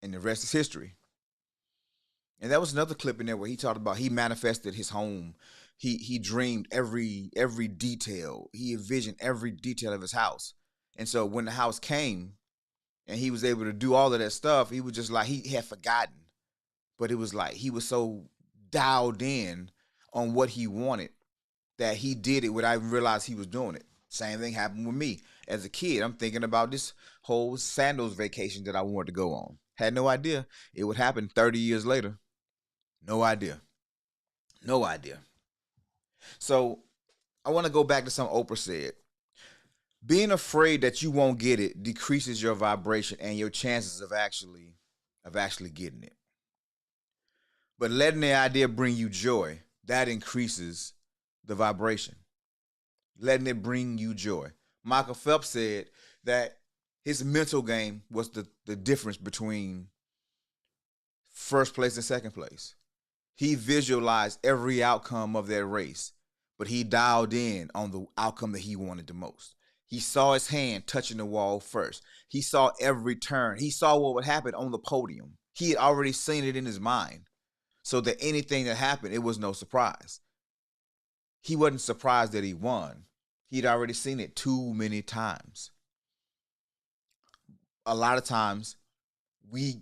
And the rest is history. And that was another clip in there where he talked about he manifested his home. He dreamed every detail. He envisioned every detail of his house. And so when the house came and he was able to do all of that stuff, he was just like he had forgotten. But it was like he was so dialed in on what he wanted that he did it without even realize he was doing it. Same thing happened with me. As a kid, I'm thinking about this whole sandals vacation that I wanted to go on. Had no idea it would happen 30 years later. No idea. No idea. So I want to go back to something Oprah said. Being afraid that you won't get it decreases your vibration and your chances of actually getting it. But letting the idea bring you joy, that increases the vibration. Letting it bring you joy. Michael Phelps said that his mental game was the difference between first place and second place. He visualized every outcome of that race, but he dialed in on the outcome that he wanted the most. He saw his hand touching the wall first. He saw every turn. He saw what would happen on the podium. He had already seen it in his mind, so that anything that happened, it was no surprise. He wasn't surprised that he won. He'd already seen it too many times. A lot of times, we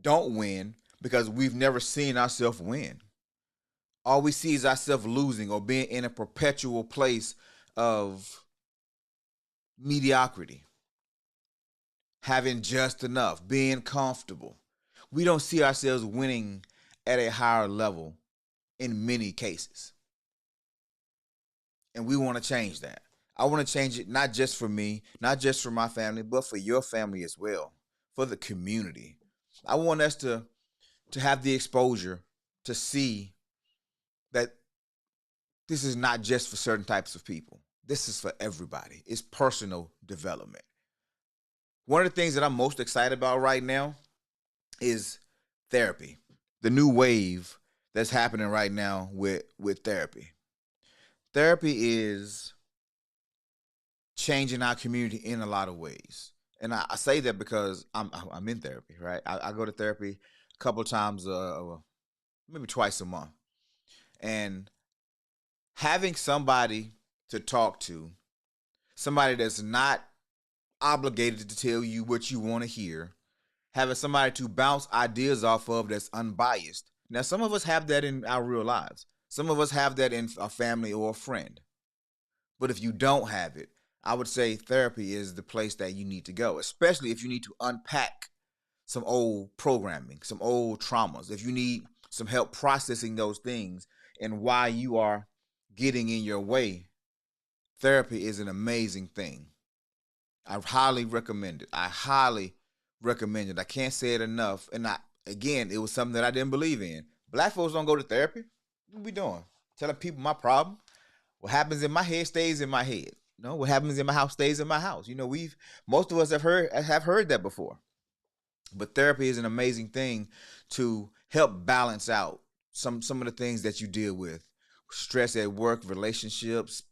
don't win because we've never seen ourselves win. All we see is ourselves losing or being in a perpetual place of mediocrity, having just enough, being comfortable. We don't see ourselves winning at a higher level in many cases. And we want to change that. I want to change it not just for me, not just for my family, but for your family as well, for the community. I want us to have the exposure to see that this is not just for certain types of people. This is for everybody. It's personal development. One of the things that I'm most excited about right now is therapy. The new wave that's happening right now with therapy. Therapy is changing our community in a lot of ways. And I say that because I'm in therapy, right? I go to therapy a couple of times, maybe twice a month. And having somebody to talk to, somebody that's not obligated to tell you what you want to hear, having somebody to bounce ideas off of that's unbiased. Now, some of us have that in our real lives. Some of us have that in a family or a friend. But if you don't have it, I would say therapy is the place that you need to go, especially if you need to unpack some old programming, some old traumas, if you need some help processing those things and why you are getting in your way. Therapy is an amazing thing. I highly recommend it. I highly recommend it. I can't say it enough. And again, it was something that I didn't believe in. Black folks don't go to therapy. What we doing? Telling people my problem? What happens in my head stays in my head. No, what happens in my house stays in my house. You know, most of us have heard that before. But therapy is an amazing thing to help balance out some of the things that you deal with. Stress at work, relationships,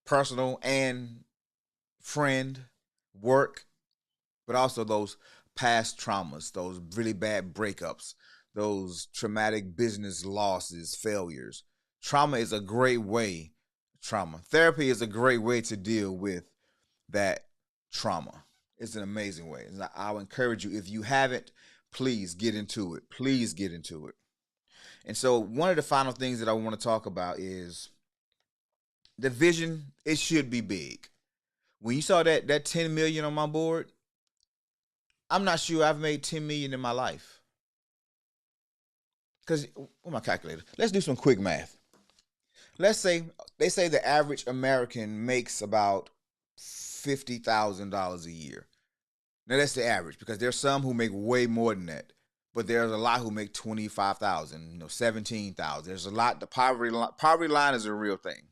personal and friend, work, but also those past traumas, those really bad breakups, those traumatic business losses, failures. Therapy is a great way to deal with that trauma. It's an amazing way. And I'll encourage you, if you haven't, please get into it. Please get into it. And so one of the final things that I want to talk about is the vision. It should be big. When you saw that 10 million on my board, I'm not sure I've made 10 million in my life. Because, where's my calculator? Let's do some quick math. Let's say, they say the average American makes about $50,000 a year. Now that's the average, because there's some who make way more than that. But there's a lot who make 25,000, 17,000. There's a lot. The poverty line is a real thing.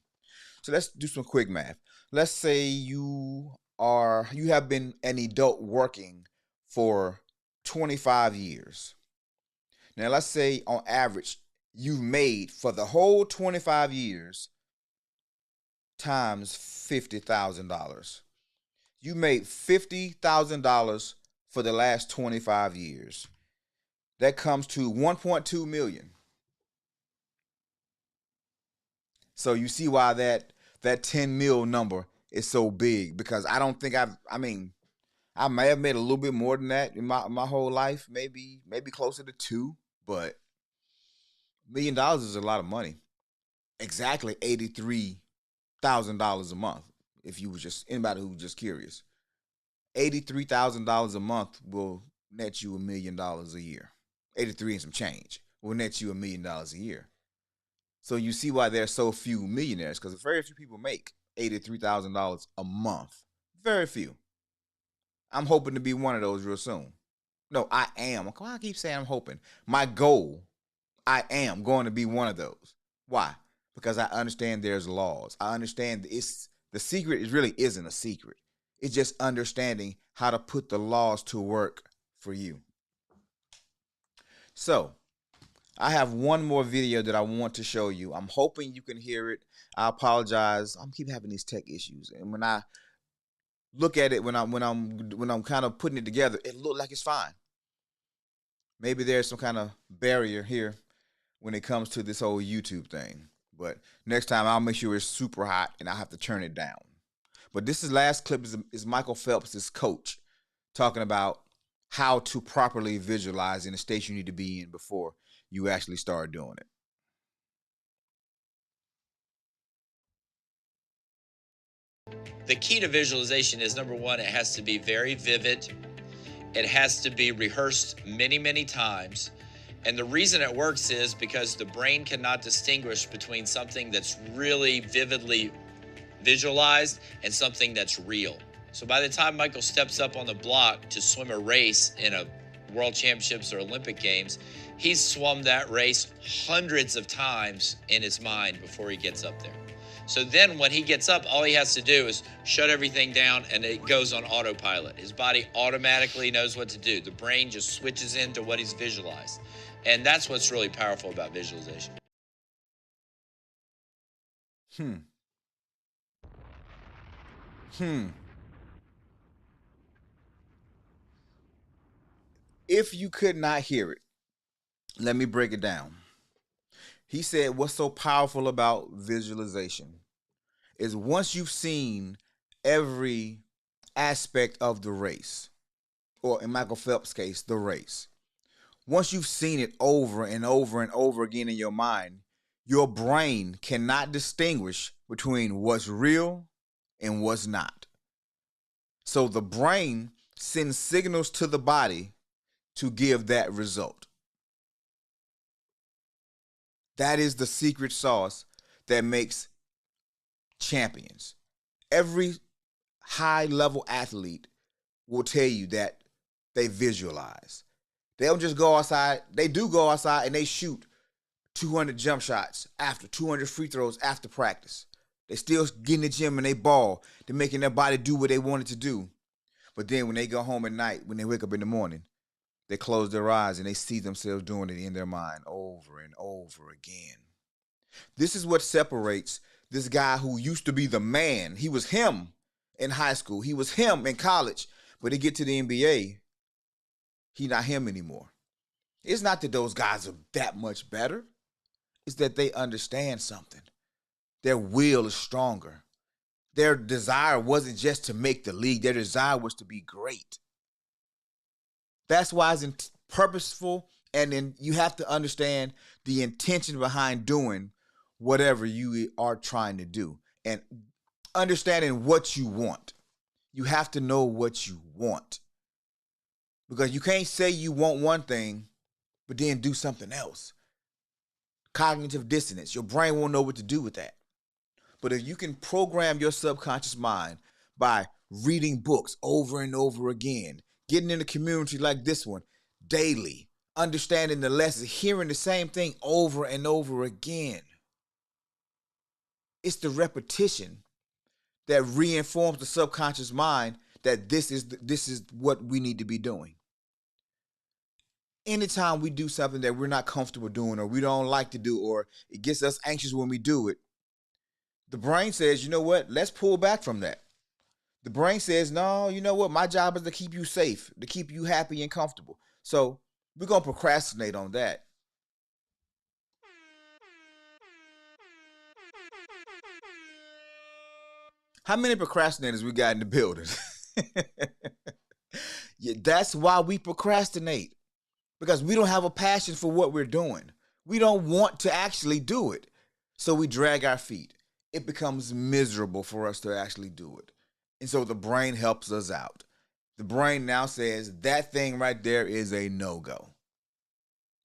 So let's do some quick math. Let's say you have been an adult working for 25 years. Now let's say on average you've made for the whole 25 years times $50,000. You made $50,000 for the last 25 years. That comes to 1.2 million. So you see why that 10 mil number is so big, because I don't think I may have made a little bit more than that in my whole life, maybe closer to 2, but $1 million is a lot of money. Exactly $83,000 a month. If you was just anybody who was just curious, $83,000 a month will net you $1 million a year. 83 and some change will net you $1 million a year. So you see why there's so few millionaires, because very few people make $83,000 a month. Very few. I'm hoping to be one of those real soon. No, I am. I keep saying I'm hoping. My goal, I am going to be one of those. Why? Because I understand there's laws. I understand the secret really isn't a secret. It's just understanding how to put the laws to work for you. So, I have one more video that I want to show you. I'm hoping you can hear it. I apologize. I'm keep having these tech issues, and when I look at it, when I'm kind of putting it together, it looks like it's fine. Maybe there's some kind of barrier here when it comes to this whole YouTube thing. But next time I'll make sure it's super hot and I'll have to turn it down. But this last clip is Michael Phelps' coach talking about how to properly visualize in the state you need to be in before you actually start doing it. The key to visualization is, number one, it has to be very vivid. It has to be rehearsed many, many times. And the reason it works is because the brain cannot distinguish between something that's really vividly visualized and something that's real. So by the time Michael steps up on the block to swim a race in a World Championships or Olympic Games, he's swum that race hundreds of times in his mind before he gets up there. So then when he gets up, all he has to do is shut everything down and it goes on autopilot. His body automatically knows what to do. The brain just switches into what he's visualized. And that's what's really powerful about visualization. If you could not hear it, let me break it down. He said what's so powerful about visualization is once you've seen every aspect of the race, or in Michael Phelps' case, the race, once you've seen it over and over and over again in your mind, your brain cannot distinguish between what's real and what's not. So the brain sends signals to the body to give that result. That is the secret sauce that makes champions. Every high-level athlete will tell you that they visualize. They don't just go outside. They do go outside and they shoot 200 jump shots after 200 free throws after practice. They still get in the gym and they ball. They're making their body do what they want it to do. But then when they go home at night, when they wake up in the morning, they close their eyes and they see themselves doing it in their mind over and over again. This is what separates this guy who used to be the man. He was him in high school. He was him in college. But he get to the NBA, he not him anymore. It's not that those guys are that much better. It's that they understand something. Their will is stronger. Their desire wasn't just to make the league. Their desire was to be great. That's why it's purposeful, and then you have to understand the intention behind doing whatever you are trying to do and understanding what you want. You have to know what you want, because you can't say you want one thing but then do something else. Cognitive dissonance. Your brain won't know what to do with that. But if you can program your subconscious mind by reading books over and over again, getting in a community like this one daily, understanding the lessons, hearing the same thing over and over again. It's the repetition that reinforms the subconscious mind that this is what we need to be doing. Anytime we do something that we're not comfortable doing, or we don't like to do, or it gets us anxious when we do it, the brain says, you know what, let's pull back from that. The brain says, no, you know what, my job is to keep you safe, to keep you happy and comfortable. So we're going to procrastinate on that. How many procrastinators we got in the building? Yeah, that's why we procrastinate. Because we don't have a passion for what we're doing. We don't want to actually do it. So we drag our feet. It becomes miserable for us to actually do it. And so the brain helps us out. The brain now says that thing right there is a no-go.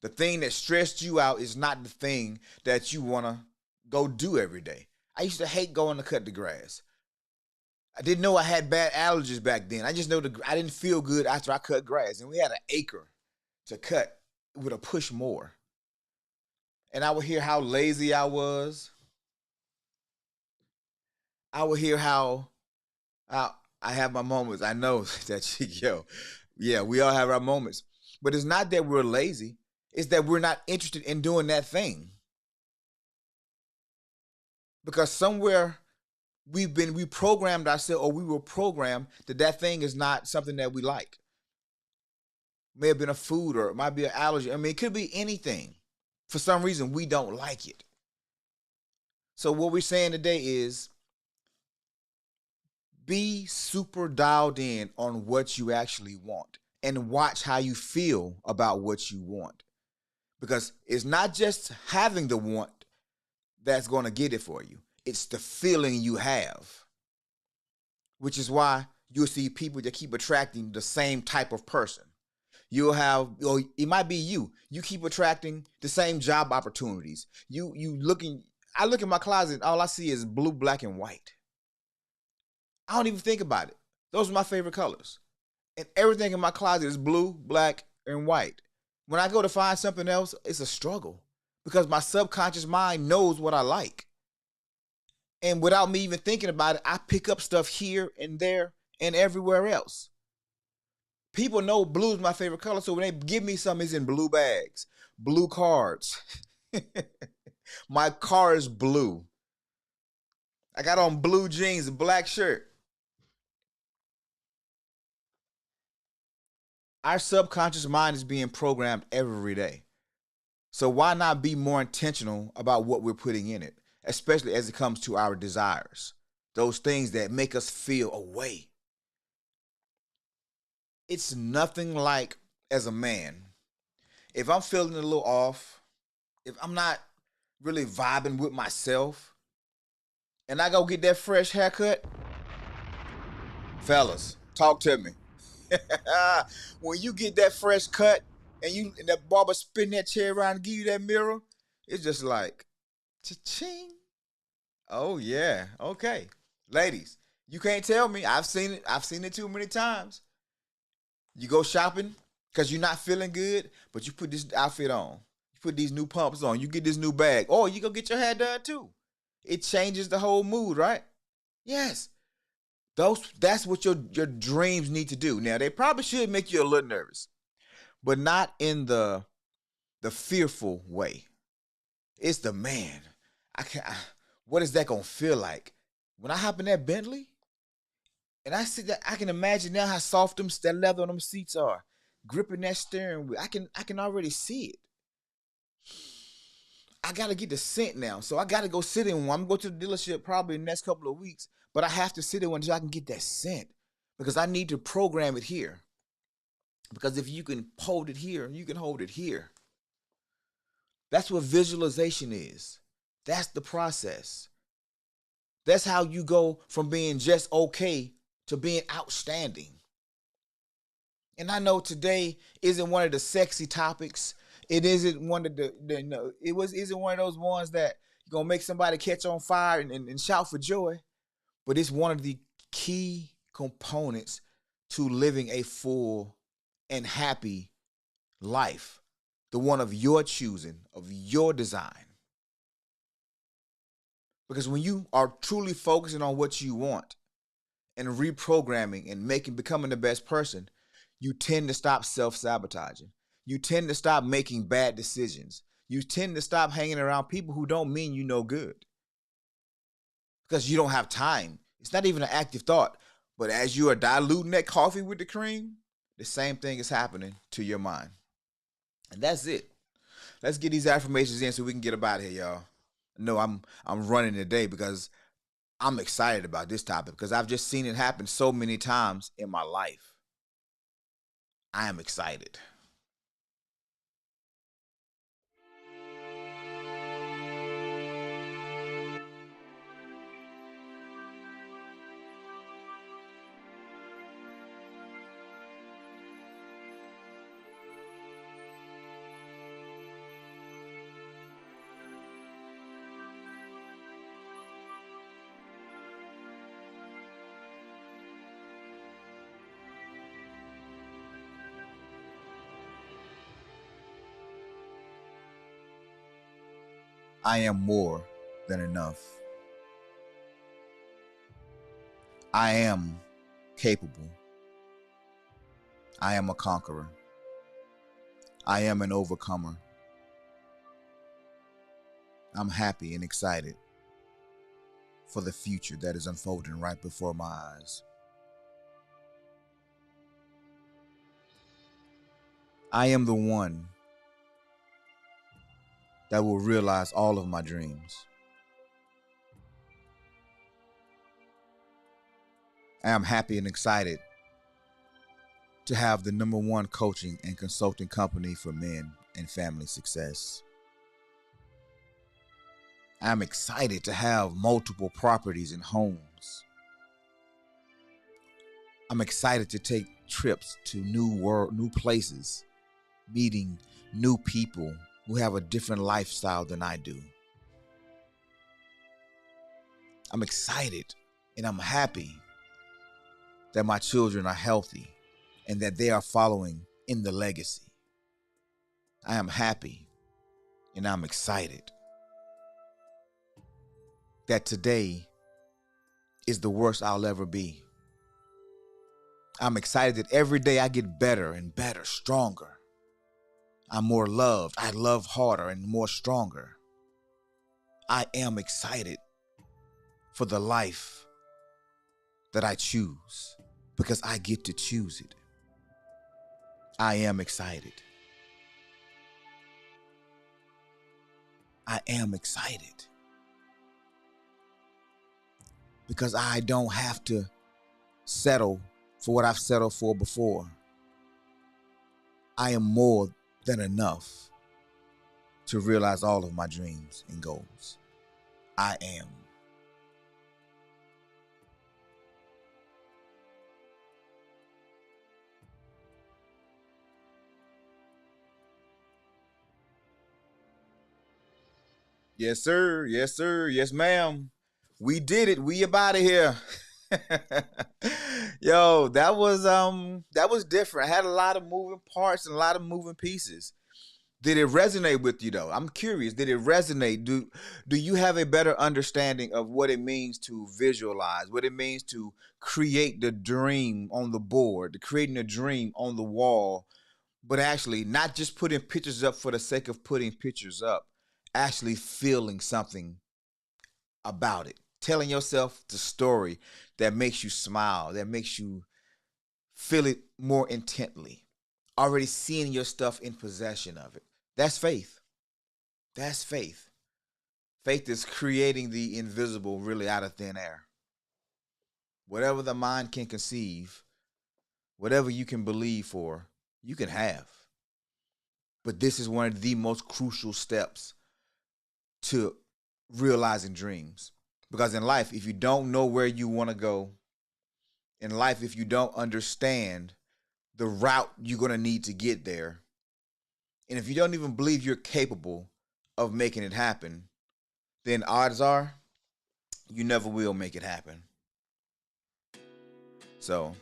The thing that stressed you out is not the thing that you want to go do every day. I used to hate going to cut the grass. I didn't know I had bad allergies back then. I just know I didn't feel good after I cut grass. And we had an acre to cut with a push more. And I would hear how lazy I was. I would hear how I have my moments. I know that, yeah, we all have our moments. But it's not that we're lazy. It's that we're not interested in doing that thing. Because somewhere we programmed ourselves, or we were programmed that thing is not something that we like. It may have been a food, or it might be an allergy. I mean, it could be anything. For some reason, we don't like it. So what we're saying today is be super dialed in on what you actually want and watch how you feel about what you want. Because it's not just having the want that's going to get it for you. It's the feeling you have, which is why you'll see people that keep attracting the same type of person. You'll have, or it might be you. You keep attracting the same job opportunities. I look in my closet, all I see is blue, black, and white. I don't even think about it. Those are my favorite colors. And everything in my closet is blue, black, and white. When I go to find something else, it's a struggle because my subconscious mind knows what I like. And without me even thinking about it, I pick up stuff here and there and everywhere else. People know blue is my favorite color, so when they give me something, it's in blue bags, blue cards. My car is blue. I got on blue jeans, a black shirt. Our subconscious mind is being programmed every day. So why not be more intentional about what we're putting in it, especially as it comes to our desires, those things that make us feel a way. It's nothing like, as a man, if I'm feeling a little off, if I'm not really vibing with myself, and I go get that fresh haircut, fellas, talk to me. When you get that fresh cut and that barber spin that chair around and give you that mirror, it's just like, cha-ching. Oh yeah, okay. Ladies, you can't tell me. I've seen it. I've seen it too many times. You go shopping because you're not feeling good, but you put this outfit on. You put these new pumps on. You get this new bag. Oh, you go get your hair done too. It changes the whole mood, right? Yes. That's what your dreams need to do. Now, they probably should make you a little nervous, but not in the fearful way. It's the man. What is that gonna feel like when I hop in that Bentley? And I see that, I can imagine now how soft that leather on them seats are, gripping that steering wheel. I can already see it. I gotta get the scent now, so I gotta go sit in one. I'm gonna go to the dealership probably in the next couple of weeks, but I have to sit in one so I can get that scent because I need to program it here. Because if you can hold it here, you can hold it here. That's what visualization is. That's the process. That's how you go from being just okay to being outstanding. And I know today isn't one of the sexy topics. It isn't one of isn't one of those ones that you're gonna make somebody catch on fire and shout for joy. But it's one of the key components to living a full and happy life. the one of your choosing, of your design. Because when you are truly focusing on what you want and reprogramming and becoming the best person, you tend to stop self-sabotaging. You tend to stop making bad decisions. You tend to stop hanging around people who don't mean you no good. Because you don't have time. It's not even an active thought. But as you are diluting that coffee with the cream, the same thing is happening to your mind. And that's it. Let's get these affirmations in so we can get up out of here, y'all. No, I'm running today because I'm excited about this topic because I've just seen it happen so many times in my life. I am excited. I am more than enough. I am capable. I am a conqueror. I am an overcomer. I'm happy and excited for the future that is unfolding right before my eyes. I am the one that will realize all of my dreams. I am happy and excited to have the #1 coaching and consulting company for men and family success. I'm excited to have multiple properties and homes. I'm excited to take trips to new places, meeting new people who have a different lifestyle than I do. I'm excited and I'm happy that my children are healthy and that they are following in the legacy. I am happy and I'm excited that today is the worst I'll ever be. I'm excited that every day I get better and better, stronger. I'm more loved. I love harder and more stronger. I am excited for the life that I choose because I get to choose it. I am excited. I am excited because I don't have to settle for what I've settled for before. I am more than enough to realize all of my dreams and goals. I am. Yes, sir. Yes, sir. Yes, ma'am. We did it. We up out of here. Yo, that was different. I had a lot of moving parts and a lot of moving pieces. Did it resonate with you though? I'm curious. Did it resonate? Do you have a better understanding of what it means to visualize, what it means to create the dream on the board, to creating a dream on the wall, but actually not just putting pictures up for the sake of putting pictures up, actually feeling something about it, telling yourself the story that makes you smile, that makes you feel it more intently, already seeing your stuff in possession of it. That's faith. That's faith. Faith is creating the invisible really out of thin air. Whatever the mind can conceive, whatever you can believe for, you can have. But this is one of the most crucial steps to realizing dreams. Because in life, if you don't know where you want to go, in life, if you don't understand the route you're going to need to get there, and if you don't even believe you're capable of making it happen, then odds are you never will make it happen. So,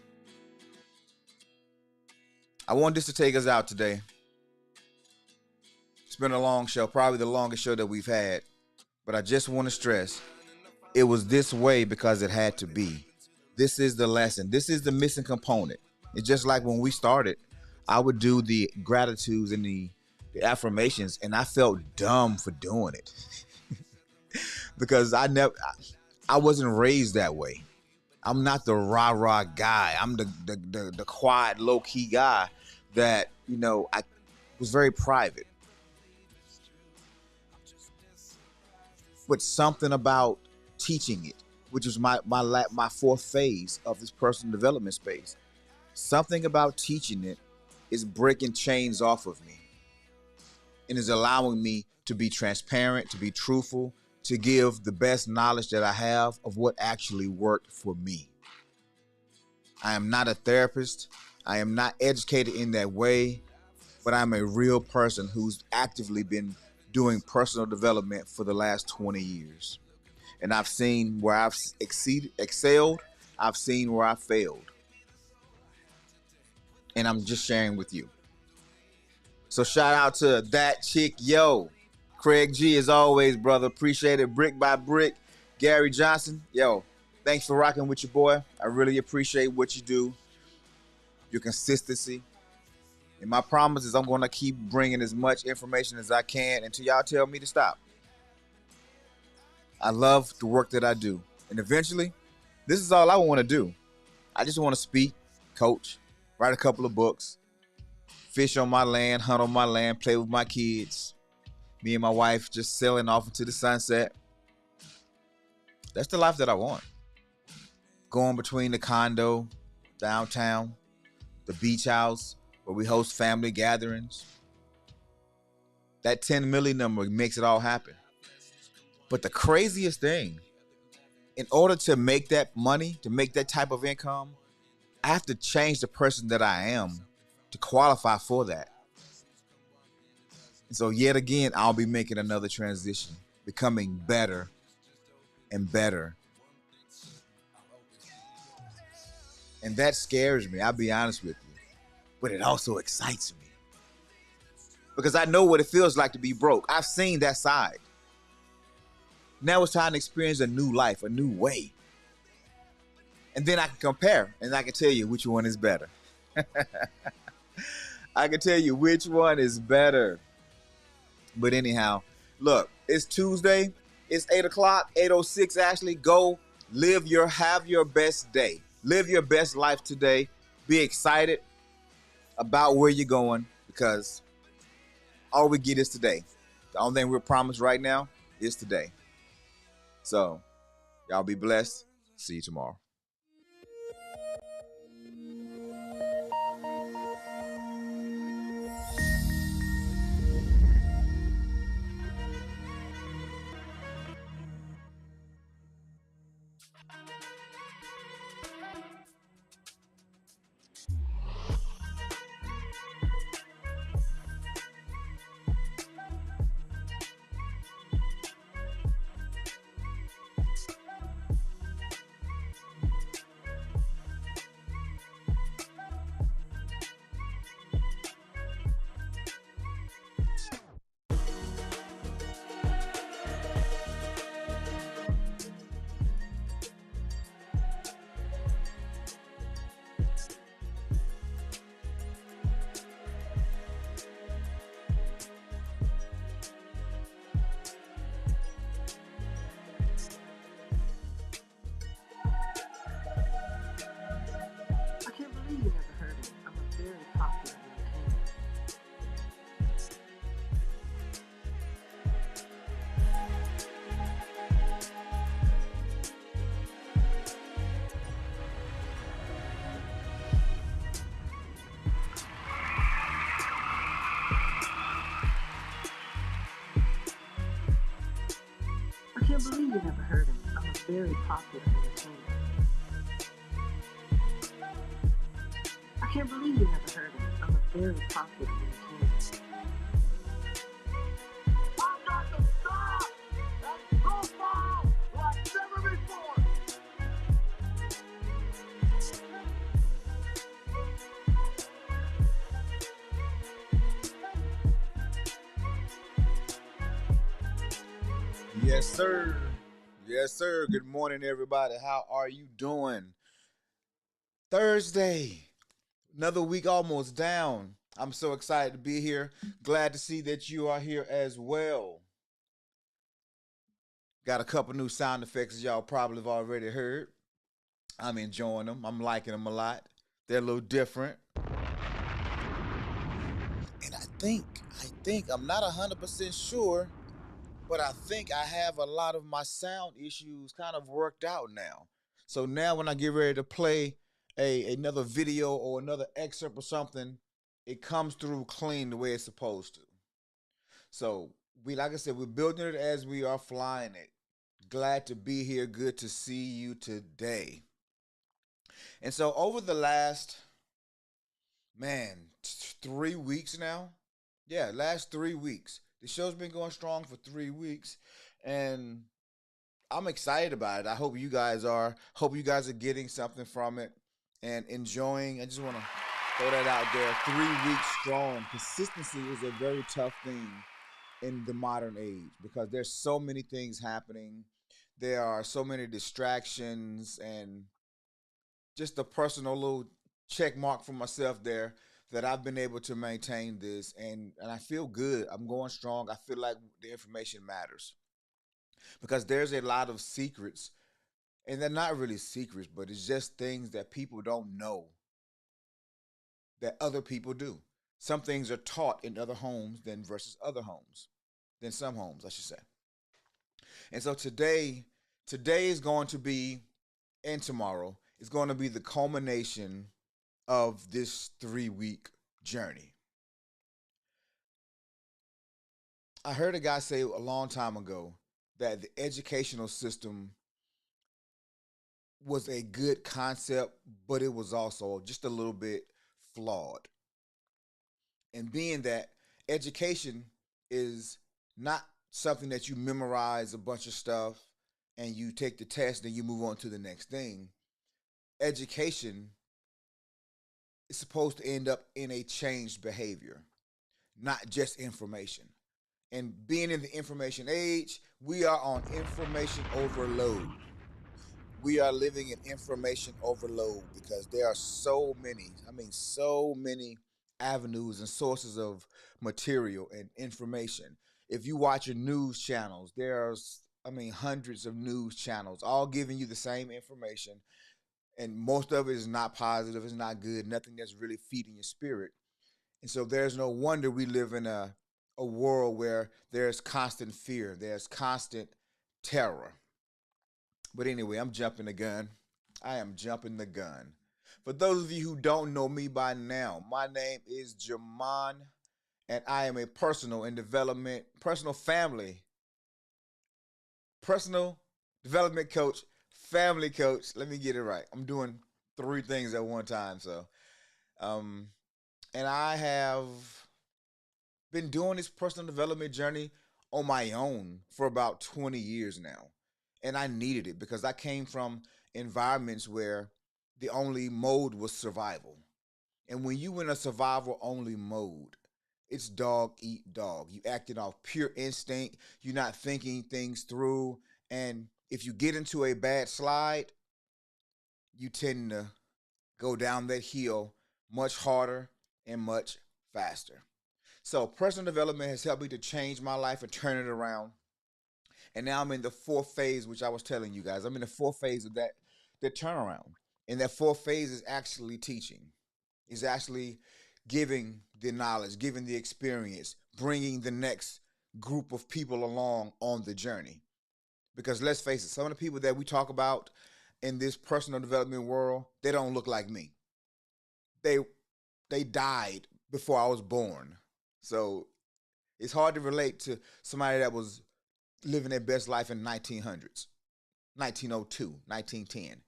I want this to take us out today. It's been a long show, probably the longest show that we've had. But I just want to stress, it was this way because it had to be. This is the lesson. This is the missing component. It's just like when we started, I would do the gratitudes and the affirmations, and I felt dumb for doing it because I wasn't raised that way. I'm not the rah-rah guy. I'm the quiet, low-key guy that, I was very private. But something about teaching it, which was my fourth phase of this personal development space, something about teaching it is breaking chains off of me and is allowing me to be transparent, to be truthful, to give the best knowledge that I have of what actually worked for me. I am not a therapist. I am not educated in that way, but I'm a real person who's actively been doing personal development for the last 20 years. And I've seen where I've excelled. I've seen where I failed. And I'm just sharing with you. So shout out to that chick, yo. Craig G, as always, brother. Appreciate it. Brick by brick. Gary Johnson, yo. Thanks for rocking with your boy. I really appreciate what you do. Your consistency. And my promise is I'm going to keep bringing as much information as I can until y'all tell me to stop. I love the work that I do. And eventually, this is all I want to do. I just want to speak, coach, write a couple of books, fish on my land, hunt on my land, play with my kids. Me and my wife just sailing off into the sunset. That's the life that I want. Going between the condo, downtown, the beach house, where we host family gatherings. That 10 million number makes it all happen. But the craziest thing, in order to make that money, to make that type of income, I have to change the person that I am to qualify for that. And so yet again, I'll be making another transition, becoming better and better. And that scares me, I'll be honest with you. But it also excites me. Because I know what it feels like to be broke. I've seen that side. Now it's time to experience a new life, a new way. And then I can compare and I can tell you which one is better. I can tell you which one is better. But anyhow, look, it's Tuesday. It's 8 o'clock, 8:06 actually. Go have your best day. Live your best life today. Be excited about where you're going because all we get is today. The only thing we're promised right now is today. So, y'all be blessed. See you tomorrow. I can't believe you never heard of me. I'm a very popular entertainer. I can't believe you never heard of me. I'm a very popular entertainer. I can't believe you never heard of me. I'm a very popular entertainer. I got the style and profile like never before. Yes, sir. Yes, sir. Good morning, everybody. How are you doing? Thursday. Another week almost down. I'm so excited to be here. Glad to see that you are here as well. Got a couple new sound effects y'all probably have already heard. I'm enjoying them. I'm liking them a lot. They're a little different. And I think, I'm not 100% sure, but I think I have a lot of my sound issues kind of worked out now. So now when I get ready to play another video or another excerpt or something, it comes through clean the way it's supposed to. So we, like I said, we're building it as we are flying it. Glad to be here. Good to see you today. And so over the last, man, 3 weeks now. Yeah, last 3 weeks. The show's been going strong for 3 weeks. And I'm excited about it. I hope you guys are. Hope you guys are getting something from it and enjoying. I just want to throw that out there. 3 weeks strong. Consistency is a very tough thing in the modern age because there's so many things happening. There are so many distractions and just a personal little check mark for myself there that I've been able to maintain this and I feel good. I'm going strong. I feel like the information matters because there's a lot of secrets and they're not really secrets, but it's just things that people don't know that other people do. Some things are taught in other homes than versus other homes, than some homes, I should say. And so today is going to be, and tomorrow is going to be the culmination of this 3 week journey. I heard a guy say a long time ago that the educational system was a good concept, but it was also just a little bit flawed. And being that education is not something that you memorize a bunch of stuff and you take the test and you move on to the next thing. Education is supposed to end up in a changed behavior, not just information. And being in the information age, we are on information overload. We are living in information overload because there are so many, so many avenues and sources of material and information. If you watch your news channels, there's, hundreds of news channels all giving you the same information. And most of it is not positive, it's not good, nothing that's really feeding your spirit. And so there's no wonder we live in a world where there's constant fear, there's constant terror. But anyway, I'm jumping the gun. I am jumping the gun. For those of you who don't know me by now, my name is Jamon, and I am a personal development coach, family coach. Let me get it right. I'm doing three things at one time. So, um, and I have been doing this personal development journey on my own for about 20 years now. And I needed it because I came from environments where the only mode was survival. And when you in a survival only mode, it's dog eat dog. You acting off pure instinct. You're not thinking things through. And if you get into a bad slide, you tend to go down that hill much harder and much faster. So personal development has helped me to change my life and turn it around. And now I'm in the fourth phase, which I was telling you guys. I'm in the fourth phase of that turnaround. And that fourth phase is actually teaching. Is actually giving the knowledge, giving the experience, bringing the next group of people along on the journey. Because let's face it, some of the people that we talk about in this personal development world, they don't look like me. They they died before I was born. So it's hard to relate to somebody that was living their best life in 1900s, 1902, 1910.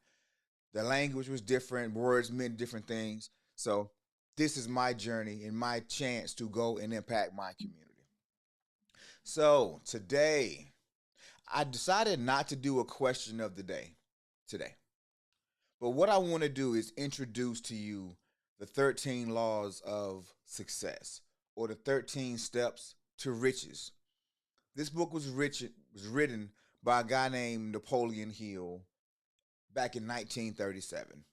The language was different, words meant different things. So this is my journey and my chance to go and impact my community. So today, I decided not to do a question of the day today. But what I want to do is introduce to you the 13 laws of success or the 13 steps to riches. This book was written by a guy named Napoleon Hill back in 1937,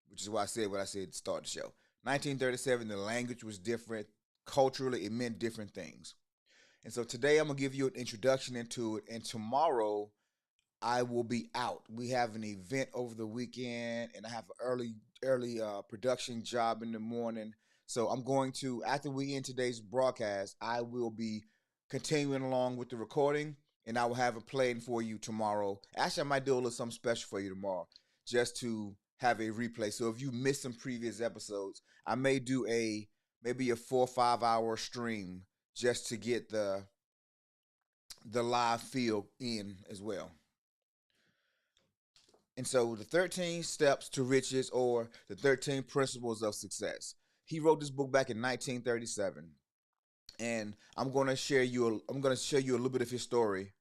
which is why I said what I said to start the show. 1937, the language was different. Culturally, it meant different things. And so today I'm going to give you an introduction into it. And tomorrow I will be out. We have an event over the weekend, and I have an early production job in the morning. So I'm going to, after we end today's broadcast, I will be continuing along with the recording, and I will have it playing for you tomorrow. Actually, I might do a little something special for you tomorrow, just to have a replay. So if you missed some previous episodes, I may do maybe a 4 or 5 hour stream just to get the live feel in as well. And so the 13 steps to riches, or the 13 principles of success. He wrote this book back in 1937. And I'm going to show you a little bit of his story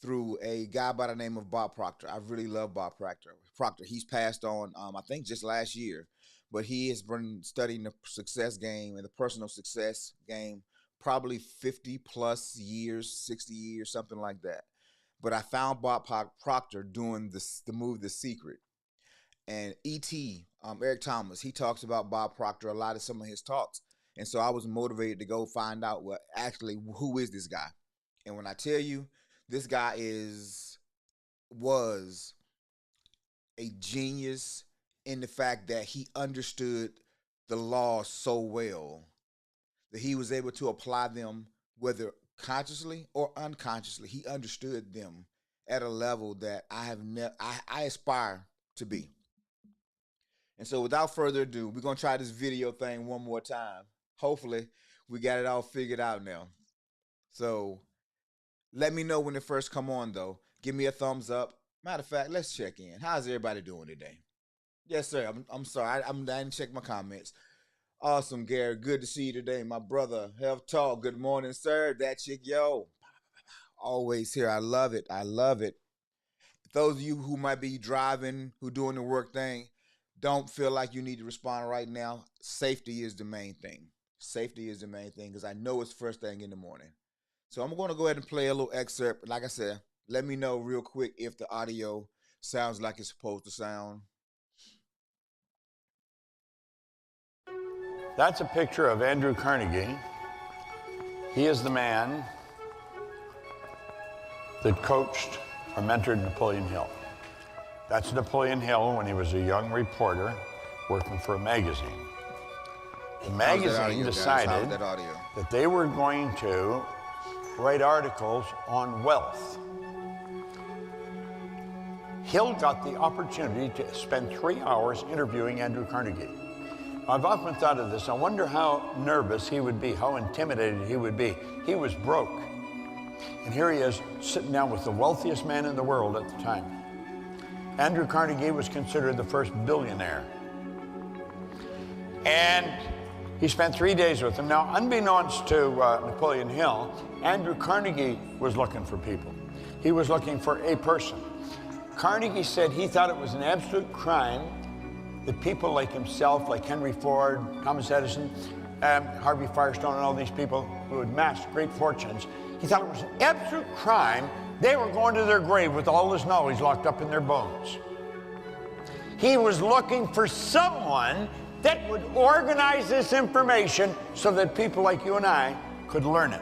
through a guy by the name of Bob Proctor. I really love Bob Proctor. He's passed on, I think just last year, but he has been studying the success game and the personal success game probably 50 plus years, 60 years, something like that. But I found Bob Proctor doing the movie The Secret. And E.T., Eric Thomas, he talks about Bob Proctor a lot in some of his talks. And so I was motivated to go find out who is this guy. And when I tell you, this guy was a genius in the fact that he understood the law so well that he was able to apply them, whether consciously or unconsciously. He understood them at a level that I aspire to be. And so without further ado, we're going to try this video thing one more time. Hopefully, we got it all figured out now. So let me know when it first come on, though. Give me a thumbs up. Matter of fact, let's check in. How's everybody doing today? Yes, sir. I'm sorry. I didn't check my comments. Awesome, Gary. Good to see you today. My brother, Health Talk. Good morning, sir. That chick, yo. Always here. I love it. I love it. Those of you who might be driving, who doing the work thing, don't feel like you need to respond right now. Safety is the main thing. Safety is the main thing, because I know it's first thing in the morning. So I'm going to go ahead and play a little excerpt. Like I said, let me know real quick if the audio sounds like it's supposed to sound. That's a picture of Andrew Carnegie. He is the man that coached or mentored Napoleon Hill. That's Napoleon Hill when he was a young reporter working for a magazine. The magazine decided that they were going to write articles on wealth. Hill got the opportunity to spend 3 hours interviewing Andrew Carnegie. I've often thought of this. I wonder how nervous he would be, how intimidated he would be. He was broke. And here he is sitting down with the wealthiest man in the world at the time. Andrew Carnegie was considered the first billionaire. And he spent 3 days with him. Now, unbeknownst to Napoleon Hill, Andrew Carnegie was looking for people. He was looking for a person. Carnegie said he thought it was an absolute crime that people like himself, like Henry Ford, Thomas Edison, Harvey Firestone, and all these people who had amassed great fortunes, he thought it was an absolute crime. They were going to their grave with all this knowledge locked up in their bones. He was looking for someone that would organize this information so that people like you and I could learn it.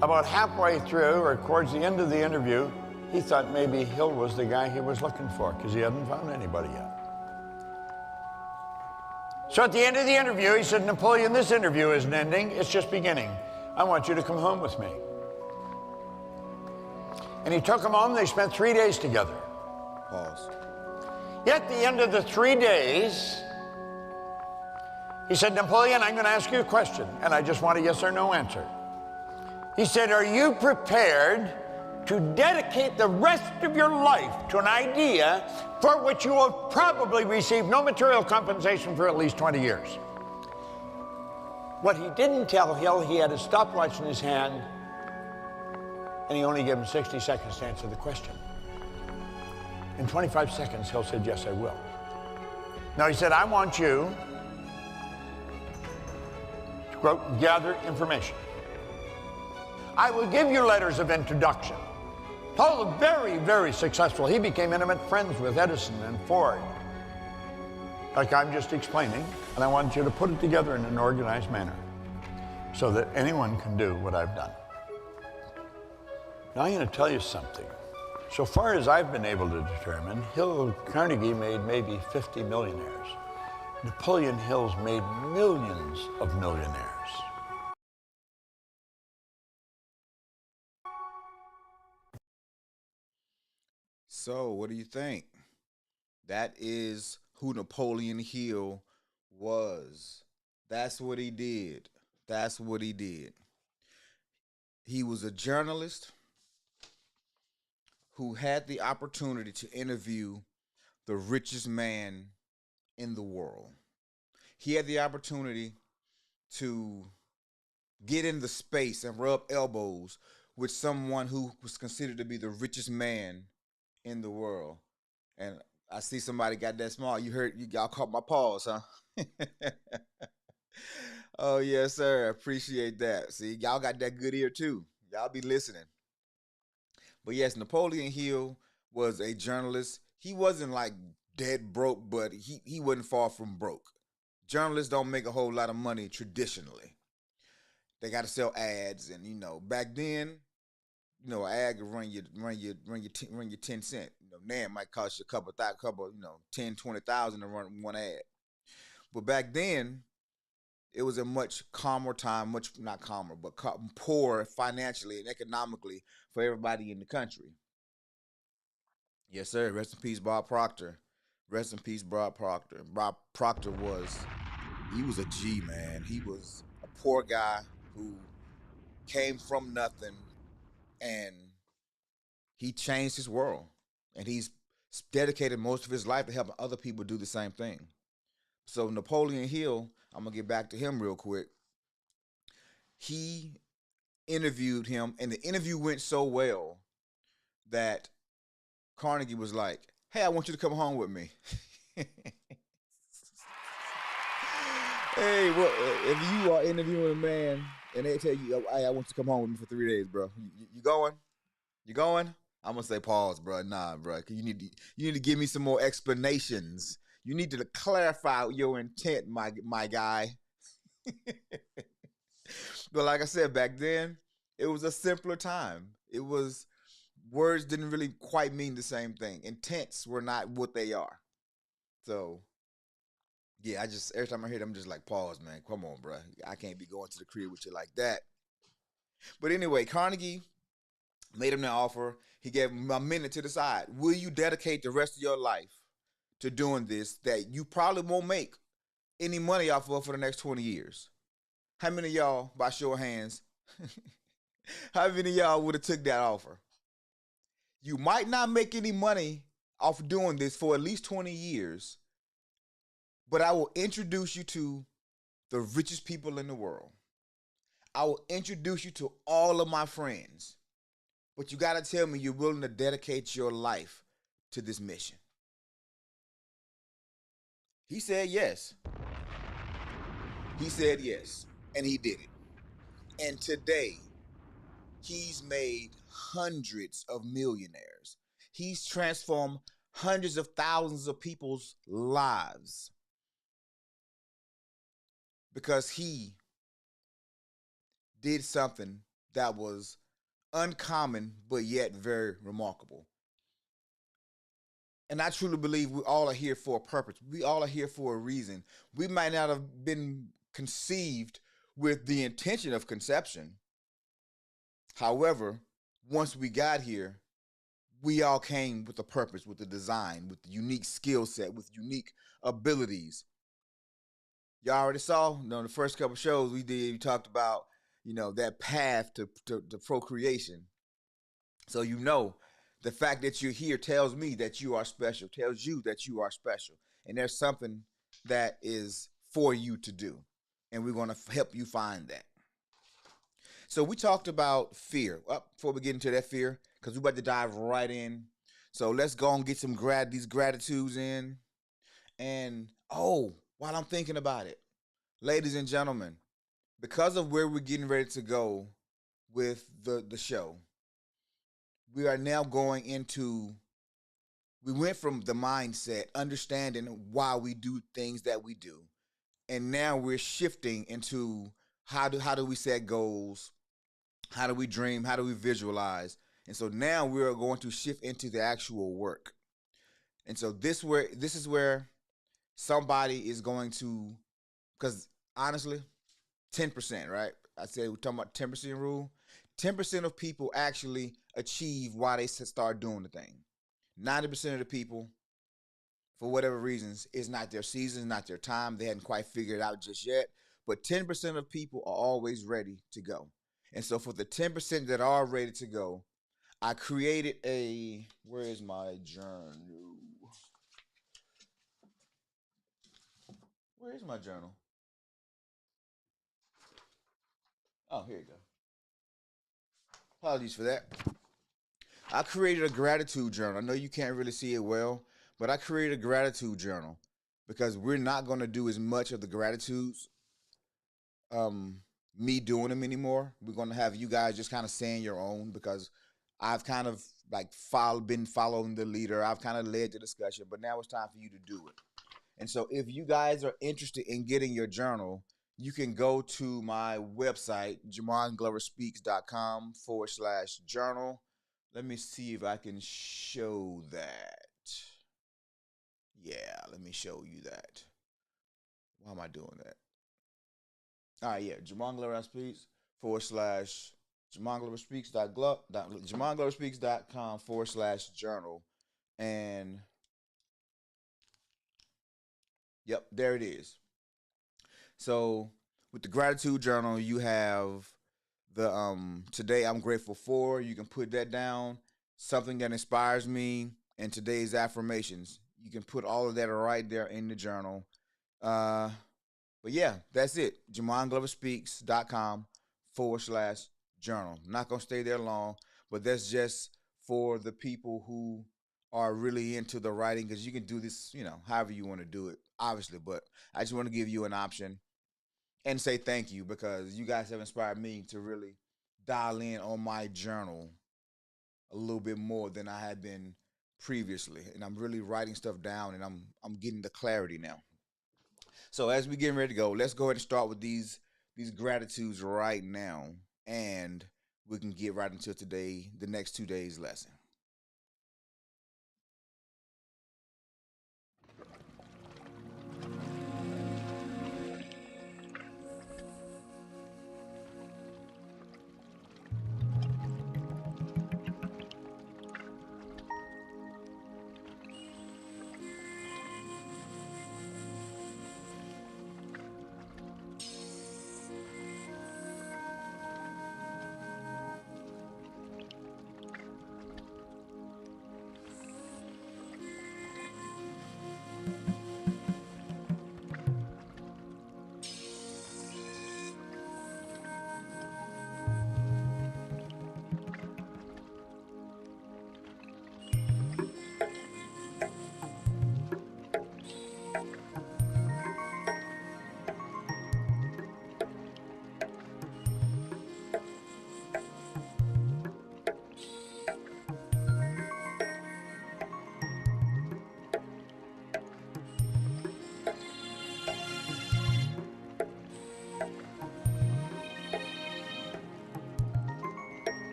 About halfway through, or towards the end of the interview, he thought maybe Hill was the guy he was looking for, because he hadn't found anybody yet. So at the end of the interview, he said, Napoleon, this interview isn't ending, it's just beginning. I want you to come home with me. And he took him home. They spent 3 days together. Pause. Yet at the end of the 3 days, he said, Napoleon, I'm going to ask you a question, and I just want a yes or no answer. He said, are you prepared to dedicate the rest of your life to an idea for which you will probably receive no material compensation for at least 20 years? What he didn't tell Hill, he had a stopwatch in his hand, and he only gave him 60 seconds to answer the question. In 25 seconds, Hill said, yes, I will. Now, he said, I want you to gather information. I will give you letters of introduction. Paul was very, very successful. He became intimate friends with Edison and Ford, like I'm just explaining, and I want you to put it together in an organized manner so that anyone can do what I've done. Now I'm going to tell you something. So far as I've been able to determine, Carnegie made maybe 50 millionaires. Napoleon Hill's made millions of millionaires. So, what do you think? That is who Napoleon Hill was. That's what he did. That's what he did. He was a journalist who had the opportunity to interview the richest man in the world. He had the opportunity to get in the space and rub elbows with someone who was considered to be the richest man in the world. And I see somebody got that smart. Y'all caught my pause, huh? Oh, yes, sir. Appreciate that. See, y'all got that good ear too. Y'all be listening. But yes, Napoleon Hill was a journalist. He wasn't like dead broke, but he wasn't far from broke. Journalists don't make a whole lot of money traditionally. They got to sell ads, and back then, an ad could run you 10 cent. Now it might cost you a couple, 10, 20,000 to run one ad. But back then, it was a much calmer time, much not calmer, but poor financially and economically for everybody in the country. Yes, sir. Rest in peace, Bob Proctor. Rest in peace, Bob Proctor. Bob Proctor he was a G, man. He was a poor guy who came from nothing, and he changed his world. And he's dedicated most of his life to helping other people do the same thing. So Napoleon Hill, I'm going to get back to him real quick. He interviewed him, and the interview went so well that Carnegie was like, hey, I want you to come home with me. Hey, well, if you are interviewing a man and they tell you, hey, I want you to come home with me for 3 days, bro. You going? You going? I'm gonna say pause, bro. Nah, bro. You need to give me some more explanations. You need to clarify your intent, my guy. But like I said, back then, it was a simpler time. Words didn't really quite mean the same thing. Intents were not what they are. So, yeah, every time I hear them, I'm just like, pause, man. Come on, bro. I can't be going to the crib with you like that. But anyway, Carnegie made him the offer. He gave him a minute to decide. Will you dedicate the rest of your life to doing this that you probably won't make any money off of for the next 20 years? How many of y'all, by show of hands, how many of y'all would have took that offer? You might not make any money off doing this for at least 20 years, but I will introduce you to the richest people in the world. I will introduce you to all of my friends. But you got to tell me you're willing to dedicate your life to this mission. He said yes. He said yes. And he did it. And today, he's made hundreds of millionaires. He's transformed hundreds of thousands of people's lives because he did something that was uncommon, but yet very remarkable. And I truly believe we all are here for a purpose. We all are here for a reason. We might not have been conceived with the intention of conception. However, once we got here, we all came with a purpose, with a design, with a unique skill set, with unique abilities. Y'all already saw, the first couple shows we did, we talked about, that path to procreation. So the fact that you're here tells me that you are special, tells you that you are special. And there's something that is for you to do. And we're going to help you find that. So we talked about fear. Before we get into that fear, because we're about to dive right in. So let's go and get some these gratitudes in. And, while I'm thinking about it, ladies and gentlemen, because of where we're getting ready to go with the show, we are now going into. We went from the mindset, understanding why we do things that we do, and now we're shifting into how do we set goals, how do we dream, how do we visualize, and so now we are going to shift into the actual work. And so this is where somebody is going to, because honestly, 10%, right? I said we're talking about 10% rule. 10% of people actually achieve why they start doing the thing. 90% of the people, for whatever reasons, it's not their season, not their time. They hadn't quite figured it out just yet. But 10% of people are always ready to go. And so for the 10% that are ready to go, I created a, where is my journal? Where is my journal? Oh, here you go. Apologies for that. I created a gratitude journal. I know you can't really see it well, but I created a gratitude journal because we're not going to do as much of the gratitudes, um, me doing them anymore. We're going to have you guys just kind of saying your own because I've kind of like been following the leader. I've kind of led the discussion, but now it's time for you to do it. And so if you guys are interested in getting your journal, you can go to my website, JamonGloverSpeaks.com/journal. Let me see if I can show that. Yeah, let me show you that. Why am I doing that? All right, yeah, Jamon Glover Speaks / JamonGloverSpeaks.com/journal. And yep, there it is. So with the gratitude journal, you have the today I'm grateful for. You can put that down. Something that inspires me and today's affirmations. You can put all of that right there in the journal. Uh but yeah, that's it. JamonGloverSpeaks.com/journal. Not gonna stay there long, but that's just for the people who are really into the writing because you can do this, however you want to do it, obviously. But I just want to give you an option and say thank you because you guys have inspired me to really dial in on my journal a little bit more than I had been previously, and I'm really writing stuff down, and I'm getting the clarity now. So as we getting ready to go, let's go ahead and start with these gratitudes right now, and we can get right into the next 2 days lesson.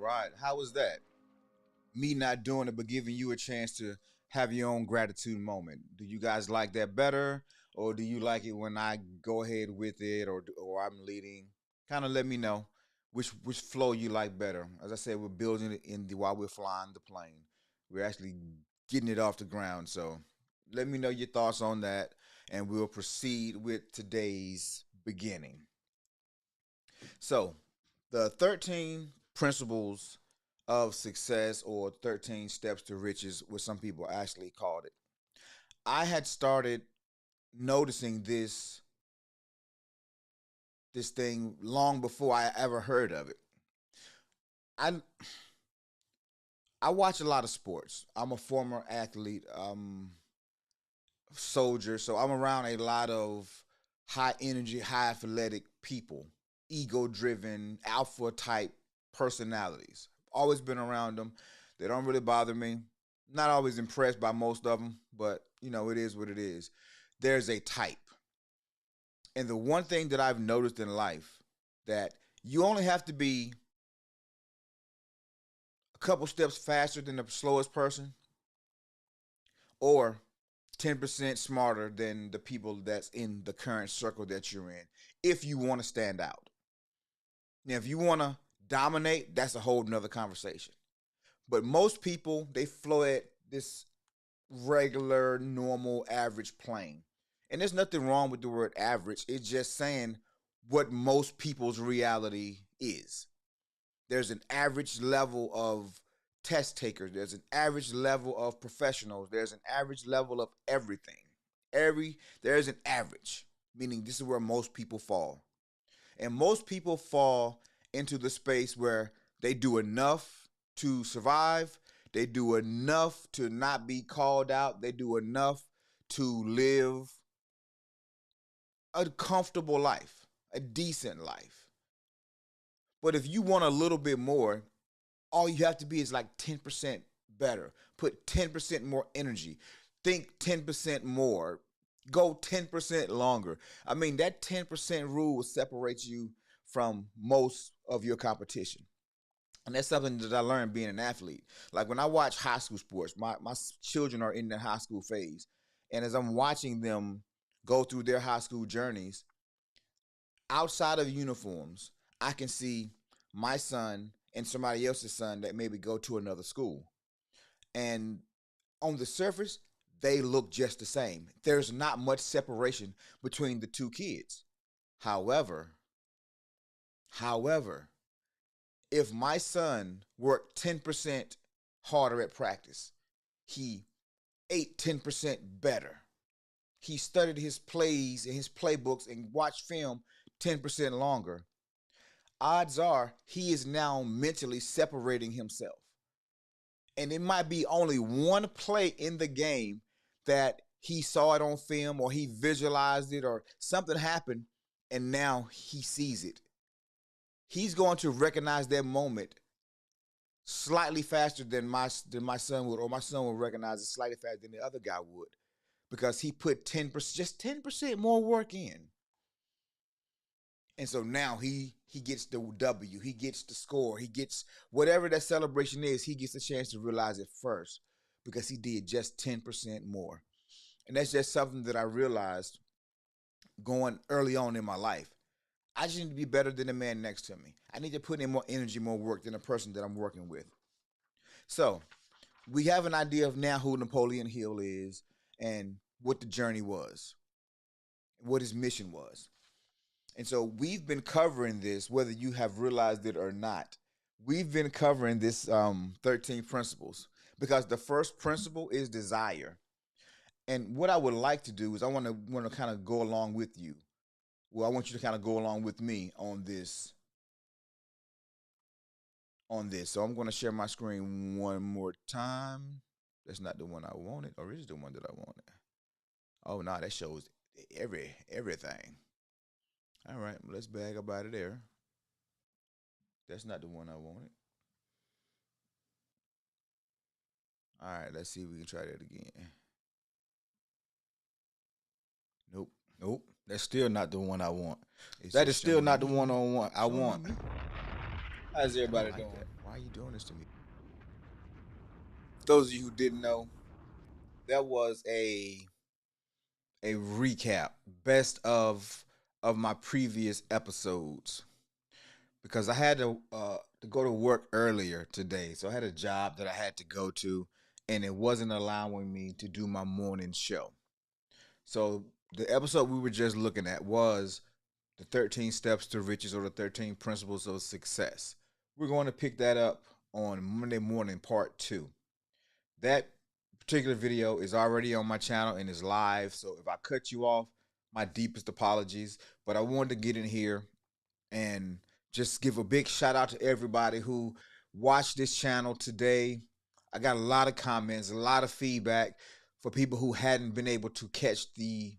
right. How was that? Me not doing it, but giving you a chance to have your own gratitude moment. Do you guys like that better, or do you like it when I go ahead with it, or I'm leading? Kind of let me know which flow you like better. As I said, we're building it in the while we're flying the plane. We're actually getting it off the ground. So let me know your thoughts on that, and we'll proceed with today's beginning. So, the 13 principles of success or 13 steps to riches, what some people actually called it. I had started noticing this thing long before I ever heard of it. I I watch a lot of sports. I'm a former athlete, soldier, so I'm around a lot of high energy, high athletic people, ego driven, alpha type personalities. Always been around them. They don't really bother me. Not always impressed by most of them, but it is what it is. There's a type. And the one thing that I've noticed in life that you only have to be a couple steps faster than the slowest person or 10% smarter than the people that's in the current circle that you're in if you want to stand out. Now, if you want to dominate, that's a whole nother conversation. But most people, they flow at this regular, normal, average plane. And there's nothing wrong with the word average. It's just saying what most people's reality is. There's an average level of test takers. There's an average level of professionals. There's an average level of everything. There's an average, meaning this is where most people fall. And most people fall into the space where they do enough to survive. They do enough to not be called out. They do enough to live a comfortable life, a decent life. But if you want a little bit more, all you have to be is like 10% better. Put 10% more energy. Think 10% more. Go 10% longer. I mean, that 10% rule will separate you from most of your competition. And that's something that I learned being an athlete. Like when I watch high school sports, my children are in the high school phase. And as I'm watching them go through their high school journeys, outside of uniforms, I can see my son and somebody else's son that maybe go to another school. And on the surface, they look just the same. There's not much separation between the two kids. However, however, if my son worked 10% harder at practice, he ate 10% better. He studied his plays and his playbooks and watched film 10% longer. Odds are he is now mentally separating himself. And it might be only one play in the game that he saw it on film or he visualized it or something happened and now he sees it. He's going to recognize that moment slightly faster than my son would, or my son would recognize it slightly faster than the other guy would, because he put 10%, just 10% more work in. And so now he gets the W, he gets the score, he gets whatever that celebration is, he gets a chance to realize it first because he did just 10% more. And that's just something that I realized going early on in my life. I just need to be better than the man next to me. I need to put in more energy, more work than the person that I'm working with. So we have an idea of now who Napoleon Hill is and what the journey was, what his mission was. And so we've been covering this, whether you have realized it or not. We've been covering this 13 principles because the first principle is desire. And what I would like to do is I want to kind of go along with you. Well, I want you to kind of go along with me on this. So I'm going to share my screen one more time. That's not the one I wanted, or is it the one that I wanted? Oh no, that shows everything. All right, let's bag up out of there. That's not the one I wanted. All right, let's see if we can try that again. Nope, nope. That's still not the one I want. That is still not the one I want. How's everybody doing? Why Why are you doing this to me? For those of you who didn't know, that was a recap, best of my previous episodes, because I had to go to work earlier today. So I had a job that I had to go to, and it wasn't allowing me to do my morning show. So the episode we were just looking at was the 13 steps to riches, or the 13 principles of success. We're going to pick that up on Monday morning, part 2. That particular video is already on my channel and is live. So if I cut you off, my deepest apologies. But I wanted to get in here and just give a big shout out to everybody who watched this channel today. I got a lot of comments, a lot of feedback for people who hadn't been able to catch the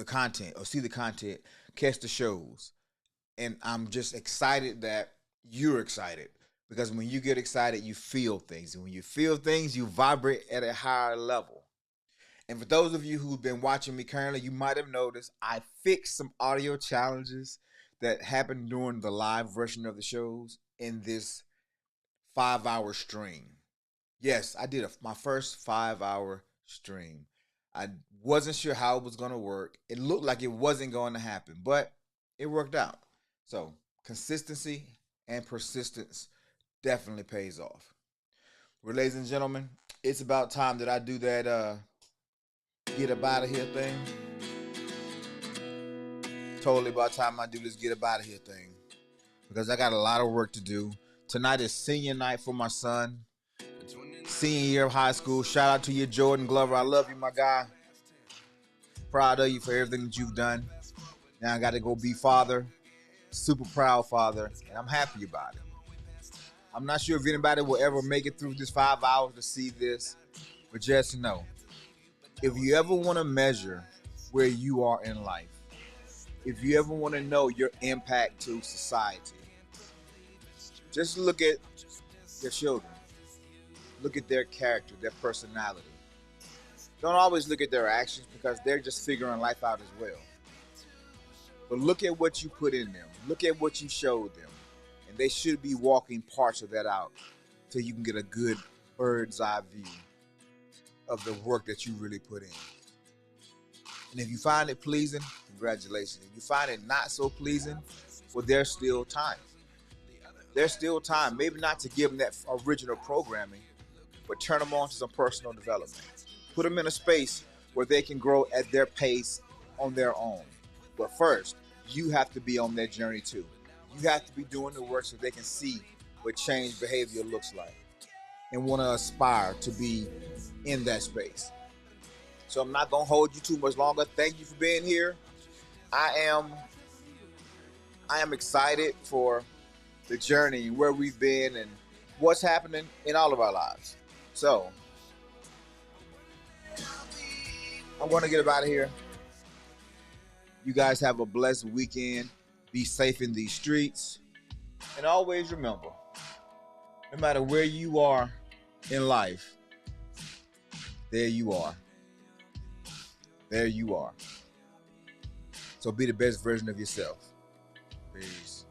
content, or see the content, catch the shows. And I'm just excited that you're excited, because when you get excited, you feel things, and when you feel things, you vibrate at a higher level. And for those of you who've been watching me currently, you might have noticed I fixed some audio challenges that happened during the live version of the shows in this 5-hour stream. Yes, I did my first 5-hour stream. I wasn't sure how it was going to work. It looked like it wasn't going to happen, but it worked out. So consistency and persistence definitely pays off. Well, ladies and gentlemen, it's about time that I do that get up out of here thing. Totally about time I do this get up out of here thing, because I got a lot of work to do. Tonight is senior night for my son. Senior year of high school. Shout out to you, Jordan Glover. I love you, my guy. Proud of you for everything that you've done. Now I got to go be father. Super proud father. And I'm happy about it. I'm not sure if anybody will ever make it through this 5 hours to see this. But just know, if you ever want to measure where you are in life, if you ever want to know your impact to society, just look at your children. Look at their character, their personality. Don't always look at their actions, because they're just figuring life out as well. But look at what you put in them. Look at what you showed them. And they should be walking parts of that out so you can get a good bird's eye view of the work that you really put in. And if you find it pleasing, congratulations. If you find it not so pleasing, well, there's still time. There's still time. Maybe not to give them that original programming, but turn them on to some personal development. Put them in a space where they can grow at their pace on their own. But first, you have to be on that journey too. You have to be doing the work so they can see what changed behavior looks like and want to aspire to be in that space. So I'm not going to hold you too much longer. Thank you for being here. I am excited for the journey, where we've been, and what's happening in all of our lives. So I'm going to get up out of here. You guys have a blessed weekend. Be safe in these streets. And always remember, no matter where you are in life, there you are. There you are. So be the best version of yourself. Peace.